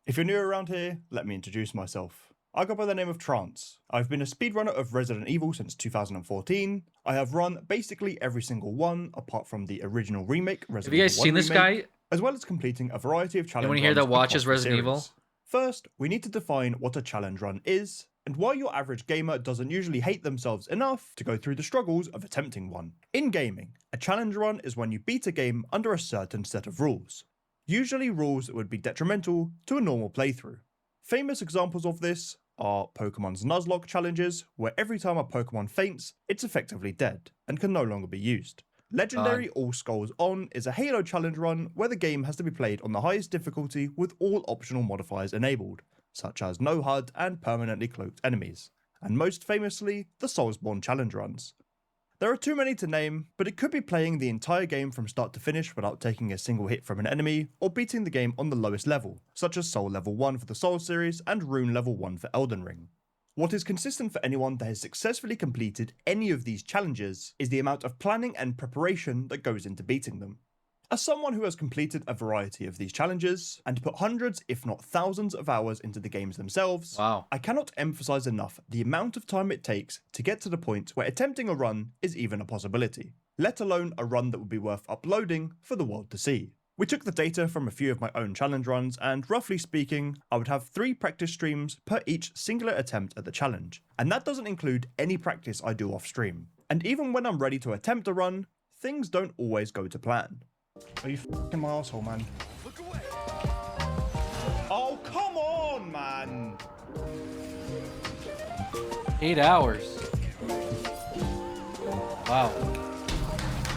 If you're new around here, let me introduce myself. I go by the name of Trance. I've been a speedrunner of Resident Evil since 2014. I have run basically every single one, apart from the original remake, Resident Evil 1 Have you guys seen this guy? As well as completing a variety of challenge runs. Anyone here that watches Resident Evil? Evil? First, we need to define what a challenge run is, and why your average gamer doesn't usually hate themselves enough to go through the struggles of attempting one. In gaming, a challenge run is when you beat a game under a certain set of rules. Usually rules that would be detrimental to a normal playthrough. Famous examples of this are Pokemon's Nuzlocke challenges, where every time a Pokemon faints, it's effectively dead, and can no longer be used. Legendary All Skulls On is a Halo challenge run where the game has to be played on the highest difficulty with all optional modifiers enabled, such as no HUD and permanently cloaked enemies, and most famously, the Soulsborne challenge runs. There are too many to name, but it could be playing the entire game from start to finish without taking a single hit from an enemy, or beating the game on the lowest level, such as Soul Level 1 for the Souls series and Rune Level 1 for Elden Ring. What is consistent for anyone that has successfully completed any of these challenges is the amount of planning and preparation that goes into beating them. As someone who has completed a variety of these challenges and put hundreds if not thousands of hours into the games themselves, I cannot emphasize enough the amount of time it takes to get to the point where attempting a run is even a possibility, let alone a run that would be worth uploading for the world to see. We took the data from a few of my own challenge runs, and roughly speaking, I would have 3 practice streams per each singular attempt at the challenge, and that doesn't include any practice I do off stream. And even when I'm ready to attempt a run, things don't always go to plan. Are you f***ing my asshole, man? Look away. Oh, come on, man! 8 hours. Wow.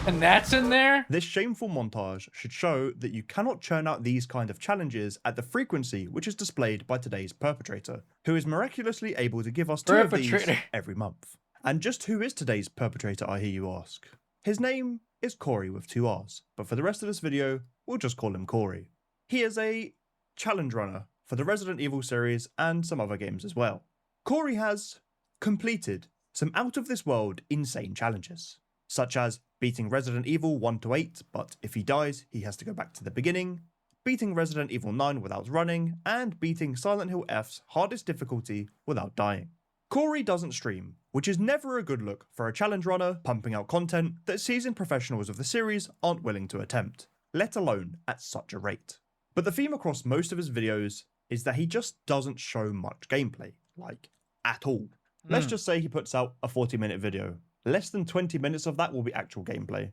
And that's in there? This shameful montage should show that you cannot churn out these kind of challenges at the frequency which is displayed by today's perpetrator, who is miraculously able to give us 2 of these every month. And just who is today's perpetrator, I hear you ask? His name is Corey with 2 R's, but for the rest of this video, we'll just call him Corey. He is a challenge runner for the Resident Evil series and some other games as well. Corey has completed some out-of-this-world insane challenges, such as beating Resident Evil 1 to 8, but if he dies, he has to go back to the beginning, beating Resident Evil 9 without running, and beating Silent Hill F's hardest difficulty without dying. Corey doesn't stream, which is never a good look for a challenge runner pumping out content that seasoned professionals of the series aren't willing to attempt, let alone at such a rate. But the theme across most of his videos is that he just doesn't show much gameplay, like, at all. Let's just say he puts out a 40-minute video. Less than 20 minutes of that will be actual gameplay.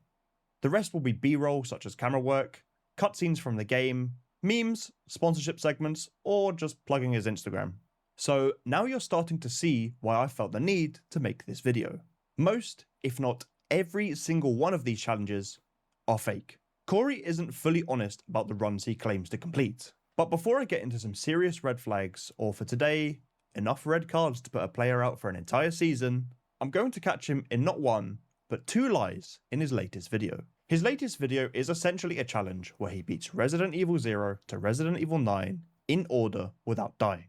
The rest will be B-roll such as camera work, cutscenes from the game, memes, sponsorship segments, or just plugging his Instagram. So now you're starting to see why I felt the need to make this video. Most, if not every single one of these challenges, are fake. Corey isn't fully honest about the runs he claims to complete. But before I get into some serious red flags, or for today, enough red cards to put a player out for an entire season, I'm going to catch him in not 1, but 2 lies in his latest video. His latest video is essentially a challenge where he beats Resident Evil 0 to Resident Evil 9 in order without dying.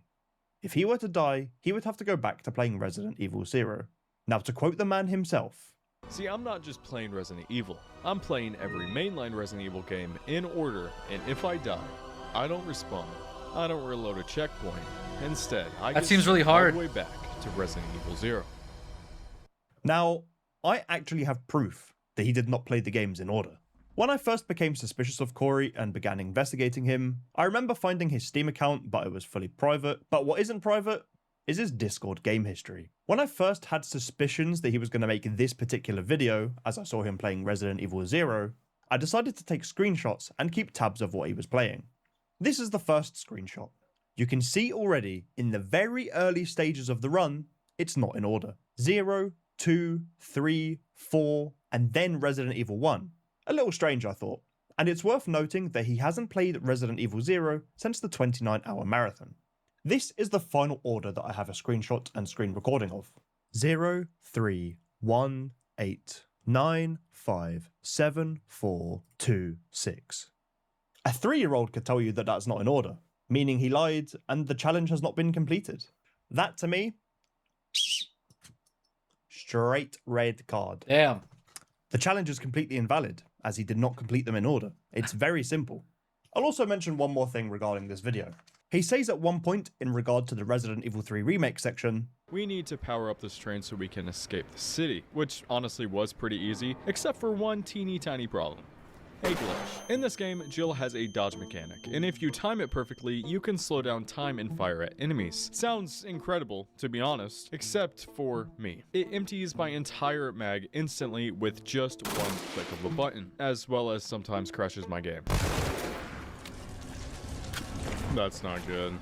If he were to die, he would have to go back to playing Resident Evil 0. Now, to quote the man himself, "See, I'm not just playing Resident Evil. I'm playing every mainline Resident Evil game in order, and if I die, I don't respawn. I don't reload a checkpoint. Instead, I That get seems really sent all hard. the way back to Resident Evil 0. Now, I actually have proof that he did not play the games in order. When I first became suspicious of Corey and began investigating him, I remember finding his Steam account, but it was fully private. But what isn't private is his Discord game history. When I first had suspicions that he was going to make this particular video, as I saw him playing Resident Evil 0, I decided to take screenshots and keep tabs of what he was playing. This is the first screenshot. You can see already, in the very early stages of the run, it's not in order. 0, 2, 3, 4, and then Resident Evil 1. A little strange, I thought. And it's worth noting that he hasn't played Resident Evil 0 since the 29-hour marathon. This is the final order that I have a screenshot and screen recording of. 0, 3, 1, 8, 9, 5, 7, 4, 2, 6. A 3-year-old could tell you that that's not in order, meaning he lied and the challenge has not been completed. That, to me, straight red card. Damn. The challenge is completely invalid, as he did not complete them in order. It's very simple. I'll also mention one more thing regarding this video. He says at one point, in regard to the Resident Evil 3 remake section, "We need to power up this train so we can escape the city," which honestly was pretty easy, except for one teeny tiny problem. A glitch. In this game, Jill has a dodge mechanic, and if you time it perfectly, you can slow down time and fire at enemies. Sounds incredible, to be honest, except for me. It empties my entire mag instantly with just one click of a button, as well as sometimes crashes my game. That's not good.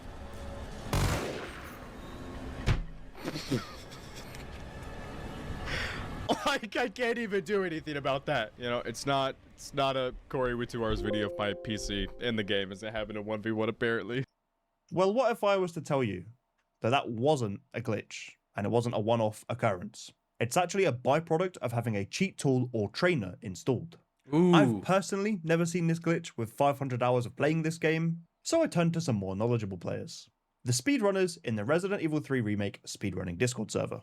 Like, I can't even do anything about that. You know, it's not a Corey with 2 R's video of my PC in the game as it happened in 1v1 apparently. well, what if I was to tell you that that wasn't a glitch and it wasn't a one-off occurrence? It's actually a byproduct of having a cheat tool or trainer installed. Ooh. I've personally never seen this glitch with 500 hours of playing this game, so I turned to some more knowledgeable players. The speedrunners in the Resident Evil 3 Remake speedrunning Discord server.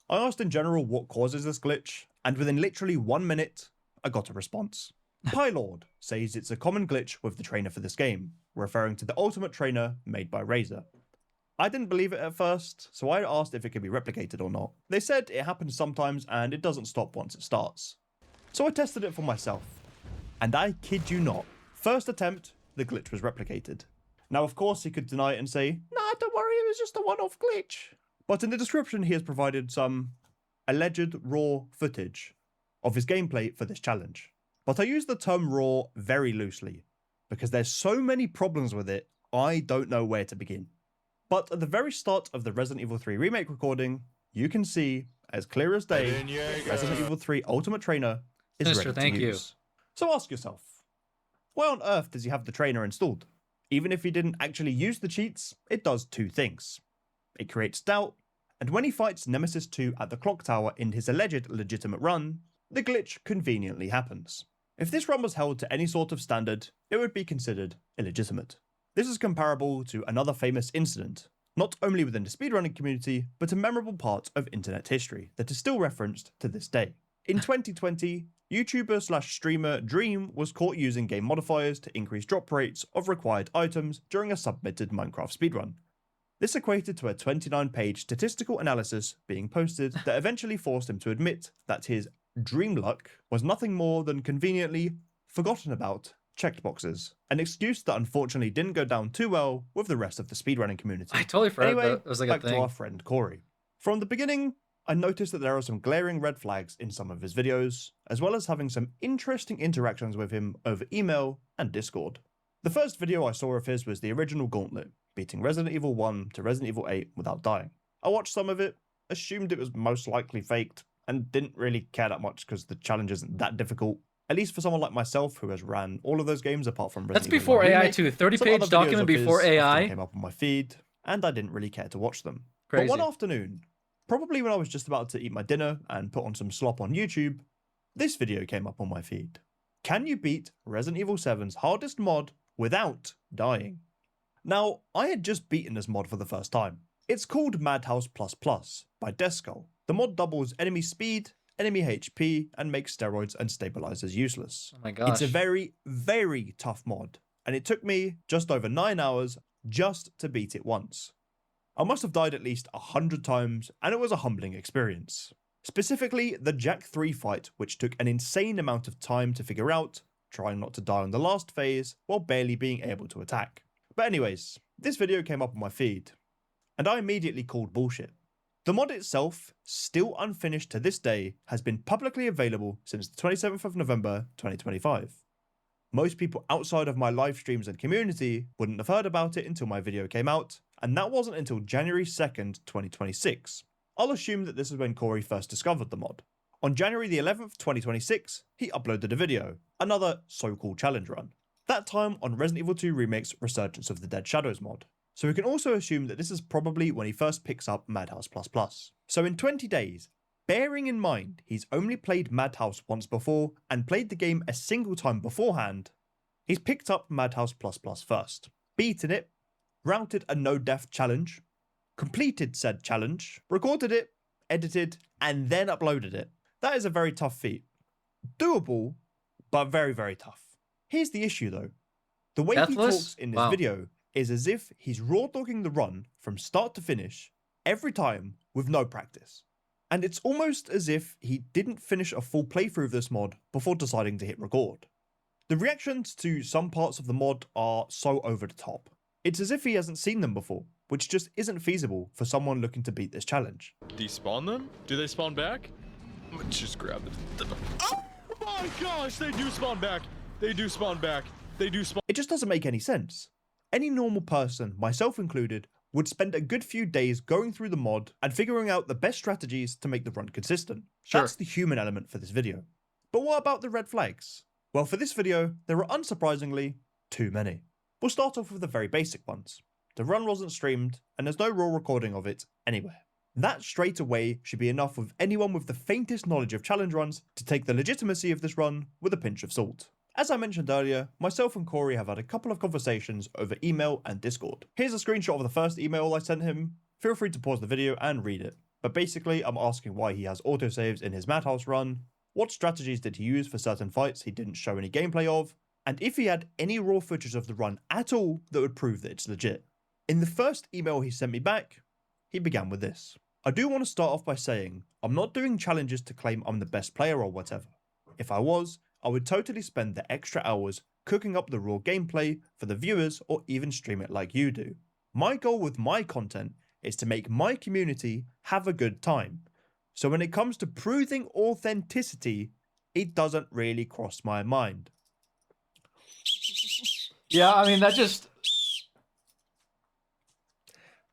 I asked in general what causes this glitch, and within literally 1 minute, I got a response. Pylord says it's a common glitch with the trainer for this game, referring to the ultimate trainer made by Razer. I didn't believe it at first, so I asked if it could be replicated or not. They said it happens sometimes and it doesn't stop once it starts. So I tested it for myself. And I kid you not, first attempt, the glitch was replicated. Now of course he could deny it and say, nah, don't worry, it was just a one-off glitch. But in the description he has provided some alleged raw footage of his gameplay for this challenge. But I use the term raw very loosely, because there's so many problems with it, I don't know where to begin. But at the very start of the Resident Evil 3 remake recording, you can see, as clear as day, Resident Evil 3 Ultimate Trainer is Sinister, ready to use. So ask yourself, why on earth does he have the trainer installed? Even if he didn't actually use the cheats, it does two things. It creates doubt, and when he fights Nemesis 2 at the clock tower in his alleged legitimate run, the glitch conveniently happens. If this run was held to any sort of standard, it would be considered illegitimate. This is comparable to another famous incident, not only within the speedrunning community, but a memorable part of internet history that is still referenced to this day. In 2020, YouTuber/streamer Dream was caught using game modifiers to increase drop rates of required items during a submitted Minecraft speedrun. This equated to a 29-page statistical analysis being posted that eventually forced him to admit that his dream luck was nothing more than conveniently forgotten about checked boxes, an excuse that unfortunately didn't go down too well with the rest of the speedrunning community. I totally forgot anyway, that was like a back thing. to our friend Corey. From the beginning, I noticed that there are some glaring red flags in some of his videos, as well as having some interesting interactions with him over email and Discord. The first video I saw of his was the original Gauntlet, beating Resident Evil 1 to Resident Evil 8 without dying. I watched some of it, assumed it was most likely faked, and didn't really care that much because the challenge isn't that difficult. At least for someone like myself who has ran all of those games apart from Resident That's Evil before 1 AI Remake, too. some 30-page other videos document of his before often AI. came up on my feed, and I didn't really care to watch them. Crazy. But one afternoon, probably when I was just about to eat my dinner and put on some slop on YouTube, this video came up on my feed. Can you beat Resident Evil 7's hardest mod without dying? Now, I had just beaten this mod for the first time. It's called Madhouse++ by Deskull. The mod doubles enemy speed, enemy HP, and makes steroids and stabilizers useless. Oh my gosh. It's a very, very tough mod, and it took me just over 9 hours just to beat it once. I must have died at least 100 times, and it was a humbling experience. Specifically, the Jack 3 fight, which took an insane amount of time to figure out, trying not to die on the last phase, while barely being able to attack. But anyways, this video came up on my feed, and I immediately called bullshit. The mod itself, still unfinished to this day, has been publicly available since the 27th of November 2025. Most people outside of my live streams and community wouldn't have heard about it until my video came out, and that wasn't until January 2nd, 2026. I'll assume that this is when Corey first discovered the mod. On January the 11th, 2026, he uploaded a video, another so-called challenge run. That time on Resident Evil 2 Remake's Resurgence of the Dead Shadows mod. So we can also assume that this is probably when he first picks up Madhouse++. So in 20 days, bearing in mind he's only played Madhouse once before and played the game a single time beforehand, he's picked up Madhouse++ first, beaten it, routed a no-death challenge, completed said challenge, recorded it, edited, and then uploaded it. That is a very tough feat. Doable, but very, very tough. Here's the issue though. The way he talks in this video is as if he's raw dogging the run from start to finish every time with no practice. And it's almost as if he didn't finish a full playthrough of this mod before deciding to hit record. The reactions to some parts of the mod are so over the top. It's as if he hasn't seen them before, which just isn't feasible for someone looking to beat this challenge. Despawn them? Do they spawn back? Just grab it. Oh my gosh, they do spawn back. They do spawn back. They do spawn. It just doesn't make any sense. Any normal person, myself included, would spend a good few days going through the mod and figuring out the best strategies to make the run consistent. Sure. That's the human element for this video. But what about the red flags? Well, for this video, there are unsurprisingly too many. We'll start off with the very basic ones. The run wasn't streamed, and there's no raw recording of it anywhere. That straight away should be enough with anyone with the faintest knowledge of challenge runs to take the legitimacy of this run with a pinch of salt. As I mentioned earlier, myself and Corey have had a couple of conversations over email and Discord. Here's a screenshot of the first email I sent him. Feel free to pause the video and read it. But basically, I'm asking why he has autosaves in his Madhouse run, what strategies did he use for certain fights he didn't show any gameplay of, and if he had any raw footage of the run at all that would prove that it's legit. In the first email he sent me back, he began with this. I do want to start off by saying, I'm not doing challenges to claim I'm the best player or whatever. If I was, I would totally spend the extra hours cooking up the raw gameplay for the viewers or even stream it like you do. My goal with my content is to make my community have a good time. So when it comes to proving authenticity, it doesn't really cross my mind. Yeah, I mean, that just...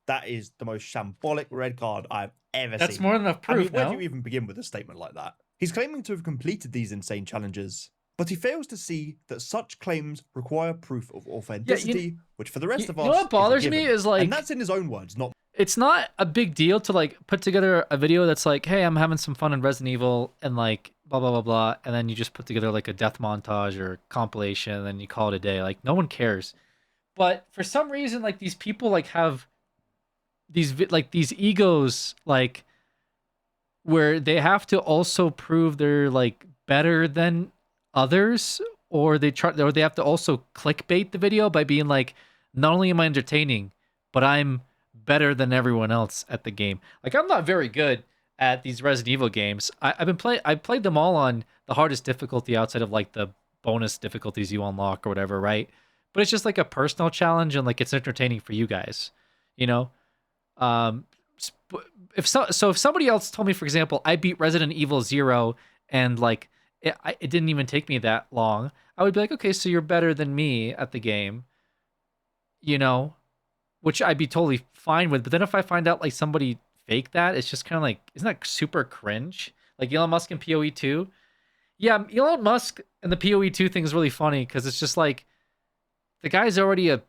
That is the most shambolic red card I've ever seen. That's more than enough proof, I mean, where no? do you even begin with a statement like that? He's claiming to have completed these insane challenges, but he fails to see that such claims require proof of authenticity, which for the rest of us, you know what bothers is a me given. is like, and that's in his own words, not. It's not a big deal to like put together a video that's like, hey, I'm having some fun in Resident Evil and like blah blah blah blah, and then you just put together like a death montage or compilation, and then you call it a day. Like no one cares. But for some reason, like these people like have these egos, like where they have to also prove they're like better than others, or they have to also clickbait the video by being like, not only am I entertaining, but I'm better than everyone else at the game. Like I'm not very good at these Resident Evil games. I played them all on the hardest difficulty outside of like the bonus difficulties you unlock or whatever, right? But it's just like a personal challenge and like it's entertaining for you guys, you know? If somebody else told me, for example, I beat Resident Evil 0 and like it didn't even take me that long, I would be like, okay, so you're better than me at the game, you know, which I'd be totally fine with. But then if I find out like somebody faked that, it's just kind of like, isn't that super cringe? Like Elon Musk and PoE 2. Yeah, Elon Musk and the PoE 2 thing is really funny because it's just like the guy's already a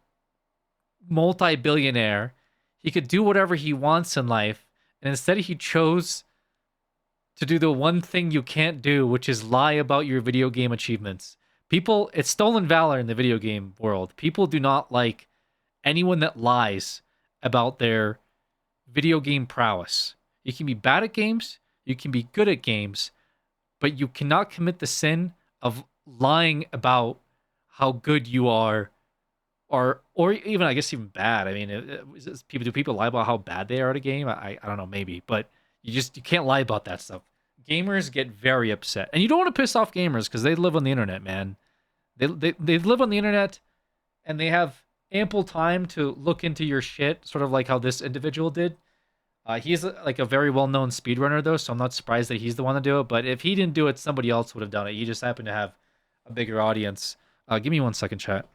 multi-billionaire. He could do whatever he wants in life, and instead he chose to do the one thing you can't do, which is lie about your video game achievements. People, it's stolen valor in the video game world. People do not like anyone that lies about their video game prowess. You can be bad at games, you can be good at games, but you cannot commit the sin of lying about how good you are, or even, I guess, even bad. I mean, do people lie about how bad they are at a game? I don't know, maybe, but you can't lie about that stuff. Gamers get very upset, and you don't want to piss off gamers because they live on the internet, man. They live on the internet, and they have ample time to look into your shit, sort of like how this individual did. He's like a very well-known speedrunner, though, so I'm not surprised that he's the one to do it. But if he didn't do it, somebody else would have done it. He just happened to have a bigger audience. Give me 1 second, chat.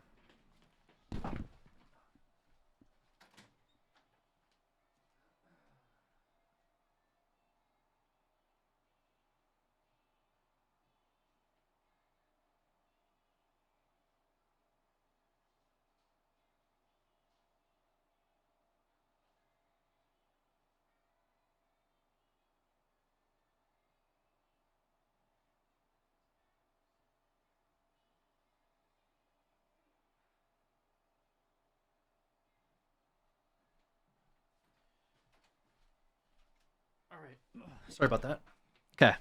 All right. Sorry about that. Okay.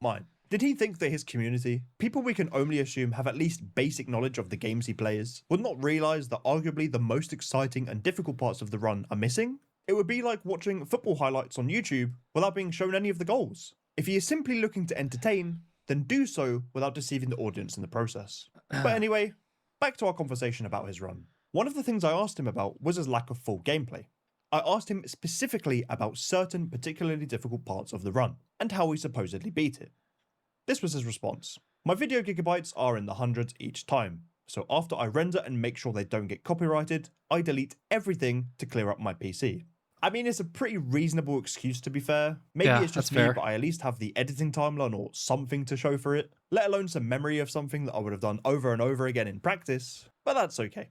Mine. Did he think that his community, people we can only assume have at least basic knowledge of the games he plays, would not realise that arguably the most exciting and difficult parts of the run are missing? It would be like watching football highlights on YouTube without being shown any of the goals. If he is simply looking to entertain, then do so without deceiving the audience in the process. But anyway, back to our conversation about his run. One of the things I asked him about was his lack of full gameplay. I asked him specifically about certain particularly difficult parts of the run, and how he supposedly beat it. This was his response. My video gigabytes are in the hundreds each time, so after I render and make sure they don't get copyrighted, I delete everything to clear up my PC. I mean, it's a pretty reasonable excuse, to be fair. Maybe Yeah, it's just that's me, fair. but I at least have the editing timeline or something to show for it, let alone some memory of something that I would have done over and over again in practice, but that's okay.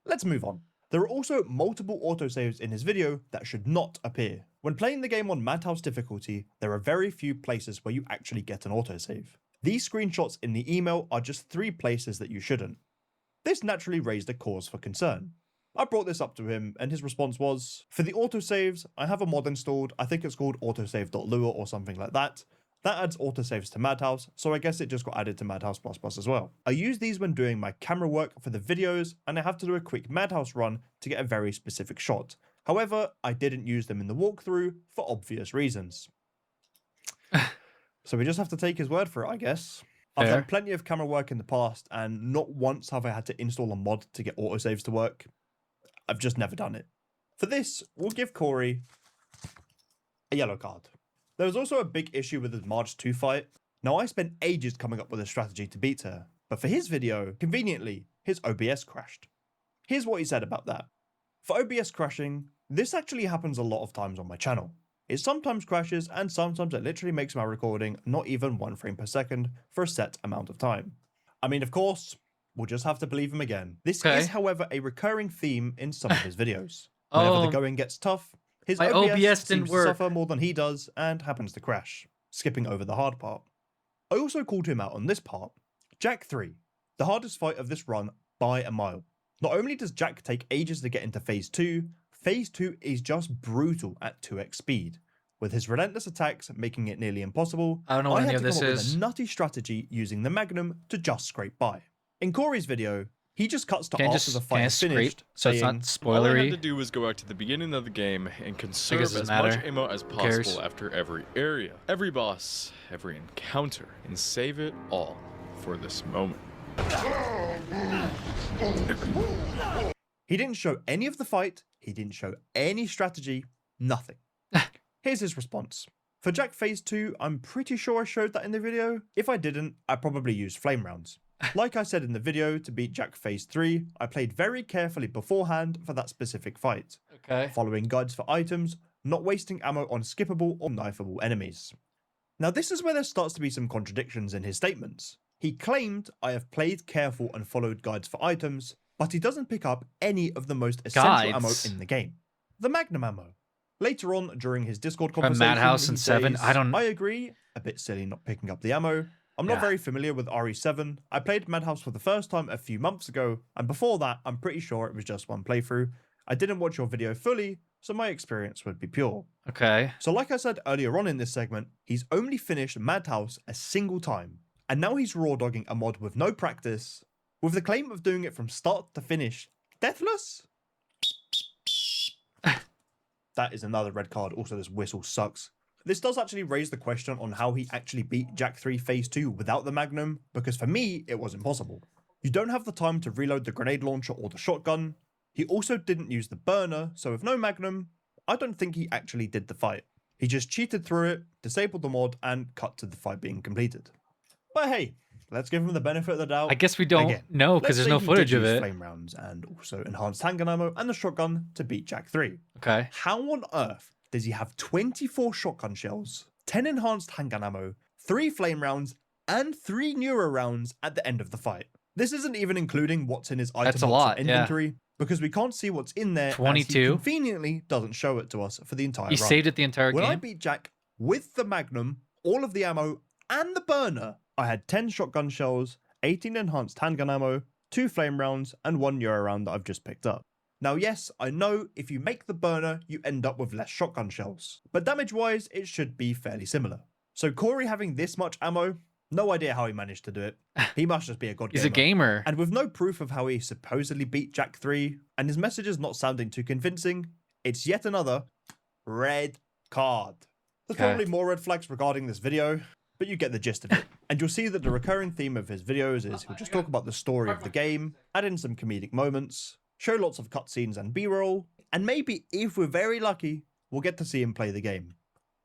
Let's move on. There are also multiple autosaves in his video that should not appear. When playing the game on Madhouse difficulty, there are very few places where you actually get an autosave. These screenshots in the email are just 3 places that you shouldn't. This naturally raised a cause for concern. I brought this up to him, and his response was, for the autosaves, I have a mod installed, I think it's called autosave.lua or something like that. That adds autosaves to Madhouse, so I guess it just got added to Madhouse++ as well. I use these when doing my camera work for the videos, and I have to do a quick Madhouse run to get a very specific shot. However, I didn't use them in the walkthrough for obvious reasons. So we just have to take his word for it, I guess. I've Fair. done plenty of camera work in the past, and not once have I had to install a mod to get autosaves to work. I've just never done it. For this, we'll give Corey a yellow card. There was also a big issue with his March 2 fight. Now, I spent ages coming up with a strategy to beat her, but for his video, conveniently, his OBS crashed. Here's what he said about that. For OBS crashing, this actually happens a lot of times on my channel. It sometimes crashes, and sometimes it literally makes my recording not even 1 frame per second for a set amount of time. I mean, of course, we'll just have to believe him again. This is, however, a recurring theme in some of his videos. Whenever the going gets tough, his my OBS didn't seems to work. suffer more than he does and happens to crash, skipping over the hard part. I also called him out on this part. Jack 3, the hardest fight of this run by a mile. Not only does Jack take ages to get into Phase 2 is just brutal at 2x speed. With his relentless attacks making it nearly impossible, I don't know what any had of to this come up is. with a nutty strategy using the Magnum to just scrape by. In Corey's video, he just cuts to after the fight is finished, so it's saying, not All I had spoilery. to do was go back to the beginning of the game and conserve doesn't as matter. much ammo as Who cares? possible after every area, every boss, every encounter, and save it all for this moment. He didn't show any of the fight, he didn't show any strategy, nothing. Here's his response. For Jack Phase 2, I'm pretty sure I showed that in the video. If I didn't, I probably used flame rounds. Like I said in the video, to beat Jack Phase 3, I played very carefully beforehand for that specific fight. Okay. Following guides for items, not wasting ammo on skippable or knifeable enemies. Now this is where there starts to be some contradictions in his statements. He claimed I have played careful and followed guides for items, but he doesn't pick up any of the most essential ammo in the game. The Magnum ammo. Later on, during his Discord From conversation, Madhouse he and 7, says, I don't- I agree, a bit silly not picking up the ammo. I'm not Yeah. very familiar with RE7. I played Madhouse for the first time a few months ago, and before that, I'm pretty sure it was just one playthrough. I didn't watch your video fully, so my experience would be pure. Okay. So like I said earlier on in this segment, he's only finished Madhouse a single time, and now he's raw dogging a mod with no practice, with the claim of doing it from start to finish, deathless? That is another red card. Also, this whistle sucks. This does actually raise the question on how he actually beat Jack 3 Phase 2 without the Magnum, because for me, it was impossible. You don't have the time to reload the grenade launcher or the shotgun. He also didn't use the burner, so with no Magnum, I don't think he actually did the fight. He just cheated through it, disabled the mod, and cut to the fight being completed. But hey, let's give him the benefit of the doubt. I guess we don't know because there's no let's say he footage did of use it. flame rounds and also enhanced handgun ammo and the shotgun to beat Jack 3. Okay. How on earth does he have 24 shotgun shells, 10 enhanced handgun ammo, 3 flame rounds, and 3 neuro rounds at the end of the fight? This isn't even including what's in his item That's a box lot, and yeah. inventory, because we can't see what's in there. As 22. he conveniently doesn't show it to us for the entire He run. saved it the entire When I game? beat Jack with the Magnum, all of the ammo, and the burner, I had 10 shotgun shells, 18 enhanced handgun ammo, 2 flame rounds, and 1 neuro round that I've just picked up. Now yes, I know if you make the burner, you end up with less shotgun shells, but damage-wise, it should be fairly similar. So Corey having this much ammo, no idea how he managed to do it. He must just be a god He's a gamer. And with no proof of how he supposedly beat Jack 3, and his messages not sounding too convincing, it's yet another red card. There's Okay. probably more red flags regarding this video, but you get the gist of it. And you'll see that the recurring theme of his videos is he'll just talk about the story of the game, add in some comedic moments, show lots of cutscenes and b-roll, and maybe, if we're very lucky, we'll get to see him play the game.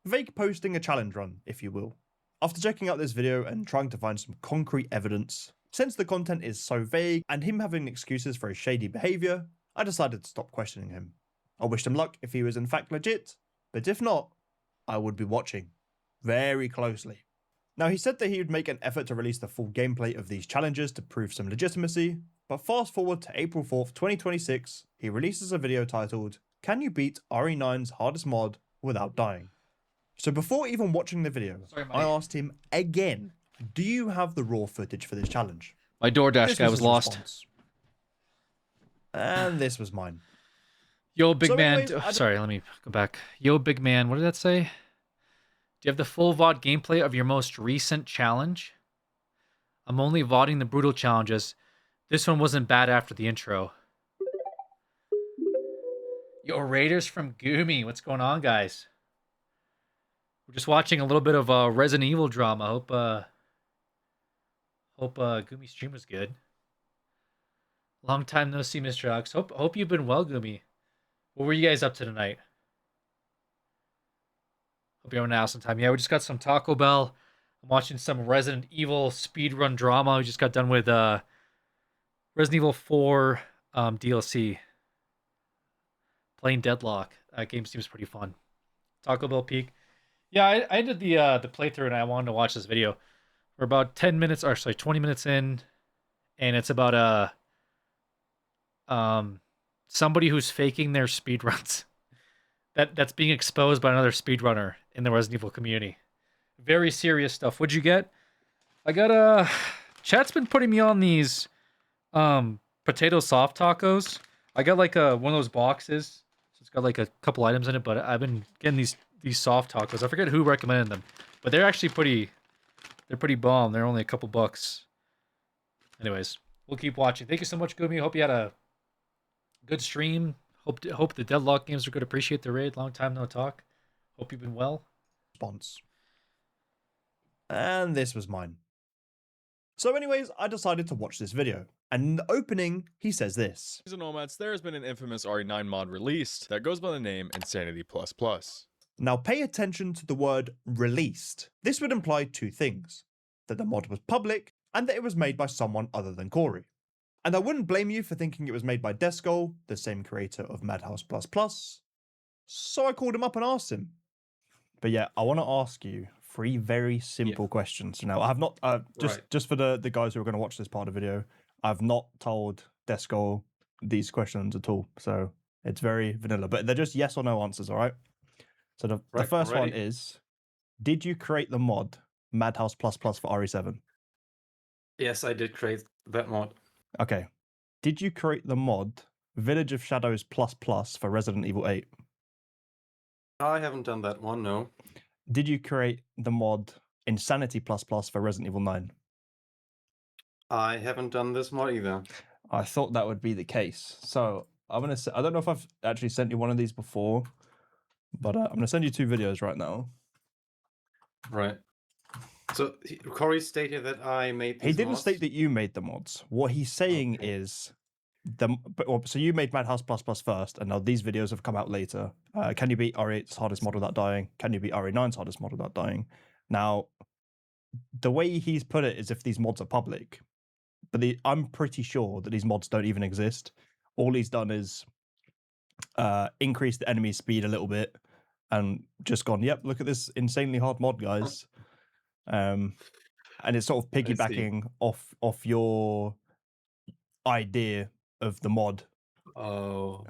Vague posting a challenge run, if you will. After checking out this video and trying to find some concrete evidence, since the content is so vague and him having excuses for his shady behaviour, I decided to stop questioning him. I wished him luck if he was in fact legit, but if not, I would be watching very closely. Now he said that he would make an effort to release the full gameplay of these challenges to prove some legitimacy, but fast forward to April 4th, 2026, he releases a video titled, Can You Beat RE9's Hardest Mod Without Dying? So before even watching the video, I asked him again, do you have the raw footage for this challenge? My DoorDash This guy was his lost. response. And this was mine. Yo, big So man. anyways, I Sorry, let me go back. Yo, big man. What did that say? Do you have the full VOD gameplay of your most recent challenge? I'm only VODing the brutal challenges. This one wasn't bad after the intro. Yo, Raiders from Goomy. What's going on, guys? We're just watching a little bit of Resident Evil drama. Hope Goomy's stream was good. Long time no see, Mr. Alex. Hope you've been well, Goomy. What were you guys up to tonight? Hope you're having an awesome time. Yeah, we just got some Taco Bell. I'm watching some Resident Evil speedrun drama. We just got done with Resident Evil 4 DLC. Playing Deadlock. That game seems pretty fun. Taco Bell Peak. Yeah, I did the playthrough and I wanted to watch this video. We're about 10 minutes, or sorry, 20 minutes in, and it's about somebody who's faking their speedruns. That's being exposed by another speedrunner in the Resident Evil community. Very serious stuff. What'd you get? I got chat's been putting me on these potato soft tacos. I got like one of those boxes. So it's got like a couple items in it, but I've been getting these soft tacos. I forget who recommended them, but they're actually pretty bomb. They're only a couple bucks. Anyways, we'll keep watching. Thank you so much, Gumi. Hope you had a good stream. Hope the Deadlock games are good. Appreciate the raid. Long time no talk. Hope you've been well. Response. And this was mine. So anyways, I decided to watch this video. And in the opening, he says this. Nomads, there has been an infamous RE9 mod released that goes by the name Insanity++. Now pay attention to the word released. This would imply two things. That the mod was public, and that it was made by someone other than Corey. And I wouldn't blame you for thinking it was made by Desco, the same creator of Madhouse++. So I called him up and asked him. But yeah, I want to ask you 3 very simple questions. Now, I have not, just for the guys who are going to watch this part of the video, I've not told Desco these questions at all. So it's very vanilla, but they're just yes or no answers, all right? So the first one is, did you create the mod Madhouse++ for RE7? Yes, I did create that mod. Okay. Did you create the mod Village of Shadows++ for Resident Evil 8? I haven't done that one, no. Did you create the mod Insanity++ for Resident Evil 9? I haven't done this mod either. I thought that would be the case. So I'm gonna say, I don't know if I've actually sent you one of these before, but I'm gonna send you 2 videos right now. Right. So Corey stated that I made these He didn't mods? state that you made the mods. What he's saying is, so you made Madhouse++ first, and now these videos have come out later. Can you beat RE8's hardest mod without dying? Can you beat RE9's hardest mod without dying? Now, the way he's put it is if these mods are public, but I'm pretty sure that these mods don't even exist. All he's done is increase the enemy speed a little bit and just gone, yep, look at this insanely hard mod, guys. And it's sort of piggybacking off your idea of the mod. Oh,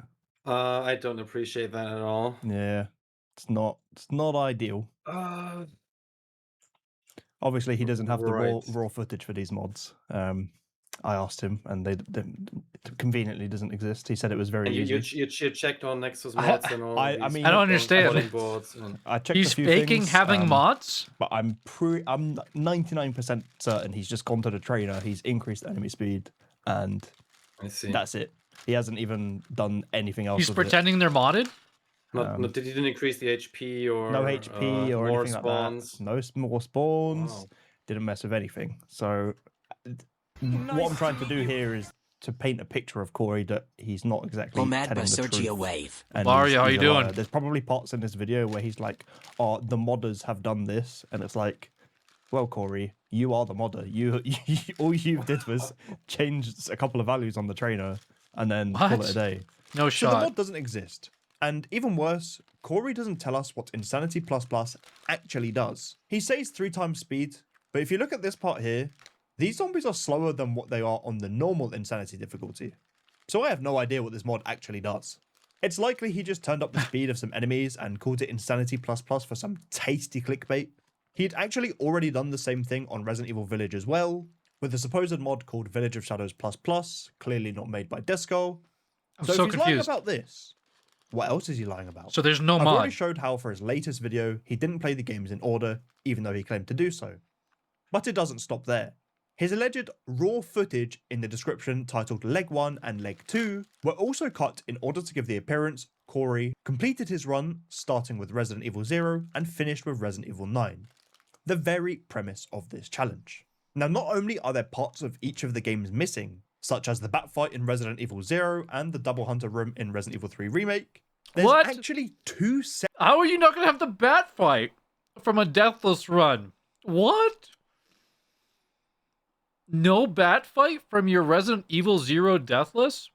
I don't appreciate that at all. Yeah, it's not ideal. Obviously, he doesn't have the raw footage for these mods. I asked him, and they conveniently doesn't exist. He said it was very easy. You checked on Nexus mods and all. I mean, I don't understand. I checked he's a few faking things, having mods, but I'm 99% certain he's just gone to the trainer. He's increased enemy speed, and that's it. He hasn't even done anything else. He's pretending they're modded. Did he didn't increase the HP or no HP or more anything spawns? Like that? No more spawns. Wow. Didn't mess with anything. So what I'm trying to do here is to paint a picture of Corey that he's not exactly telling the truth. Wave. Mario, how you doing? There's probably parts in this video where he's like, "Oh, the modders have done this," and it's like, "Well, Corey, you are the modder. You all you did was change a couple of values on the trainer and then call it a day." No shot. So the mod doesn't exist. And even worse, Corey doesn't tell us what Insanity++ actually does. He says 3 times speed, but if you look at this part here, these zombies are slower than what they are on the normal Insanity difficulty. So I have no idea what this mod actually does. It's likely he just turned up the speed of some enemies and called it Insanity++ for some tasty clickbait. He'd actually already done the same thing on Resident Evil Village as well, with a supposed mod called Village of Shadows++, clearly not made by Desco. I'm So so if he's lying confused. about this, What else is he lying about? So there's no I've mod. already showed how for his latest video, he didn't play the games in order, even though he claimed to do so. But it doesn't stop there. His alleged raw footage in the description titled Leg 1 and Leg 2 were also cut in order to give the appearance Corey completed his run starting with Resident Evil 0 and finished with Resident Evil 9. The very premise of this challenge. Now, not only are there parts of each of the games missing, such as the bat fight in Resident Evil 0 and the double hunter room in Resident Evil 3 Remake, there's actually two sets. How are you not going to have the bat fight from a Deathless run? What? No bat fight from your Resident Evil 0 Deathless?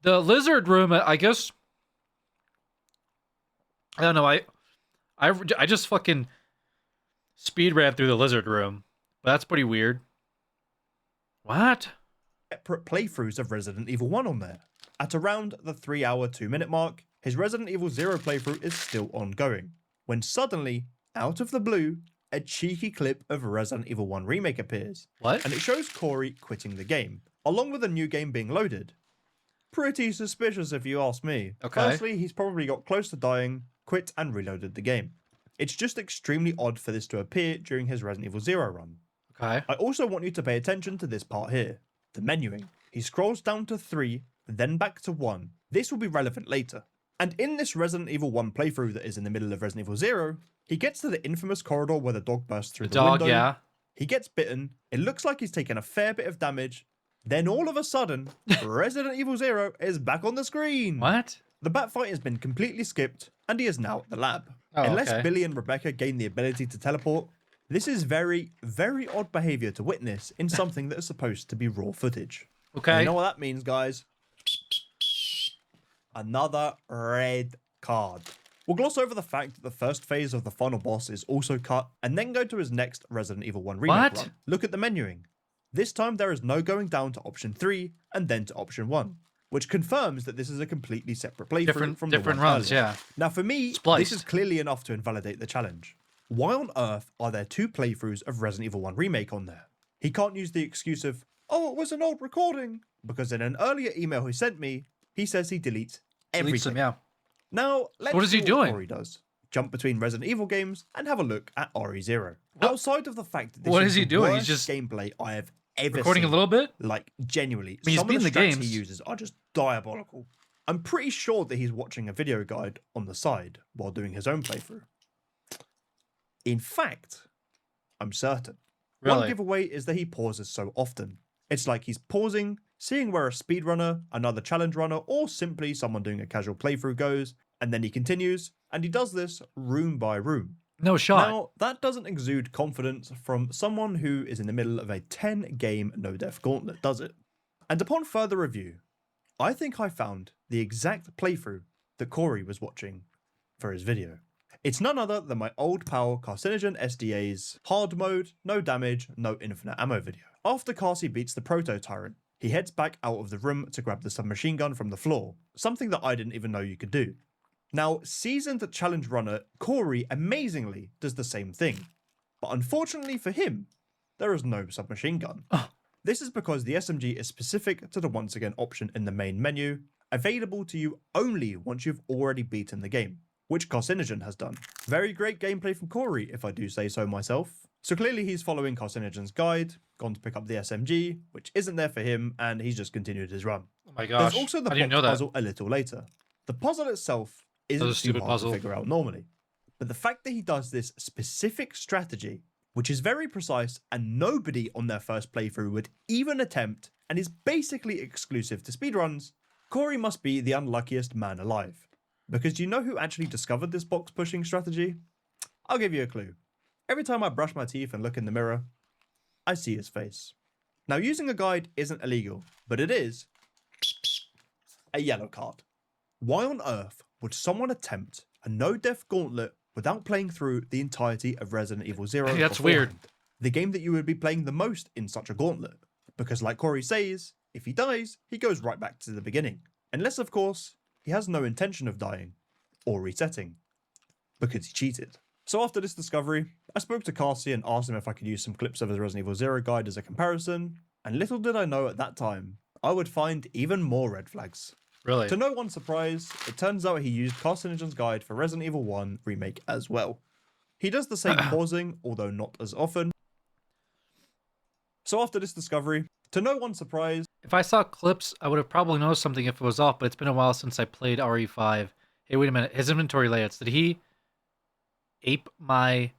The lizard room, I guess... I don't know, I just fucking speed ran through the lizard room. That's pretty weird. What? Separate playthroughs of Resident Evil 1 on there. At around the 3-hour 2-minute mark, his Resident Evil 0 playthrough is still ongoing, when suddenly, out of the blue, a cheeky clip of Resident Evil 1 Remake appears. What? And it shows Corey quitting the game, along with a new game being loaded. Pretty suspicious if you ask me. Okay. Firstly, he's probably got close to dying, quit and reloaded the game. It's just extremely odd for this to appear during his Resident Evil 0 run. Okay. I also want you to pay attention to this part here, the menuing. He scrolls down to 3, then back to 1. This will be relevant later. And in this Resident Evil 1 playthrough that is in the middle of Resident Evil 0, he gets to the infamous corridor where the dog bursts through the dog, window. yeah. He gets bitten, it looks like he's taken a fair bit of damage, then all of a sudden, Resident Evil 0 is back on the screen. What? The bat fight has been completely skipped, and he is now at the lab. Oh, Unless okay. Billy and Rebecca gain the ability to teleport, this is very, very odd behavior to witness in something that is supposed to be raw footage. Okay. And you know what that means, guys? Another red card. We'll gloss over the fact that the first phase of the final boss is also cut, and then go to his next Resident Evil 1 remake What? run. Look at the menuing. This time there is no going down to option 3 and then to option 1, which confirms that this is a completely separate playthrough from the different one runs, earlier. yeah. Now for me, Spliced. this is clearly enough to invalidate the challenge. Why on earth are there 2 playthroughs of Resident Evil 1 Remake on there? He can't use the excuse of, oh, it was an old recording, because in an earlier email he sent me, he says he deletes everything. them, yeah. Now, let's What is he see doing? Ori does. Jump between Resident Evil games and have a look at Ori 0. Outside of the fact that this What is is he the doing? He's worst just gameplay I have ever recording seen. a little bit? Like, genuinely. I mean, he's Some of beaten the the strats games. he uses are just diabolical. I'm pretty sure that he's watching a video guide on the side while doing his own playthrough. In fact, I'm certain. One Really? giveaway is that he pauses so often. It's like he's pausing, seeing where a speedrunner, another challenge runner, or simply someone doing a casual playthrough goes, and then he continues, and he does this room by room. No shot. Now, that doesn't exude confidence from someone who is in the middle of a 10-game no-death gauntlet, does it? And upon further review, I think I found the exact playthrough that Corey was watching for his video. It's none other than my old pal Carcinogen SDA's hard mode, no damage, no infinite ammo video. After Carcy beats the proto-tyrant, he heads back out of the room to grab the submachine gun from the floor, something that I didn't even know you could do. Now, seasoned challenge runner Corey amazingly does the same thing, but unfortunately for him, there is no submachine gun. This is because the SMG is specific to the once again option in the main menu, available to you only once you've already beaten the game, which Carcinogen has done. Very great gameplay from Corey, if I do say so myself. So clearly he's following Carcinogen's guide, gone to pick up the SMG, which isn't there for him, and he's just continued his run. Oh my gosh. There's also the I didn't box know that. puzzle a little later. The puzzle itself isn't a too stupid hard puzzle. to figure out normally, but the fact that he does this specific strategy, which is very precise and nobody on their first playthrough would even attempt, and is basically exclusive to speedruns, Corey must be the unluckiest man alive. Because do you know who actually discovered this box pushing strategy? I'll give you a clue. Every time I brush my teeth and look in the mirror, I see his face. Now, using a guide isn't illegal, but it is a yellow card. Why on earth would someone attempt a no-death gauntlet without playing through the entirety of Resident Evil 0? Hey, that's weird. beforehand? The game that you would be playing the most in such a gauntlet. Because like Corey says, if he dies, he goes right back to the beginning. Unless, of course, he has no intention of dying or resetting. Because he cheated. So after this discovery, I spoke to Carcy and asked him if I could use some clips of his Resident Evil 0 guide as a comparison, and little did I know at that time, I would find even more red flags. Really? To no one's surprise, it turns out he used Carcinogen's Guide for Resident Evil 1 Remake as well. He does the same pausing, although not as often. So after this discovery, to no one's surprise... If I saw clips, I would have probably noticed something if it was off, but it's been a while since I played RE5. Hey, wait a minute. His inventory layouts. Did he ape my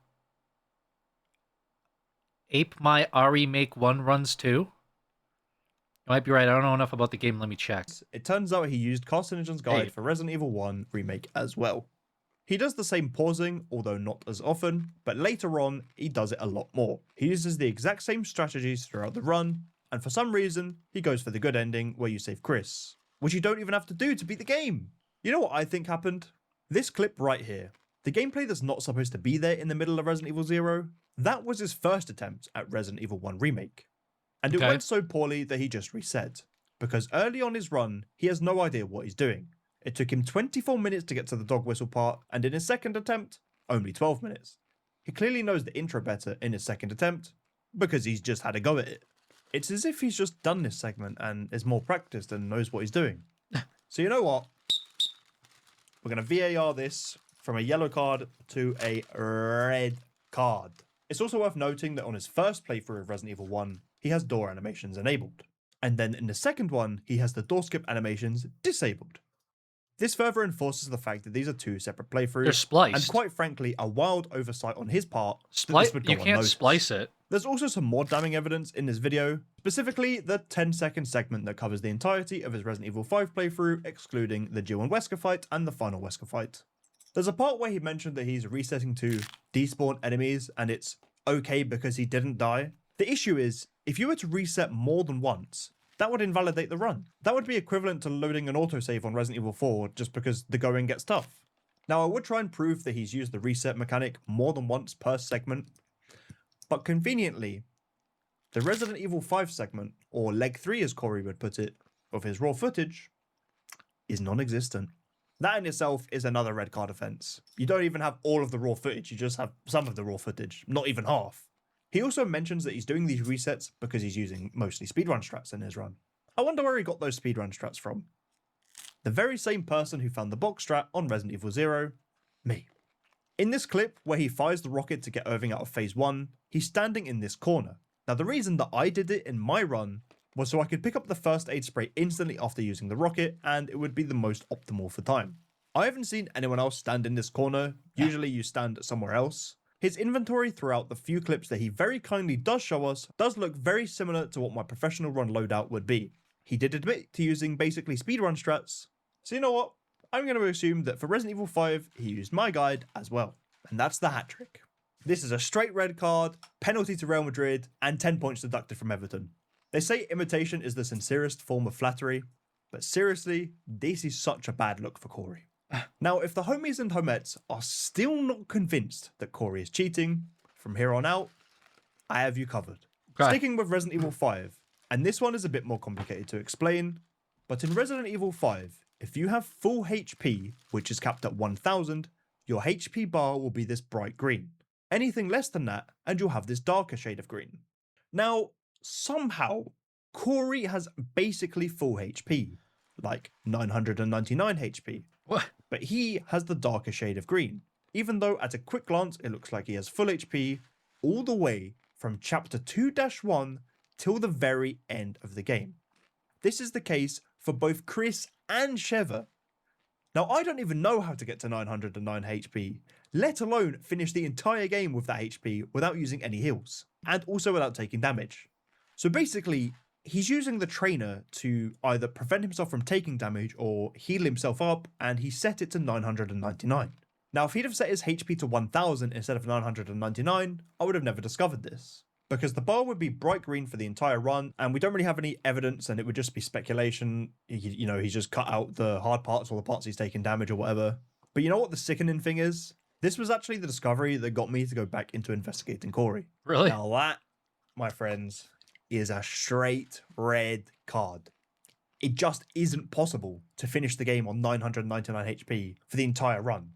RE Make 1 runs too? You might be right. I don't know enough about the game. Let me check. It turns out he used Carcinogen's Guide for Resident Evil 1 Remake as well. He does the same pausing, although not as often, but later on, he does it a lot more. He uses the exact same strategies throughout the run, and for some reason, he goes for the good ending where you save Chris, which you don't even have to do to beat the game. You know what I think happened? This clip right here. The gameplay that's not supposed to be there in the middle of Resident Evil 0, that was his first attempt at Resident Evil 1 Remake. And it went so poorly that he just reset, because early on his run, he has no idea what he's doing. It took him 24 minutes to get to the dog whistle part, and in his second attempt, only 12 minutes. He clearly knows the intro better in his second attempt, because he's just had a go at it. It's as if he's just done this segment and is more practiced and knows what he's doing. So you know what? We're going to VAR this from a yellow card to a red card. It's also worth noting that on his first playthrough of Resident Evil 1, he has door animations enabled. And then in the second one, he has the door skip animations disabled. This further enforces the fact that these are two separate playthroughs. They're spliced. And quite frankly, a wild oversight on his part. You can't splice it. There's also some more damning evidence in this video, specifically the 10-second segment that covers the entirety of his Resident Evil 5 playthrough, excluding the Jill and Wesker fight and the final Wesker fight. There's a part where he mentioned that he's resetting to despawn enemies and it's okay because he didn't die. The issue is, if you were to reset more than once, that would invalidate the run. That would be equivalent to loading an autosave on Resident Evil 4 just because the going gets tough. Now, I would try and prove that he's used the reset mechanic more than once per segment, but conveniently, the Resident Evil 5 segment, or leg 3 as Corey would put it, of his raw footage, is non-existent. That in itself is another red card offense. You don't even have all of the raw footage, you just have some of the raw footage, not even half. He also mentions that he's doing these resets because he's using mostly speedrun strats in his run. I wonder where he got those speedrun strats from. The very same person who found the box strat on Resident Evil 0, me. In this clip, where he fires the rocket to get Irving out of phase 1, he's standing in this corner. Now the reason that I did it in my run was so I could pick up the first aid spray instantly after using the rocket, and it would be the most optimal for time. I haven't seen anyone else stand in this corner, usually you stand somewhere else. His inventory throughout the few clips that he very kindly does show us does look very similar to what my professional run loadout would be. He did admit to using basically speedrun strats, so you know what? I'm going to assume that for Resident Evil 5, he used my guide as well. And that's the hat trick. This is a straight red card, penalty to Real Madrid, and 10 points deducted from Everton. They say imitation is the sincerest form of flattery, but seriously, this is such a bad look for Corey. Now, if the homies and homettes are still not convinced that Corey is cheating, from here on out, I have you covered. Okay. Sticking with Resident Evil 5, and this one is a bit more complicated to explain, but in Resident Evil 5, if you have full HP, which is capped at 1000, your HP bar will be this bright green. Anything less than that, and you'll have this darker shade of green. Now, somehow, Corey has basically full HP, like 999 HP. What? But he has the darker shade of green, even though at a quick glance it looks like he has full HP all the way from chapter 2-1 till the very end of the game. This is the case for both Chris and Sheva. Now, I don't even know how to get to 909 HP, let alone finish the entire game with that HP without using any heals, and also without taking damage. So basically, he's using the trainer to either prevent himself from taking damage or heal himself up, and he set it to 999. Now, if he'd have set his HP to 1000 instead of 999, I would have never discovered this, because the bar would be bright green for the entire run, and we don't really have any evidence, and it would just be speculation. You know, he's just cut out the hard parts or the parts he's taking damage or whatever. But you know what the sickening thing is? This was actually the discovery that got me to go back into investigating Corey. Really? Now that, my friends, is a straight red card. It just isn't possible to finish the game on 999 HP for the entire run.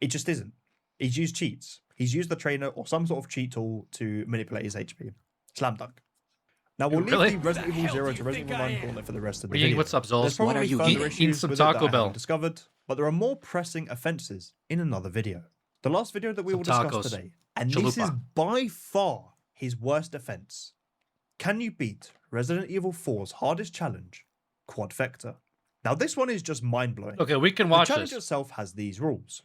It just isn't. He's used cheats. He's used the trainer or some sort of cheat tool to manipulate his HP. Slam dunk. Now we'll Really? leave the Resident Evil 0 to Resident Evil 9 gauntlet for the rest of the What are you eating? video. What's up, Zols? There's What probably are you further eating? issues Eating some with it that Taco I Bell. haven't discovered, but there are more pressing offenses in another video. The last video that we Some will discuss tacos. today, and this is Chalupa. by far his worst offense. Can you beat Resident Evil 4's hardest challenge, Quad Vector? Now this one is just mind-blowing. Okay, we can watch The challenge this. itself has these rules.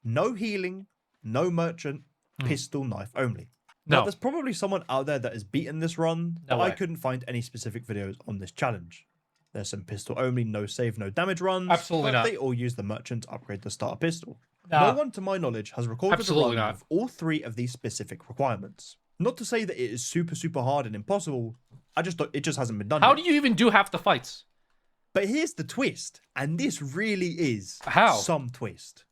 No healing, no merchant, pistol, knife only. Now, No. there's probably someone out there that has beaten this run, but No I way. couldn't find any specific videos on this challenge. There's some pistol only, no save, no damage runs. Absolutely but not. They all use the merchant to upgrade the starter pistol. Nah. No one, to my knowledge, has recorded Absolutely a run not. with all three of these specific requirements. Not to say that it is super hard and impossible. It just hasn't been done How yet. do you even do half the fights? But here's the twist, and this really is How? some twist.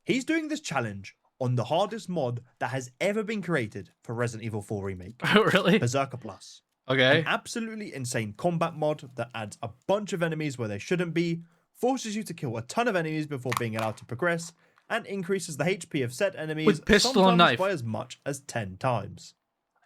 He's doing this challenge on the hardest mod that has ever been created for Resident Evil 4 Remake. Really? Berserker Plus. Okay. An absolutely insane combat mod that adds a bunch of enemies where they shouldn't be, forces you to kill a ton of enemies before being allowed to progress, and increases the HP of set enemies With pistol and sometimes knife. by as much as 10 times.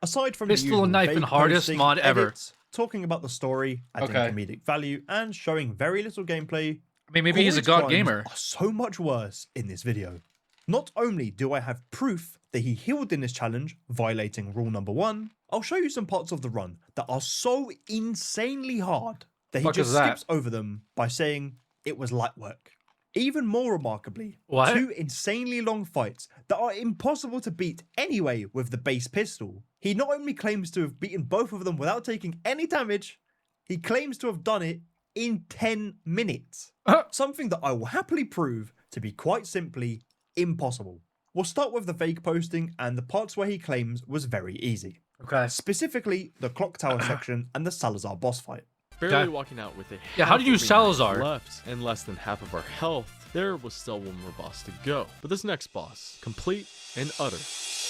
Aside from Pistol the usual and knife vague and hardest posting, mod ever. edits, talking about the story, adding Okay. comedic value, and showing very little gameplay, I mean, maybe he's a Corey's god crimes gamer. are so much worse in this video. Not only do I have proof that he healed in this challenge, violating rule number 1, I'll show you some parts of the run that are so insanely hard that he Fuck just is that? skips over them by saying it was light work. Even more remarkably, What? 2 insanely long fights that are impossible to beat anyway with the base pistol. He not only claims to have beaten both of them without taking any damage, he claims to have done it in 10 minutes. Something that I will happily prove to be quite simply impossible. We'll start with the vague posting and the parts where he claims was very easy. Okay. Specifically, the clock tower section and the Salazar boss fight. Barely walking out with a Yeah, how did you half use of a minute Salazar? left and less than half of our health, there was still one more boss to go. But this next boss, complete and utter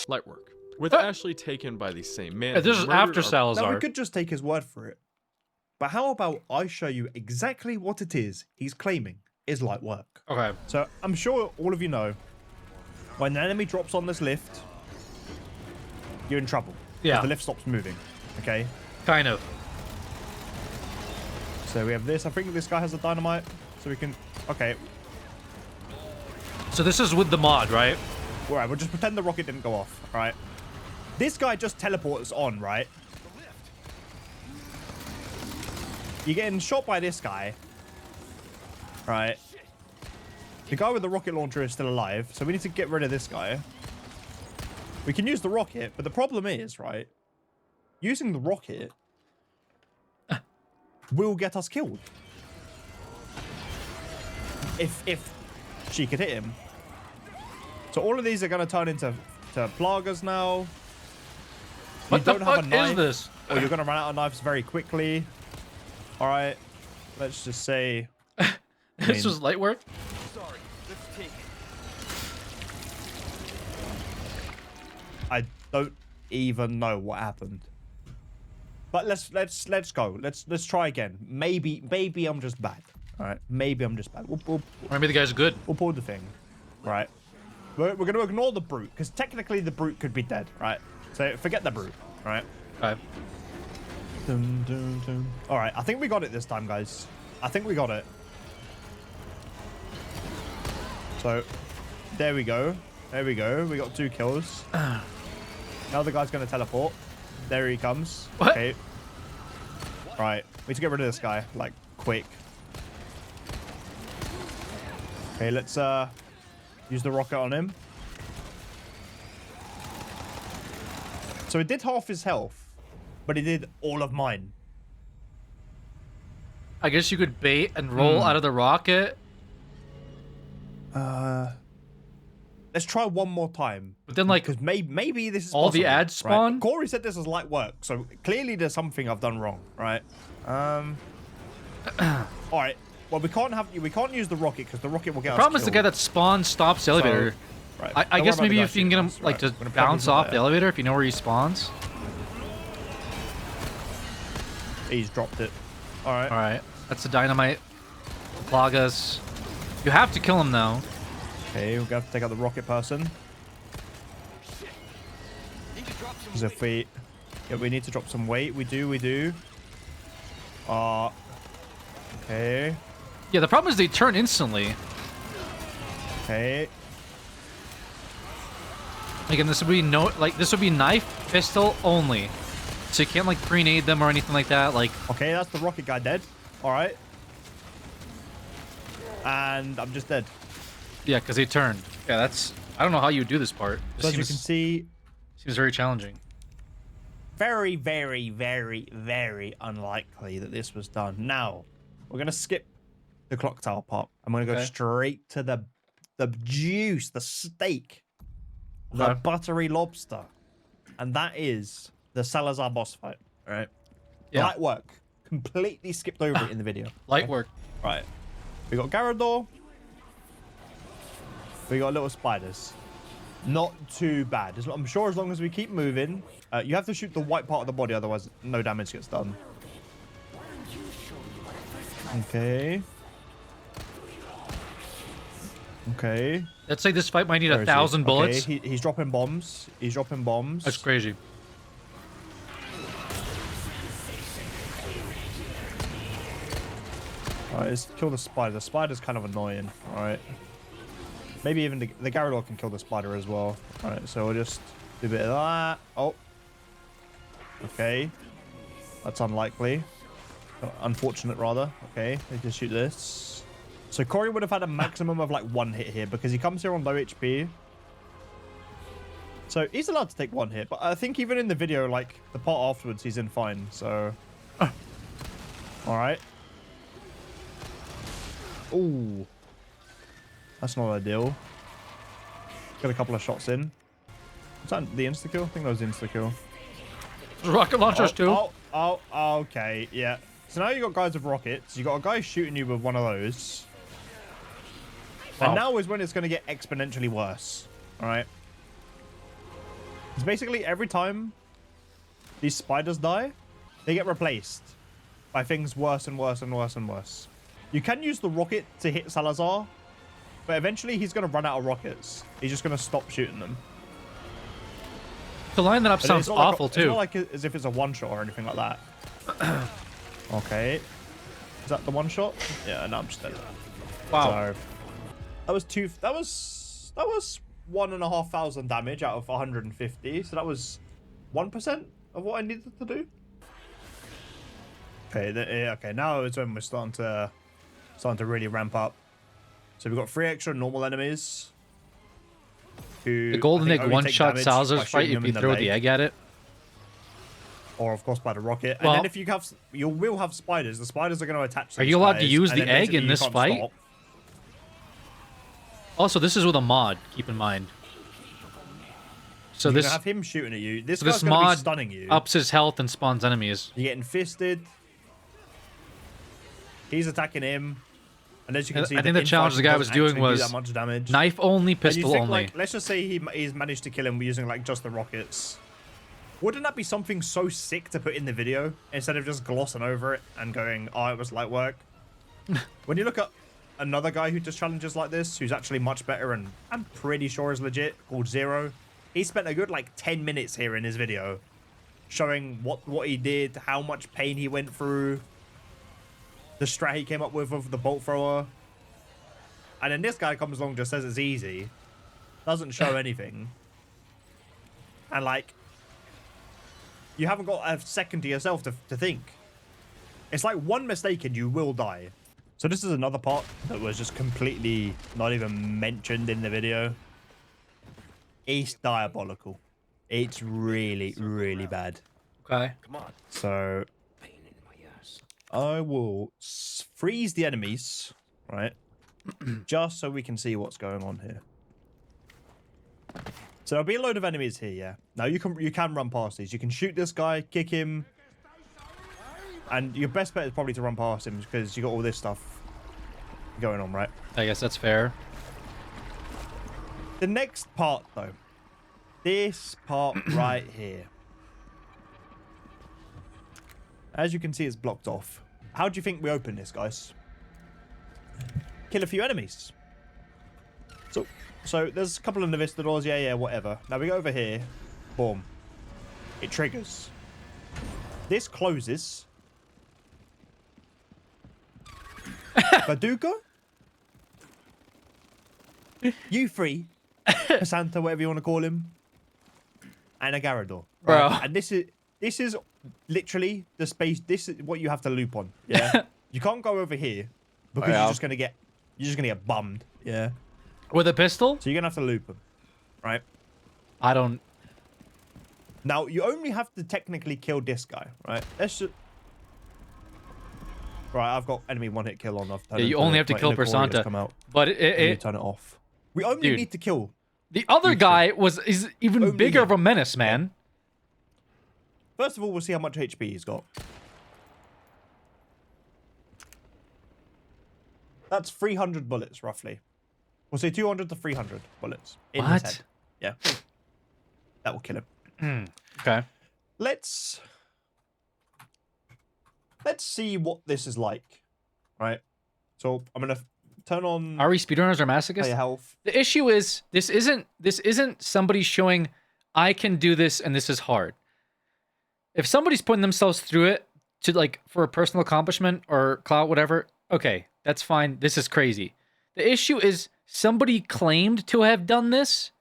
light work. With Ashley taken by the same man. Yeah, this who is murdered after our- Salazar. Now we could just take his word for it. But how about I show you exactly what it is he's claiming is light work. Okay. So I'm sure all of you know, when an enemy drops on this lift, you're in trouble. 'Cause Yeah. The lift stops moving. Okay? Kind of. So we have this. I think this guy has a dynamite. So we can... Okay. So this is with the mod, right? Alright, we'll just pretend the rocket didn't go off. Right? This guy just teleports on, right? You're getting shot by this guy. Right? The guy with the rocket launcher is still alive, so we need to get rid of this guy. We can use the rocket, but the problem is, right? Using the rocket will get us killed. If she could hit him. So all of these are going to turn into plagas now. What You the don't have a fuck knife, is this? or you're going to run out of knives very quickly. All right, let's just say... This was light work? Sorry, let's take it. I don't even know what happened. But let's go. Let's try again. Maybe I'm just bad. All right, maybe I'm just bad. Maybe the guy's good. We'll pull the thing. Right. We're going to ignore the brute because technically the brute could be dead. Right. So forget the brute. Right. Okay. Dun, dun, dun. All right. I think we got it this time, guys. I think we got it. So there we go. There we go. We got 2 kills. Now the guy's going to teleport. There he comes. What? Okay. Right. We need to get rid of this guy, like, quick. Okay, let's use the rocket on him. So it did half his health, but it did all of mine. I guess you could bait and roll out of the rocket. Let's try one more time. But then, like, because maybe this is all the possible, ads spawn? Right? Corey said this is light work, so clearly there's something I've done wrong, right? All right. Well, we can't use the rocket because the rocket will get The us problem is the killed. guy that spawns stops the elevator. Right. I Don't guess worry about maybe the if you guy can get him shooting us. like Right. to We're gonna bounce plug off him the there. elevator if you know where he spawns. He's dropped it. All right. All right. That's the dynamite. Plagas. You have to kill him though. Okay, we're gonna have to take out the rocket person. Because if we Yeah, we need to drop some weight. We do. Okay. Yeah, the problem is they turn instantly. Okay. Again, this would be this would be knife, pistol only. So you can't like grenade them or anything like that. Like, okay, that's the rocket guy dead. All right. And I'm just dead. Yeah, because they turned. Yeah, that's. I don't know how you would do this part. So as you can see, seems very challenging. Very, very, very, very unlikely that this was done. Now, we're gonna skip the clock tower part. I'm gonna go straight to the juice, the steak, the buttery lobster, and that is the Salazar boss fight. All right. Yeah. Light work. Completely skipped over it in the video. Light work. Right. We got Garrador. We got little spiders. Not too bad. I'm sure as long as we keep moving. You have to shoot the white part of the body, otherwise no damage gets done. Okay. Okay. Let's say this fight might need 1,000 bullets. Okay, he's dropping bombs. He's dropping bombs. That's crazy. Alright, let's kill the spider. The spider's kind of annoying. Alright. Maybe even the Garrador can kill the spider as well. Alright, so we'll just do a bit of that. Oh. Okay. That's unlikely. Unfortunate, rather. Okay, let's just shoot this. So Corey would have had a maximum of like 1 hit here because he comes here on low HP. So he's allowed to take 1 hit, but I think even in the video, like the part afterwards, he's in fine. So, alright. Ooh. That's not ideal. Got a couple of shots in. Was that the insta-kill? I think that was the insta-kill. Rocket launchers too. Oh, okay. Yeah. So now you got guys with rockets. You got a guy shooting you with one of those. Wow. And now is when it's going to get exponentially worse. All right. It's basically every time these spiders die, they get replaced by things worse and worse and worse and worse. You can use the rocket to hit Salazar, but eventually he's going to run out of rockets. He's just going to stop shooting them. To line that up sounds awful too. It's not like as if it's a one-shot or anything like that. Okay. Is that the one-shot? Yeah, no, I'm just dead. Wow. So, that was 1,500 damage out of 150. So that was 1% of what I needed to do. Okay, okay, now is when we're starting to really ramp up. So we've got 3 extra normal enemies. The golden egg one-shot Salazar's fight if you throw the egg at it. Or of course by the rocket. Well, and then if you will have spiders. The spiders are going to attach to Are you allowed to use the egg in this fight? Stop. Also, this is with a mod, keep in mind. So You're this gonna have him shooting at you. This this guy's gonna mod be stunning you. ups his health and spawns enemies. You're getting fisted. He's attacking him. And as you can see, I think the challenge the guy was doing was that much damage. Knife only, pistol only. Like, let's just say he's managed to kill him using like just the rockets. Wouldn't that be something so sick to put in the video instead of just glossing over it and going, "Oh, it was light work"? When you look at another guy who does challenges like this, who's actually much better and I'm pretty sure is legit, called Zero, he spent a good like 10 minutes here in his video, showing what he did, how much pain he went through. The strat he came up with of the bolt thrower. And then this guy comes along, just says it's easy. Doesn't show anything. And like, you haven't got a second to yourself to think. It's like one mistake and you will die. So this is another part that was just completely not even mentioned in the video. It's diabolical. It's really, really bad. Okay. Come on. So I will freeze the enemies, right? Just so we can see what's going on here. So there'll be a load of enemies here, yeah. Now you can run past these. You can shoot this guy, kick him, and your best bet is probably to run past him because you got all this stuff going on, right? I guess that's fair. The next part, though, this part right here. As you can see, it's blocked off. How do you think we open this, guys? Kill a few enemies. So there's a couple of Navistadors. Yeah, whatever. Now we go over here. Boom. It triggers. this closes. Baduka? You three. Santa, whatever you want to call him. And a Garador. Bro. Right? And this is literally the space. This is what you have to loop on. Yeah. You can't go over here because you're just gonna get bummed. Yeah. With a pistol? So you're gonna have to loop them. Right? I don't. Now you only have to technically kill this guy, right? Let's just. Right, I've got enemy one hit kill on. Yeah, you only have to kill Persanta. But it turn it off. We only dude, need to kill. The other guy is even only bigger of a menace, man. First of all, we'll see how much HP he's got. That's 300 bullets, roughly. We'll say 200 to 300 bullets in his head. Yeah. That will kill him. Okay. Let's see what this is like. Right? So I'm gonna turn on. Are we speedrunners or masochists? Player health. The issue is this isn't somebody showing I can do this and this is hard. If somebody's putting themselves through it to like for a personal accomplishment or clout, whatever, okay, that's fine. This is crazy. The issue is somebody claimed to have done this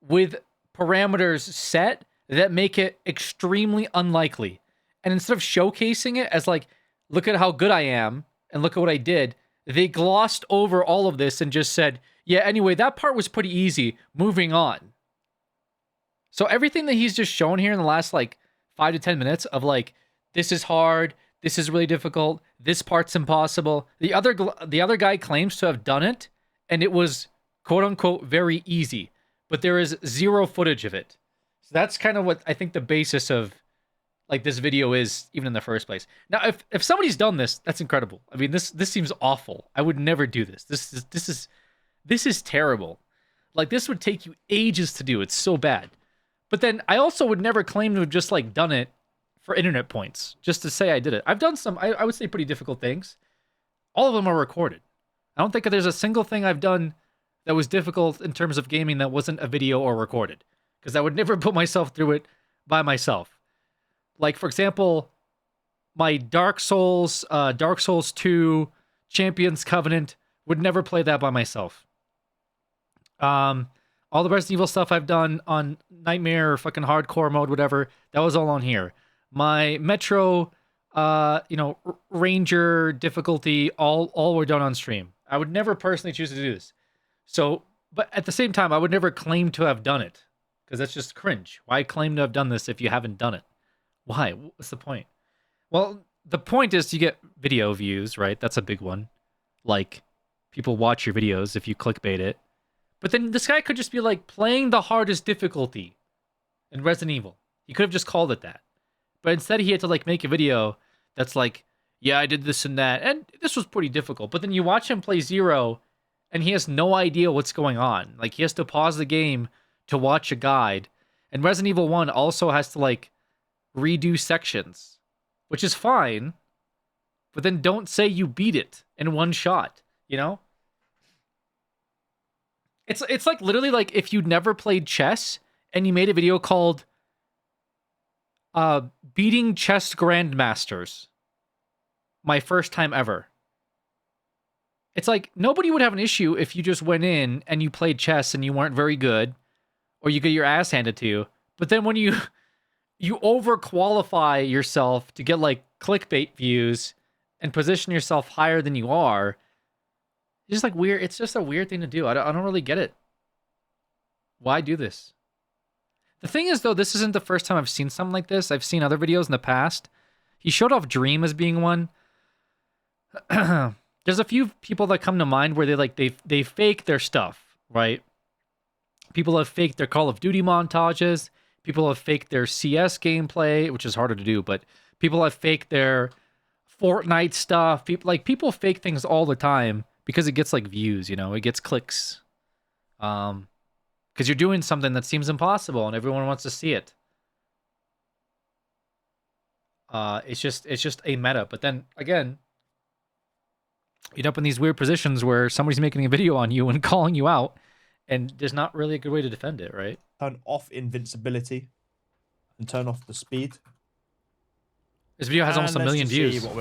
with parameters set that make it extremely unlikely. And instead of showcasing it as like, look at how good I am and look at what I did, they glossed over all of this and just said, yeah, anyway, that part was pretty easy. Moving on. So everything that he's just shown here in the last like 5 to 10 minutes of like, this is hard, this is really difficult, this part's impossible. The other guy claims to have done it, and it was quote unquote very easy, but there is zero footage of it. So that's kind of what I think the basis of like this video is, even in the first place. Now, if somebody's done this, that's incredible. I mean, this seems awful. I would never do this. This is terrible. Like this would take you ages to do. It's so bad. But then I also would never claim to have just like done it for internet points, just to say I did it. I've done some, I would say, pretty difficult things. All of them are recorded. I don't think there's a single thing I've done that was difficult in terms of gaming that wasn't a video or recorded, because I would never put myself through it by myself. Like, for example, my Dark Souls 2 Champions Covenant, would never play that by myself. All the Resident Evil stuff I've done on Nightmare or fucking hardcore mode, whatever, that was all on here. My Metro, Ranger difficulty, all were done on stream. I would never personally choose to do this. So, but at the same time, I would never claim to have done it, because that's just cringe. Why claim to have done this if you haven't done it? Why? What's the point? Well, the point is to get video views, right? That's a big one. Like, people watch your videos if you clickbait it. But then this guy could just be like playing the hardest difficulty in Resident Evil. He could have just called it that. But instead he had to like make a video that's like, yeah, I did this and that. And this was pretty difficult. But then you watch him play Zero and he has no idea what's going on. Like he has to pause the game to watch a guide. And Resident Evil 1 also has to like redo sections, which is fine. But then don't say you beat it in one shot, you know? It's like literally like if you'd never played chess and you made a video called Beating Chess Grandmasters. My first time ever. It's like nobody would have an issue if you just went in and you played chess and you weren't very good, or you get your ass handed to you. But then when you overqualify yourself to get like clickbait views and position yourself higher than you are, it's just like weird. It's just a weird thing to do. I don't really get it. Why do this? The thing is, though, this isn't the first time I've seen something like this. I've seen other videos in the past. He showed off Dream as being one. There's a few people that come to mind where they fake their stuff, right? People have faked their Call of Duty montages. People have faked their CS gameplay, which is harder to do, but people have faked their Fortnite stuff. People fake things all the time because it gets like views, you know, it gets clicks. Because you're doing something that seems impossible and everyone wants to see it. It's just a meta. But then again, you end up in these weird positions where somebody's making a video on you and calling you out, and there's not really a good way to defend it, right? Turn off invincibility and turn off the speed. This video has almost a million views. See what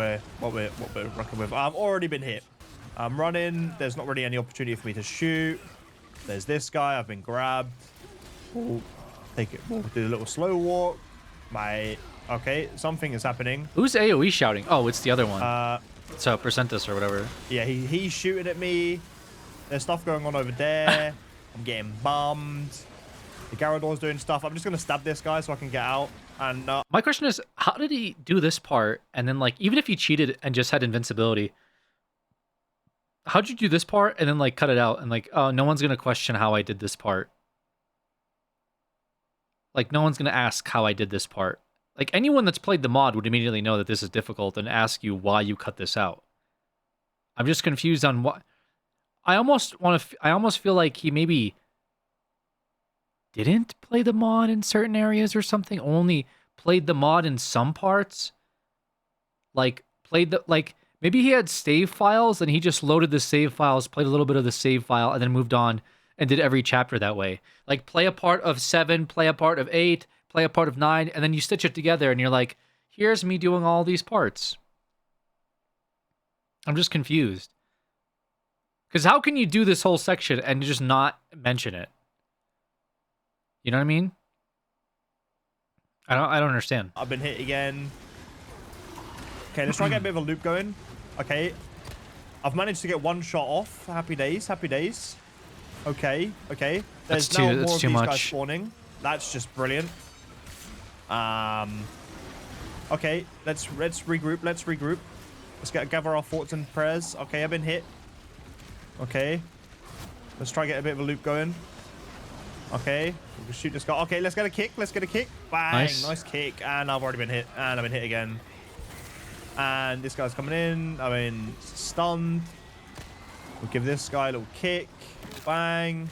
we're rocking with. I've already been hit. I'm running. There's not really any opportunity for me to shoot. There's this guy. I've been grabbed. We'll take it. We'll do a little slow walk. Okay, something is happening. Who's AoE shouting? Oh, it's the other one. So Percentus or whatever. Yeah, he's shooting at me. There's stuff going on over there. I'm getting bummed. The Garrador's doing stuff. I'm just gonna stab this guy so I can get out. And my question is, how did he do this part? And then, like, even if he cheated and just had invincibility, how'd you do this part and then, like, cut it out and, like, oh, no one's gonna question how I did this part. Like, no one's gonna ask how I did this part. Like, anyone that's played the mod would immediately know that this is difficult and ask you why you cut this out. I'm just confused on what. I almost feel like he maybe didn't play the mod in certain areas or something. Only played the mod in some parts. Like maybe he had save files and he just loaded the save files, played a little bit of the save file, and then moved on and did every chapter that way. Like, play a part of 7, play a part of 8, play a part of 9, and then you stitch it together and you're like, here's me doing all these parts. I'm just confused. Because how can you do this whole section and just not mention it? You know what I mean? I don't understand. I've been hit again. Okay, let's try and get a bit of a loop going. Okay. Now managed to get one shot off. Happy days, happy days. Okay, okay. There's now more of these guys spawning. That's just brilliant. Okay, let's regroup. Let's regroup. Let's gather our thoughts and prayers. Okay, I've been hit. Okay. Let's try and get a bit of a loop going. Okay. We can shoot this guy. Okay, let's get a kick. Let's get a kick. Bang. Nice kick. And I've already been hit. And I've been hit again. And this guy's coming in. I mean, stunned. We'll give this guy a little kick. Bang.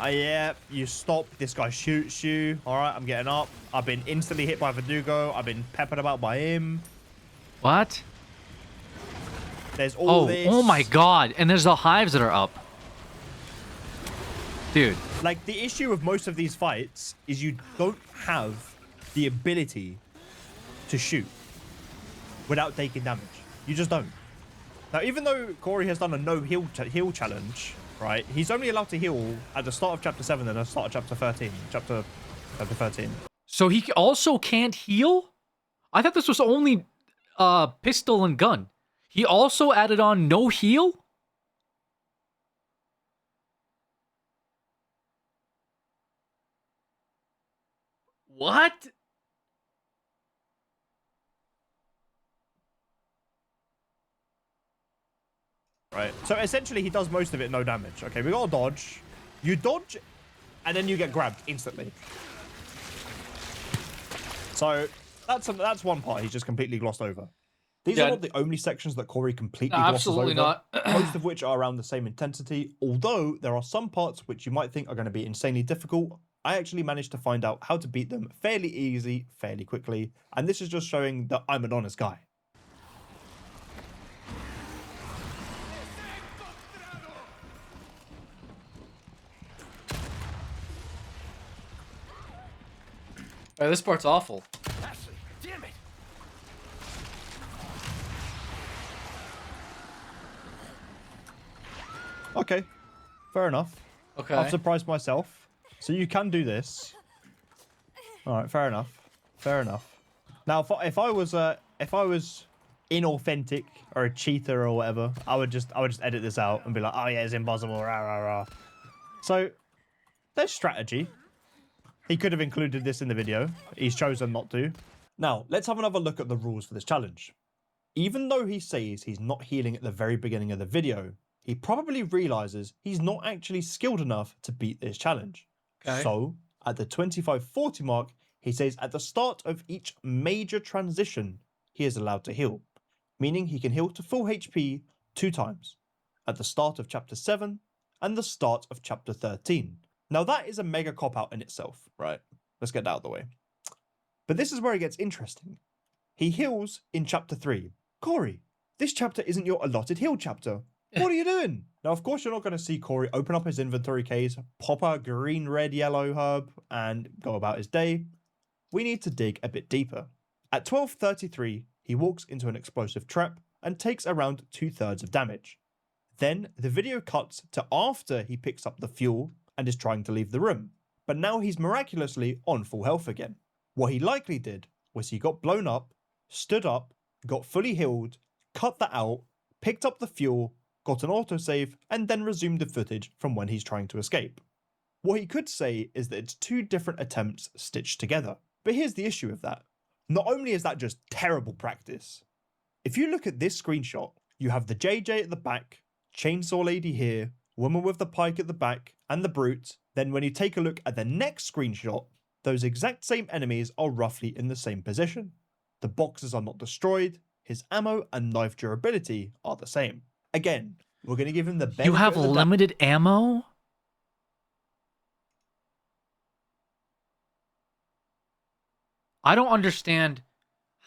Yeah, you stop. This guy shoots you. All right, I'm getting up. I've been instantly hit by Verdugo. I've been peppered about by him. What? There's all this. Oh my god. And there's the hives that are up. Dude. Like, the issue with most of these fights is you don't have the ability to shoot without taking damage. You just don't. Now, even though Corey has done a no heal challenge, right? He's only allowed to heal at the start of chapter 7 and the start of chapter 13. Chapter 13. So he also can't heal? I thought this was only pistol and gun. He also added on no heal? What? Right. So essentially he does most of it no damage. Okay, we got a dodge. You dodge and then you get grabbed instantly. So that's one part he's just completely glossed over. These are not the only sections that Corey completely glosses over. Absolutely not. Most of which are around the same intensity, although there are some parts which you might think are going to be insanely difficult. I actually managed to find out how to beat them fairly easy, fairly quickly, and this is just showing that I'm an honest guy. Oh, this part's awful. Ashley, damn it! Okay, fair enough. Okay. I've surprised myself. So you can do this. All right, fair enough. Fair enough. Now, if I was inauthentic or a cheater or whatever, I would just edit this out and be like, oh yeah, it's impossible. Rah, rah, rah. So there's strategy. He could have included this in the video. He's chosen not to. Now, let's have another look at the rules for this challenge. Even though he says he's not healing at the very beginning of the video, he probably realizes he's not actually skilled enough to beat this challenge. Okay. So, at the 25-40 mark, he says at the start of each major transition, he is allowed to heal, meaning he can heal to full HP 2 times, at the start of chapter 7 and the start of chapter 13. Now that is a mega cop-out in itself, right? Let's get that out of the way. But this is where it gets interesting. He heals in chapter 3. Corey, this chapter isn't your allotted heal chapter. What are you doing? Now, of course, you're not going to see Corey open up his inventory case, pop a green, red, yellow herb, and go about his day. We need to dig a bit deeper. At 12:33, he walks into an explosive trap and takes around 2/3 of damage. Then the video cuts to after he picks up the fuel and is trying to leave the room, but now he's miraculously on full health again. What he likely did was he got blown up, stood up, got fully healed, cut that out, picked up the fuel, got an autosave, and then resumed the footage from when he's trying to escape. What he could say is that it's 2 different attempts stitched together. But here's the issue with that. Not only is that just terrible practice, if you look at this screenshot, you have the JJ at the back, chainsaw lady here, woman with the pike at the back, and the brute. Then when you take a look at the next screenshot, those exact same enemies are roughly in the same position. The boxes are not destroyed, his ammo and knife durability are the same. Again, we're going to give him the benefit You have of the limited ammo? I don't understand.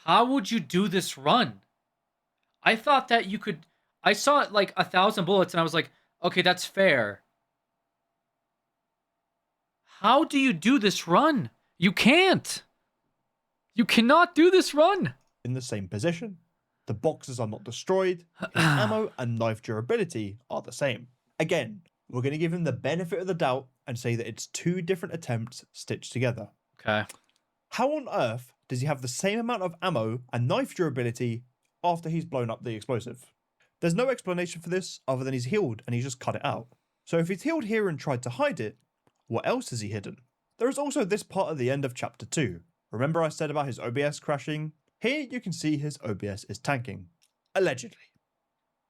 How would you do this run? I thought that you could... I saw it like 1,000 bullets and I was like, okay, that's fair. How do you do this run? You can't. You cannot do this run. In the same position. The boxes are not destroyed, his ammo and knife durability are the same. Again, we're going to give him the benefit of the doubt and say that it's 2 different attempts stitched together. Okay. How on earth does he have the same amount of ammo and knife durability after he's blown up the explosive? There's no explanation for this other than he's healed and he's just cut it out. So if he's healed here and tried to hide it, what else has he hidden? There is also this part at the end of chapter 2. Remember I said about his OBS crashing? Here you can see his OBS is tanking. Allegedly.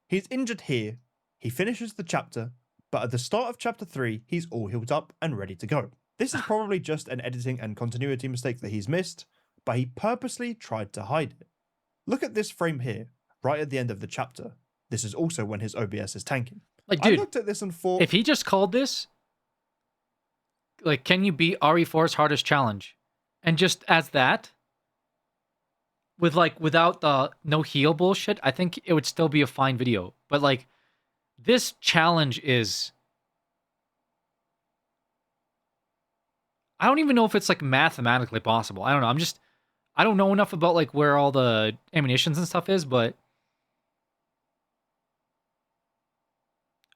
He's injured here, he finishes the chapter, but at the start of chapter 3 he's all healed up and ready to go. This is probably just an editing and continuity mistake that he's missed, but he purposely tried to hide it. Look at this frame here, right at the end of the chapter. This is also when his OBS is tanking. Like, dude, I looked at this and thought... if he just called this, like, can you beat RE4's hardest challenge? And just as that, with like, without the no heal bullshit, I think it would still be a fine video. But like, this challenge is... I don't even know if it's like mathematically possible. I don't know. I don't know enough about like where all the ammunitions and stuff is, but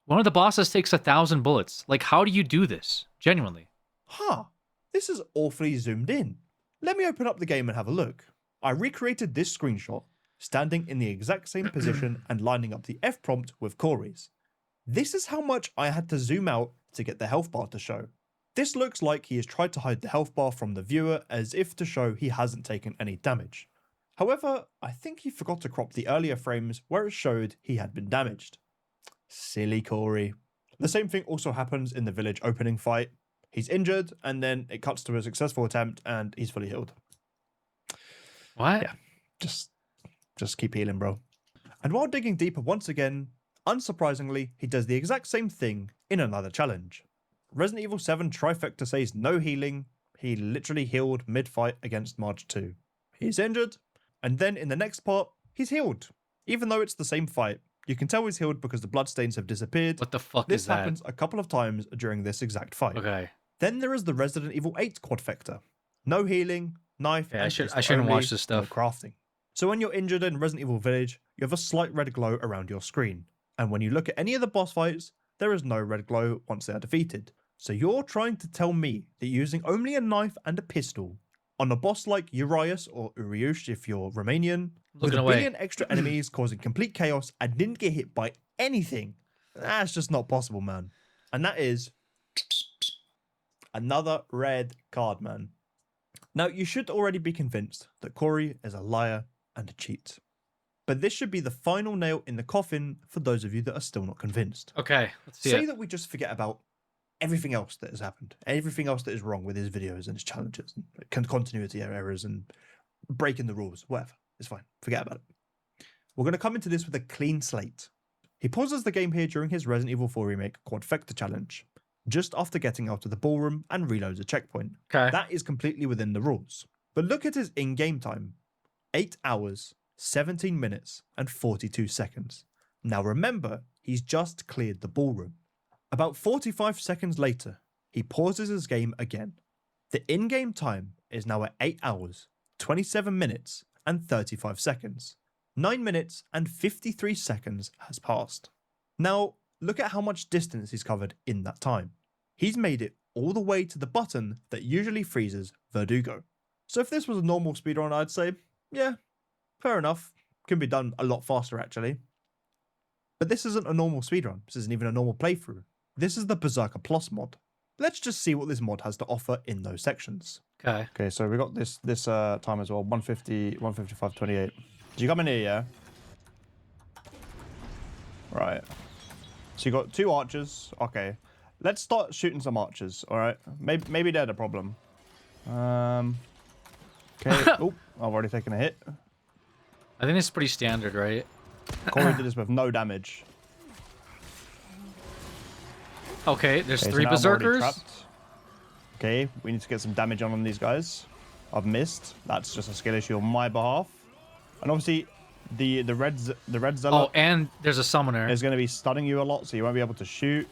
one of the bosses takes 1,000 bullets. Like, how do you do this? Genuinely. Huh, this is awfully zoomed in. Let me open up the game and have a look. I recreated this screenshot, standing in the exact same position and lining up the F prompt with Corey's. This is how much I had to zoom out to get the health bar to show. This looks like he has tried to hide the health bar from the viewer as if to show he hasn't taken any damage. However, I think he forgot to crop the earlier frames where it showed he had been damaged. Silly Corey. The same thing also happens in the village opening fight. He's injured and then it cuts to a successful attempt and he's fully healed. What? Yeah, just keep healing, bro. And while digging deeper once again, unsurprisingly, he does the exact same thing in another challenge. Resident Evil 7 Trifecta says no healing. He literally healed mid-fight against March 2. He's injured, and then in the next part, he's healed. Even though it's the same fight, you can tell he's healed because the bloodstains have disappeared. What the fuck This is that? happens a couple of times during this exact fight. Okay. Then there is the Resident Evil 8 Quadfecta. No healing, knife, Yeah, and I pistol shouldn't only, watch this no stuff. crafting. So when you're injured in Resident Evil Village, you have a slight red glow around your screen. And when you look at any of the boss fights, there is no red glow once they are defeated. So you're trying to tell me that using only a knife and a pistol on a boss like Urias or Uriush if you're Romanian, with Looking a away. billion extra enemies causing complete chaos and didn't get hit by anything, that's just not possible, man. And that is another red card, man. Now, you should already be convinced that Corey is a liar and a cheat. But this should be the final nail in the coffin for those of you that are still not convinced. Okay, let's see Say it. that we just forget about everything else that has happened, everything else that is wrong with his videos and his challenges, and continuity errors and breaking the rules, whatever. It's fine. Forget about it. We're going to come into this with a clean slate. He pauses the game here during his Resident Evil 4 Remake Quadfecta challenge, just after getting out of the ballroom and reloads a checkpoint. Okay. That is completely within the rules. But look at his in-game time. 8 hours, 17 minutes, and 42 seconds. Now remember, he's just cleared the ballroom. About 45 seconds later, he pauses his game again. The in-game time is now at 8 hours, 27 minutes, and 35 seconds. 9 minutes and 53 seconds has passed. Now, look at how much distance he's covered in that time. He's made it all the way to the button that usually freezes Verdugo. So if this was a normal speedrun, I'd say, yeah, fair enough. Can be done a lot faster, actually. But this isn't a normal speedrun. This isn't even a normal playthrough. This is the Berserker Plus mod. Let's just see what this mod has to offer in those sections. Okay, so we got this time as well, 150, 155, 28. So you come in here, yeah? Right. So you got 2 archers. Okay. Let's start shooting some archers, alright? Maybe they're the problem. Okay. Oh, I've already taken a hit. I think it's pretty standard, right? Corey did this with no damage. Okay, there's Okay, 3 so now I'm already berserkers. trapped. Okay, we need to get some damage on these guys. I've missed. That's just a skill issue on my behalf. And obviously, the red zealot. Oh, and there's a summoner. Is going to be stunning you a lot, so you won't be able to shoot.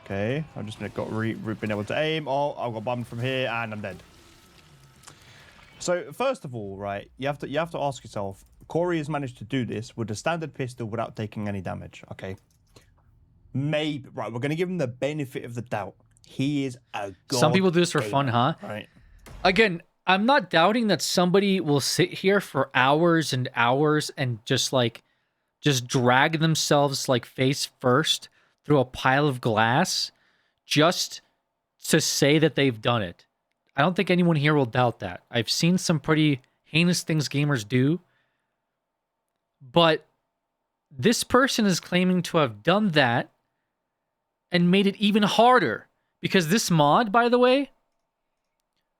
Okay, I've just been able to aim. Oh, I got bummed from here, and I'm dead. So first of all, right, you have to ask yourself, Corey has managed to do this with a standard pistol without taking any damage. Okay, maybe right. We're going to give him the benefit of the doubt. He is a god. Some people do this for fun, huh? Right. Again, I'm not doubting that somebody will sit here for hours and hours and just drag themselves like face first through a pile of glass just to say that they've done it. I don't think anyone here will doubt that. I've seen some pretty heinous things gamers do, but this person is claiming to have done that and made it even harder. Because this mod, by the way,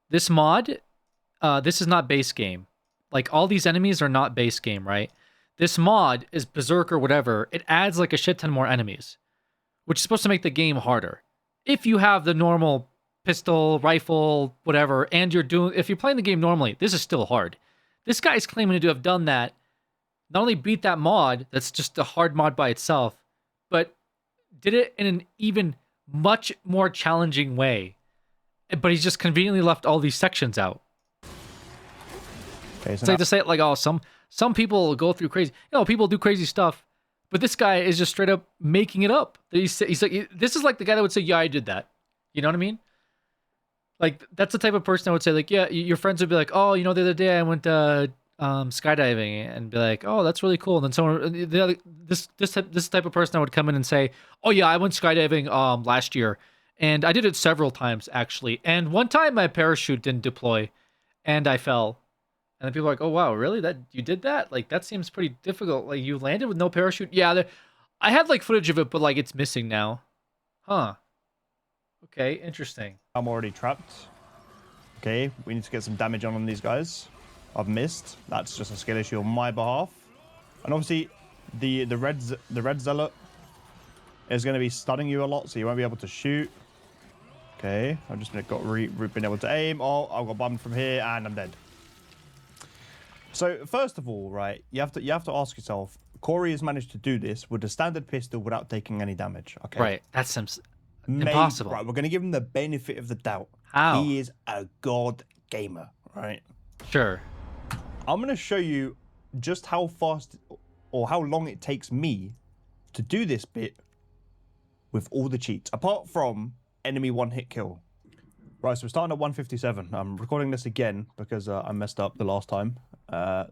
this is not base game. Like, all these enemies are not base game, right? This mod is Berserk or whatever. It adds like a shit ton more enemies, which is supposed to make the game harder. If you have the normal pistol, rifle, whatever, and if you're playing the game normally, this is still hard. This guy's claiming to have done that, not only beat that mod, that's just a hard mod by itself, but did it in an even much more challenging way. But he's just conveniently left all these sections out. Okay, so it's like to say it like, oh, some people go through crazy, people do crazy stuff, but this guy is just straight up making it up. He's like, this is like the guy that would say, yeah, I did that. You know what I mean? Like, that's the type of person I would say, like, yeah, your friends would be like, oh, the other day I went skydiving, and be like, oh, that's really cool. And then someone, this type of person I would come in and say, oh yeah, I went skydiving last year, and I did it several times actually. And one time my parachute didn't deploy, and I fell. And then people are like, oh wow, really? That you did that? Like, that seems pretty difficult. Like, you landed with no parachute? Yeah, I had like footage of it, but like it's missing now. Huh. Okay, interesting. I'm already trapped. Okay, we need to get some damage on these guys. I've missed. That's just a skill issue on my behalf. And obviously, the red zealot is going to be stunning you a lot, so you won't be able to shoot. Okay, I've just been able to aim. Oh, I got bummed from here, and I'm dead. So first of all, right, you have to ask yourself, Corey has managed to do this with a standard pistol without taking any damage. Okay, right, that seems impossible. Right, we're going to give him the benefit of the doubt. How? He is a god gamer, right? Sure. I'm going to show you just how fast or how long it takes me to do this bit with all the cheats, apart from enemy one-hit kill. Right, so we're starting at 157. I'm recording this again because I messed up the last time.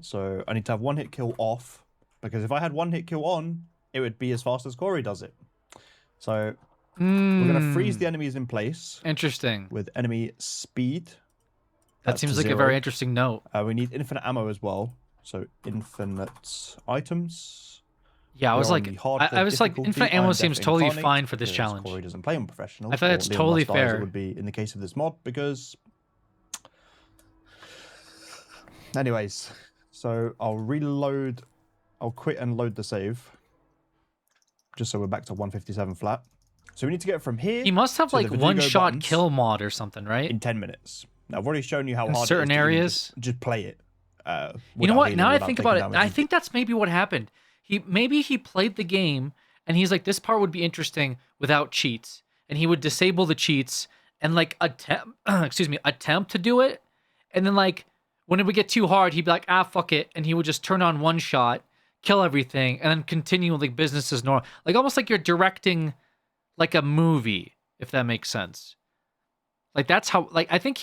So I need to have one-hit kill off, because if I had one-hit kill on, it would be as fast as Corey does it. So we're going to freeze the enemies in place. Interesting. With enemy speed. That seems like a very interesting note. We need infinite ammo as well. So infinite items. Yeah, I was like, infinite ammo seems totally fine for this challenge. Corey doesn't play on professional. I thought that's totally fair. It would be in the case of this mod, because... Anyways, so I'll reload. I'll quit and load the save. Just so we're back to 157 flat. So we need to get from here. He must have like one-shot kill mod or something, right? In 10 minutes. Now, I've already shown you how in hard certain it is areas. Just play it. You know what? Now I think about it, I think that's maybe what happened. Maybe he played the game and he's like, this part would be interesting without cheats, and he would disable the cheats and like attempt to do it, and then like when it would get too hard, he'd be like, ah, fuck it. And he would just turn on one shot, kill everything, and then continue like business as normal. Like almost like you're directing like a movie, if that makes sense. Like that's how, like, I think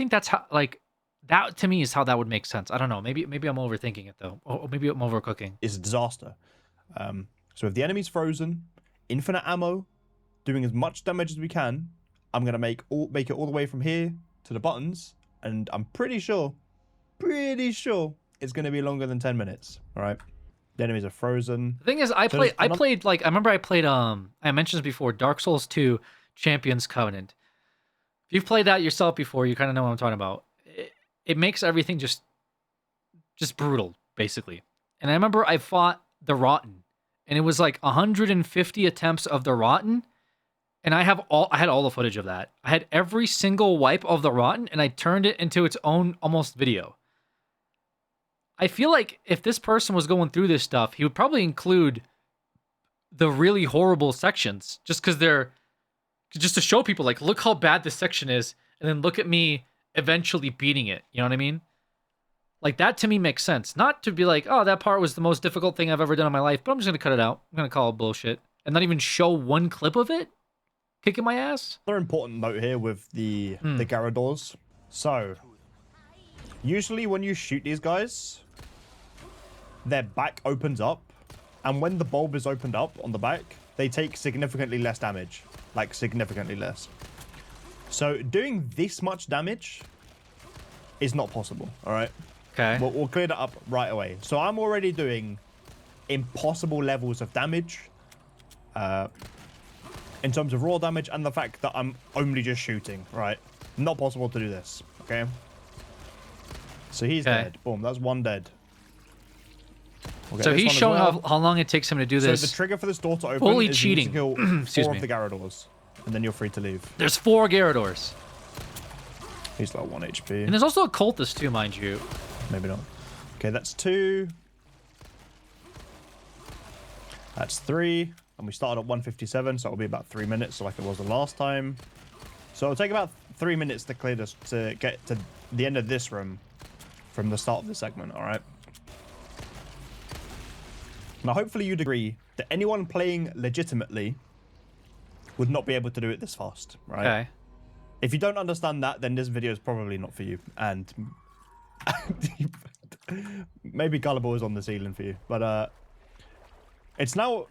that's how, like, that to me is how that would make sense. I don't know. Maybe I'm overthinking it though. Or maybe I'm overcooking. It's a disaster. So if the enemy's frozen, infinite ammo, doing as much damage as we can, I'm going to make it all the way from here to the buttons. And I'm pretty sure it's going to be longer than 10 minutes. All right. The enemies are frozen. The thing is, I played like, I remember I played, I mentioned this before, Dark Souls 2 Champions Covenant. If you've played that yourself before, you kind of know what I'm talking about. It makes everything just brutal, basically. And I remember I fought the Rotten, and it was like 150 attempts of the Rotten, and I had all the footage of that. I had every single wipe of the Rotten, and I turned it into its own almost video. I feel like if this person was going through this stuff, he would probably include the really horrible sections, just to show people, like, look how bad this section is, and then look at me eventually beating it. You know what I mean? Like, that to me makes sense. Not to be like, oh, that part was the most difficult thing I've ever done in my life, but I'm just going to cut it out. I'm going to call it bullshit. And not even show one clip of it kicking my ass. Another important note here with the Garradors. So, usually when you shoot these guys, their back opens up. And when the bulb is opened up on the back, they take significantly less damage. Like, significantly less. So, doing this much damage is not possible, all right? Okay. We'll clear that up right away. So, I'm already doing impossible levels of damage in terms of raw damage and the fact that I'm only just shooting, right? Not possible to do this, okay? So, he's dead. Boom, that's one dead. So he's showing how long it takes him to do this. So the trigger for this door to open fully is cheating. You need to kill 4 of the Garradors, and then you're free to leave. There's 4 Garradors. He's like 1 HP. And there's also a cultist too, mind you. Maybe not. Okay, that's 2. That's 3. And we started at 157, so it'll be about 3 minutes, like it was the last time. So it'll take about 3 minutes to clear this, to get to the end of this room from the start of the segment, alright? Now, hopefully you'd agree that anyone playing legitimately would not be able to do it this fast, right? Okay. If you don't understand that, then this video is probably not for you. And maybe gullible is on the ceiling for you. But it's now,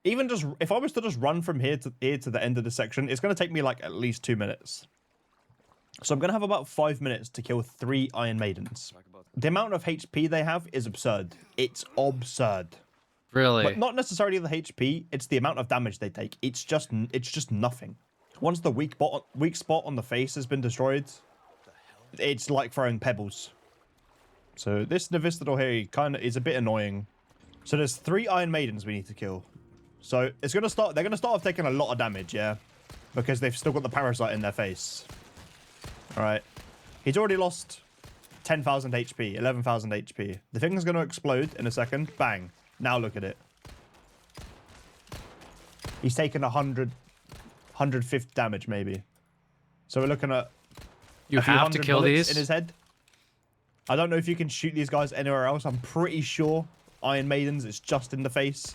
even just, if I was to just run from here to the end of the section, it's going to take me like at least 2 minutes. So I'm going to have about 5 minutes to kill 3 Iron Maidens. The amount of HP they have is absurd. It's absurd. Really? But not necessarily the HP, it's the amount of damage they take. It's just nothing. Once the weak spot on the face has been destroyed, it's like throwing pebbles. So this Navistador here kind of is a bit annoying. So there's 3 Iron Maidens we need to kill. So it's going to start, they're going to start off taking a lot of damage, yeah? Because they've still got the parasite in their face. Alright. He's already lost 10,000 HP, 11,000 HP. The thing is going to explode in a second. Bang. Now look at it. He's taken 150 damage, maybe. So we're looking at... You have to kill these? In his head. I don't know if you can shoot these guys anywhere else. I'm pretty sure Iron Maidens, it's just in the face.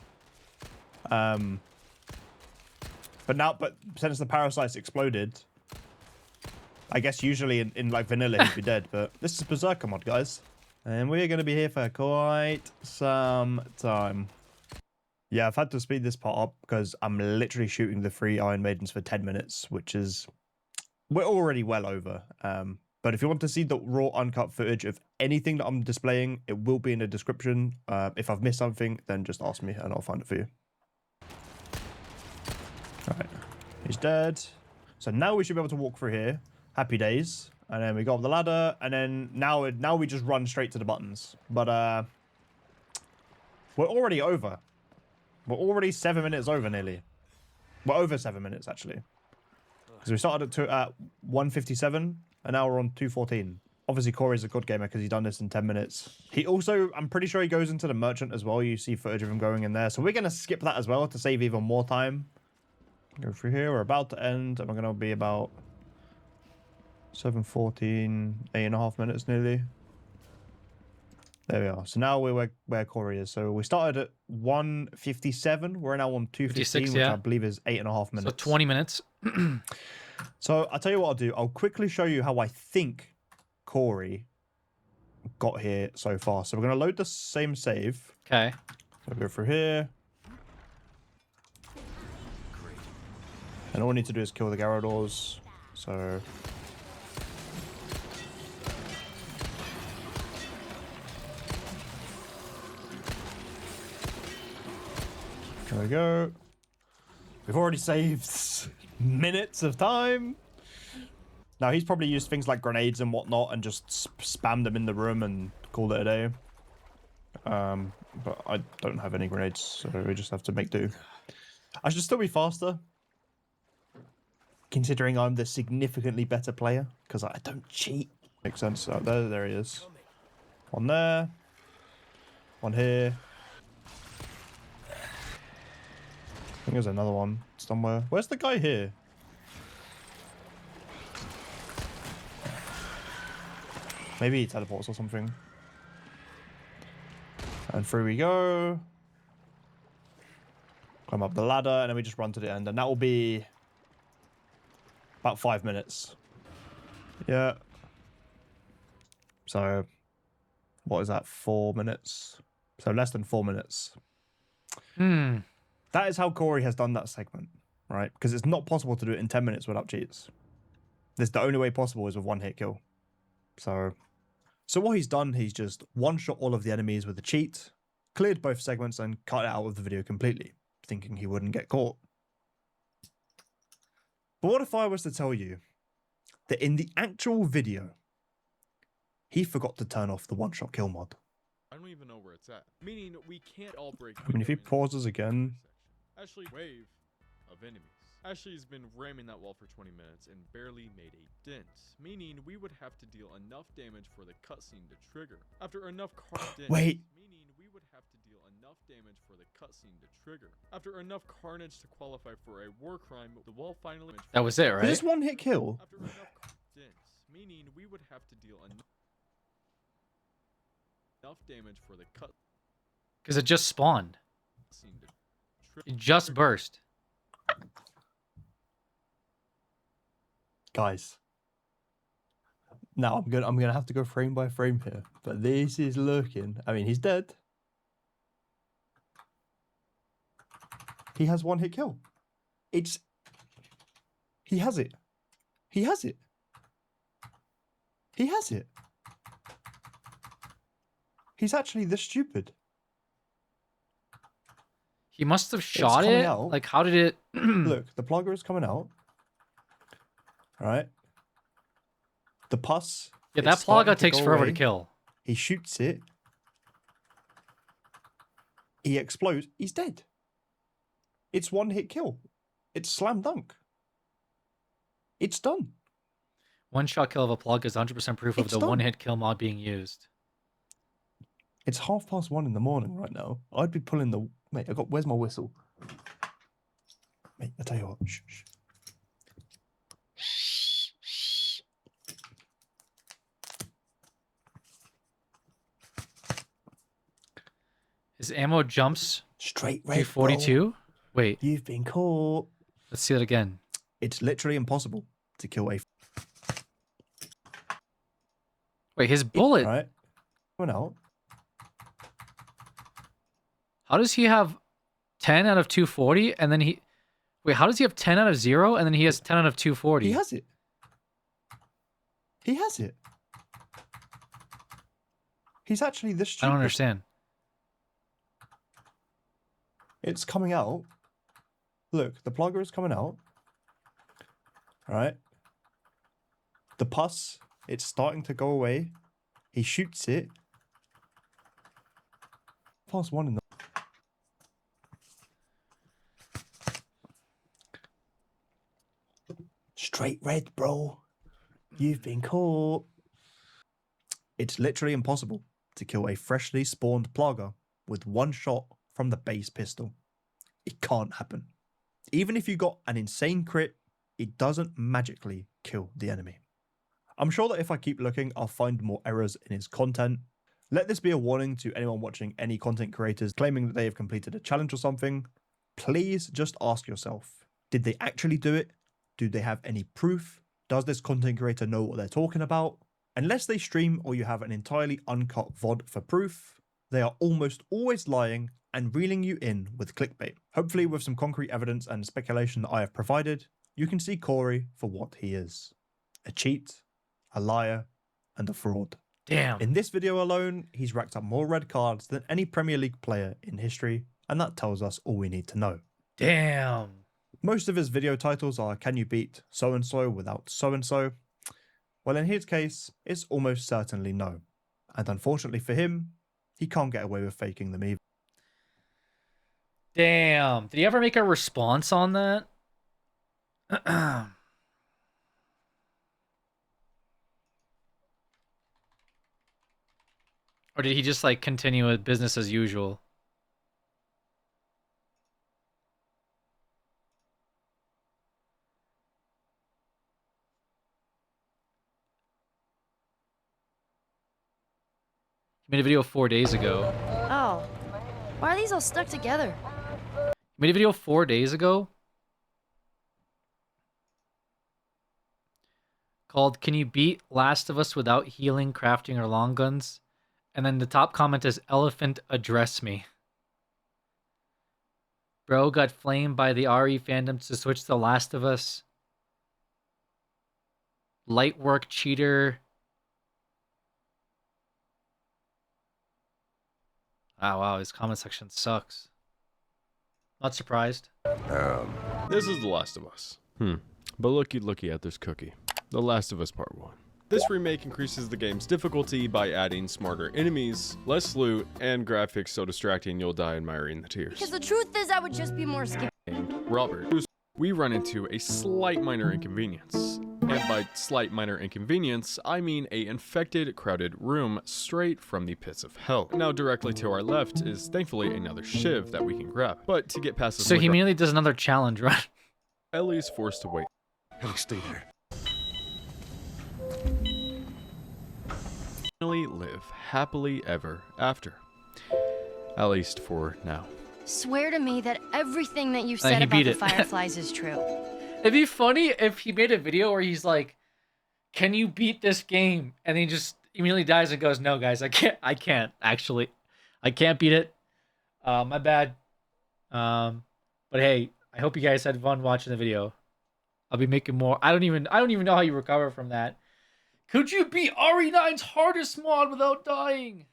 But since the parasites exploded... I guess usually in like vanilla he'd be dead, but this is Berserker mod, guys. And we're going to be here for quite some time. Yeah, I've had to speed this part up because I'm literally shooting the 3 Iron Maidens for 10 minutes, which is... We're already well over. But if you want to see the raw, uncut footage of anything that I'm displaying, it will be in the description. If I've missed something, then just ask me and I'll find it for you. Alright, he's dead. So now we should be able to walk through here. Happy days. And then we go up the ladder, and then now we just run straight to the buttons. But we're already over. We're already 7 minutes over nearly. We're over 7 minutes actually. Because we started at 157, and now we're on 214. Obviously Corey's a good gamer because he's done this in 10 minutes. He also, I'm pretty sure he goes into the merchant as well. You see footage of him going in there. So we're going to skip that as well to save even more time. Go through here. We're about to end, and we're going to be about 7:14, 8.5 minutes nearly. There we are. So now we're where Corey is. So we started at 1:57. We're now on 2:15, which I believe is 8.5 minutes. So 20 minutes. So I'll tell you what I'll do. I'll quickly show you how I think Corey got here so far. So we're going to load the same save. Okay. So go through here. And all we need to do is kill the Garradors. So... There we go. We've already saved minutes of time. Now, he's probably used things like grenades and whatnot and just spammed them in the room and called it a day. But I don't have any grenades, so we just have to make do. I should still be faster, considering I'm the significantly better player, because I don't cheat. Makes sense. Oh, there he is. One there. One here. I think there's another one somewhere. Where's the guy here? Maybe he teleports or something. And through we go. Climb up the ladder, and then we just run to the end. And that will be about 5 minutes. Yeah. So, what is that? 4 minutes? So less than 4 minutes. That is how Corey has done that segment, right? Because it's not possible to do it in 10 minutes without cheats. The only way possible is with one hit kill. So what he's done, he's just one-shot all of the enemies with a cheat, cleared both segments, and cut it out of the video completely, thinking he wouldn't get caught. But what if I was to tell you that in the actual video, he forgot to turn off the one-shot kill mod? I don't even know where it's at. Meaning we can't all break. I mean, if he pauses again... Ashley, wave of enemies. Ashley's been ramming that wall for 20 minutes and barely made a dent, meaning we would have to deal enough damage for the cutscene to trigger. After enough carnage, Wait. Meaning we would have to deal enough damage for the cutscene to trigger. After enough carnage to qualify for a war crime, the wall finally... That was it, right? Is this one hit kill? After enough dents, meaning we would have to deal enough damage for the cut. Because it just spawned. It just burst. Guys. Now I'm gonna have to go frame by frame here. But this is looking... I mean, he's dead. He has one hit kill. It's... He has it. He has it. He has it. He's actually this stupid. He must have shot it. Out. Like, how did it? Look, the plugger is coming out. All right. The pus. Yeah, that plugger takes forever to kill. He shoots it. He explodes. He's dead. It's one hit kill. It's slam dunk. It's done. One shot kill of a plug is 100% proof of the one hit kill mod being used. It's 1:30 in the morning right now. I'd be pulling the... Mate, where's my whistle? Mate, I tell you what. Shh. His ammo jumps straight red, 42. Wait. You've been caught. Let's see that again. It's literally impossible to kill a... Wait, his bullet... Right. Coming out. How does he have 10 out of 240 and then he... Wait, how does he have 10 out of 0 and then he has 10 out of 240? He has it. He has it. He's actually this stupid. I don't understand. It's coming out. Look, the plugger is coming out. All right. The pus, it's starting to go away. He shoots it. 1:30 in the... Straight red, bro. You've been caught. It's literally impossible to kill a freshly spawned plugger with one shot from the base pistol. It can't happen. Even if you got an insane crit, it doesn't magically kill the enemy. I'm sure that if I keep looking, I'll find more errors in his content. Let this be a warning to anyone watching any content creators claiming that they have completed a challenge or something. Please just ask yourself, did they actually do it? Do they have any proof? Does this content creator know what they're talking about? Unless they stream or you have an entirely uncut VOD for proof, they are almost always lying and reeling you in with clickbait. Hopefully with some concrete evidence and speculation that I have provided, you can see Corey for what he is. A cheat, a liar, and a fraud. Damn. In this video alone, he's racked up more red cards than any Premier League player in history, and that tells us all we need to know. Damn. Most of his video titles are "Can you beat so-and-so without so-and-so?" Well, in his case, it's almost certainly no. And unfortunately for him, he can't get away with faking them either. Damn. Did he ever make a response on that? Or did he just like continue with business as usual? He made a video 4 days ago. Oh, why are these all stuck together? He made a video 4 days ago called "Can you beat Last of Us without healing, crafting, or long guns?" And then the top comment is "Elephant address me." Bro got flamed by the RE fandom to switch to The Last of Us. Light work cheater. Oh wow, his comment section sucks. Not surprised. This is The Last of Us. But looky at this cookie. The Last of Us Part 1. This remake increases the game's difficulty by adding smarter enemies, less loot, and graphics so distracting you'll die admiring the tears. Because the truth is, I would just be more skilled. And Robert, we run into a slight minor inconvenience. And by slight minor inconvenience, I mean a infected, crowded room straight from the pits of hell. Now directly to our left is thankfully another shiv that we can grab. But to get past this, So he immediately does another challenge, right? Ellie's forced to wait. Ellie, stay there. Finally live happily ever after. At least for now. Swear to me that everything that you he said about beat the it. Fireflies is true. It'd be funny if he made a video where he's like, "Can you beat this game?" And he just immediately dies and goes, "No, guys, I can't actually. I can't beat it. My bad. But hey, I hope you guys had fun watching the video. I'll be making more. I don't even know how you recover from that. Could you beat RE9's hardest mod without dying?"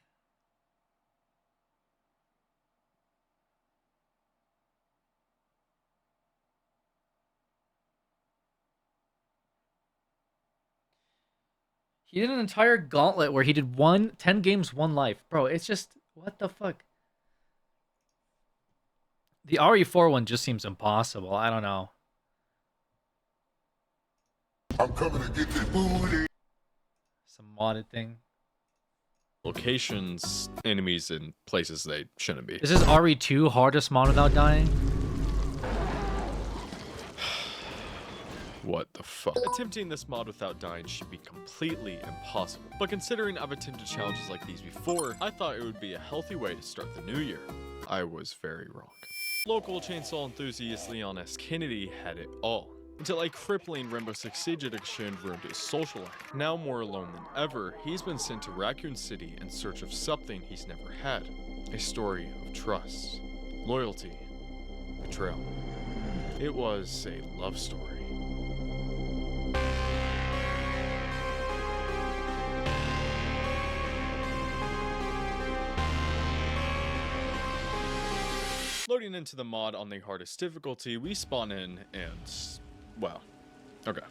He did an entire gauntlet where he did 10 games, 1 life. Bro, it's just, what the fuck? The RE4 one just seems impossible. I don't know. I'm coming to get this booty. Some modded thing. Locations, enemies, and places they shouldn't be. This is RE2, hardest mod without dying. What the fuck? Attempting this mod without dying should be completely impossible. But considering I've attempted challenges like these before, I thought it would be a healthy way to start the new year. I was very wrong. Local chainsaw enthusiast Leon S. Kennedy had it all. Until a crippling Rainbow Six Siege addiction ruined his social life. Now more alone than ever, he's been sent to Raccoon City in search of something he's never had. A story of trust, loyalty, betrayal. It was a love story. Loading into the mod on the hardest difficulty, we spawn in and, well, okay.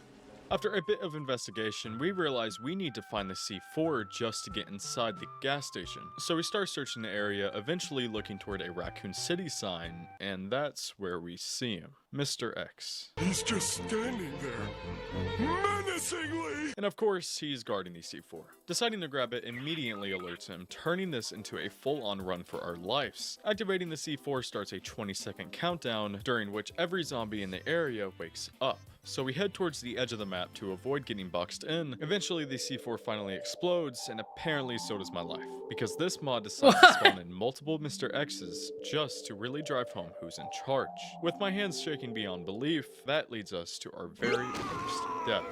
After a bit of investigation, we realize we need to find the C4 just to get inside the gas station. So we start searching the area, eventually looking toward a Raccoon City sign, and that's where we see him, Mr. X. He's just standing there, menacingly. And of course, he's guarding the C4. Deciding to grab it immediately alerts him, turning this into a full-on run for our lives. Activating the C4 starts a 20-second countdown, during which every zombie in the area wakes up. So we head towards the edge of the map, map to avoid getting boxed in. Eventually the C4 finally explodes, and apparently so does my life, because this mod decides to spawn in multiple Mr. X's just to really drive home who's in charge. With my hands shaking beyond belief, that leads us to our very first death.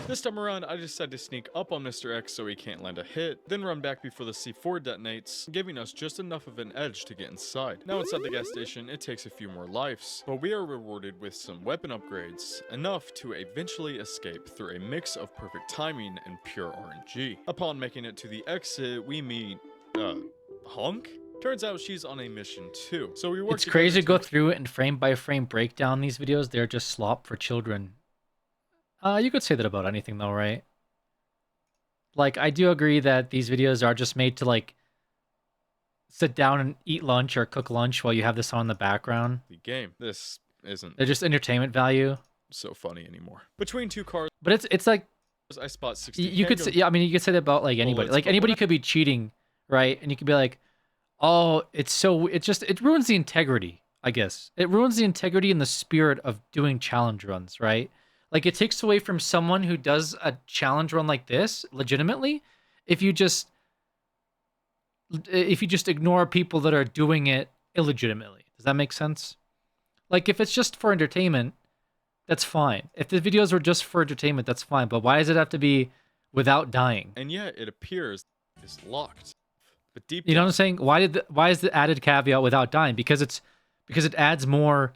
This time around, I decided to sneak up on Mr. X so he can't land a hit, then run back before the C4 detonates, giving us just enough of an edge to get inside. Now inside the gas station, it takes a few more lives, but we are rewarded with some weapon upgrades, enough to eventually escape through a mix of perfect timing and pure RNG. Upon making it to the exit, we meet, Hunk? Turns out she's on a mission too, so we work It's crazy to go through it and frame by frame break down these videos. They're just slop for children. You could say that about anything though, right? Like, I do agree that these videos are just made to, like, sit down and eat lunch or cook lunch while you have this on in the background. The game. This isn't... They're just entertainment value. So funny anymore. Between two cars... But it's like... I spot 60 You could say, yeah, I mean, you could say that about, like, anybody. Like, anybody could be cheating, right? And you could be like, oh, it ruins the integrity, I guess. It ruins the integrity and the spirit of doing challenge runs, right? Like, it takes away from someone who does a challenge run like this, legitimately, if you just ignore people that are doing it illegitimately. Does that make sense? Like, if it's just for entertainment, that's fine. If the videos were just for entertainment, that's fine. But why does it have to be without dying? And yet, it appears it's locked. But deep You know what I'm saying? Why is the added caveat without dying? Because it adds more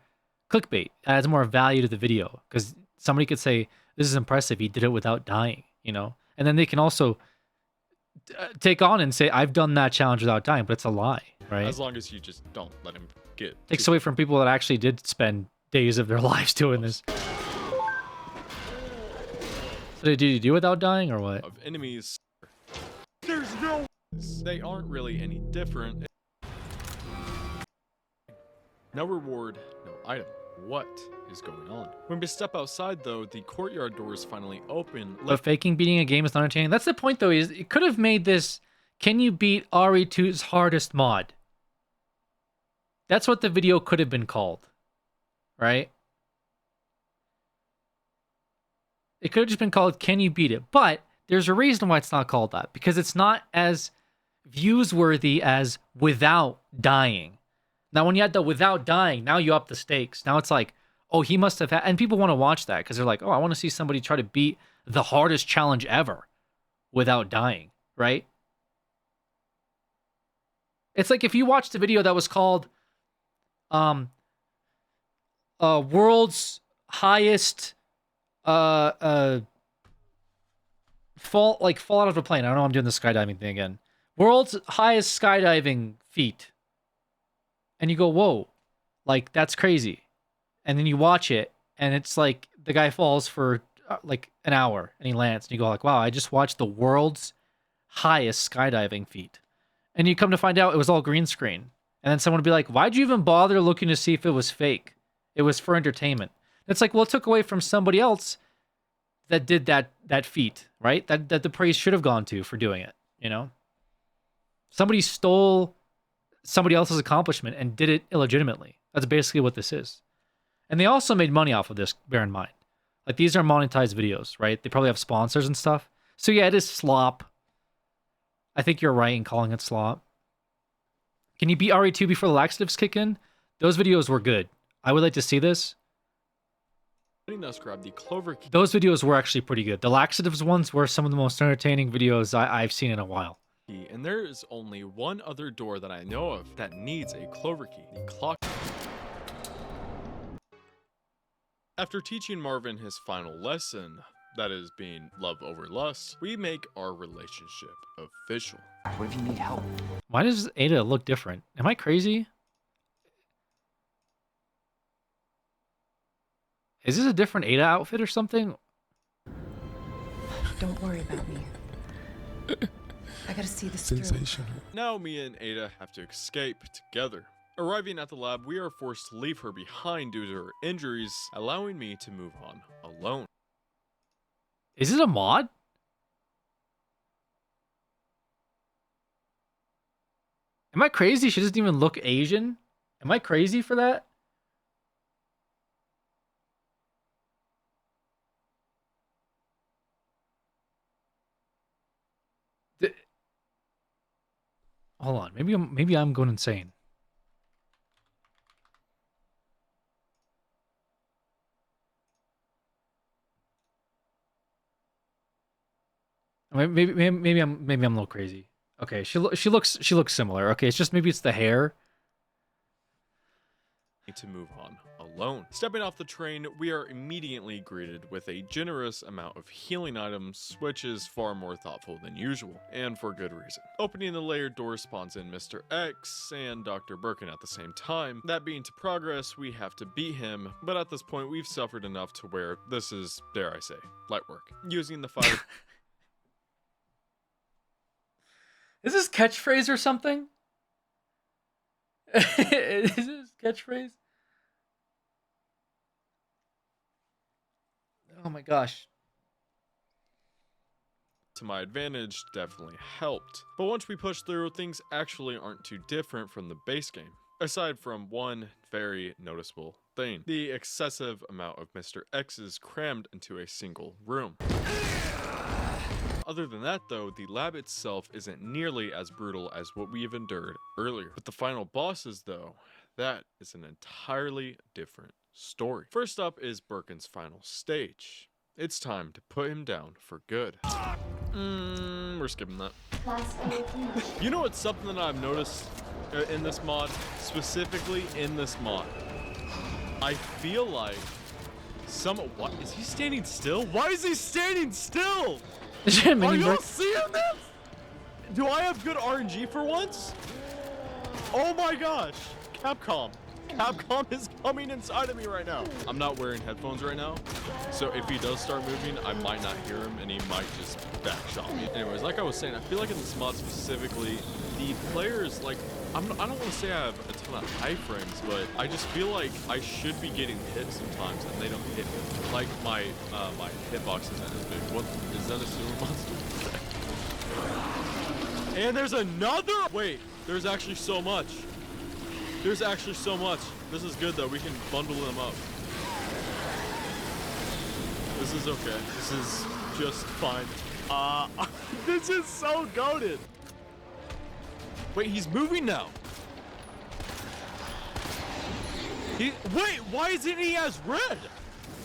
clickbait, adds more value to the video. Because somebody could say, this is impressive, he did it without dying, you know? And then they can also take on and say, I've done that challenge without dying, but it's a lie, right? As long as you just don't let him get... Takes away from people that actually did spend days of their lives doing this. So did you do without dying, or what? Of enemies... There's no... They aren't really any different. No reward, no item. What is going on? When we step outside, though, the courtyard doors finally open. But faking beating a game is not entertaining. That's the point, though. Is it could have made this, can you beat RE2's hardest mod? That's what the video could have been called, right? It could have just been called, can you beat it? But there's a reason why it's not called that, because it's not as views-worthy as without dying. Now, when you had the without dying, now you up the stakes. Now it's like, oh, he must have had... And people want to watch that because they're like, oh, I want to see somebody try to beat the hardest challenge ever without dying, right? It's like if you watched a video that was called World's Highest fall out of a plane. I don't know, I'm doing the skydiving thing again. World's highest skydiving feat. And you go, whoa, like, that's crazy. And then you watch it, and it's like the guy falls for like an hour, and he lands. And you go like, wow, I just watched the world's highest skydiving feat. And you come to find out it was all green screen. And then someone would be like, why'd you even bother looking to see if it was fake? It was for entertainment. It's like, well, it took away from somebody else that did that feat, right? That the praise should have gone to for doing it, you know? Somebody stole somebody else's accomplishment and did it illegitimately. That's basically what this is. And they also made money off of this, bear in mind. Like, these are monetized videos, right? They probably have sponsors and stuff. So yeah, it is slop. I think you're right in calling it slop. Can you beat RE2 before the laxatives kick in? Those videos were good. I would like to see this. Us grab the clover key. Those videos were actually pretty good. The laxatives ones were some of the most entertaining videos I've seen in a while. And there is only one other door that I know of that needs a clover key. The clock. After teaching Marvin his final lesson, that is being love over lust, we make our relationship official. What if you need help? Why does Ada look different? Am I crazy? Is this a different Ada outfit or something? Don't worry about me. I gotta see this Sensational. Now me and Ada have to escape together. Arriving at the lab, we are forced to leave her behind due to her injuries, allowing me to move on alone. Is it a mod? Am I crazy? She doesn't even look Asian? Am I crazy for that? Hold on. Maybe I'm going insane. Maybe I'm a little crazy. Okay, she looks similar. Okay, it's just maybe it's the hair. To move on alone. Stepping off the train, we are immediately greeted with a generous amount of healing items, which is far more thoughtful than usual, and for good reason. Opening the layered door spawns in Mr. X and Dr. Birkin at the same time. That being to progress, we have to beat him, but at this point we've suffered enough to where this is, dare I say, light work. Using the fire... Is this catchphrase or something? Is this catchphrase? Oh my gosh. To my advantage definitely helped. But once we push through, things actually aren't too different from the base game. Aside from one very noticeable thing. The excessive amount of Mr. X's crammed into a single room. Other than that though, the lab itself isn't nearly as brutal as what we've endured earlier. But the final bosses though, that is an entirely different story. First up is Birkin's final stage. It's time to put him down for good. We're skipping that. You know what's something that I've noticed in this mod? Specifically in this mod. I feel like what is he standing still? Why is he standing still? Are y'all seeing this? Do I have good RNG for once? Oh my gosh. Capcom is coming inside of me right now. I'm not wearing headphones right now, so if he does start moving, I might not hear him and he might just backshot me. Anyways, like I was saying, I feel like in this mod specifically, the players, like, I don't want to say I have a ton of high frames, but I just feel like I should be getting hit sometimes and they don't hit me. Like my hitbox isn't as big. What is that, a sewer monster? And there's another. Wait, there's actually so much. There's actually so much. This is good though. We can bundle them up. This is okay. This is just fine. This is so goated. Wait, he's moving now. Wait, why isn't he as red?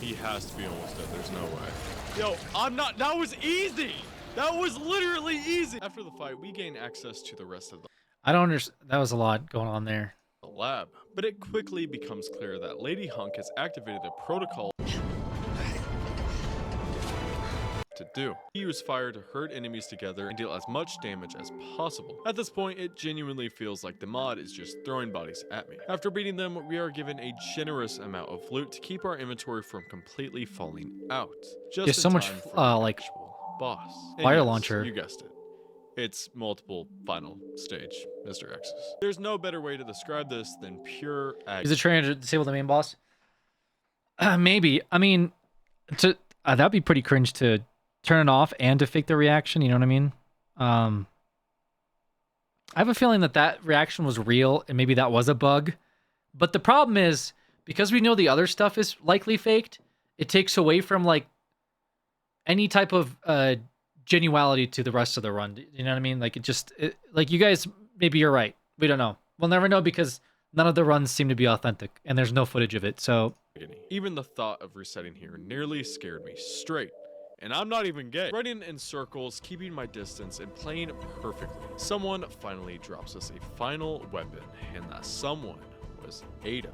He has to be almost dead. There's no way. Yo, I'm not. That was easy. That was literally easy. After the fight, we gain access to the rest of the... I don't understand. That was a lot going on there. The lab, but it quickly becomes clear that Lady Hunk has activated a protocol to do. He used fire to herd enemies together and deal as much damage as possible. At this point, it genuinely feels like the mod is just throwing bodies at me. After beating them, we are given a generous amount of loot to keep our inventory from completely falling out. There's so much like boss. fire Yes, launcher. You guessed it. It's multiple final stage, Mr. X's. There's no better way to describe this than pure agony. Is it trying to disable the main boss? Maybe. I mean, that'd be pretty cringe to turn it off and to fake the reaction. You know what I mean? I have a feeling that reaction was real and maybe that was a bug. But the problem is, because we know the other stuff is likely faked, it takes away from like any type of genuality to the rest of the run. You know what I mean? Like like you guys, maybe you're right. We don't know. We'll never know because none of the runs seem to be authentic and there's no footage of it. So even the thought of resetting here nearly scared me straight. And I'm not even gay. Running in circles, keeping my distance, and playing perfectly. Someone finally drops us a final weapon, and that someone was Ada.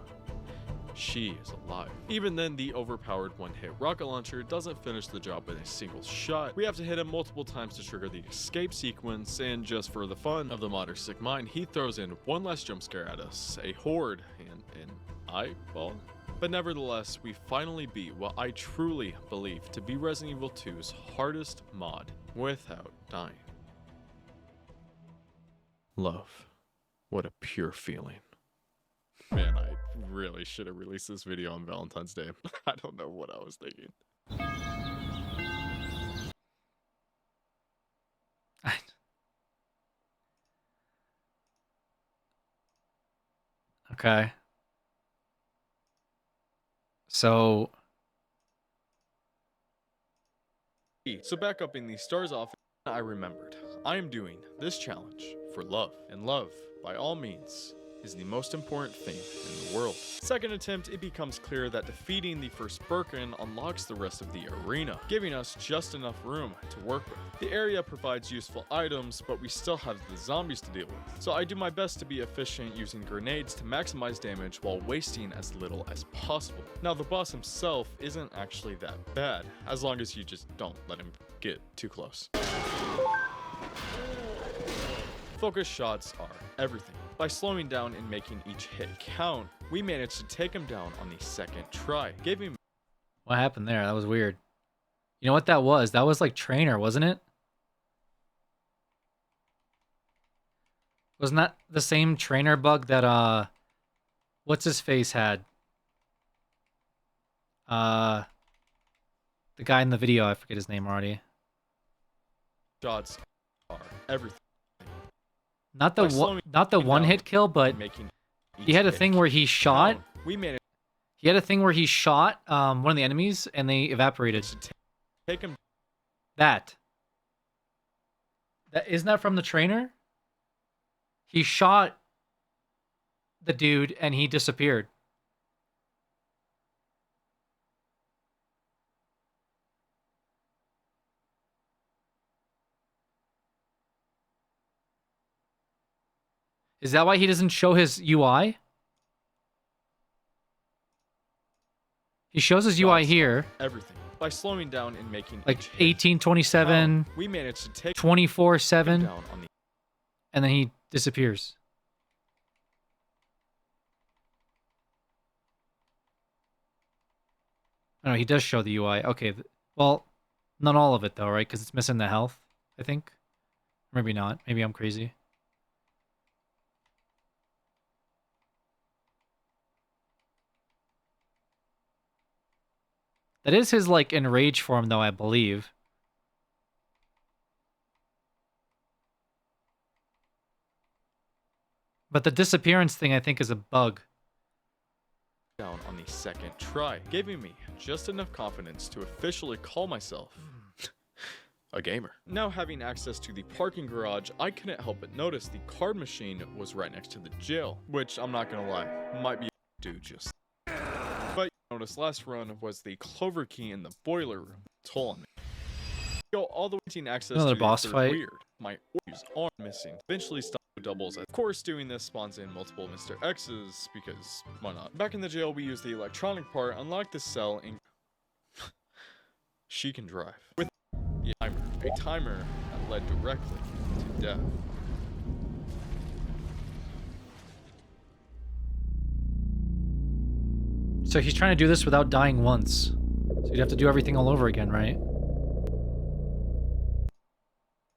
She is alive. Even then, the overpowered one-hit rocket launcher doesn't finish the job with a single shot. We have to hit him multiple times to trigger the escape sequence, and just for the fun of the modder sick mind, he throws in one last jump scare at us, a horde, and an eyeball. But nevertheless, we finally beat what I truly believe to be Resident Evil 2's hardest mod without dying. Love. What a pure feeling. Man, I really should have released this video on Valentine's Day. I don't know what I was thinking. Okay. So back up in the stars office, I remembered I am doing this challenge for love. And love, by all means, is the most important thing in the world. Second attempt, it becomes clear that defeating the first Birkin unlocks the rest of the arena, giving us just enough room to work with. The area provides useful items, but we still have the zombies to deal with. So I do my best to be efficient using grenades to maximize damage while wasting as little as possible. Now the boss himself isn't actually that bad, as long as you just don't let him get too close. Focus shots are everything. By slowing down and making each hit count, we managed to take him down on the second try, giving... What happened there? That was weird. You know what that was? That was like Trainer, wasn't it? Wasn't that the same Trainer bug that, what's his face had? The guy in the video, I forget his name already. Shots are everything. Not the one-hit kill, but he had a thing where he shot. He had a thing where he shot one of the enemies and they evaporated. Take him. That isn't that from the Trainer? He shot the dude and he disappeared. Is that why he doesn't show his UI? He shows his UI here. Everything. By slowing down and making like 1827, we managed to take 24/7, and then he disappears. Oh, no, he does show the UI. Okay, well, not all of it though, right? Because it's missing the health, I think. Maybe not. Maybe I'm crazy. That is his, like, enrage form, though, I believe. But the disappearance thing, I think, is a bug. Down on the second try, giving me just enough confidence to officially call myself a gamer. Now having access to the parking garage, I couldn't help but notice the card machine was right next to the jail, which I'm not gonna lie, might be a do just. But notice last run was the clover key in the boiler room. Toll on me. Go all the way to access another to boss the fight. Weird. My arm missing. Eventually stop doubles. Of course, doing this spawns in multiple Mr. X's because why not? Back in the jail, we use the electronic part, unlock the cell, and she can drive with a timer that led directly to death. So he's trying to do this without dying once. So you'd have to do everything all over again, right?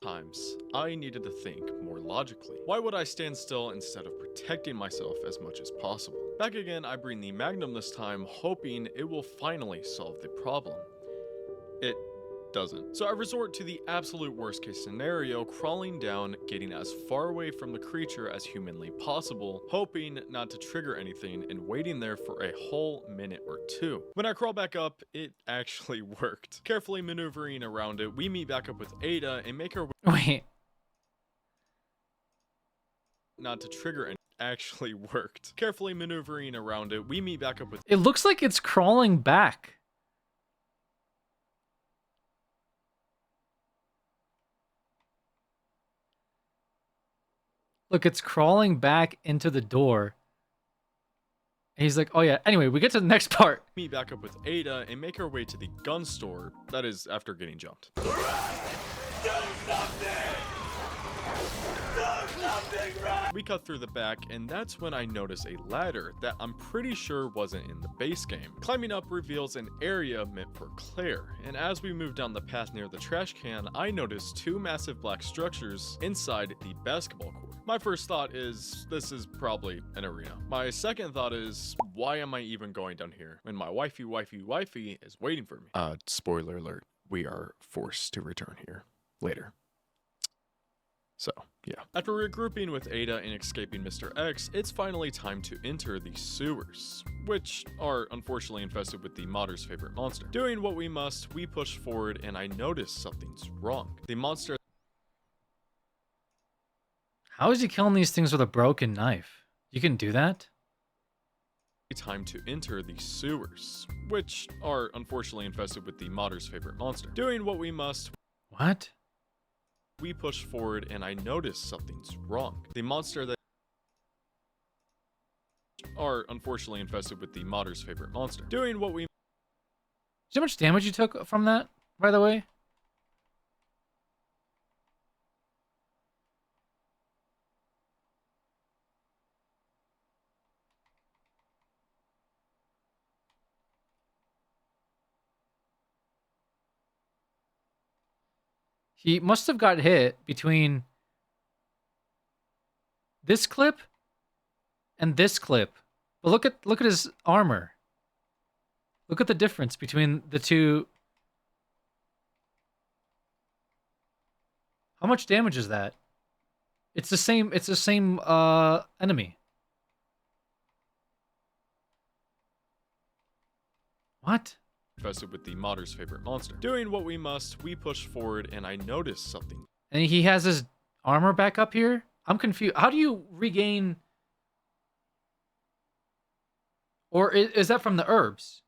Times, I needed to think more logically. Why would I stand still instead of protecting myself as much as possible? Back again, I bring the Magnum this time, hoping it will finally solve the problem. It doesn't. So I resort to the absolute worst case scenario, crawling down, getting as far away from the creature as humanly possible, hoping not to trigger anything, and waiting there for a whole minute or two. When I crawl back up, it actually worked. Carefully maneuvering around it, we meet back up with Ada and make our way— Wait. Not to trigger any— actually worked. Carefully maneuvering around it, we meet back up with— It looks like it's crawling back. Look, it's crawling back into the door. And he's like, oh yeah, anyway, we get to the next part. Meet back up with Ada and make our way to the gun store. That is, after getting jumped. We cut through the back, and that's when I notice a ladder that I'm pretty sure wasn't in the base game. Climbing up reveals an area meant for Claire, and as we move down the path near the trash can, I notice two massive black structures inside the basketball court. My first thought is, this is probably an arena. My second thought is, why am I even going down here when my wifey is waiting for me? Spoiler alert, we are forced to return here later. So, yeah. After regrouping with Ada and escaping Mr. X, it's finally time to enter the sewers, which are unfortunately infested with the modder's favorite monster. Doing what we must, we push forward and I notice something's wrong. The monster— How is he killing these things with a broken knife? You can do that? Time to enter the sewers, which are unfortunately infested with the modder's favorite monster. Doing what we must. What? We push forward and I notice something's wrong. The monster that are unfortunately infested with the modder's favorite monster. Doing what we. See how much damage you took from that, by the way? He must have got hit between this clip and this clip. But look at his armor. Look at the difference between the two. How much damage is that? It's the same enemy. What? Infested with the modder's favorite monster. Doing what we must, we push forward and I notice something. And he has his armor back up here? I'm confused. How do you regain? Or is that from the herbs?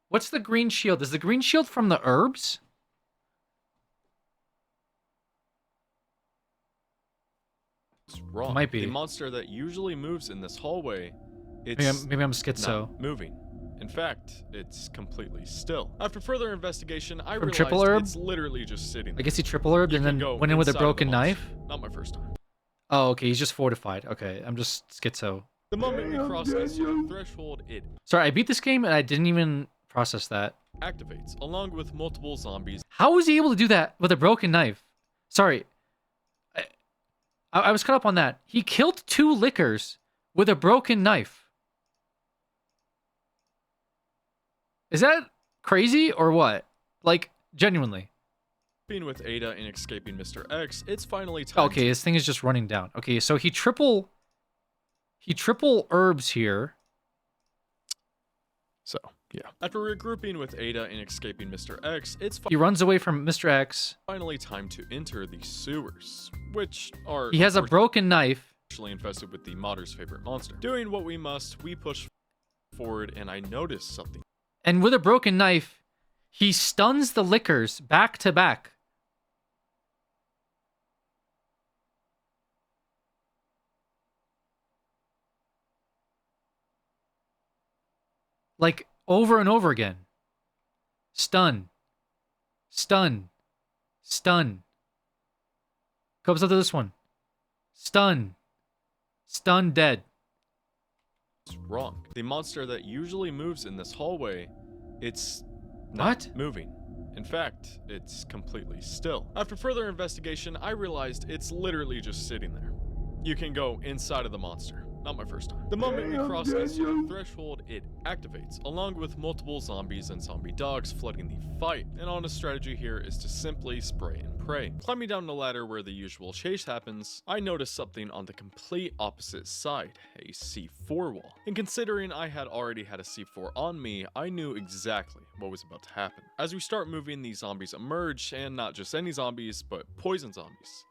What's the green shield? Is the green shield from the herbs? It's wrong. Might be. The monster that usually moves in this hallway, it's Maybe I'm schizo. not moving. In fact, it's completely still. After further investigation, I From realized triple herb? it's literally just sitting there. I guess he triple herbed and then went in with a inside of the broken monster. knife? Not my first time. Oh, okay. He's just fortified. Okay. I'm just schizo. The moment we cross a certain threshold, it Sorry, I beat this game and I didn't even process that. activates, along with multiple zombies. How was he able to do that with a broken knife? Sorry. I was caught up on that. He killed 2 lickers with a broken knife. Is that crazy or what? Like, genuinely. Being with Ada and escaping Mr. X, it's finally time. Okay, his thing is just running down. Okay, so he triple herbs here. So, yeah. After regrouping with Ada and escaping Mr. X, it's He runs away from Mr. X. finally time to enter the sewers, which are He has a broken knife. Actually infested with the modder's favorite monster. Doing what we must, we push forward and I notice something. And with a broken knife, he stuns the lickers back to back. Like, over and over again. Stun. Stun. Stun. Comes up to this one. Stun. Stun dead. It's wrong. The monster that usually moves in this hallway, it's not moving. In fact, it's completely still. After further investigation, I realized it's literally just sitting there. You can go inside of the monster. Not my first time. The moment we cross a certain threshold, it activates, along with multiple zombies and zombie dogs flooding the fight. An honest strategy here is to simply spray and pray. Climbing down the ladder where the usual chase happens, I noticed something on the complete opposite side, a C4 wall. And considering I had already had a C4 on me, I knew exactly what was about to happen. As we start moving, these zombies emerge, and not just any zombies, but poison zombies.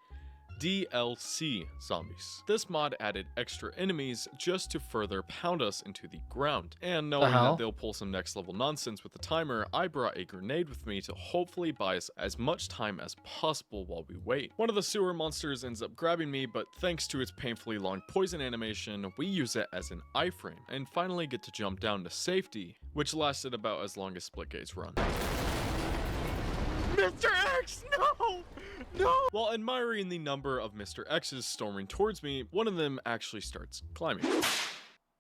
DLC zombies. This mod added extra enemies just to further pound us into the ground. And knowing that they'll pull some next level nonsense with the timer, I brought a grenade with me to hopefully buy us as much time as possible while we wait. One of the sewer monsters ends up grabbing me, but thanks to its painfully long poison animation, we use it as an iframe and finally get to jump down to safety, which lasted about as long as Splitgate's run. Mr. X, no! No! While admiring the number of Mr. X's storming towards me, one of them actually starts climbing.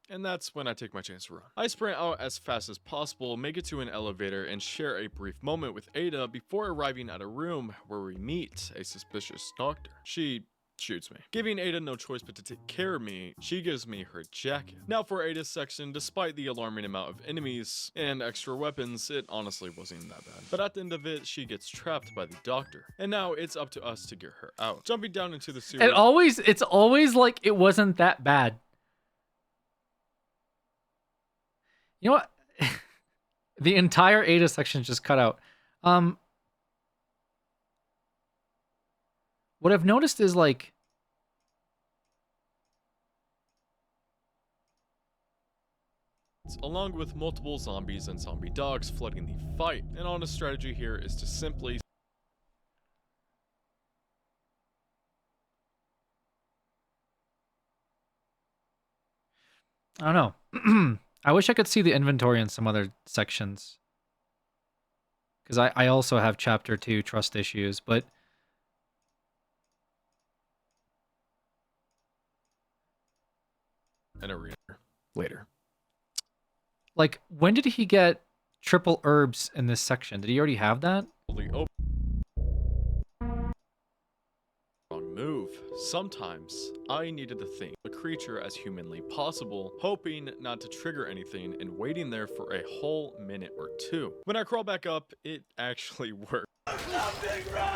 And that's when I take my chance to run. I sprint out as fast as possible, make it to an elevator, and share a brief moment with Ada before arriving at a room where we meet a suspicious doctor. She shoots me. Giving Ada no choice but to take care of me, she gives me her jacket. Now for Ada's section, despite the alarming amount of enemies and extra weapons, it honestly wasn't that bad. But at the end of it, she gets trapped by the doctor. And now it's up to us to get her out. Jumping down into the sewer. It's always like it wasn't that bad. You know what? The entire Ada section is just cut out. What I've noticed is like along with multiple zombies and zombie dogs flooding the fight. And honest strategy here is to simply I don't know. I wish I could see the inventory in some other sections. Because I also have chapter 2 trust issues, but an arena later. like, when did he get triple herbs in this section? Did he already have that? Wrong move. Sometimes I needed to think the creature as humanly possible, hoping not to trigger anything and waiting there for a whole minute or two. When I crawl back up, it actually worked.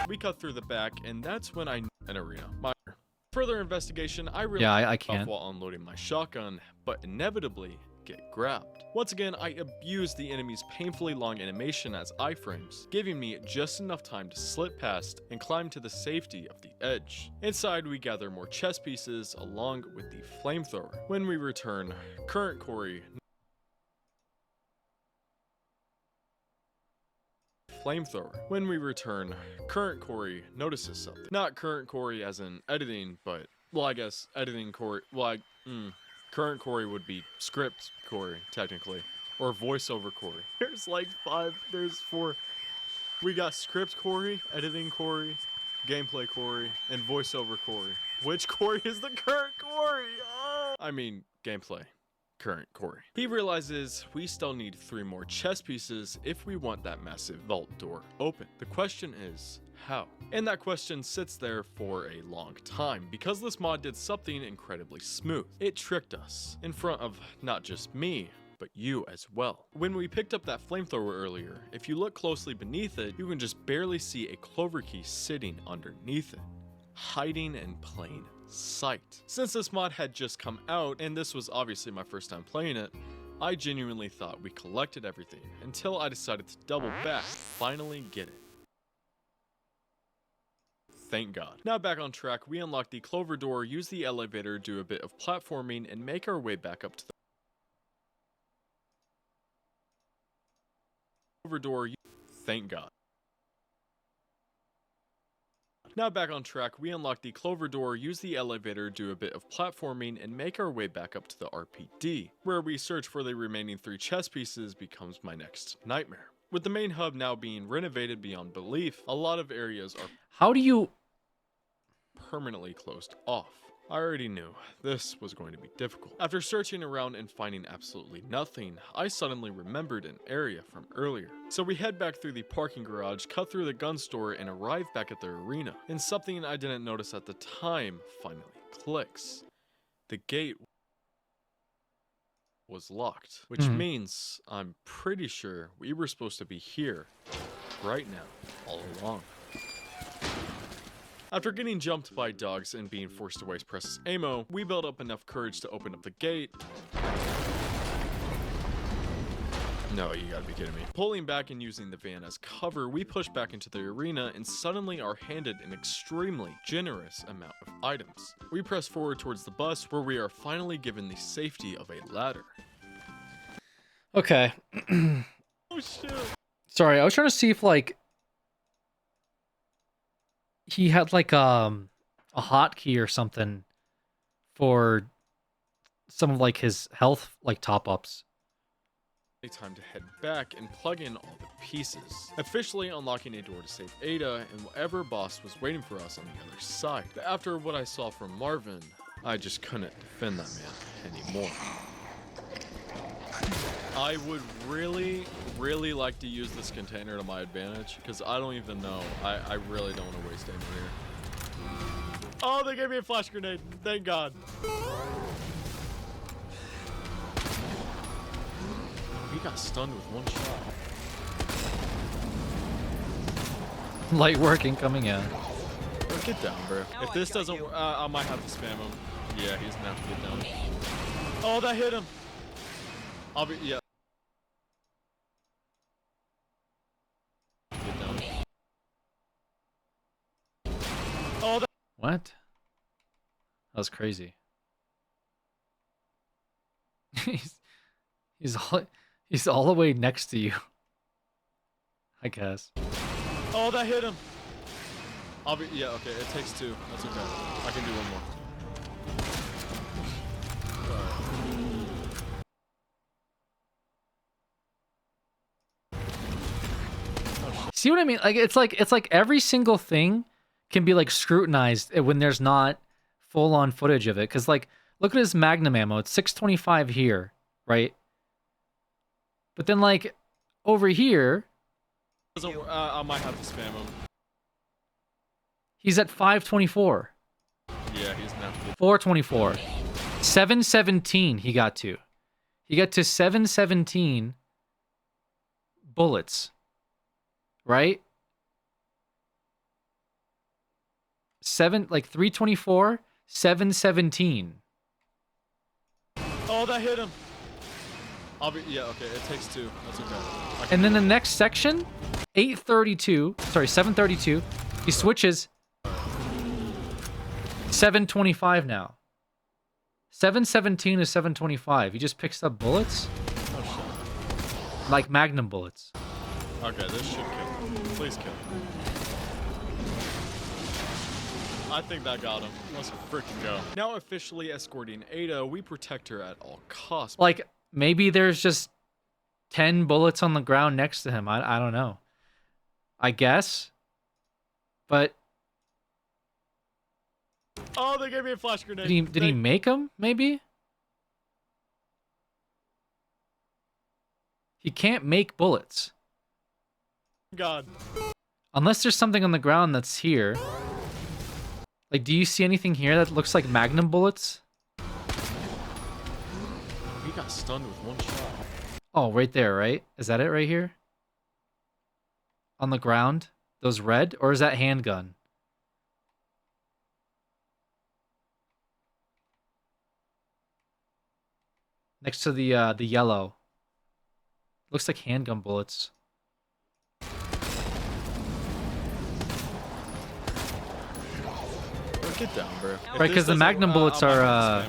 We cut through the back, and that's when I an arena. My further investigation, I realized I can't. while unloading my shotgun, but inevitably get grabbed. Once again, I abused the enemy's painfully long animation as iframes, giving me just enough time to slip past and climb to the safety of the edge. Inside, we gather more chess pieces along with the flamethrower. When we return, current Corey notices something. Not current Corey as in editing, but, well, I guess editing Corey, current Corey would be script Corey, technically. Or voiceover Corey. There's 4. We got script Corey, editing Corey, gameplay Corey, and voiceover Corey. Which Corey is the current Corey? Oh! I mean, gameplay. Current Corey. He realizes we still need 3 more chess pieces if we want that massive vault door open. The question is, how? And that question sits there for a long time because this mod did something incredibly smooth. It tricked us in front of not just me, but you as well. When we picked up that flamethrower earlier, if you look closely beneath it, you can just barely see a clover key sitting underneath it, hiding in plain sight. Since this mod had just come out, and this was obviously my first time playing it, I genuinely thought we collected everything until I decided to double back, finally get it. Thank God. Now back on track, we unlock the clover door, use the elevator, do a bit of platforming, and make our way back up to the clover door. Thank God. Now back on track, we unlock the clover door, use the elevator, do a bit of platforming, and make our way back up to the RPD, where we search for the remaining 3 chess pieces becomes my next nightmare. With the main hub now being renovated beyond belief, a lot of areas are How do you permanently closed off. I already knew this was going to be difficult. After searching around and finding absolutely nothing, I suddenly remembered an area from earlier. So we head back through the parking garage, cut through the gun store, and arrive back at the arena. And something I didn't notice at the time finally clicks. The gate was locked, which means I'm pretty sure we were supposed to be here right now, all along. After getting jumped by dogs and being forced to waste precious ammo, we built up enough courage to open up the gate. No, you gotta be kidding me. Pulling back and using the van as cover, we push back into the arena and suddenly are handed an extremely generous amount of items. We press forward towards the bus where we are finally given the safety of a ladder. Okay. Oh shit. Sorry, I was trying to see if he had a hotkey or something for some of his health top-ups. Time to head back and plug in all the pieces, officially unlocking a door to save Ada and whatever boss was waiting for us on the other side. But after what I saw from Marvin, I just couldn't defend that man anymore. I would really like to use this container to my advantage, because I don't even know. I really don't want to waste ammo here. Oh, they gave me a flash grenade. Thank God. We got stunned with 1 shot. Light work incoming in. Oh, get down, bro. If this doesn't, I might have to spam him. Yeah, he's gonna have to get down. Oh, that hit him. Yeah. Get down. Oh, What? That was crazy. He's all the way next to you. I guess. Oh, that hit him. Yeah, okay, it takes 2. That's okay. I can do one more. See what I mean? Like it's like every single thing can be like scrutinized when there's not full on footage of it. Cause like look at his Magnum ammo. It's 625 here, right? But then like over here, I might have to spam him. he's at 524. Yeah, he's not. 424. 717 he got to. He got to 717 bullets. Right? 324, 717. Oh, that hit him. Yeah, okay, it takes 2. That's okay. And then the next section, 732. He switches 725 now. 717 is 725. He just picks up bullets. Oh shit. Like Magnum bullets. Okay, this should kill him. Please kill him. I think that got him. Let's freaking go. Now officially escorting Ada, we protect her at all costs. Like, maybe there's just 10 bullets on the ground next to him. I don't know. I guess. But... Oh, they gave me a flash grenade. Did he make them, maybe? He can't make bullets. God. Unless there's something on the ground that's here. Like, do you see anything here that looks like Magnum bullets? He got stunned with one shot. Oh, right there, right? Is that it right here? On the ground? Those red? Or is that handgun? Next to the yellow. Looks like handgun bullets. Get down, bro. Right, because the Magnum bullets are,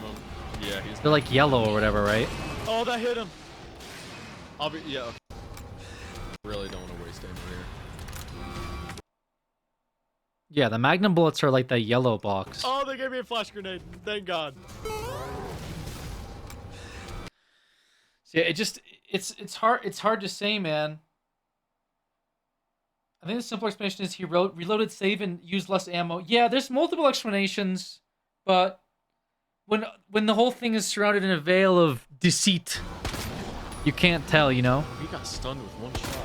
yeah, they're like yellow or whatever, right? Oh, that hit him. Yeah, okay. Really don't want to waste ammo here. Yeah, the Magnum bullets are like that yellow box. Oh, they gave me a flash grenade. Thank God. Yeah, it's hard to say, man. I think the simple explanation is he reloaded, save, and used less ammo. Yeah, there's multiple explanations, but when the whole thing is surrounded in a veil of deceit, you can't tell, you know? He got stunned with one shot.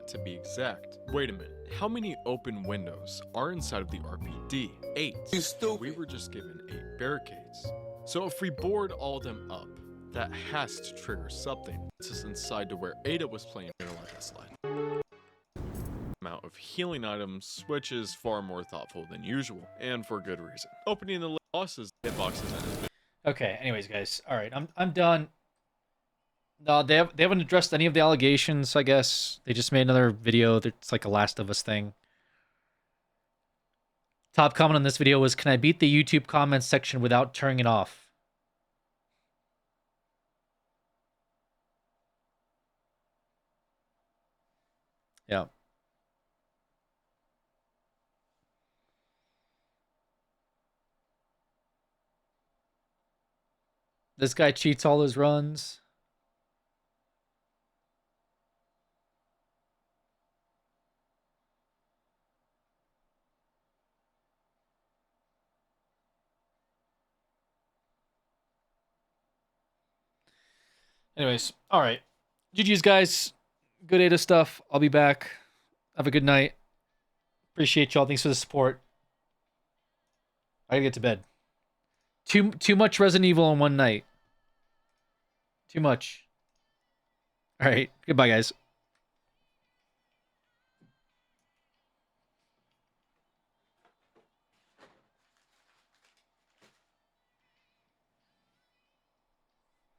To be exact. Wait a minute. How many open windows are inside of the RPD? 8. We were just given 8 barricades. So if we board all of them up, that has to trigger something. This is inside to where Ada was playing like a slide. Amount of healing items, which is far more thoughtful than usual, and for good reason. Opening the bosses, hitboxes, and okay. Anyways, guys, all right, I'm done. No, they haven't addressed any of the allegations. I guess they just made another video that's like a Last of Us thing. Top comment on this video was, "Can I beat the YouTube comments section without turning it off?" Yeah. This guy cheats all his runs. Anyways, all right. GG's, guys. Good Ada stuff. I'll be back. Have a good night. Appreciate y'all. Thanks for the support. I gotta get to bed. Too much Resident Evil in one night. Too much. All right. Goodbye, guys.